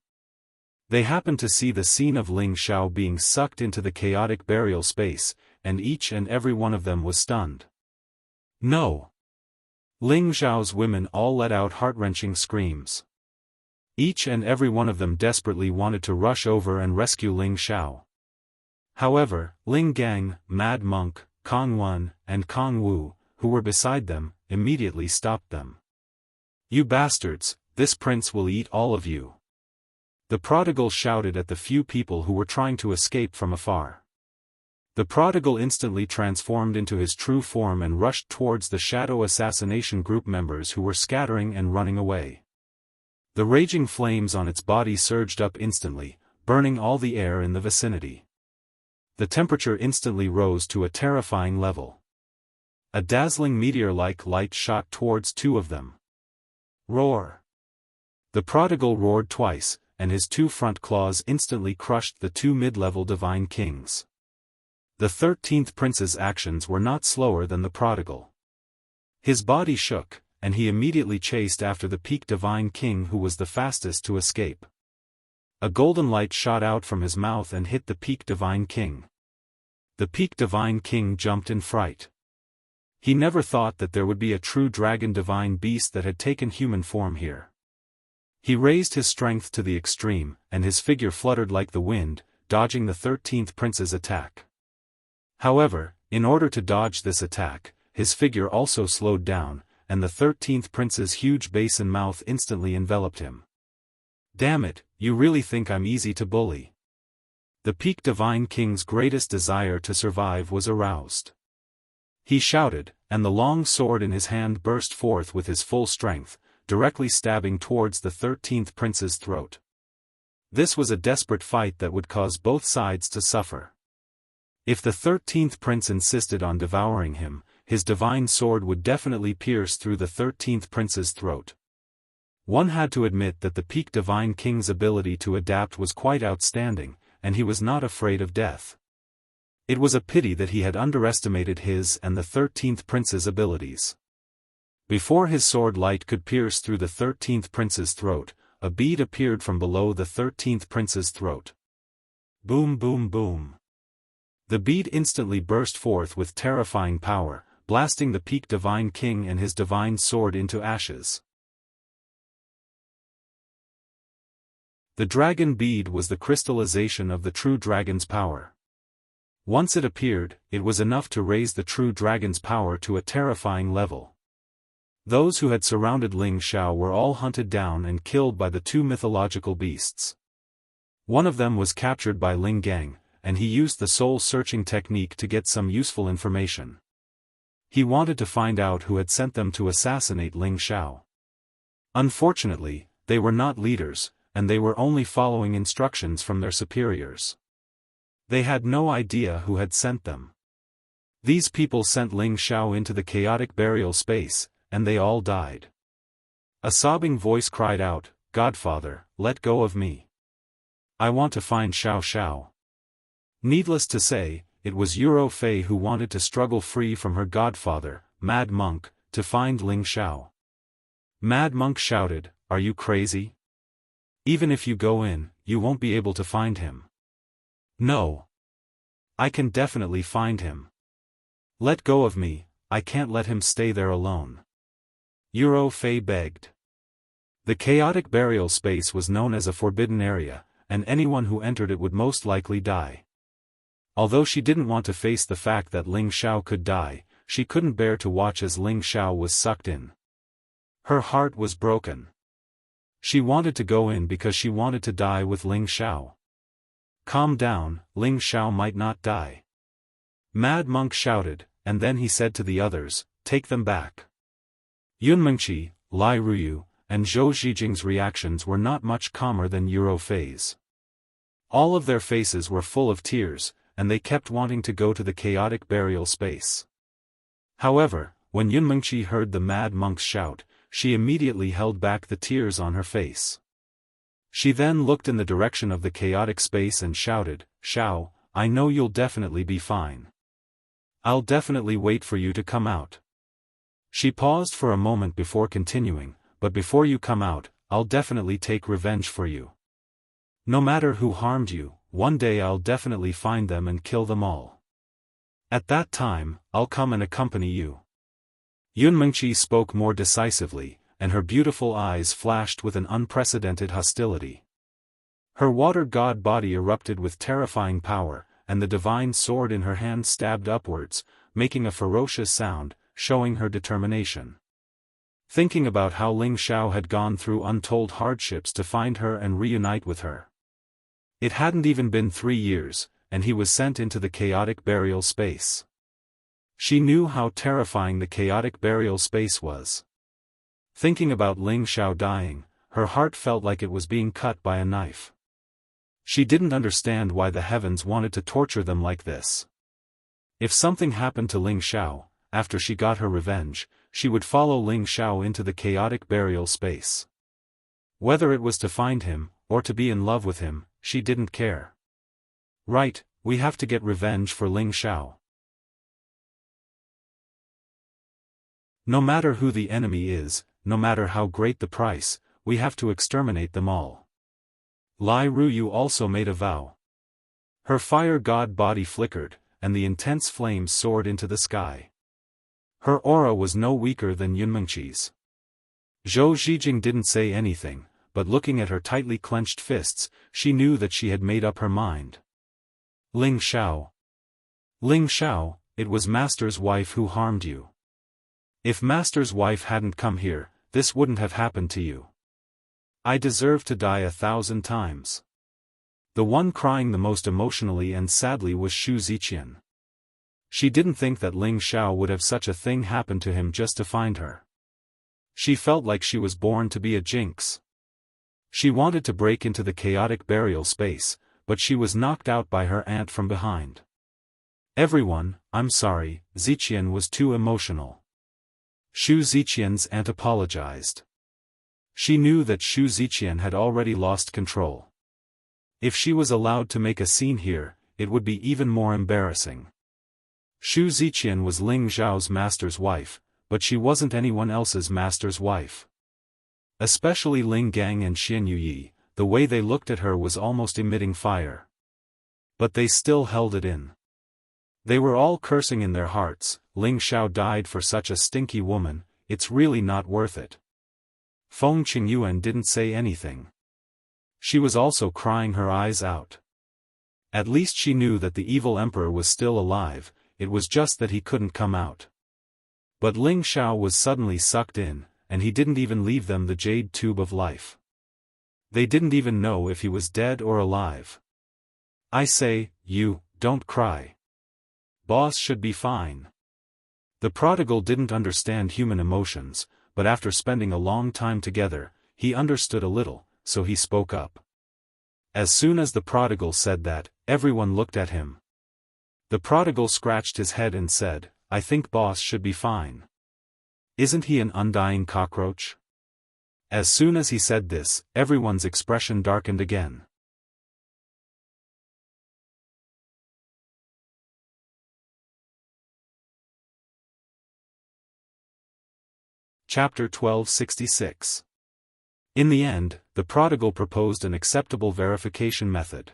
They happened to see the scene of Ling Xiao being sucked into the chaotic burial space, and each and every one of them was stunned. No! Ling Xiao's women all let out heart-wrenching screams. Each and every one of them desperately wanted to rush over and rescue Ling Xiao. However, Ling Gang, Mad Monk, Kong Wen, and Kong Wu, who were beside them, immediately stopped them. "You bastards, this prince will eat all of you!" The prodigal shouted at the few people who were trying to escape from afar. The prodigal instantly transformed into his true form and rushed towards the shadow assassination group members who were scattering and running away. The raging flames on its body surged up instantly, burning all the air in the vicinity. The temperature instantly rose to a terrifying level. A dazzling meteor-like light shot towards two of them. Roar! The prodigal roared twice, and his two front claws instantly crushed the two mid-level divine kings. The 13th prince's actions were not slower than the prodigal. His body shook, and he immediately chased after the peak divine king who was the fastest to escape. A golden light shot out from his mouth and hit the peak divine king. The peak divine king jumped in fright. He never thought that there would be a true dragon divine beast that had taken human form here. He raised his strength to the extreme, and his figure fluttered like the wind, dodging the 13th prince's attack. However, in order to dodge this attack, his figure also slowed down, and the 13th prince's huge basin mouth instantly enveloped him. "Damn it, you really think I'm easy to bully?" The peak divine king's greatest desire to survive was aroused. He shouted, and the long sword in his hand burst forth with his full strength, directly stabbing towards the 13th prince's throat. This was a desperate fight that would cause both sides to suffer. If the 13th prince insisted on devouring him, his divine sword would definitely pierce through the 13th prince's throat. One had to admit that the peak divine king's ability to adapt was quite outstanding, and he was not afraid of death. It was a pity that he had underestimated his and the 13th prince's abilities. Before his sword light could pierce through the 13th prince's throat, a bead appeared from below the 13th prince's throat. Boom boom boom. The bead instantly burst forth with terrifying power, blasting the peak divine king and his divine sword into ashes. The dragon bead was the crystallization of the true dragon's power. Once it appeared, it was enough to raise the true dragon's power to a terrifying level. Those who had surrounded Ling Xiao were all hunted down and killed by the two mythological beasts. One of them was captured by Ling Gang, and he used the soul-searching technique to get some useful information. He wanted to find out who had sent them to assassinate Ling Xiao. Unfortunately, they were not leaders, and they were only following instructions from their superiors. They had no idea who had sent them. These people sent Ling Xiao into the chaotic burial space, and they all died. A sobbing voice cried out, "Godfather, let go of me. I want to find Xiao Xiao." Needless to say, it was Euro Fei who wanted to struggle free from her godfather, Mad Monk, to find Ling Xiao. Mad Monk shouted, "Are you crazy? Even if you go in, you won't be able to find him." "No. I can definitely find him. Let go of me, I can't let him stay there alone." Euro Fei begged. The chaotic burial space was known as a forbidden area, and anyone who entered it would most likely die. Although she didn't want to face the fact that Ling Xiao could die, she couldn't bear to watch as Ling Xiao was sucked in. Her heart was broken. She wanted to go in because she wanted to die with Ling Xiao. "Calm down, Ling Xiao might not die." Mad Monk shouted, and then he said to the others, "Take them back." Yunmengqi, Lai Ruyu, and Zhou Zhijing's reactions were not much calmer than Euro Fei's. All of their faces were full of tears, and they kept wanting to go to the chaotic burial space. However, when Yunmengqi heard the Mad Monk's shout, she immediately held back the tears on her face. She then looked in the direction of the chaotic space and shouted, "Xiao, I know you'll definitely be fine. I'll definitely wait for you to come out." She paused for a moment before continuing, but before you come out, I'll definitely take revenge for you. No matter who harmed you, one day I'll definitely find them and kill them all. At that time, I'll come and accompany you. Yunmengqi spoke more decisively, and her beautiful eyes flashed with an unprecedented hostility. Her water god body erupted with terrifying power, and the divine sword in her hand stabbed upwards, making a ferocious sound, showing her determination. Thinking about how Ling Xiao had gone through untold hardships to find her and reunite with her. It hadn't even been 3 years, and he was sent into the chaotic burial space. She knew how terrifying the chaotic burial space was. Thinking about Ling Xiao dying, her heart felt like it was being cut by a knife. She didn't understand why the heavens wanted to torture them like this. If something happened to Ling Xiao, after she got her revenge, she would follow Ling Xiao into the chaotic burial space. Whether it was to find him, or to be in love with him, she didn't care. Right, we have to get revenge for Ling Xiao. No matter who the enemy is, no matter how great the price, we have to exterminate them all. Lai Ruyu also made a vow. Her fire god body flickered, and the intense flames soared into the sky. Her aura was no weaker than Yunmengqi's. Zhou Zhijing didn't say anything, but looking at her tightly clenched fists, she knew that she had made up her mind. Ling Xiao. Ling Xiao, it was Master's wife who harmed you. If Master's wife hadn't come here, this wouldn't have happened to you. I deserve to die 1,000 times. The one crying the most emotionally and sadly was Xu Ziqian. She didn't think that Ling Xiao would have such a thing happen to him just to find her. She felt like she was born to be a jinx. She wanted to break into the chaotic burial space, but she was knocked out by her aunt from behind. Everyone, I'm sorry, Ziqian was too emotional. Xu Ziqian's aunt apologized. She knew that Xu Ziqian had already lost control. If she was allowed to make a scene here, it would be even more embarrassing. Xu Ziqian was Ling Xiao's master's wife, but she wasn't anyone else's master's wife. Especially Ling Gang and Xian Yuyi, the way they looked at her was almost emitting fire. But they still held it in. They were all cursing in their hearts, Ling Xiao died for such a stinky woman, it's really not worth it. Feng Qingyuan didn't say anything. She was also crying her eyes out. At least she knew that the evil emperor was still alive, it was just that he couldn't come out. But Ling Xiao was suddenly sucked in, and he didn't even leave them the jade tube of life. They didn't even know if he was dead or alive. I say, you, don't cry. Boss should be fine. The prodigal didn't understand human emotions, but after spending a long time together, he understood a little, so he spoke up. As soon as the prodigal said that, everyone looked at him. The prodigal scratched his head and said, I think boss should be fine. Isn't he an undying cockroach? As soon as he said this, everyone's expression darkened again. Chapter 1266. In the end, the prodigal proposed an acceptable verification method.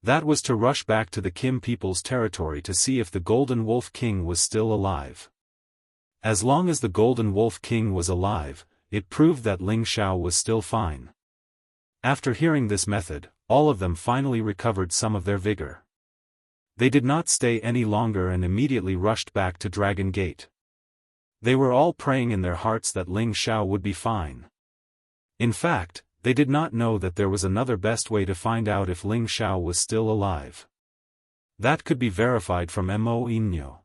That was to rush back to the Kim people's territory to see if the Golden Wolf King was still alive. As long as the Golden Wolf King was alive, it proved that Ling Xiao was still fine. After hearing this method, all of them finally recovered some of their vigor. They did not stay any longer and immediately rushed back to Dragon Gate. They were all praying in their hearts that Ling Xiao would be fine. In fact, they did not know that there was another best way to find out if Ling Xiao was still alive. That could be verified from Mo Inyo.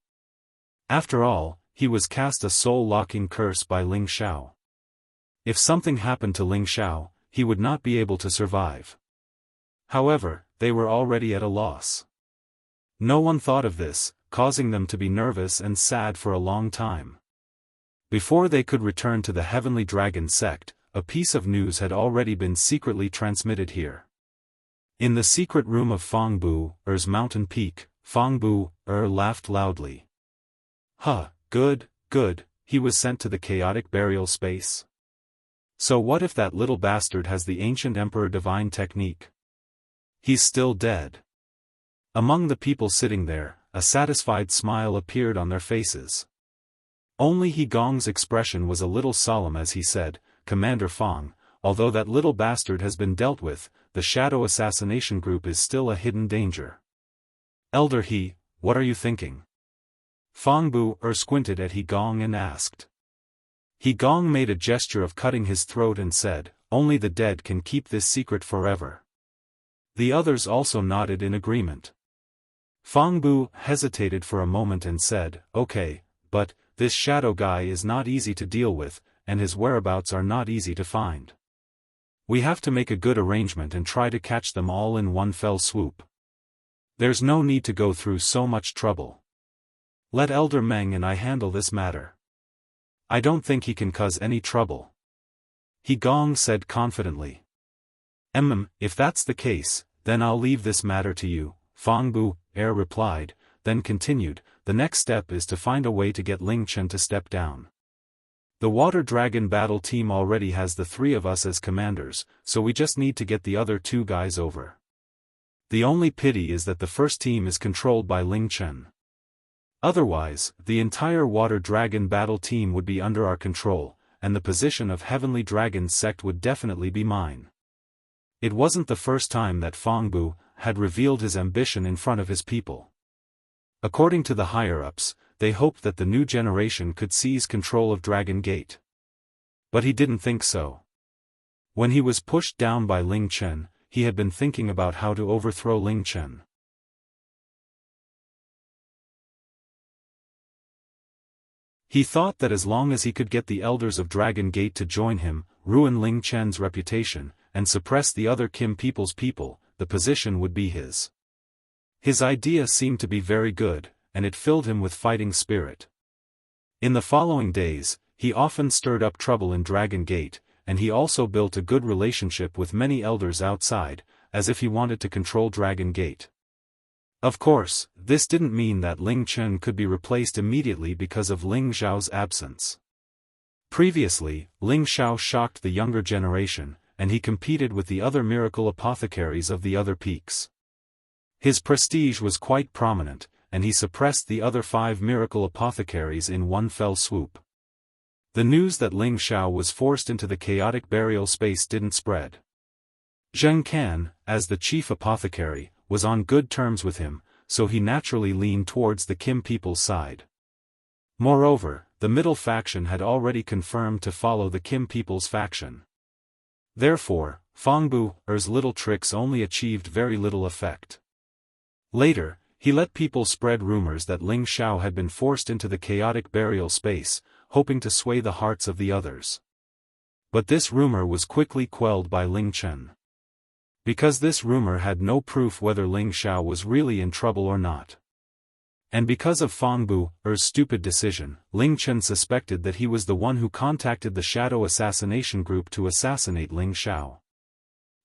After all, he was cast a soul-locking curse by Ling Xiao. If something happened to Ling Xiao, he would not be able to survive. However, they were already at a loss. No one thought of this, causing them to be nervous and sad for a long time. Before they could return to the Heavenly Dragon sect, a piece of news had already been secretly transmitted here. In the secret room of Fangbu, Er's mountain peak, Fangbu, laughed loudly. Huh, good, he was sent to the chaotic burial space. So what if that little bastard has the ancient Emperor Divine technique? He's still dead. Among the people sitting there, a satisfied smile appeared on their faces. Only He Gong's expression was a little solemn as he said, "Commander Fong, although that little bastard has been dealt with, the Shadow Assassination Group is still a hidden danger." "Elder He, what are you thinking?" Fong Bu squinted at He Gong and asked. He Gong made a gesture of cutting his throat and said, "Only the dead can keep this secret forever." The others also nodded in agreement. Fong Bu hesitated for a moment and said, "Okay, but this shadow guy is not easy to deal with, and his whereabouts are not easy to find. We have to make a good arrangement and try to catch them all in one fell swoop. There's no need to go through so much trouble. Let Elder Meng and I handle this matter. I don't think he can cause any trouble." He Gong said confidently. If that's the case, then I'll leave this matter to you," Fong Bu replied, then continued, "The next step is to find a way to get Ling Chen to step down. The Water Dragon battle team already has the three of us as commanders, so we just need to get the other two guys over. The only pity is that the first team is controlled by Ling Chen. Otherwise, the entire Water Dragon battle team would be under our control, and the position of Heavenly Dragon's sect would definitely be mine." It wasn't the first time that Fong Bu had revealed his ambition in front of his people. According to the higher-ups, they hoped that the new generation could seize control of Dragon Gate. But he didn't think so. When he was pushed down by Ling Chen, he had been thinking about how to overthrow Ling Chen. He thought that as long as he could get the elders of Dragon Gate to join him, ruin Ling Chen's reputation, and suppress the other Kim people's people, the position would be his. His idea seemed to be very good, and it filled him with fighting spirit. In the following days, he often stirred up trouble in Dragon Gate, and he also built a good relationship with many elders outside, as if he wanted to control Dragon Gate. Of course, this didn't mean that Ling Chen could be replaced immediately because of Ling Xiao's absence. Previously, Ling Xiao shocked the younger generation, and he competed with the other miracle apothecaries of the other peaks. His prestige was quite prominent, and he suppressed the other 5 miracle apothecaries in one fell swoop. The news that Ling Xiao was forced into the chaotic burial space didn't spread. Zheng Can, as the chief apothecary, was on good terms with him, so he naturally leaned towards the Kim people's side. Moreover, the middle faction had already confirmed to follow the Kim people's faction. Therefore, Fong Bu's little tricks only achieved very little effect. Later, he let people spread rumors that Ling Xiao had been forced into the chaotic burial space, hoping to sway the hearts of the others. But this rumor was quickly quelled by Ling Chen. Because this rumor had no proof whether Ling Xiao was really in trouble or not. And because of Fong Bu's stupid decision, Ling Chen suspected that he was the one who contacted the Shadow Assassination Group to assassinate Ling Xiao.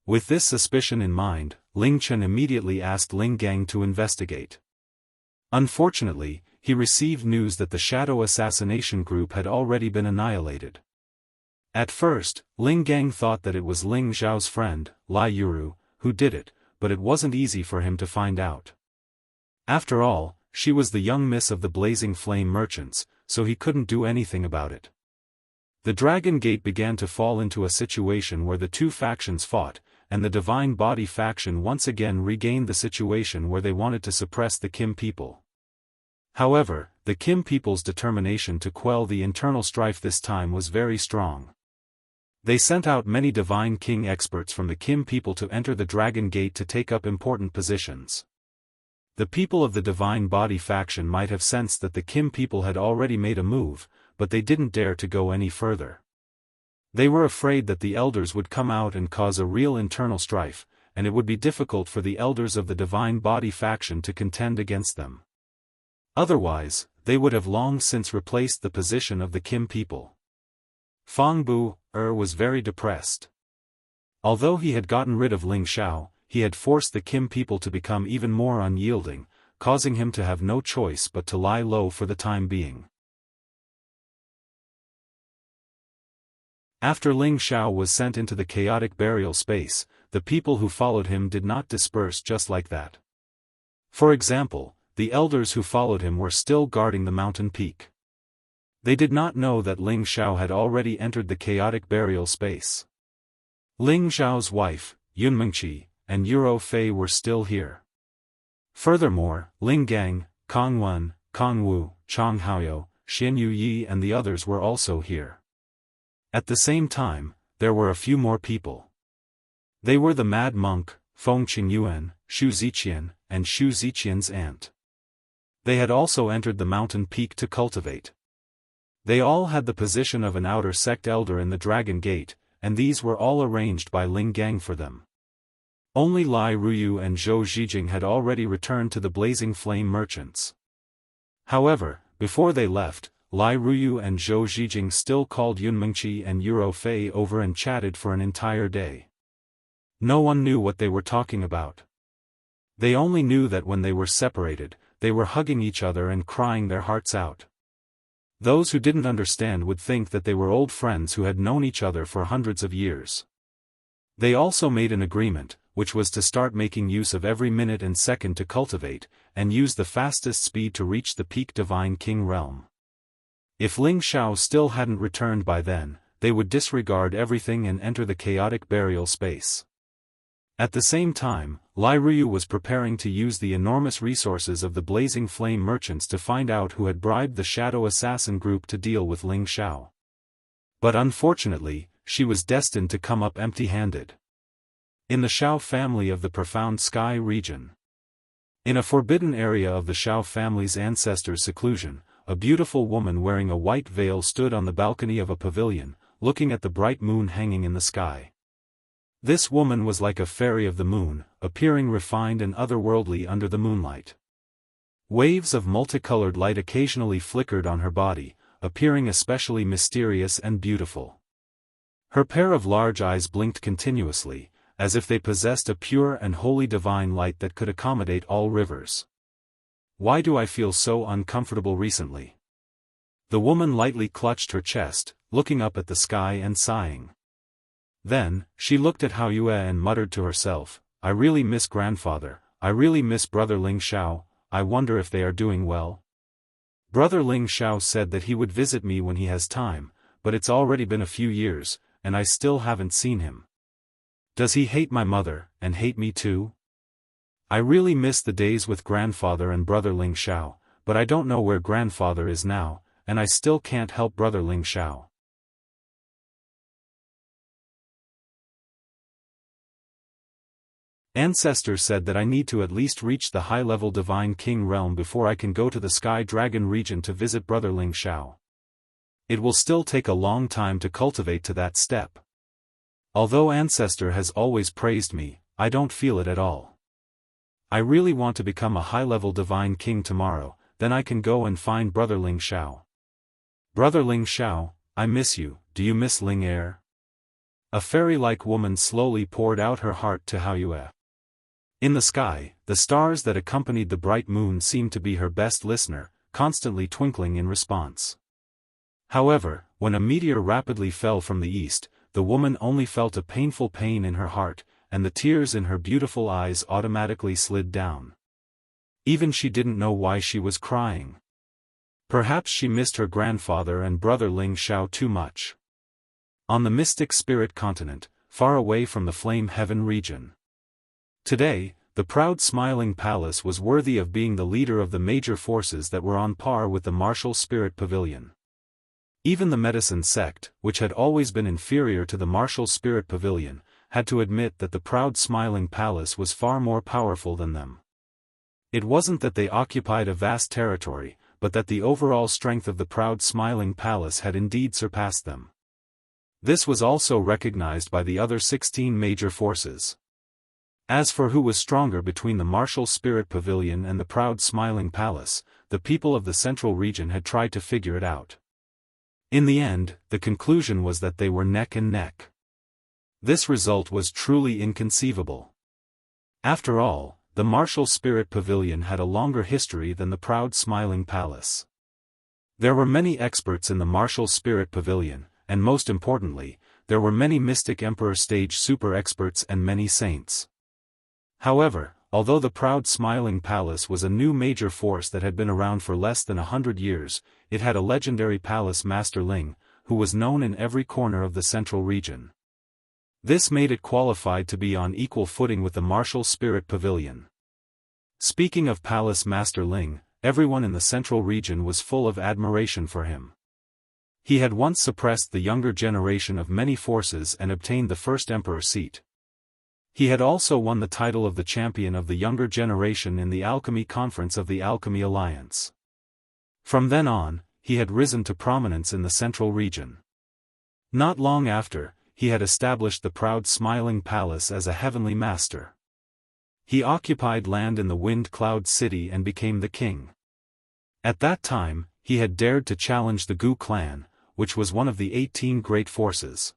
With this suspicion in mind, Ling Chen immediately asked Ling Gang to investigate. Unfortunately, he received news that the Shadow Assassination Group had already been annihilated. At first, Ling Gang thought that it was Ling Xiao's friend, Lai Yuru, who did it, but it wasn't easy for him to find out. After all, she was the young miss of the Blazing Flame merchants, so he couldn't do anything about it. The Dragon Gate began to fall into a situation where the two factions fought, and the Divine Body faction once again regained the situation where they wanted to suppress the Kim people. However, the Kim people's determination to quell the internal strife this time was very strong. They sent out many Divine King experts from the Kim people to enter the Dragon Gate to take up important positions. The people of the Divine Body faction might have sensed that the Kim people had already made a move, but they didn't dare to go any further. They were afraid that the elders would come out and cause a real internal strife, and it would be difficult for the elders of the Divine Body faction to contend against them. Otherwise, they would have long since replaced the position of the Kim people. Fong Bu was very depressed. Although he had gotten rid of Ling Xiao, he had forced the Kim people to become even more unyielding, causing him to have no choice but to lie low for the time being. After Ling Xiao was sent into the chaotic burial space, the people who followed him did not disperse just like that. For example, the elders who followed him were still guarding the mountain peak. They did not know that Ling Xiao had already entered the chaotic burial space. Ling Xiao's wife, Yunmengqi, and Yuro Fei were still here. Furthermore, Ling Gang, Kong Wen, Kong Wu, Chang Haoyou, Xian Yi and the others were also here. At the same time, there were a few more people. They were the Mad Monk, Feng Qingyuan, Xu Ziqian, and Xu Ziqian's aunt. They had also entered the mountain peak to cultivate. They all had the position of an outer sect elder in the Dragon Gate, and these were all arranged by Ling Gang for them. Only Lai Ruyu and Zhou Zhijing had already returned to the Blazing Flame merchants. However, before they left, Lai Ruyu and Zhou Zhijing still called Yunmengqi and Yuro Fei over and chatted for an entire day. No one knew what they were talking about. They only knew that when they were separated, they were hugging each other and crying their hearts out. Those who didn't understand would think that they were old friends who had known each other for hundreds of years. They also made an agreement, which was to start making use of every minute and second to cultivate, and use the fastest speed to reach the peak Divine King realm. If Ling Xiao still hadn't returned by then, they would disregard everything and enter the chaotic burial space. At the same time, Lai Ruyu was preparing to use the enormous resources of the Blazing Flame merchants to find out who had bribed the Shadow Assassin group to deal with Ling Xiao. But unfortunately, she was destined to come up empty-handed. In the Xiao family of the Profound Sky region. In a forbidden area of the Xiao family's ancestors' seclusion, a beautiful woman wearing a white veil stood on the balcony of a pavilion, looking at the bright moon hanging in the sky. This woman was like a fairy of the moon, appearing refined and otherworldly under the moonlight. Waves of multicolored light occasionally flickered on her body, appearing especially mysterious and beautiful. Her pair of large eyes blinked continuously, as if they possessed a pure and holy divine light that could accommodate all rivers. Why do I feel so uncomfortable recently? The woman lightly clutched her chest, looking up at the sky and sighing. Then, she looked at Hao Yue and muttered to herself, I really miss grandfather, I really miss brother Ling Xiao, I wonder if they are doing well. Brother Ling Xiao said that he would visit me when he has time, but it's already been a few years, and I still haven't seen him. Does he hate my mother, and hate me too? I really miss the days with grandfather and brother Ling Xiao, but I don't know where grandfather is now, and I still can't help brother Ling Xiao. Ancestors said that I need to at least reach the high-level Divine King realm before I can go to the Sky Dragon region to visit brother Ling Xiao. It will still take a long time to cultivate to that step. Although Ancestor has always praised me, I don't feel it at all. I really want to become a high-level Divine King tomorrow, then I can go and find brother Ling Xiao. Brother Ling Xiao, I miss you, do you miss Ling Er? A fairy-like woman slowly poured out her heart to Hao Yue. In the sky, the stars that accompanied the bright moon seemed to be her best listener, constantly twinkling in response. However, when a meteor rapidly fell from the east, the woman only felt a painful pain in her heart, and the tears in her beautiful eyes automatically slid down. Even she didn't know why she was crying. Perhaps she missed her grandfather and brother Ling Xiao too much. On the mystic spirit continent, far away from the Flame Heaven region. Today, the proud smiling palace was worthy of being the leader of the major forces that were on par with the martial spirit pavilion. Even the medicine sect, which had always been inferior to the martial spirit pavilion, had to admit that the proud smiling palace was far more powerful than them. It wasn't that they occupied a vast territory, but that the overall strength of the proud smiling palace had indeed surpassed them. This was also recognized by the other 16 major forces. As for who was stronger between the martial spirit pavilion and the proud smiling palace, the people of the central region had tried to figure it out. In the end, the conclusion was that they were neck and neck. This result was truly inconceivable. After all, the martial spirit pavilion had a longer history than the proud smiling palace. There were many experts in the martial spirit pavilion, and most importantly, there were many mystic emperor stage super experts and many saints. However, although the proud smiling palace was a new major force that had been around for less than 100 years, it had a legendary palace master Ling, who was known in every corner of the central region. This made it qualified to be on equal footing with the martial spirit pavilion. Speaking of Palace Master Ling, everyone in the central region was full of admiration for him. He had once suppressed the younger generation of many forces and obtained the first emperor seat. He had also won the title of the champion of the younger generation in the Alchemy Conference of the Alchemy Alliance. From then on, he had risen to prominence in the central region. Not long after, he had established the proud smiling palace as a heavenly master. He occupied land in the Wind Cloud City and became the king. At that time, he had dared to challenge the Gu clan, which was one of the 18 great forces.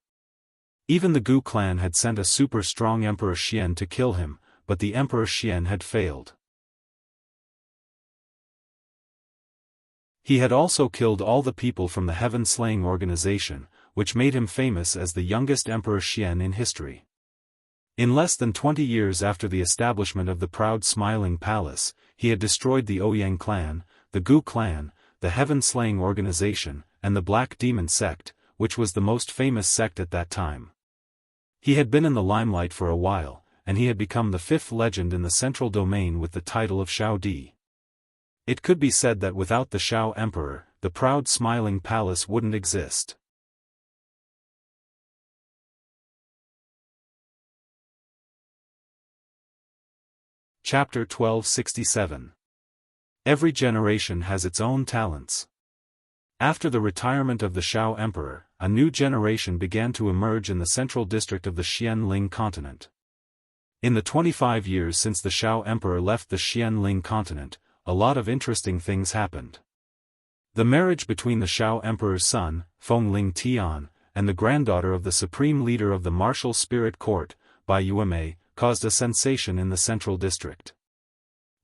Even the Gu clan had sent a super strong Emperor Xian to kill him, but the Emperor Xian had failed. He had also killed all the people from the Heaven Slaying organization, which made him famous as the youngest Emperor Xian in history. In less than 20 years after the establishment of the proud smiling palace, he had destroyed the Ouyang clan, the Gu clan, the Heaven Slaying organization, and the Black Demon sect, which was the most famous sect at that time. He had been in the limelight for a while, and he had become the 5th legend in the central domain with the title of Shao Di. It could be said that without the Shao Emperor, the proud smiling palace wouldn't exist. Chapter 1267. Every generation has its own talents. After the retirement of the Shao Emperor, a new generation began to emerge in the central district of the Xianling continent. In the 25 years since the Shao Emperor left the Xianling continent, a lot of interesting things happened. The marriage between the Shao Emperor's son, Fengling Tian, and the granddaughter of the supreme leader of the martial spirit court, Bai Yueme, caused a sensation in the central district.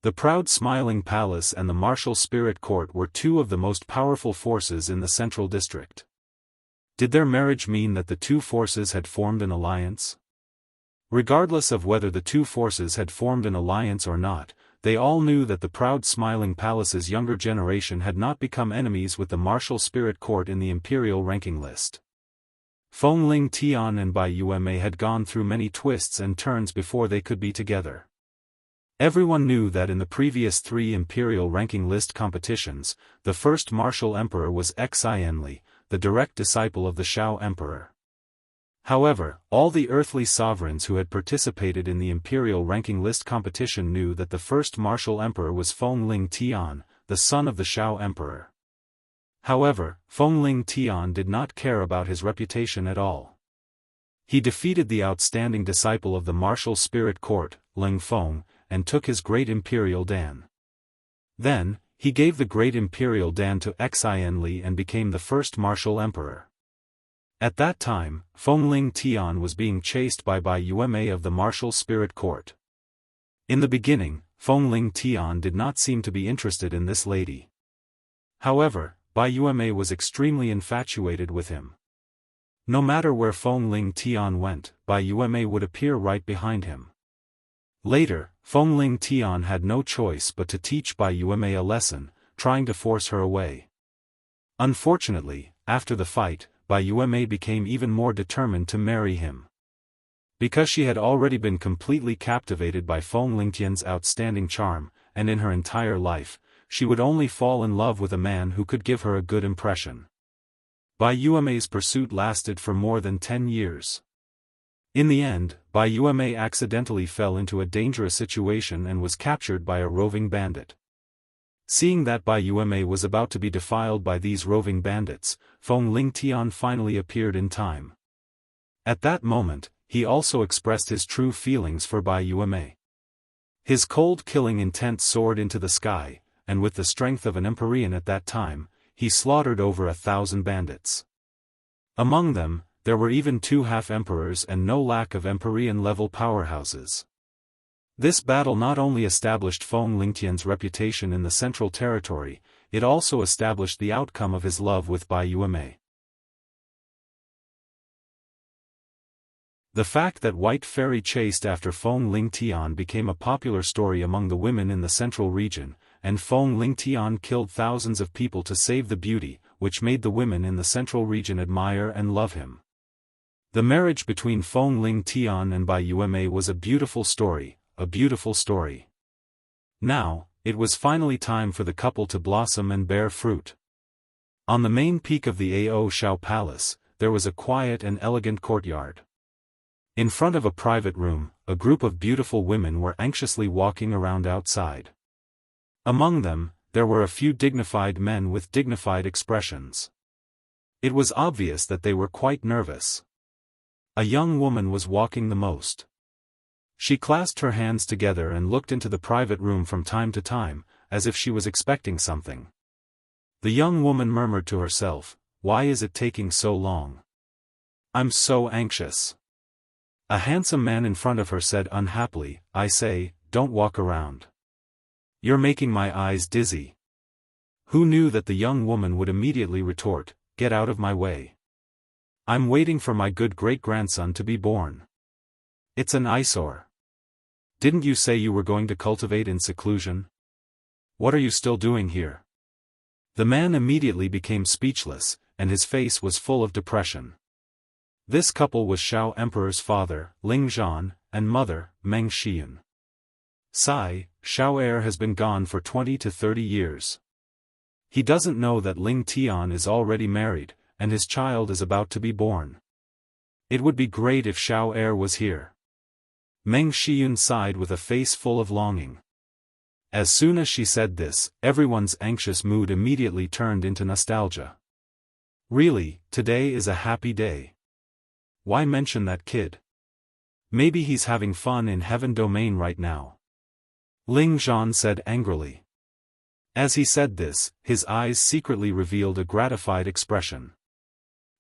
The proud smiling palace and the martial spirit court were two of the most powerful forces in the central district. Did their marriage mean that the two forces had formed an alliance? Regardless of whether the two forces had formed an alliance or not, they all knew that the proud smiling palace's younger generation had not become enemies with the martial spirit court in the imperial ranking list. Fengling Tian and Bai Yueme had gone through many twists and turns before they could be together. Everyone knew that in the previous 3 imperial ranking list competitions, the first martial emperor was Xianli, the direct disciple of the Shao Emperor. However, all the earthly sovereigns who had participated in the imperial ranking list competition knew that the first martial emperor was Fengling Tian, the son of the Shao Emperor. However, Fengling Tian did not care about his reputation at all. He defeated the outstanding disciple of the martial spirit court, Ling Feng, and took his great imperial dan. Then, he gave the great imperial dan to Xianli and became the first martial emperor. At that time, Fengling Tian was being chased by Bai Yueme of the martial spirit court. In the beginning, Fengling Tian did not seem to be interested in this lady. However, Bai Yueme was extremely infatuated with him. No matter where Fengling Tian went, Bai Yueme would appear right behind him. Later, Fengling Tian had no choice but to teach Bai Yueme a lesson, trying to force her away. Unfortunately, after the fight, Bai Yueme became even more determined to marry him. Because she had already been completely captivated by Fengling Tian's outstanding charm, and in her entire life, she would only fall in love with a man who could give her a good impression. Bai Yueme's pursuit lasted for more than 10 years. In the end, Bai Yueme accidentally fell into a dangerous situation and was captured by a roving bandit. Seeing that Bai Yueme was about to be defiled by these roving bandits, Fengling Tian finally appeared in time. At that moment, he also expressed his true feelings for Bai Yueme. His cold-killing intent soared into the sky, and with the strength of an Empyrean at that time, he slaughtered over 1,000 bandits. Among them, there were even 2 half-emperors and no lack of Empyrean-level powerhouses. This battle not only established Fengling Tian's reputation in the Central Territory, it also established the outcome of his love with Bai Yueme. The fact that White Fairy chased after Feng Lingtian became a popular story among the women in the central region, and Feng Lingtian killed thousands of people to save the beauty, which made the women in the central region admire and love him. The marriage between Feng Lingtian and Bai Yueme was a beautiful story, a beautiful story. Now, it was finally time for the couple to blossom and bear fruit. On the main peak of the Ao Shao Palace, there was a quiet and elegant courtyard. In front of a private room, a group of beautiful women were anxiously walking around outside. Among them, there were a few dignified men with dignified expressions. It was obvious that they were quite nervous. A young woman was walking the most. She clasped her hands together and looked into the private room from time to time, as if she was expecting something. The young woman murmured to herself, "Why is it taking so long? I'm so anxious." A handsome man in front of her said unhappily, "I say, don't walk around. You're making my eyes dizzy." Who knew that the young woman would immediately retort, "Get out of my way. I'm waiting for my good great-grandson to be born. It's an eyesore. Didn't you say you were going to cultivate in seclusion? What are you still doing here?" The man immediately became speechless, and his face was full of depression. This couple was Shao Emperor's father, Ling Zhan, and mother, Meng Xian. Sigh, Shao Heir has been gone for 20 to 30 years. He doesn't know that Ling Tian is already married, and his child is about to be born. It would be great if Shao Heir was here. Meng Xian sighed with a face full of longing. As soon as she said this, everyone's anxious mood immediately turned into nostalgia. Really, today is a happy day. Why mention that kid? Maybe he's having fun in Heaven Domain right now. Ling Zhan said angrily. As he said this, his eyes secretly revealed a gratified expression.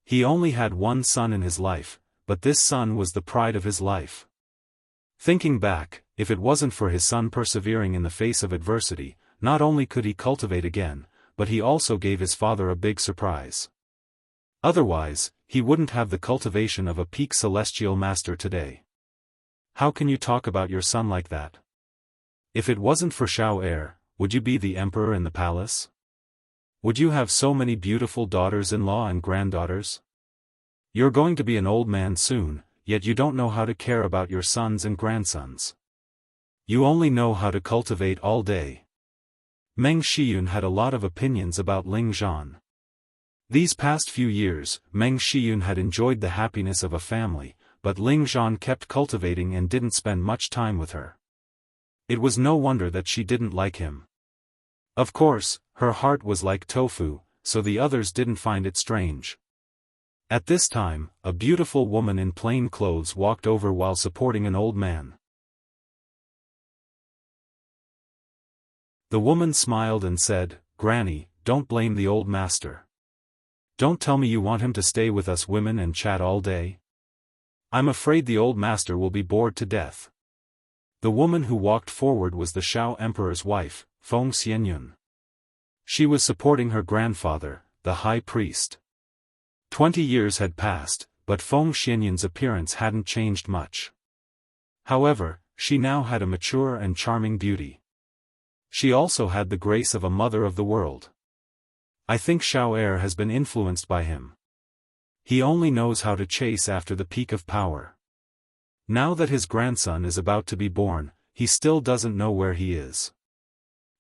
He only had one son in his life, but this son was the pride of his life. Thinking back, if it wasn't for his son persevering in the face of adversity, not only could he cultivate again, but he also gave his father a big surprise. Otherwise, he wouldn't have the cultivation of a peak celestial master today. How can you talk about your son like that? If it wasn't for Shao Heir, would you be the emperor in the palace? Would you have so many beautiful daughters-in-law and granddaughters? You're going to be an old man soon, yet you don't know how to care about your sons and grandsons. You only know how to cultivate all day. Meng Xian had a lot of opinions about Ling Zhan. These past few years, Meng Xian had enjoyed the happiness of a family, but Ling Zhan kept cultivating and didn't spend much time with her. It was no wonder that she didn't like him. Of course, her heart was like tofu, so the others didn't find it strange. At this time, a beautiful woman in plain clothes walked over while supporting an old man. The woman smiled and said, "Granny, don't blame the old master. Don't tell me you want him to stay with us women and chat all day. I'm afraid the old master will be bored to death." The woman who walked forward was the Shao Emperor's wife, Feng Xianyun. She was supporting her grandfather, the high priest. 20 years had passed, but Feng Xianyun's appearance hadn't changed much. However, she now had a mature and charming beauty. She also had the grace of a mother of the world. I think Shao Heir has been influenced by him. He only knows how to chase after the peak of power. Now that his grandson is about to be born, he still doesn't know where he is.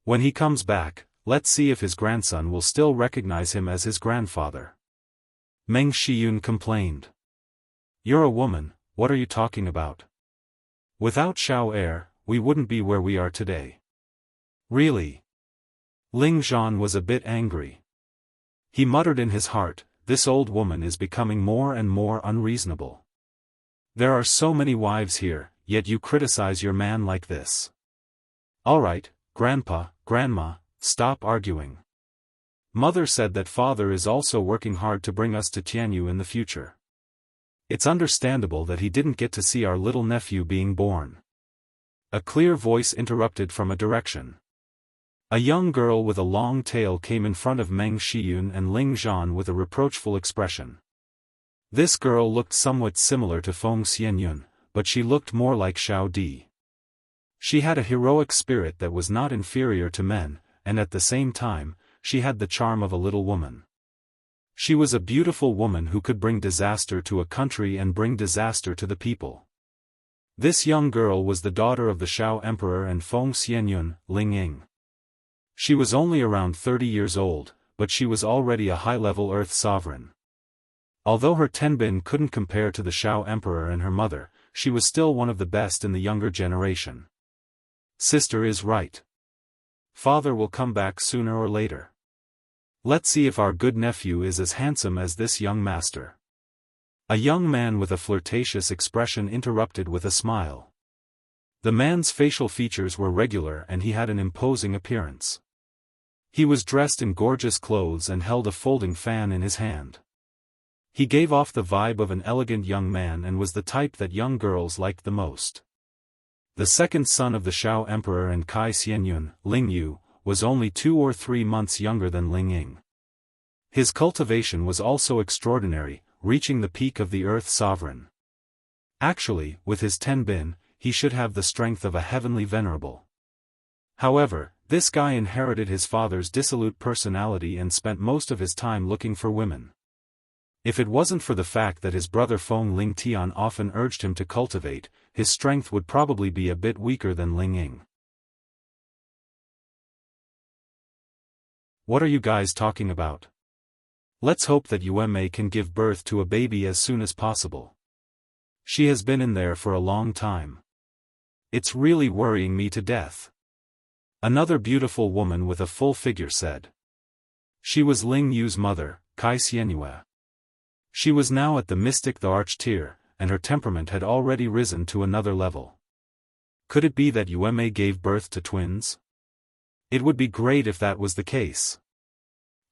When he comes back, let's see if his grandson will still recognize him as his grandfather. Meng Xian complained. You're a woman, what are you talking about? Without Shao Heir, we wouldn't be where we are today. Really? Ling Zhan was a bit angry. He muttered in his heart, this old woman is becoming more and more unreasonable. There are so many wives here, yet you criticize your man like this. Alright, Grandpa, Grandma, stop arguing. Mother said that father is also working hard to bring us to Jianghu in the future. It's understandable that he didn't get to see our little nephew being born. A clear voice interrupted from a direction. A young girl with a long tail came in front of Meng Xian and Ling Zhan with a reproachful expression. This girl looked somewhat similar to Feng Xianyun, but she looked more like Xiao Di. She had a heroic spirit that was not inferior to men, and at the same time, she had the charm of a little woman. She was a beautiful woman who could bring disaster to a country and bring disaster to the people. This young girl was the daughter of the Shao Emperor and Feng Xianyun, Ling Ying. She was only around 30 years old, but she was already a high-level Earth sovereign. Although her tenbin couldn't compare to the Shao Emperor and her mother, she was still one of the best in the younger generation. Sister is right. Father will come back sooner or later. Let's see if our good nephew is as handsome as this young master. A young man with a flirtatious expression interrupted with a smile. The man's facial features were regular and he had an imposing appearance. He was dressed in gorgeous clothes and held a folding fan in his hand. He gave off the vibe of an elegant young man and was the type that young girls liked the most. The second son of the Shao Emperor and Kai Xianyun, Ling Yu, was only 2 or 3 months younger than Ling Ying. His cultivation was also extraordinary, reaching the peak of the Earth Sovereign. Actually, with his tenbin, he should have the strength of a heavenly venerable. However, this guy inherited his father's dissolute personality and spent most of his time looking for women. If it wasn't for the fact that his brother Feng Ling Tian often urged him to cultivate, his strength would probably be a bit weaker than Ling Ying. What are you guys talking about? Let's hope that Yueme can give birth to a baby as soon as possible. She has been in there for a long time. It's really worrying me to death. Another beautiful woman with a full figure said. She was Ling Yu's mother, Kai Xianyue. She was now at the mystic the arch tier, and her temperament had already risen to another level. Could it be that Yueme gave birth to twins? It would be great if that was the case.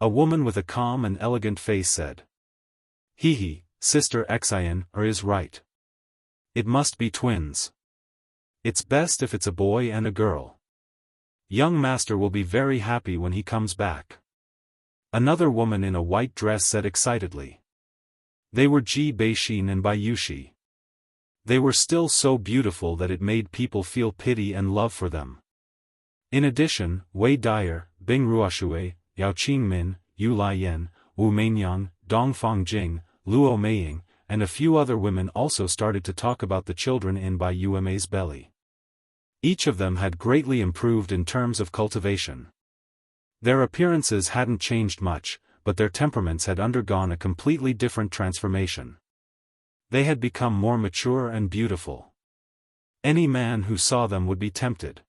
A woman with a calm and elegant face said. He, Sister Xian, is right. It must be twins. It's best if it's a boy and a girl. Young master will be very happy when he comes back. Another woman in a white dress said excitedly. They were Ji Beixin and Bai Yushi. They were still so beautiful that it made people feel pity and love for them. In addition, Wei Dyer, Bing Ruoshui, Yao Qingmin, Yu Laiyan, Wu Meinyang, Dong Fangjing, Luo Meiying, and a few other women also started to talk about the children in Bai Yueme's belly. Each of them had greatly improved in terms of cultivation. Their appearances hadn't changed much, but their temperaments had undergone a completely different transformation. They had become more mature and beautiful. Any man who saw them would be tempted.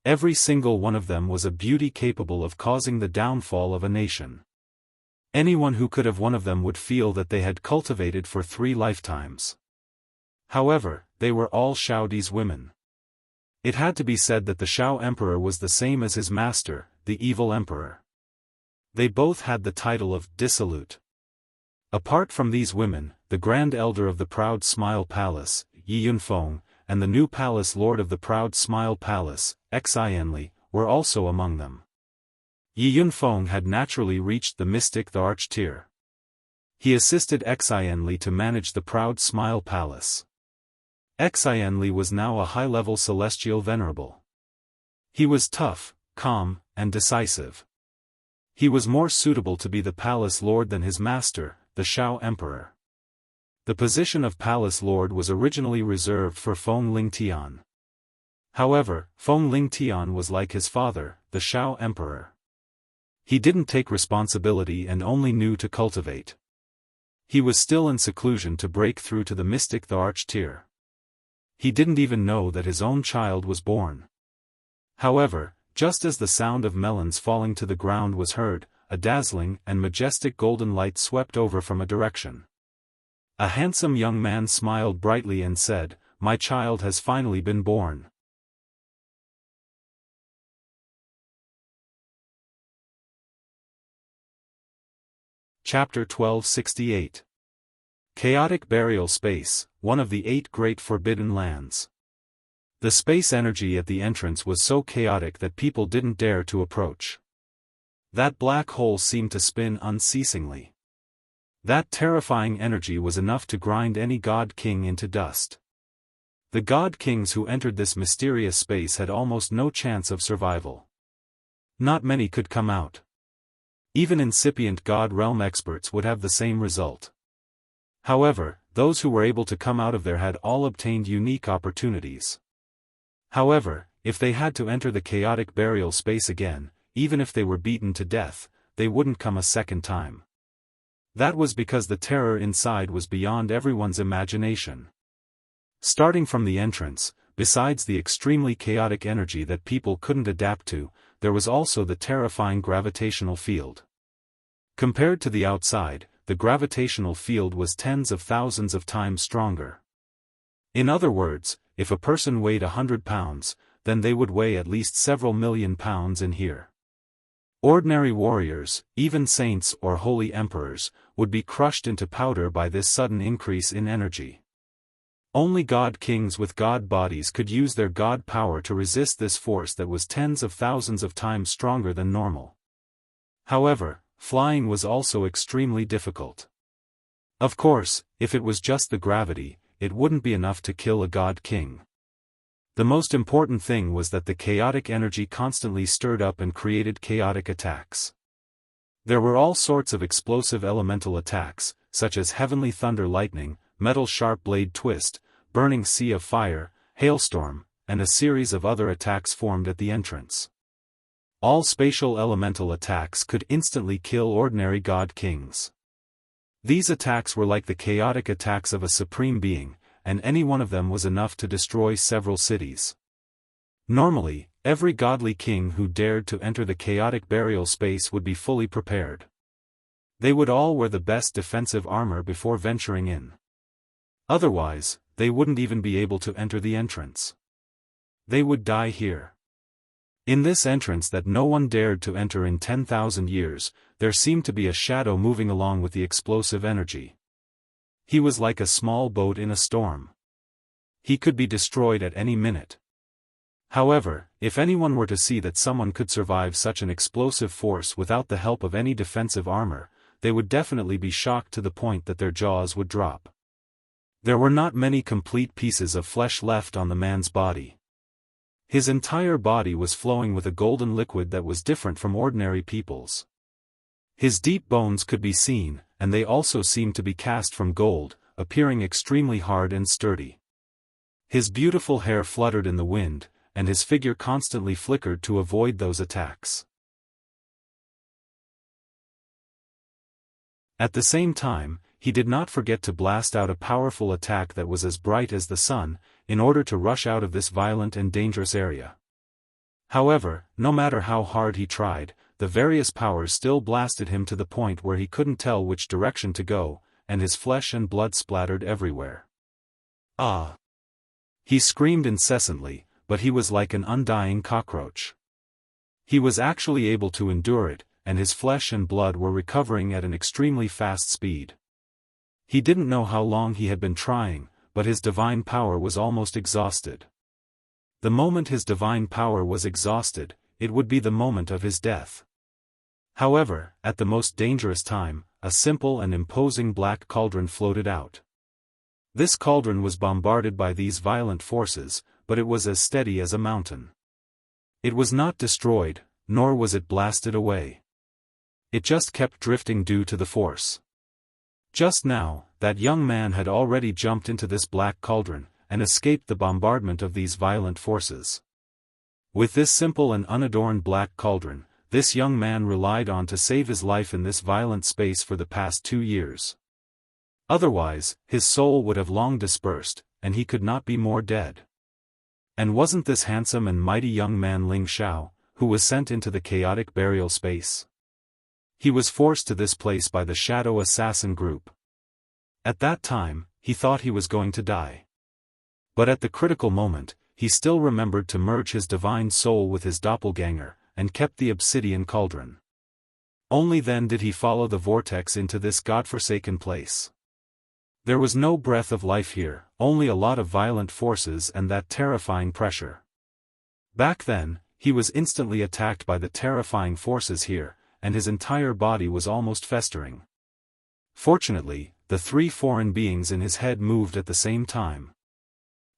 Every single one of them was a beauty capable of causing the downfall of a nation. Anyone who could have one of them would feel that they had cultivated for 3 lifetimes. However, they were all Shaodi's women. It had to be said that the Shao Emperor was the same as his master, the evil emperor. They both had the title of dissolute. Apart from these women, the Grand Elder of the Proud Smile Palace, Yi Yunfeng, and the new Palace Lord of the Proud Smile Palace, Xianli, were also among them. Yi Yunfeng had naturally reached the mystic the arch tier. He assisted Xianli to manage the Proud Smile Palace. Xianli was now a high-level celestial venerable. He was tough, calm, and decisive. He was more suitable to be the Palace Lord than his master, the Shao Emperor. The position of Palace Lord was originally reserved for Feng Ling Tian. However, Feng Ling Tian was like his father, the Shao Emperor. He didn't take responsibility and only knew to cultivate. He was still in seclusion to break through to the mystic the arch tier. He didn't even know that his own child was born. However, just as the sound of melons falling to the ground was heard, a dazzling and majestic golden light swept over from a direction. A handsome young man smiled brightly and said, "My child has finally been born." Chapter 1268. Chaotic Burial Space, one of the 8 Great Forbidden Lands. The space energy at the entrance was so chaotic that people didn't dare to approach. That black hole seemed to spin unceasingly. That terrifying energy was enough to grind any god king into dust. The god kings who entered this mysterious space had almost no chance of survival. Not many could come out. Even incipient god realm experts would have the same result. However, those who were able to come out of there had all obtained unique opportunities. However, if they had to enter the chaotic burial space again, even if they were beaten to death, they wouldn't come a second time. That was because the terror inside was beyond everyone's imagination. Starting from the entrance, besides the extremely chaotic energy that people couldn't adapt to, there was also the terrifying gravitational field. Compared to the outside, the gravitational field was tens of thousands of times stronger. In other words, if a person weighed 100 pounds, then they would weigh at least several million pounds in here. Ordinary warriors, even saints or holy emperors, would be crushed into powder by this sudden increase in energy. Only god kings with god bodies could use their god power to resist this force that was tens of thousands of times stronger than normal. However, flying was also extremely difficult. Of course, if it was just the gravity, it wouldn't be enough to kill a god king. The most important thing was that the chaotic energy constantly stirred up and created chaotic attacks. There were all sorts of explosive elemental attacks, such as heavenly thunder lightning, metal sharp blade twist, burning sea of fire, hailstorm, and a series of other attacks formed at the entrance. All spatial elemental attacks could instantly kill ordinary god kings. These attacks were like the chaotic attacks of a supreme being, and any one of them was enough to destroy several cities. Normally, every godly king who dared to enter the chaotic burial space would be fully prepared. They would all wear the best defensive armor before venturing in. Otherwise, they wouldn't even be able to enter the entrance. They would die here. In this entrance that no one dared to enter in 10,000 years, there seemed to be a shadow moving along with the explosive energy. He was like a small boat in a storm. He could be destroyed at any minute. However, if anyone were to see that someone could survive such an explosive force without the help of any defensive armor, they would definitely be shocked to the point that their jaws would drop. There were not many complete pieces of flesh left on the man's body. His entire body was flowing with a golden liquid that was different from ordinary people's. His deep bones could be seen, and they also seemed to be cast from gold, appearing extremely hard and sturdy. His beautiful hair fluttered in the wind, and his figure constantly flickered to avoid those attacks. At the same time, he did not forget to blast out a powerful attack that was as bright as the sun, in order to rush out of this violent and dangerous area. However, no matter how hard he tried, the various powers still blasted him to the point where he couldn't tell which direction to go, and his flesh and blood splattered everywhere. Ah! He screamed incessantly, but he was like an undying cockroach. He was actually able to endure it, and his flesh and blood were recovering at an extremely fast speed. He didn't know how long he had been trying, but his divine power was almost exhausted. The moment his divine power was exhausted, it would be the moment of his death. However, at the most dangerous time, a simple and imposing black cauldron floated out. This cauldron was bombarded by these violent forces, but it was as steady as a mountain. It was not destroyed, nor was it blasted away. It just kept drifting due to the force. Just now, that young man had already jumped into this black cauldron, and escaped the bombardment of these violent forces. With this simple and unadorned black cauldron, this young man relied on to save his life in this violent space for the past 2 years. Otherwise, his soul would have long dispersed, and he could not be more dead. And wasn't this handsome and mighty young man Ling Xiao, who was sent into the chaotic burial space? He was forced to this place by the shadow assassin group. At that time, he thought he was going to die. But at the critical moment, he still remembered to merge his divine soul with his doppelganger, and kept the obsidian cauldron. Only then did he follow the vortex into this godforsaken place. There was no breath of life here, only a lot of violent forces and that terrifying pressure. Back then, he was instantly attacked by the terrifying forces here, and his entire body was almost festering. Fortunately, the three foreign beings in his head moved at the same time.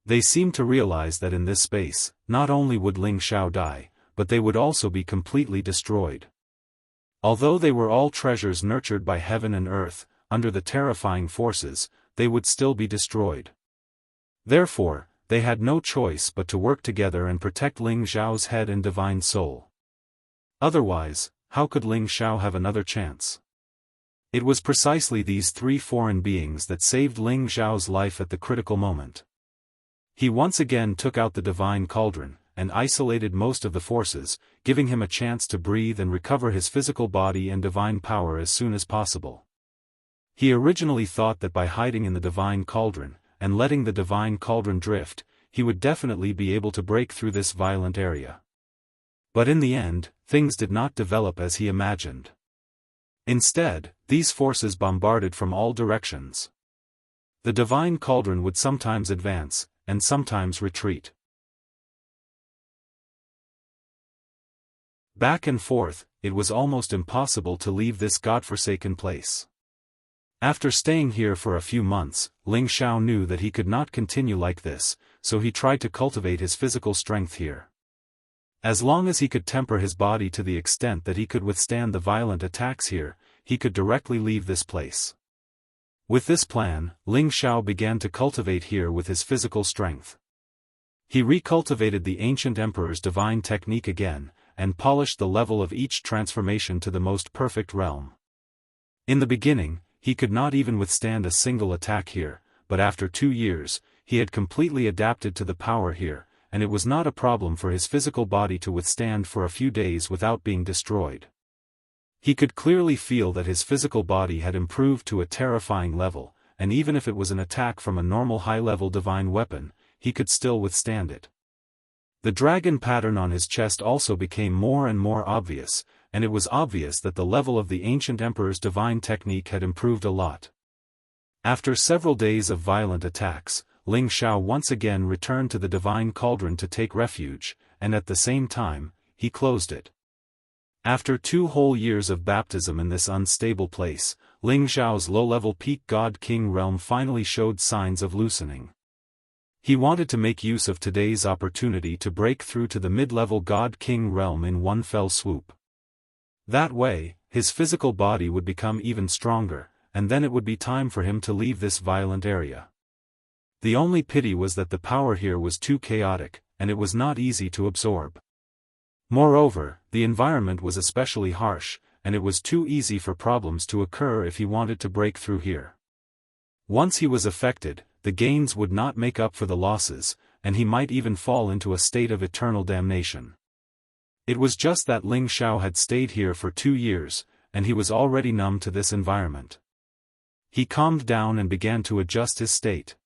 They seemed to realize that in this space, not only would Ling Xiao die, but they would also be completely destroyed. Although they were all treasures nurtured by heaven and earth, under the terrifying forces, they would still be destroyed. Therefore, they had no choice but to work together and protect Ling Xiao's head and divine soul. Otherwise, how could Ling Xiao have another chance? It was precisely these three foreign beings that saved Ling Xiao's life at the critical moment. He once again took out the divine cauldron, and isolated most of the forces, giving him a chance to breathe and recover his physical body and divine power as soon as possible. He originally thought that by hiding in the divine cauldron, and letting the divine cauldron drift, he would definitely be able to break through this violent area. But in the end, things did not develop as he imagined. Instead, these forces bombarded from all directions. The divine cauldron would sometimes advance, and sometimes retreat. Back and forth, it was almost impossible to leave this godforsaken place. After staying here for a few months, Ling Xiao knew that he could not continue like this, so he tried to cultivate his physical strength here. As long as he could temper his body to the extent that he could withstand the violent attacks here, he could directly leave this place. With this plan, Ling Xiao began to cultivate here with his physical strength. He recultivated the ancient emperor's divine technique again, and polished the level of each transformation to the most perfect realm. In the beginning, he could not even withstand a single attack here, but after 2 years, he had completely adapted to the power here, and it was not a problem for his physical body to withstand for a few days without being destroyed. He could clearly feel that his physical body had improved to a terrifying level, and even if it was an attack from a normal high-level divine weapon, he could still withstand it. The dragon pattern on his chest also became more and more obvious, and it was obvious that the level of the ancient emperor's divine technique had improved a lot. After several days of violent attacks, Ling Xiao once again returned to the divine cauldron to take refuge, and at the same time, he closed it. After 2 whole years of baptism in this unstable place, Ling Xiao's low-level peak God-King realm finally showed signs of loosening. He wanted to make use of today's opportunity to break through to the mid-level God-King realm in one fell swoop. That way, his physical body would become even stronger, and then it would be time for him to leave this violent area. The only pity was that the power here was too chaotic, and it was not easy to absorb. Moreover, the environment was especially harsh, and it was too easy for problems to occur if he wanted to break through here. Once he was affected, the gains would not make up for the losses, and he might even fall into a state of eternal damnation. It was just that Ling Xiao had stayed here for 2 years, and he was already numb to this environment. He calmed down and began to adjust his state.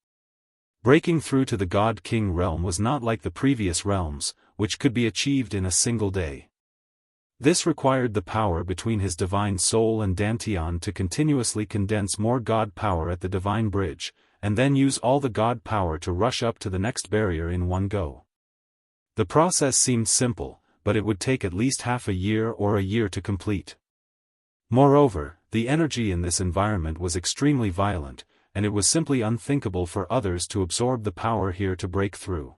Breaking through to the God-King realm was not like the previous realms, which could be achieved in a single day. This required the power between his divine soul and Dantian to continuously condense more God power at the divine bridge, and then use all the God power to rush up to the next barrier in one go. The process seemed simple, but it would take at least half a year or a year to complete. Moreover, the energy in this environment was extremely violent, and it was simply unthinkable for others to absorb the power here to break through.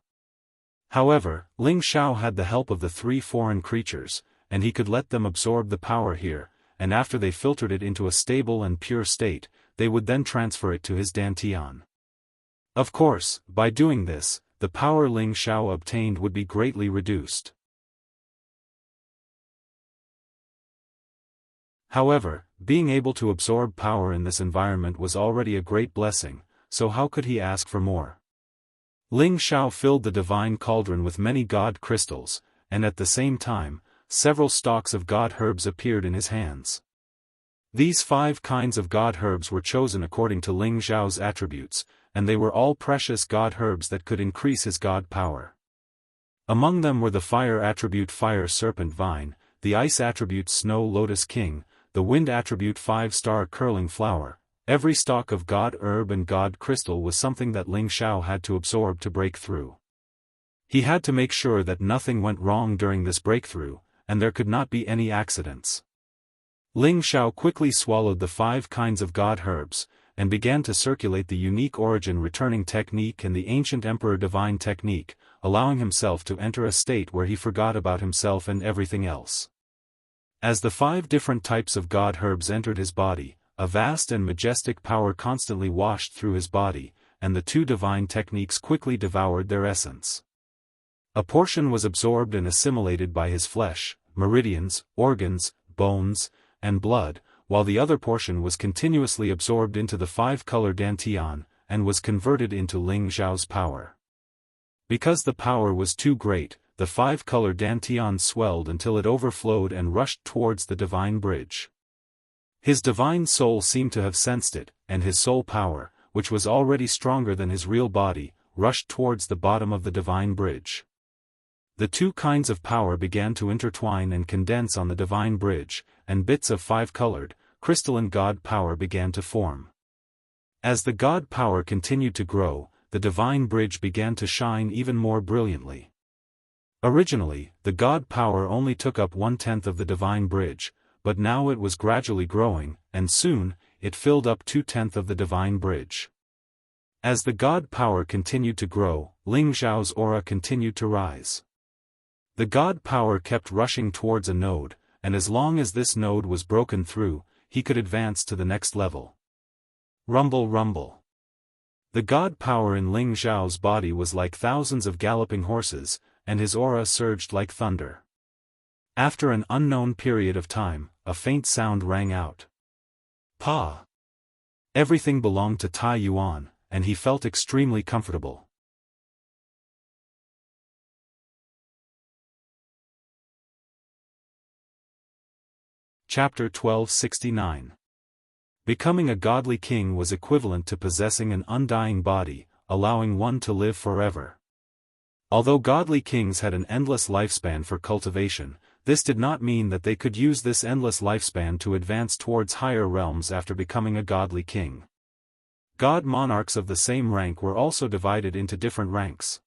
However, Ling Xiao had the help of the 3 foreign creatures, and he could let them absorb the power here, and after they filtered it into a stable and pure state, they would then transfer it to his Dantian. Of course, by doing this, the power Ling Xiao obtained would be greatly reduced. However, being able to absorb power in this environment was already a great blessing, so how could he ask for more? Ling Xiao filled the divine cauldron with many God crystals, and at the same time, several stalks of God herbs appeared in his hands. These 5 kinds of God herbs were chosen according to Ling Xiao's attributes, and they were all precious God herbs that could increase his God power. Among them were the fire attribute Fire Serpent Vine, the ice attribute Snow Lotus King, the wind attribute 5-star Curling Flower. Every stalk of God herb and God crystal was something that Ling Xiao had to absorb to break through. He had to make sure that nothing went wrong during this breakthrough, and there could not be any accidents. Ling Shao quickly swallowed the 5 kinds of god herbs, and began to circulate the unique origin returning technique and the ancient emperor divine technique, allowing himself to enter a state where he forgot about himself and everything else. As the 5 different types of god herbs entered his body, a vast and majestic power constantly washed through his body, and the 2 divine techniques quickly devoured their essence. A portion was absorbed and assimilated by his flesh, meridians, organs, bones, and blood, while the other portion was continuously absorbed into the 5-color Dantian, and was converted into Ling Zhao's power. Because the power was too great, the 5-color Dantian swelled until it overflowed and rushed towards the divine bridge. His divine soul seemed to have sensed it, and his soul power, which was already stronger than his real body, rushed towards the bottom of the divine bridge. The 2 kinds of power began to intertwine and condense on the divine bridge, and bits of 5-colored, crystalline god power began to form. As the god power continued to grow, the divine bridge began to shine even more brilliantly. Originally, the god power only took up 1/10 of the divine bridge, but now it was gradually growing, and soon, it filled up 2/10 of the divine bridge. As the god power continued to grow, Ling Zhao's aura continued to rise. The god power kept rushing towards a node, and as long as this node was broken through, he could advance to the next level. Rumble rumble. The god power in Ling Zhao's body was like thousands of galloping horses, and his aura surged like thunder. After an unknown period of time, a faint sound rang out. Pa! Everything belonged to Tai Yuan, and he felt extremely comfortable. Chapter 1269. Becoming a godly king was equivalent to possessing an undying body, allowing one to live forever. Although godly kings had an endless lifespan for cultivation, this did not mean that they could use this endless lifespan to advance towards higher realms after becoming a godly king. God monarchs of the same rank were also divided into different ranks.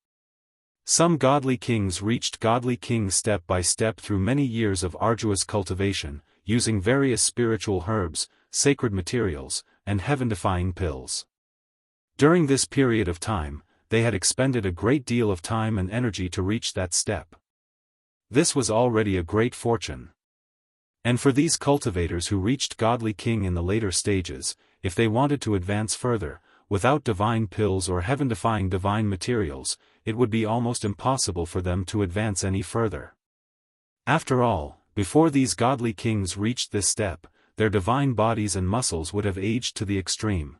Some godly kings reached godly king step by step through many years of arduous cultivation, using various spiritual herbs, sacred materials, and heaven-defying pills. During this period of time, they had expended a great deal of time and energy to reach that step. This was already a great fortune. And for these cultivators who reached godly king in the later stages, if they wanted to advance further, without divine pills or heaven-defying divine materials, it would be almost impossible for them to advance any further. After all, before these godly kings reached this step, their divine bodies and muscles would have aged to the extreme.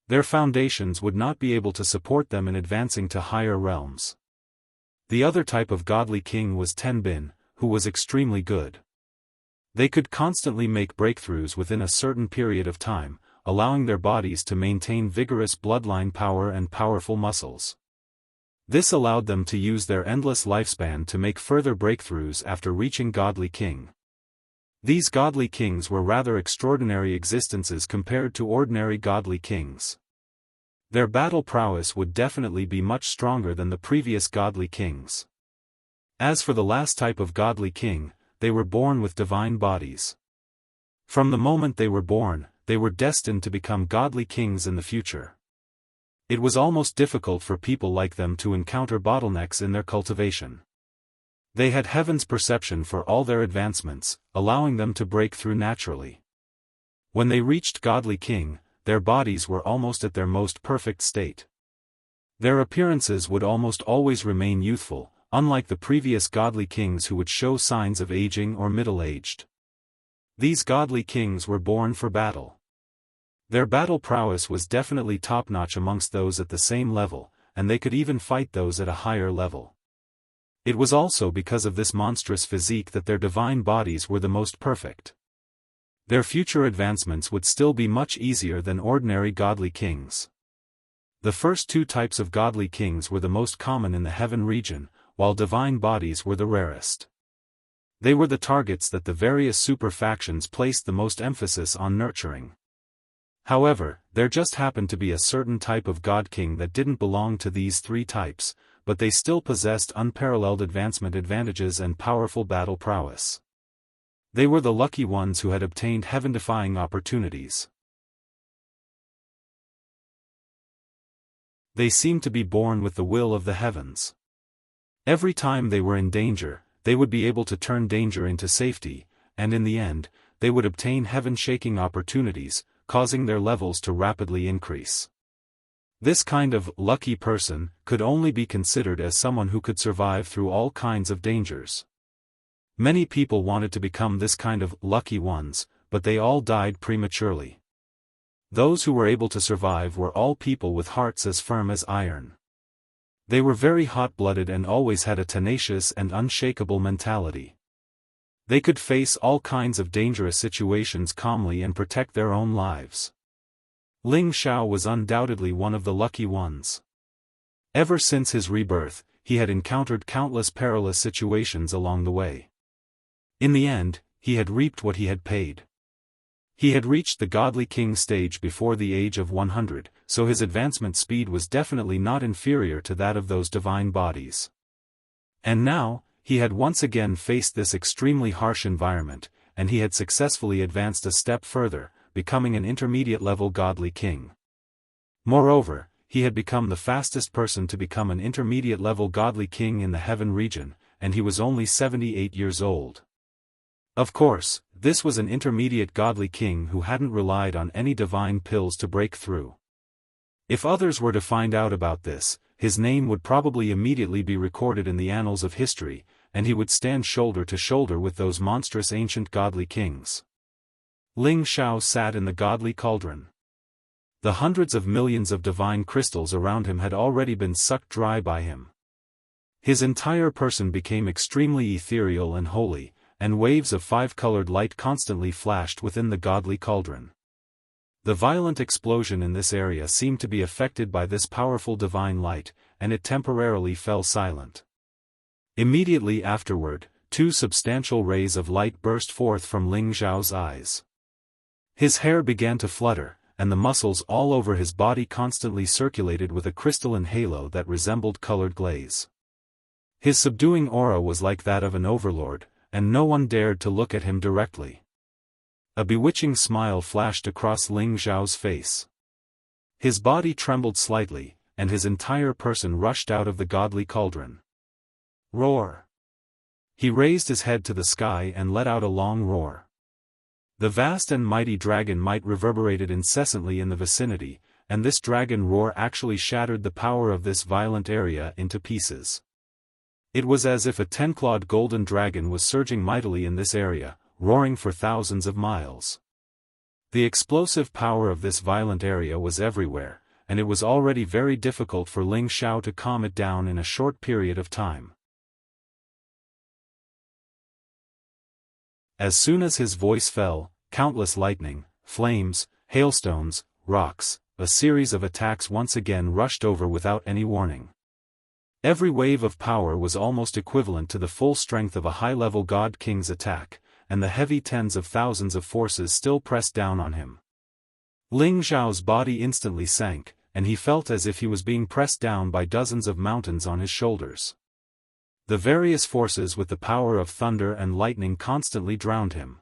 Their foundations would not be able to support them in advancing to higher realms. The other type of godly king was Tenbin, who was extremely good. They could constantly make breakthroughs within a certain period of time, allowing their bodies to maintain vigorous bloodline power and powerful muscles. This allowed them to use their endless lifespan to make further breakthroughs after reaching godly king. These godly kings were rather extraordinary existences compared to ordinary godly kings. Their battle prowess would definitely be much stronger than the previous godly kings. As for the last type of godly king, they were born with divine bodies. From the moment they were born, they were destined to become godly kings in the future. It was almost difficult for people like them to encounter bottlenecks in their cultivation. They had heaven's perception for all their advancements, allowing them to break through naturally. When they reached godly king, their bodies were almost at their most perfect state. Their appearances would almost always remain youthful, unlike the previous godly kings who would show signs of aging or middle-aged. These godly kings were born for battle. Their battle prowess was definitely top-notch amongst those at the same level, and they could even fight those at a higher level. It was also because of this monstrous physique that their divine bodies were the most perfect. Their future advancements would still be much easier than ordinary godly kings. The first 2 types of godly kings were the most common in the heaven region, while divine bodies were the rarest. They were the targets that the various super factions placed the most emphasis on nurturing. However, there just happened to be a certain type of god king that didn't belong to these 3 types, but they still possessed unparalleled advancement advantages and powerful battle prowess. They were the lucky ones who had obtained heaven-defying opportunities. They seemed to be born with the will of the heavens. Every time they were in danger, they would be able to turn danger into safety, and in the end, they would obtain heaven-shaking opportunities, causing their levels to rapidly increase. This kind of lucky person could only be considered as someone who could survive through all kinds of dangers. Many people wanted to become this kind of lucky ones, but they all died prematurely. Those who were able to survive were all people with hearts as firm as iron. They were very hot-blooded and always had a tenacious and unshakable mentality. They could face all kinds of dangerous situations calmly and protect their own lives. Ling Xiao was undoubtedly one of the lucky ones. Ever since his rebirth, he had encountered countless perilous situations along the way. In the end, he had reaped what he had paid. He had reached the godly king stage before the age of 100, so his advancement speed was definitely not inferior to that of those divine bodies. And now, he had once again faced this extremely harsh environment, and he had successfully advanced a step further, becoming an intermediate-level godly king. Moreover, he had become the fastest person to become an intermediate-level godly king in the heaven region, and he was only 78 years old. Of course, this was an intermediate godly king who hadn't relied on any divine pills to break through. If others were to find out about this, his name would probably immediately be recorded in the annals of history, and he would stand shoulder to shoulder with those monstrous ancient godly kings. Ling Xiao sat in the godly cauldron. The hundreds of millions of divine crystals around him had already been sucked dry by him. His entire person became extremely ethereal and holy, and waves of five-colored light constantly flashed within the godly cauldron. The violent explosion in this area seemed to be affected by this powerful divine light, and it temporarily fell silent. Immediately afterward, two substantial rays of light burst forth from Ling Xiao's eyes. His hair began to flutter, and the muscles all over his body constantly circulated with a crystalline halo that resembled colored glaze. His subduing aura was like that of an overlord, and no one dared to look at him directly. A bewitching smile flashed across Ling Xiao's face. His body trembled slightly, and his entire person rushed out of the godly cauldron. Roar! He raised his head to the sky and let out a long roar. The vast and mighty dragon might reverberated incessantly in the vicinity, and this dragon roar actually shattered the power of this violent area into pieces. It was as if a 10-clawed golden dragon was surging mightily in this area, roaring for thousands of miles. The explosive power of this violent area was everywhere, and it was already very difficult for Ling Xiao to calm it down in a short period of time. As soon as his voice fell, countless lightning, flames, hailstones, rocks, a series of attacks once again rushed over without any warning. Every wave of power was almost equivalent to the full strength of a high-level god king's attack, and the heavy tens of thousands of forces still pressed down on him. Ling Xiao's body instantly sank, and he felt as if he was being pressed down by dozens of mountains on his shoulders. The various forces with the power of thunder and lightning constantly drowned him.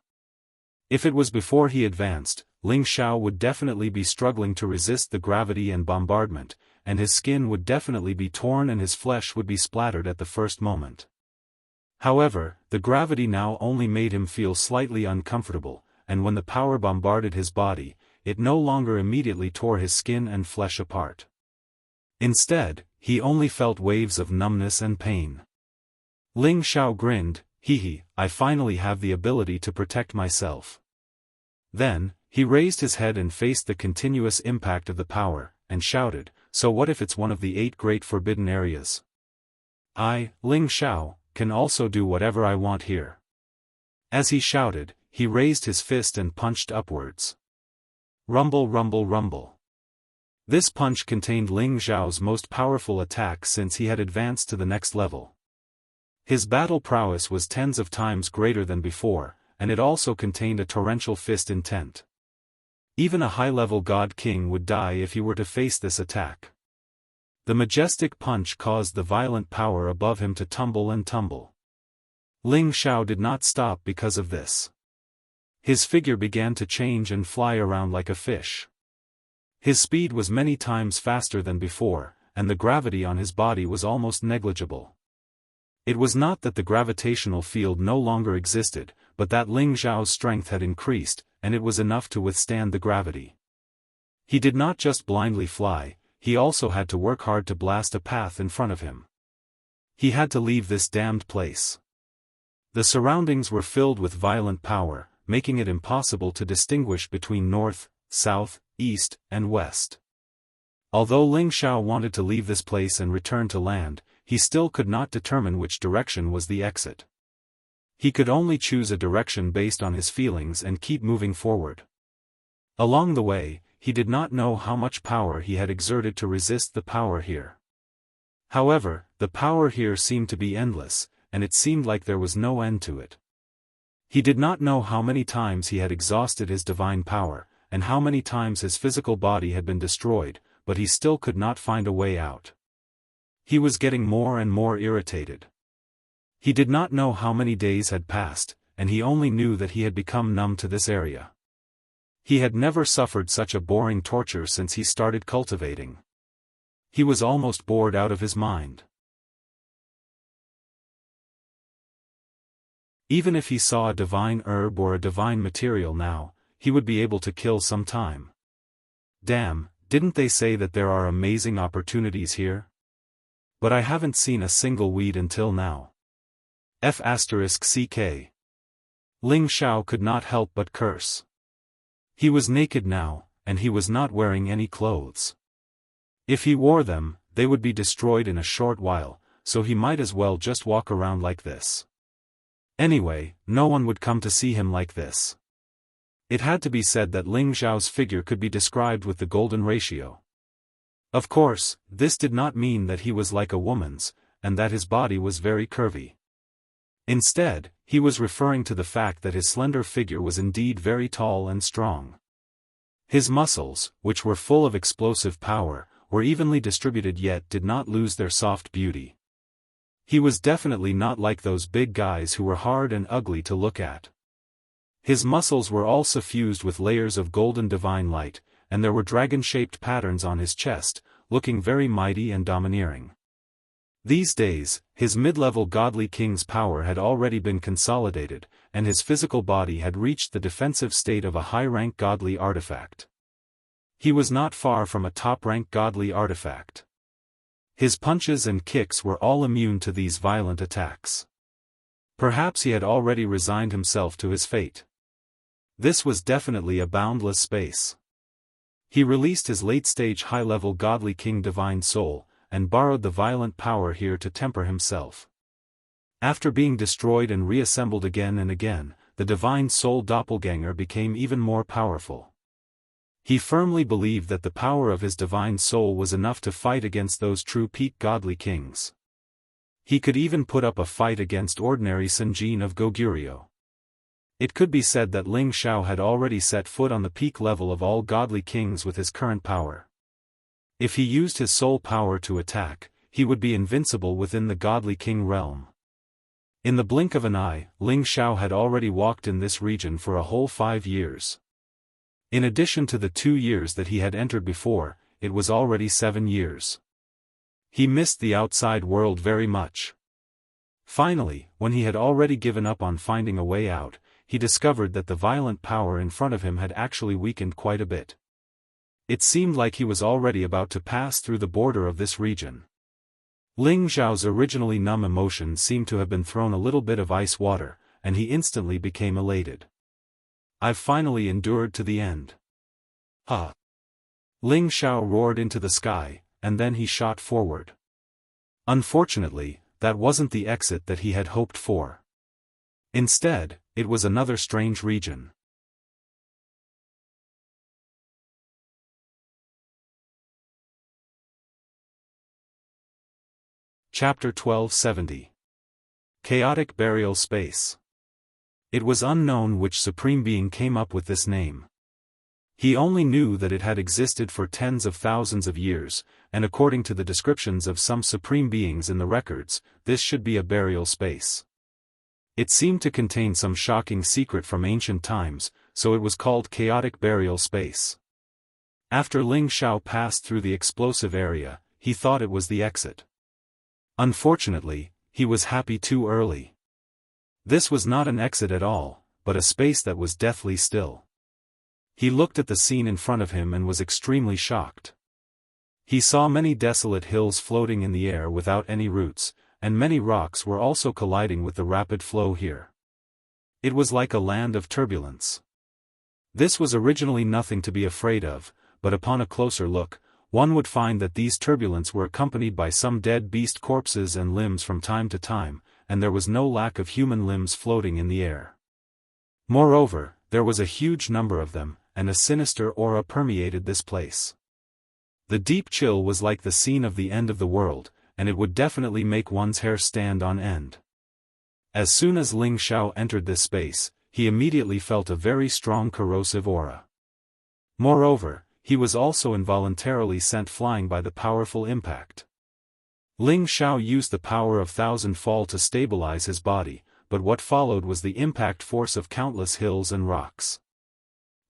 If it was before he advanced, Ling Xiao would definitely be struggling to resist the gravity and bombardment, and his skin would definitely be torn and his flesh would be splattered at the first moment. However, the gravity now only made him feel slightly uncomfortable, and when the power bombarded his body, it no longer immediately tore his skin and flesh apart. Instead, he only felt waves of numbness and pain. Ling Xiao grinned, "Hee, I finally have the ability to protect myself." Then, he raised his head and faced the continuous impact of the power, and shouted, "So what if it's one of the 8 great forbidden areas? I, Ling Xiao, can also do whatever I want here." As he shouted, he raised his fist and punched upwards. Rumble, rumble, rumble. This punch contained Ling Xiao's most powerful attack since he had advanced to the next level. His battle prowess was tens of times greater than before, and it also contained a torrential fist intent. Even a high-level god king would die if he were to face this attack. The majestic punch caused the violent power above him to tumble and tumble. Ling Xiao did not stop because of this. His figure began to change and fly around like a fish. His speed was many times faster than before, and the gravity on his body was almost negligible. It was not that the gravitational field no longer existed, but that Ling Xiao's strength had increased, and it was enough to withstand the gravity. He did not just blindly fly, he also had to work hard to blast a path in front of him. He had to leave this damned place. The surroundings were filled with violent power, making it impossible to distinguish between north, south, east, and west. Although Ling Xiao wanted to leave this place and return to land, he still could not determine which direction was the exit. He could only choose a direction based on his feelings and keep moving forward. Along the way, he did not know how much power he had exerted to resist the power here. However, the power here seemed to be endless, and it seemed like there was no end to it. He did not know how many times he had exhausted his divine power, and how many times his physical body had been destroyed, but he still could not find a way out. He was getting more and more irritated. He did not know how many days had passed, and he only knew that he had become numb to this area. He had never suffered such a boring torture since he started cultivating. He was almost bored out of his mind. Even if he saw a divine herb or a divine material now, he would be able to kill some time. Damn, didn't they say that there are amazing opportunities here? But I haven't seen a single weed until now. F***ck. Ling Xiao could not help but curse. He was naked now, and he was not wearing any clothes. If he wore them, they would be destroyed in a short while, so he might as well just walk around like this. Anyway, no one would come to see him like this. It had to be said that Ling Xiao's figure could be described with the golden ratio. Of course, this did not mean that he was like a woman's, and that his body was very curvy. Instead, he was referring to the fact that his slender figure was indeed very tall and strong. His muscles, which were full of explosive power, were evenly distributed yet did not lose their soft beauty. He was definitely not like those big guys who were hard and ugly to look at. His muscles were all suffused with layers of golden divine light, and there were dragon-shaped patterns on his chest, looking very mighty and domineering. These days, his mid-level godly king's power had already been consolidated, and his physical body had reached the defensive state of a high-rank godly artifact. He was not far from a top-rank godly artifact. His punches and kicks were all immune to these violent attacks. Perhaps he had already resigned himself to his fate. This was definitely a boundless space. He released his late-stage high-level godly king divine soul, and borrowed the violent power here to temper himself. After being destroyed and reassembled again and again, the divine soul doppelganger became even more powerful. He firmly believed that the power of his divine soul was enough to fight against those true peak godly kings. He could even put up a fight against ordinary Sanjin of Goguryeo. It could be said that Ling Xiao had already set foot on the peak level of all godly kings with his current power. If he used his soul power to attack, he would be invincible within the godly king realm. In the blink of an eye, Ling Xiao had already walked in this region for a whole 5 years. In addition to the 2 years that he had entered before, it was already 7 years. He missed the outside world very much. Finally, when he had already given up on finding a way out, he discovered that the violent power in front of him had actually weakened quite a bit. It seemed like he was already about to pass through the border of this region. Ling Xiao's originally numb emotions seemed to have been thrown a little bit of ice water, and he instantly became elated. I've finally endured to the end. Ha! Ling Xiao roared into the sky, and then he shot forward. Unfortunately, that wasn't the exit that he had hoped for. Instead, it was another strange region. Chapter 1270. Chaotic Burial Space. It was unknown which supreme being came up with this name. He only knew that it had existed for tens of thousands of years, and according to the descriptions of some supreme beings in the records, this should be a burial space. It seemed to contain some shocking secret from ancient times, so it was called Chaotic Burial Space. After Ling Xiao passed through the explosive area, he thought it was the exit. Unfortunately, he was happy too early. This was not an exit at all, but a space that was deathly still. He looked at the scene in front of him and was extremely shocked. He saw many desolate hills floating in the air without any roots, and many rocks were also colliding with the rapid flow here. It was like a land of turbulence. This was originally nothing to be afraid of, but upon a closer look, one would find that these turbulence were accompanied by some dead beast corpses and limbs from time to time, and there was no lack of human limbs floating in the air. Moreover, there was a huge number of them, and a sinister aura permeated this place. The deep chill was like the scene of the end of the world, and it would definitely make one's hair stand on end. As soon as Ling Xiao entered this space, he immediately felt a very strong corrosive aura. Moreover, he was also involuntarily sent flying by the powerful impact. Ling Xiao used the power of Thousand Fall to stabilize his body, but what followed was the impact force of countless hills and rocks.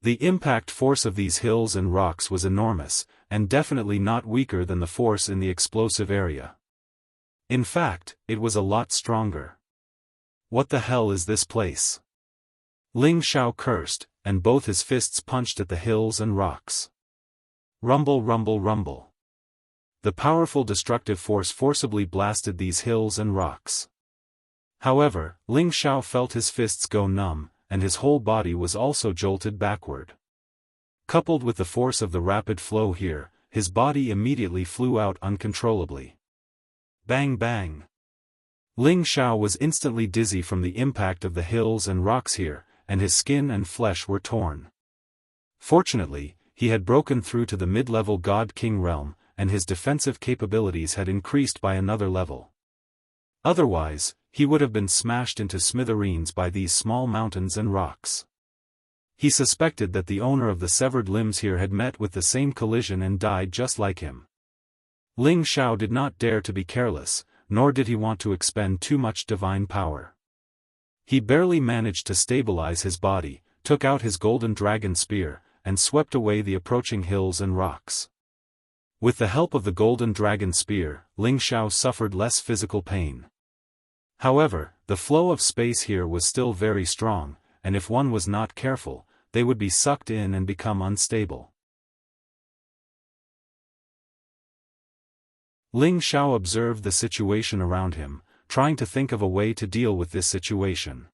The impact force of these hills and rocks was enormous, and definitely not weaker than the force in the explosive area. In fact, it was a lot stronger. What the hell is this place? Ling Xiao cursed, and both his fists punched at the hills and rocks. Rumble, rumble, rumble. The powerful destructive force forcibly blasted these hills and rocks. However, Ling Xiao felt his fists go numb, and his whole body was also jolted backward. Coupled with the force of the rapid flow here, his body immediately flew out uncontrollably. Bang bang. Ling Xiao was instantly dizzy from the impact of the hills and rocks here, and his skin and flesh were torn. Fortunately, he had broken through to the mid-level God King realm, and his defensive capabilities had increased by another level. Otherwise, he would have been smashed into smithereens by these small mountains and rocks. He suspected that the owner of the severed limbs here had met with the same collision and died just like him. Ling Xiao did not dare to be careless, nor did he want to expend too much divine power. He barely managed to stabilize his body, took out his golden dragon spear, and swept away the approaching hills and rocks. With the help of the golden dragon spear, Ling Xiao suffered less physical pain. However, the flow of space here was still very strong, and if one was not careful, they would be sucked in and become unstable. Ling Xiao observed the situation around him, trying to think of a way to deal with this situation.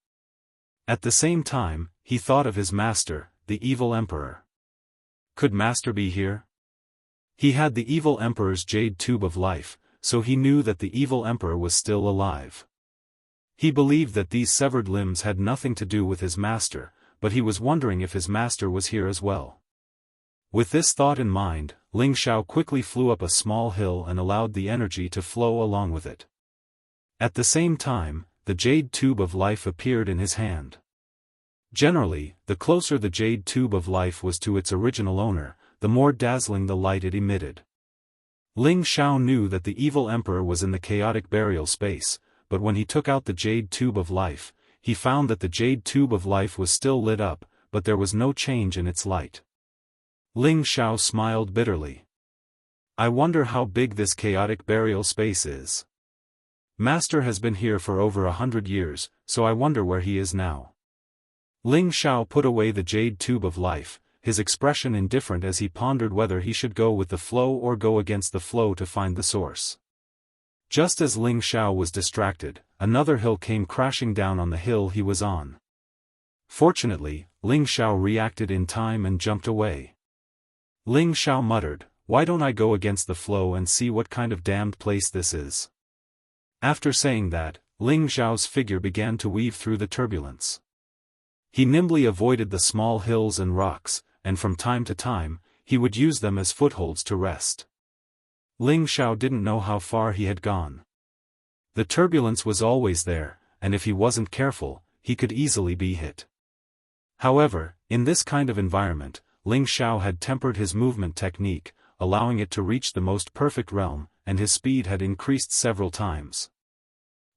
At the same time, he thought of his master, the evil emperor. Could master be here? He had the evil emperor's jade tube of life, so he knew that the evil emperor was still alive. He believed that these severed limbs had nothing to do with his master, but he was wondering if his master was here as well. With this thought in mind, Ling Xiao quickly flew up a small hill and allowed the energy to flow along with it. At the same time, the jade tube of life appeared in his hand. Generally, the closer the jade tube of life was to its original owner, the more dazzling the light it emitted. Ling Xiao knew that the evil emperor was in the chaotic burial space, but when he took out the jade tube of life, he found that the jade tube of life was still lit up, but there was no change in its light. Ling Xiao smiled bitterly. I wonder how big this chaotic burial space is. Master has been here for over 100 years, so I wonder where he is now. Ling Xiao put away the jade tube of life, his expression indifferent as he pondered whether he should go with the flow or go against the flow to find the source. Just as Ling Xiao was distracted, another hill came crashing down on the hill he was on. Fortunately, Ling Xiao reacted in time and jumped away. Ling Xiao muttered, "Why don't I go against the flow and see what kind of damned place this is?" After saying that, Ling Xiao's figure began to weave through the turbulence. He nimbly avoided the small hills and rocks, and from time to time, he would use them as footholds to rest. Ling Xiao didn't know how far he had gone. The turbulence was always there, and if he wasn't careful, he could easily be hit. However, in this kind of environment, Ling Xiao had tempered his movement technique, allowing it to reach the most perfect realm, and his speed had increased several times.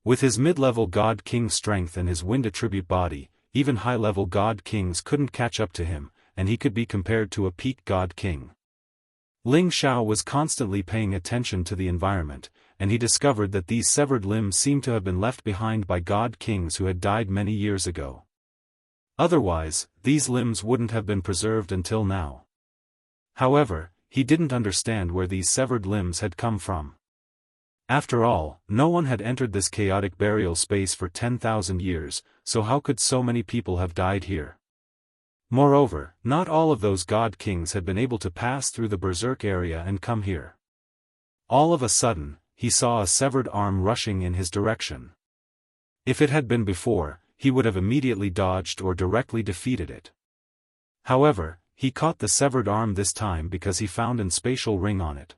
With his mid-level God King strength and his wind attribute body, even high-level God Kings couldn't catch up to him, and he could be compared to a peak God King. Ling Xiao was constantly paying attention to the environment, and he discovered that these severed limbs seemed to have been left behind by God Kings who had died many years ago. Otherwise, these limbs wouldn't have been preserved until now. However, he didn't understand where these severed limbs had come from. After all, no one had entered this chaotic burial space for 10,000 years, so how could so many people have died here? Moreover, not all of those God Kings had been able to pass through the berserk area and come here. All of a sudden, he saw a severed arm rushing in his direction. If it had been before, he would have immediately dodged or directly defeated it. However, he caught the severed arm this time because he found an spatial ring on it.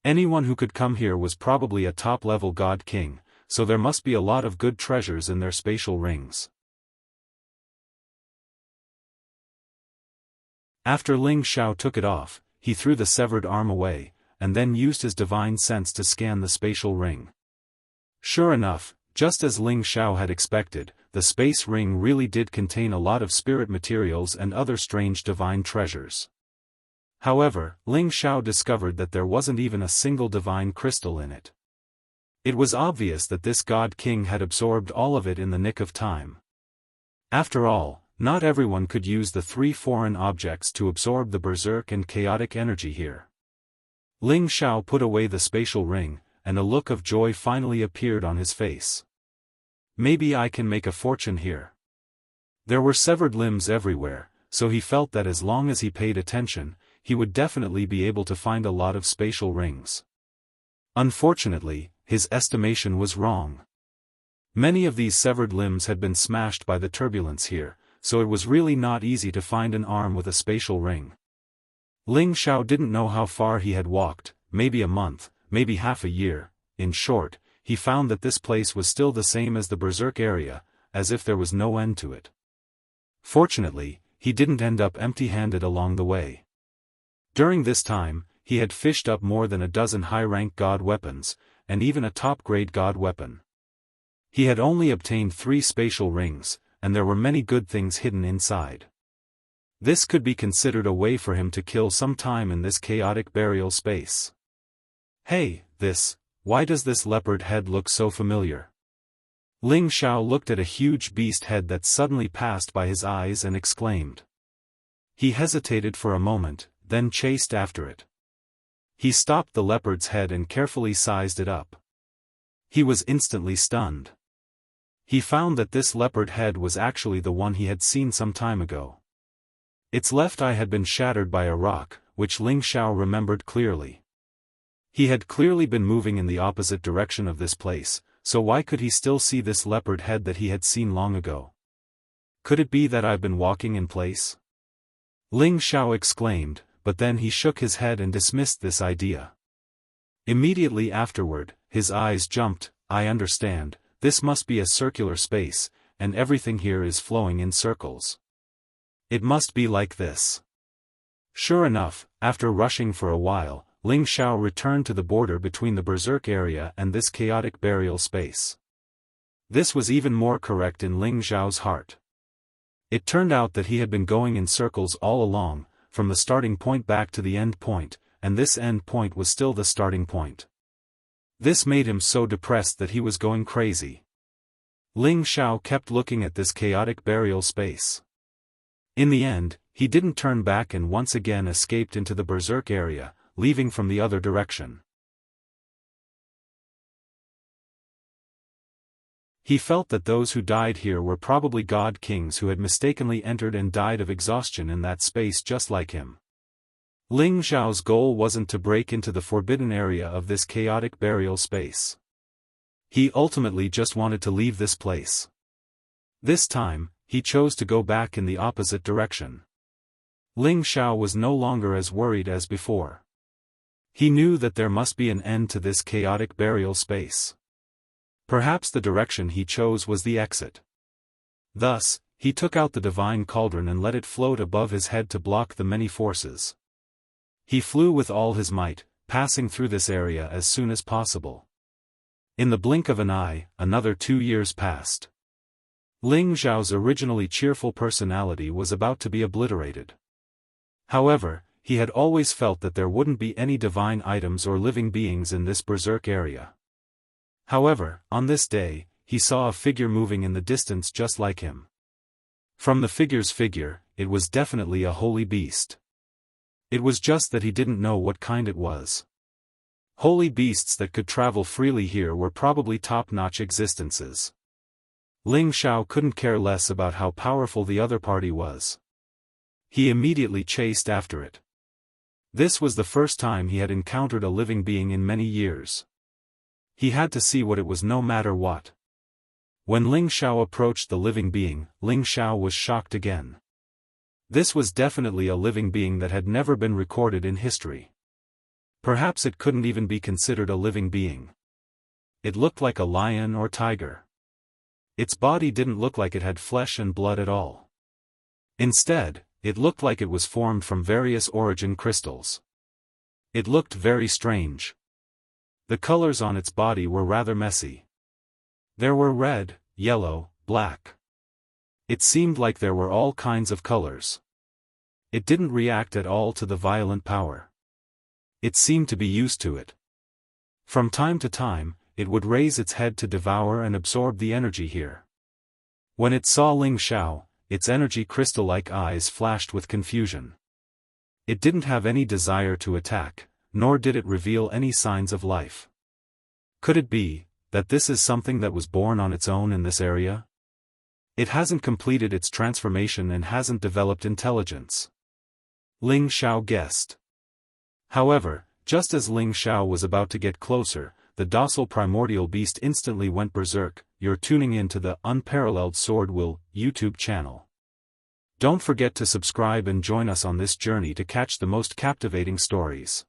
Anyone who could come here was probably a top-level God King, so there must be a lot of good treasures in their spatial rings. After Ling Xiao took it off, he threw the severed arm away, and then used his divine sense to scan the spatial ring. Sure enough, just as Ling Xiao had expected, the space ring really did contain a lot of spirit materials and other strange divine treasures. However, Ling Xiao discovered that there wasn't even a single divine crystal in it. It was obvious that this God King had absorbed all of it in the nick of time. After all, not everyone could use the 3 foreign objects to absorb the berserk and chaotic energy here. Ling Xiao put away the spatial ring, and a look of joy finally appeared on his face. Maybe I can make a fortune here. There were severed limbs everywhere, so he felt that as long as he paid attention, he would definitely be able to find a lot of spatial rings. Unfortunately, his estimation was wrong. Many of these severed limbs had been smashed by the turbulence here, so it was really not easy to find an arm with a spatial ring. Ling Xiao didn't know how far he had walked, maybe a month, maybe half a year. In short, he found that this place was still the same as the berserk area, as if there was no end to it. Fortunately, he didn't end up empty-handed along the way. During this time, he had fished up more than a dozen high-rank god weapons, and even a top-grade god weapon. He had only obtained 3 spatial rings, and there were many good things hidden inside. This could be considered a way for him to kill some time in this chaotic burial space. Hey, why does this leopard head look so familiar? Ling Xiao looked at a huge beast head that suddenly passed by his eyes and exclaimed. He hesitated for a moment, then chased after it. He stopped the leopard's head and carefully sized it up. He was instantly stunned. He found that this leopard head was actually the one he had seen some time ago. Its left eye had been shattered by a rock, which Ling Xiao remembered clearly. He had clearly been moving in the opposite direction of this place, so why could he still see this leopard head that he had seen long ago? Could it be that I've been walking in place? Ling Xiao exclaimed, but then he shook his head and dismissed this idea. Immediately afterward, his eyes jumped. I understand, this must be a circular space, and everything here is flowing in circles. It must be like this. Sure enough, after rushing for a while, Ling Xiao returned to the border between the berserk area and this chaotic burial space. This was even more correct in Ling Xiao's heart. It turned out that he had been going in circles all along, from the starting point back to the end point, and this end point was still the starting point. This made him so depressed that he was going crazy. Ling Xiao kept looking at this chaotic burial space. In the end, he didn't turn back and once again escaped into the berserk area, leaving from the other direction. He felt that those who died here were probably god kings who had mistakenly entered and died of exhaustion in that space just like him. Ling Xiao's goal wasn't to break into the forbidden area of this chaotic burial space. He ultimately just wanted to leave this place. This time, he chose to go back in the opposite direction. Ling Xiao was no longer as worried as before. He knew that there must be an end to this chaotic burial space. Perhaps the direction he chose was the exit. Thus, he took out the divine cauldron and let it float above his head to block the many forces. He flew with all his might, passing through this area as soon as possible. In the blink of an eye, another 2 years passed. Ling Xiao's originally cheerful personality was about to be obliterated. However, he had always felt that there wouldn't be any divine items or living beings in this berserk area. However, on this day, he saw a figure moving in the distance just like him. From the figure's figure, it was definitely a holy beast. It was just that he didn't know what kind it was. Holy beasts that could travel freely here were probably top-notch existences. Ling Xiao couldn't care less about how powerful the other party was. He immediately chased after it. This was the first time he had encountered a living being in many years. He had to see what it was no matter what. When Ling Xiao approached the living being, Ling Xiao was shocked again. This was definitely a living being that had never been recorded in history. Perhaps it couldn't even be considered a living being. It looked like a lion or tiger. Its body didn't look like it had flesh and blood at all. Instead, it looked like it was formed from various origin crystals. It looked very strange. The colors on its body were rather messy. There were red, yellow, black. It seemed like there were all kinds of colors. It didn't react at all to the violent power. It seemed to be used to it. From time to time, it would raise its head to devour and absorb the energy here. When it saw Ling Xiao, its energy crystal-like eyes flashed with confusion. It didn't have any desire to attack, nor did it reveal any signs of life. Could it be that this is something that was born on its own in this area? It hasn't completed its transformation and hasn't developed intelligence. Ling Xiao guessed. However, just as Ling Xiao was about to get closer, the docile primordial beast instantly went berserk. You're tuning in to the Unparalleled SwordWill YouTube channel. Don't forget to subscribe and join us on this journey to catch the most captivating stories.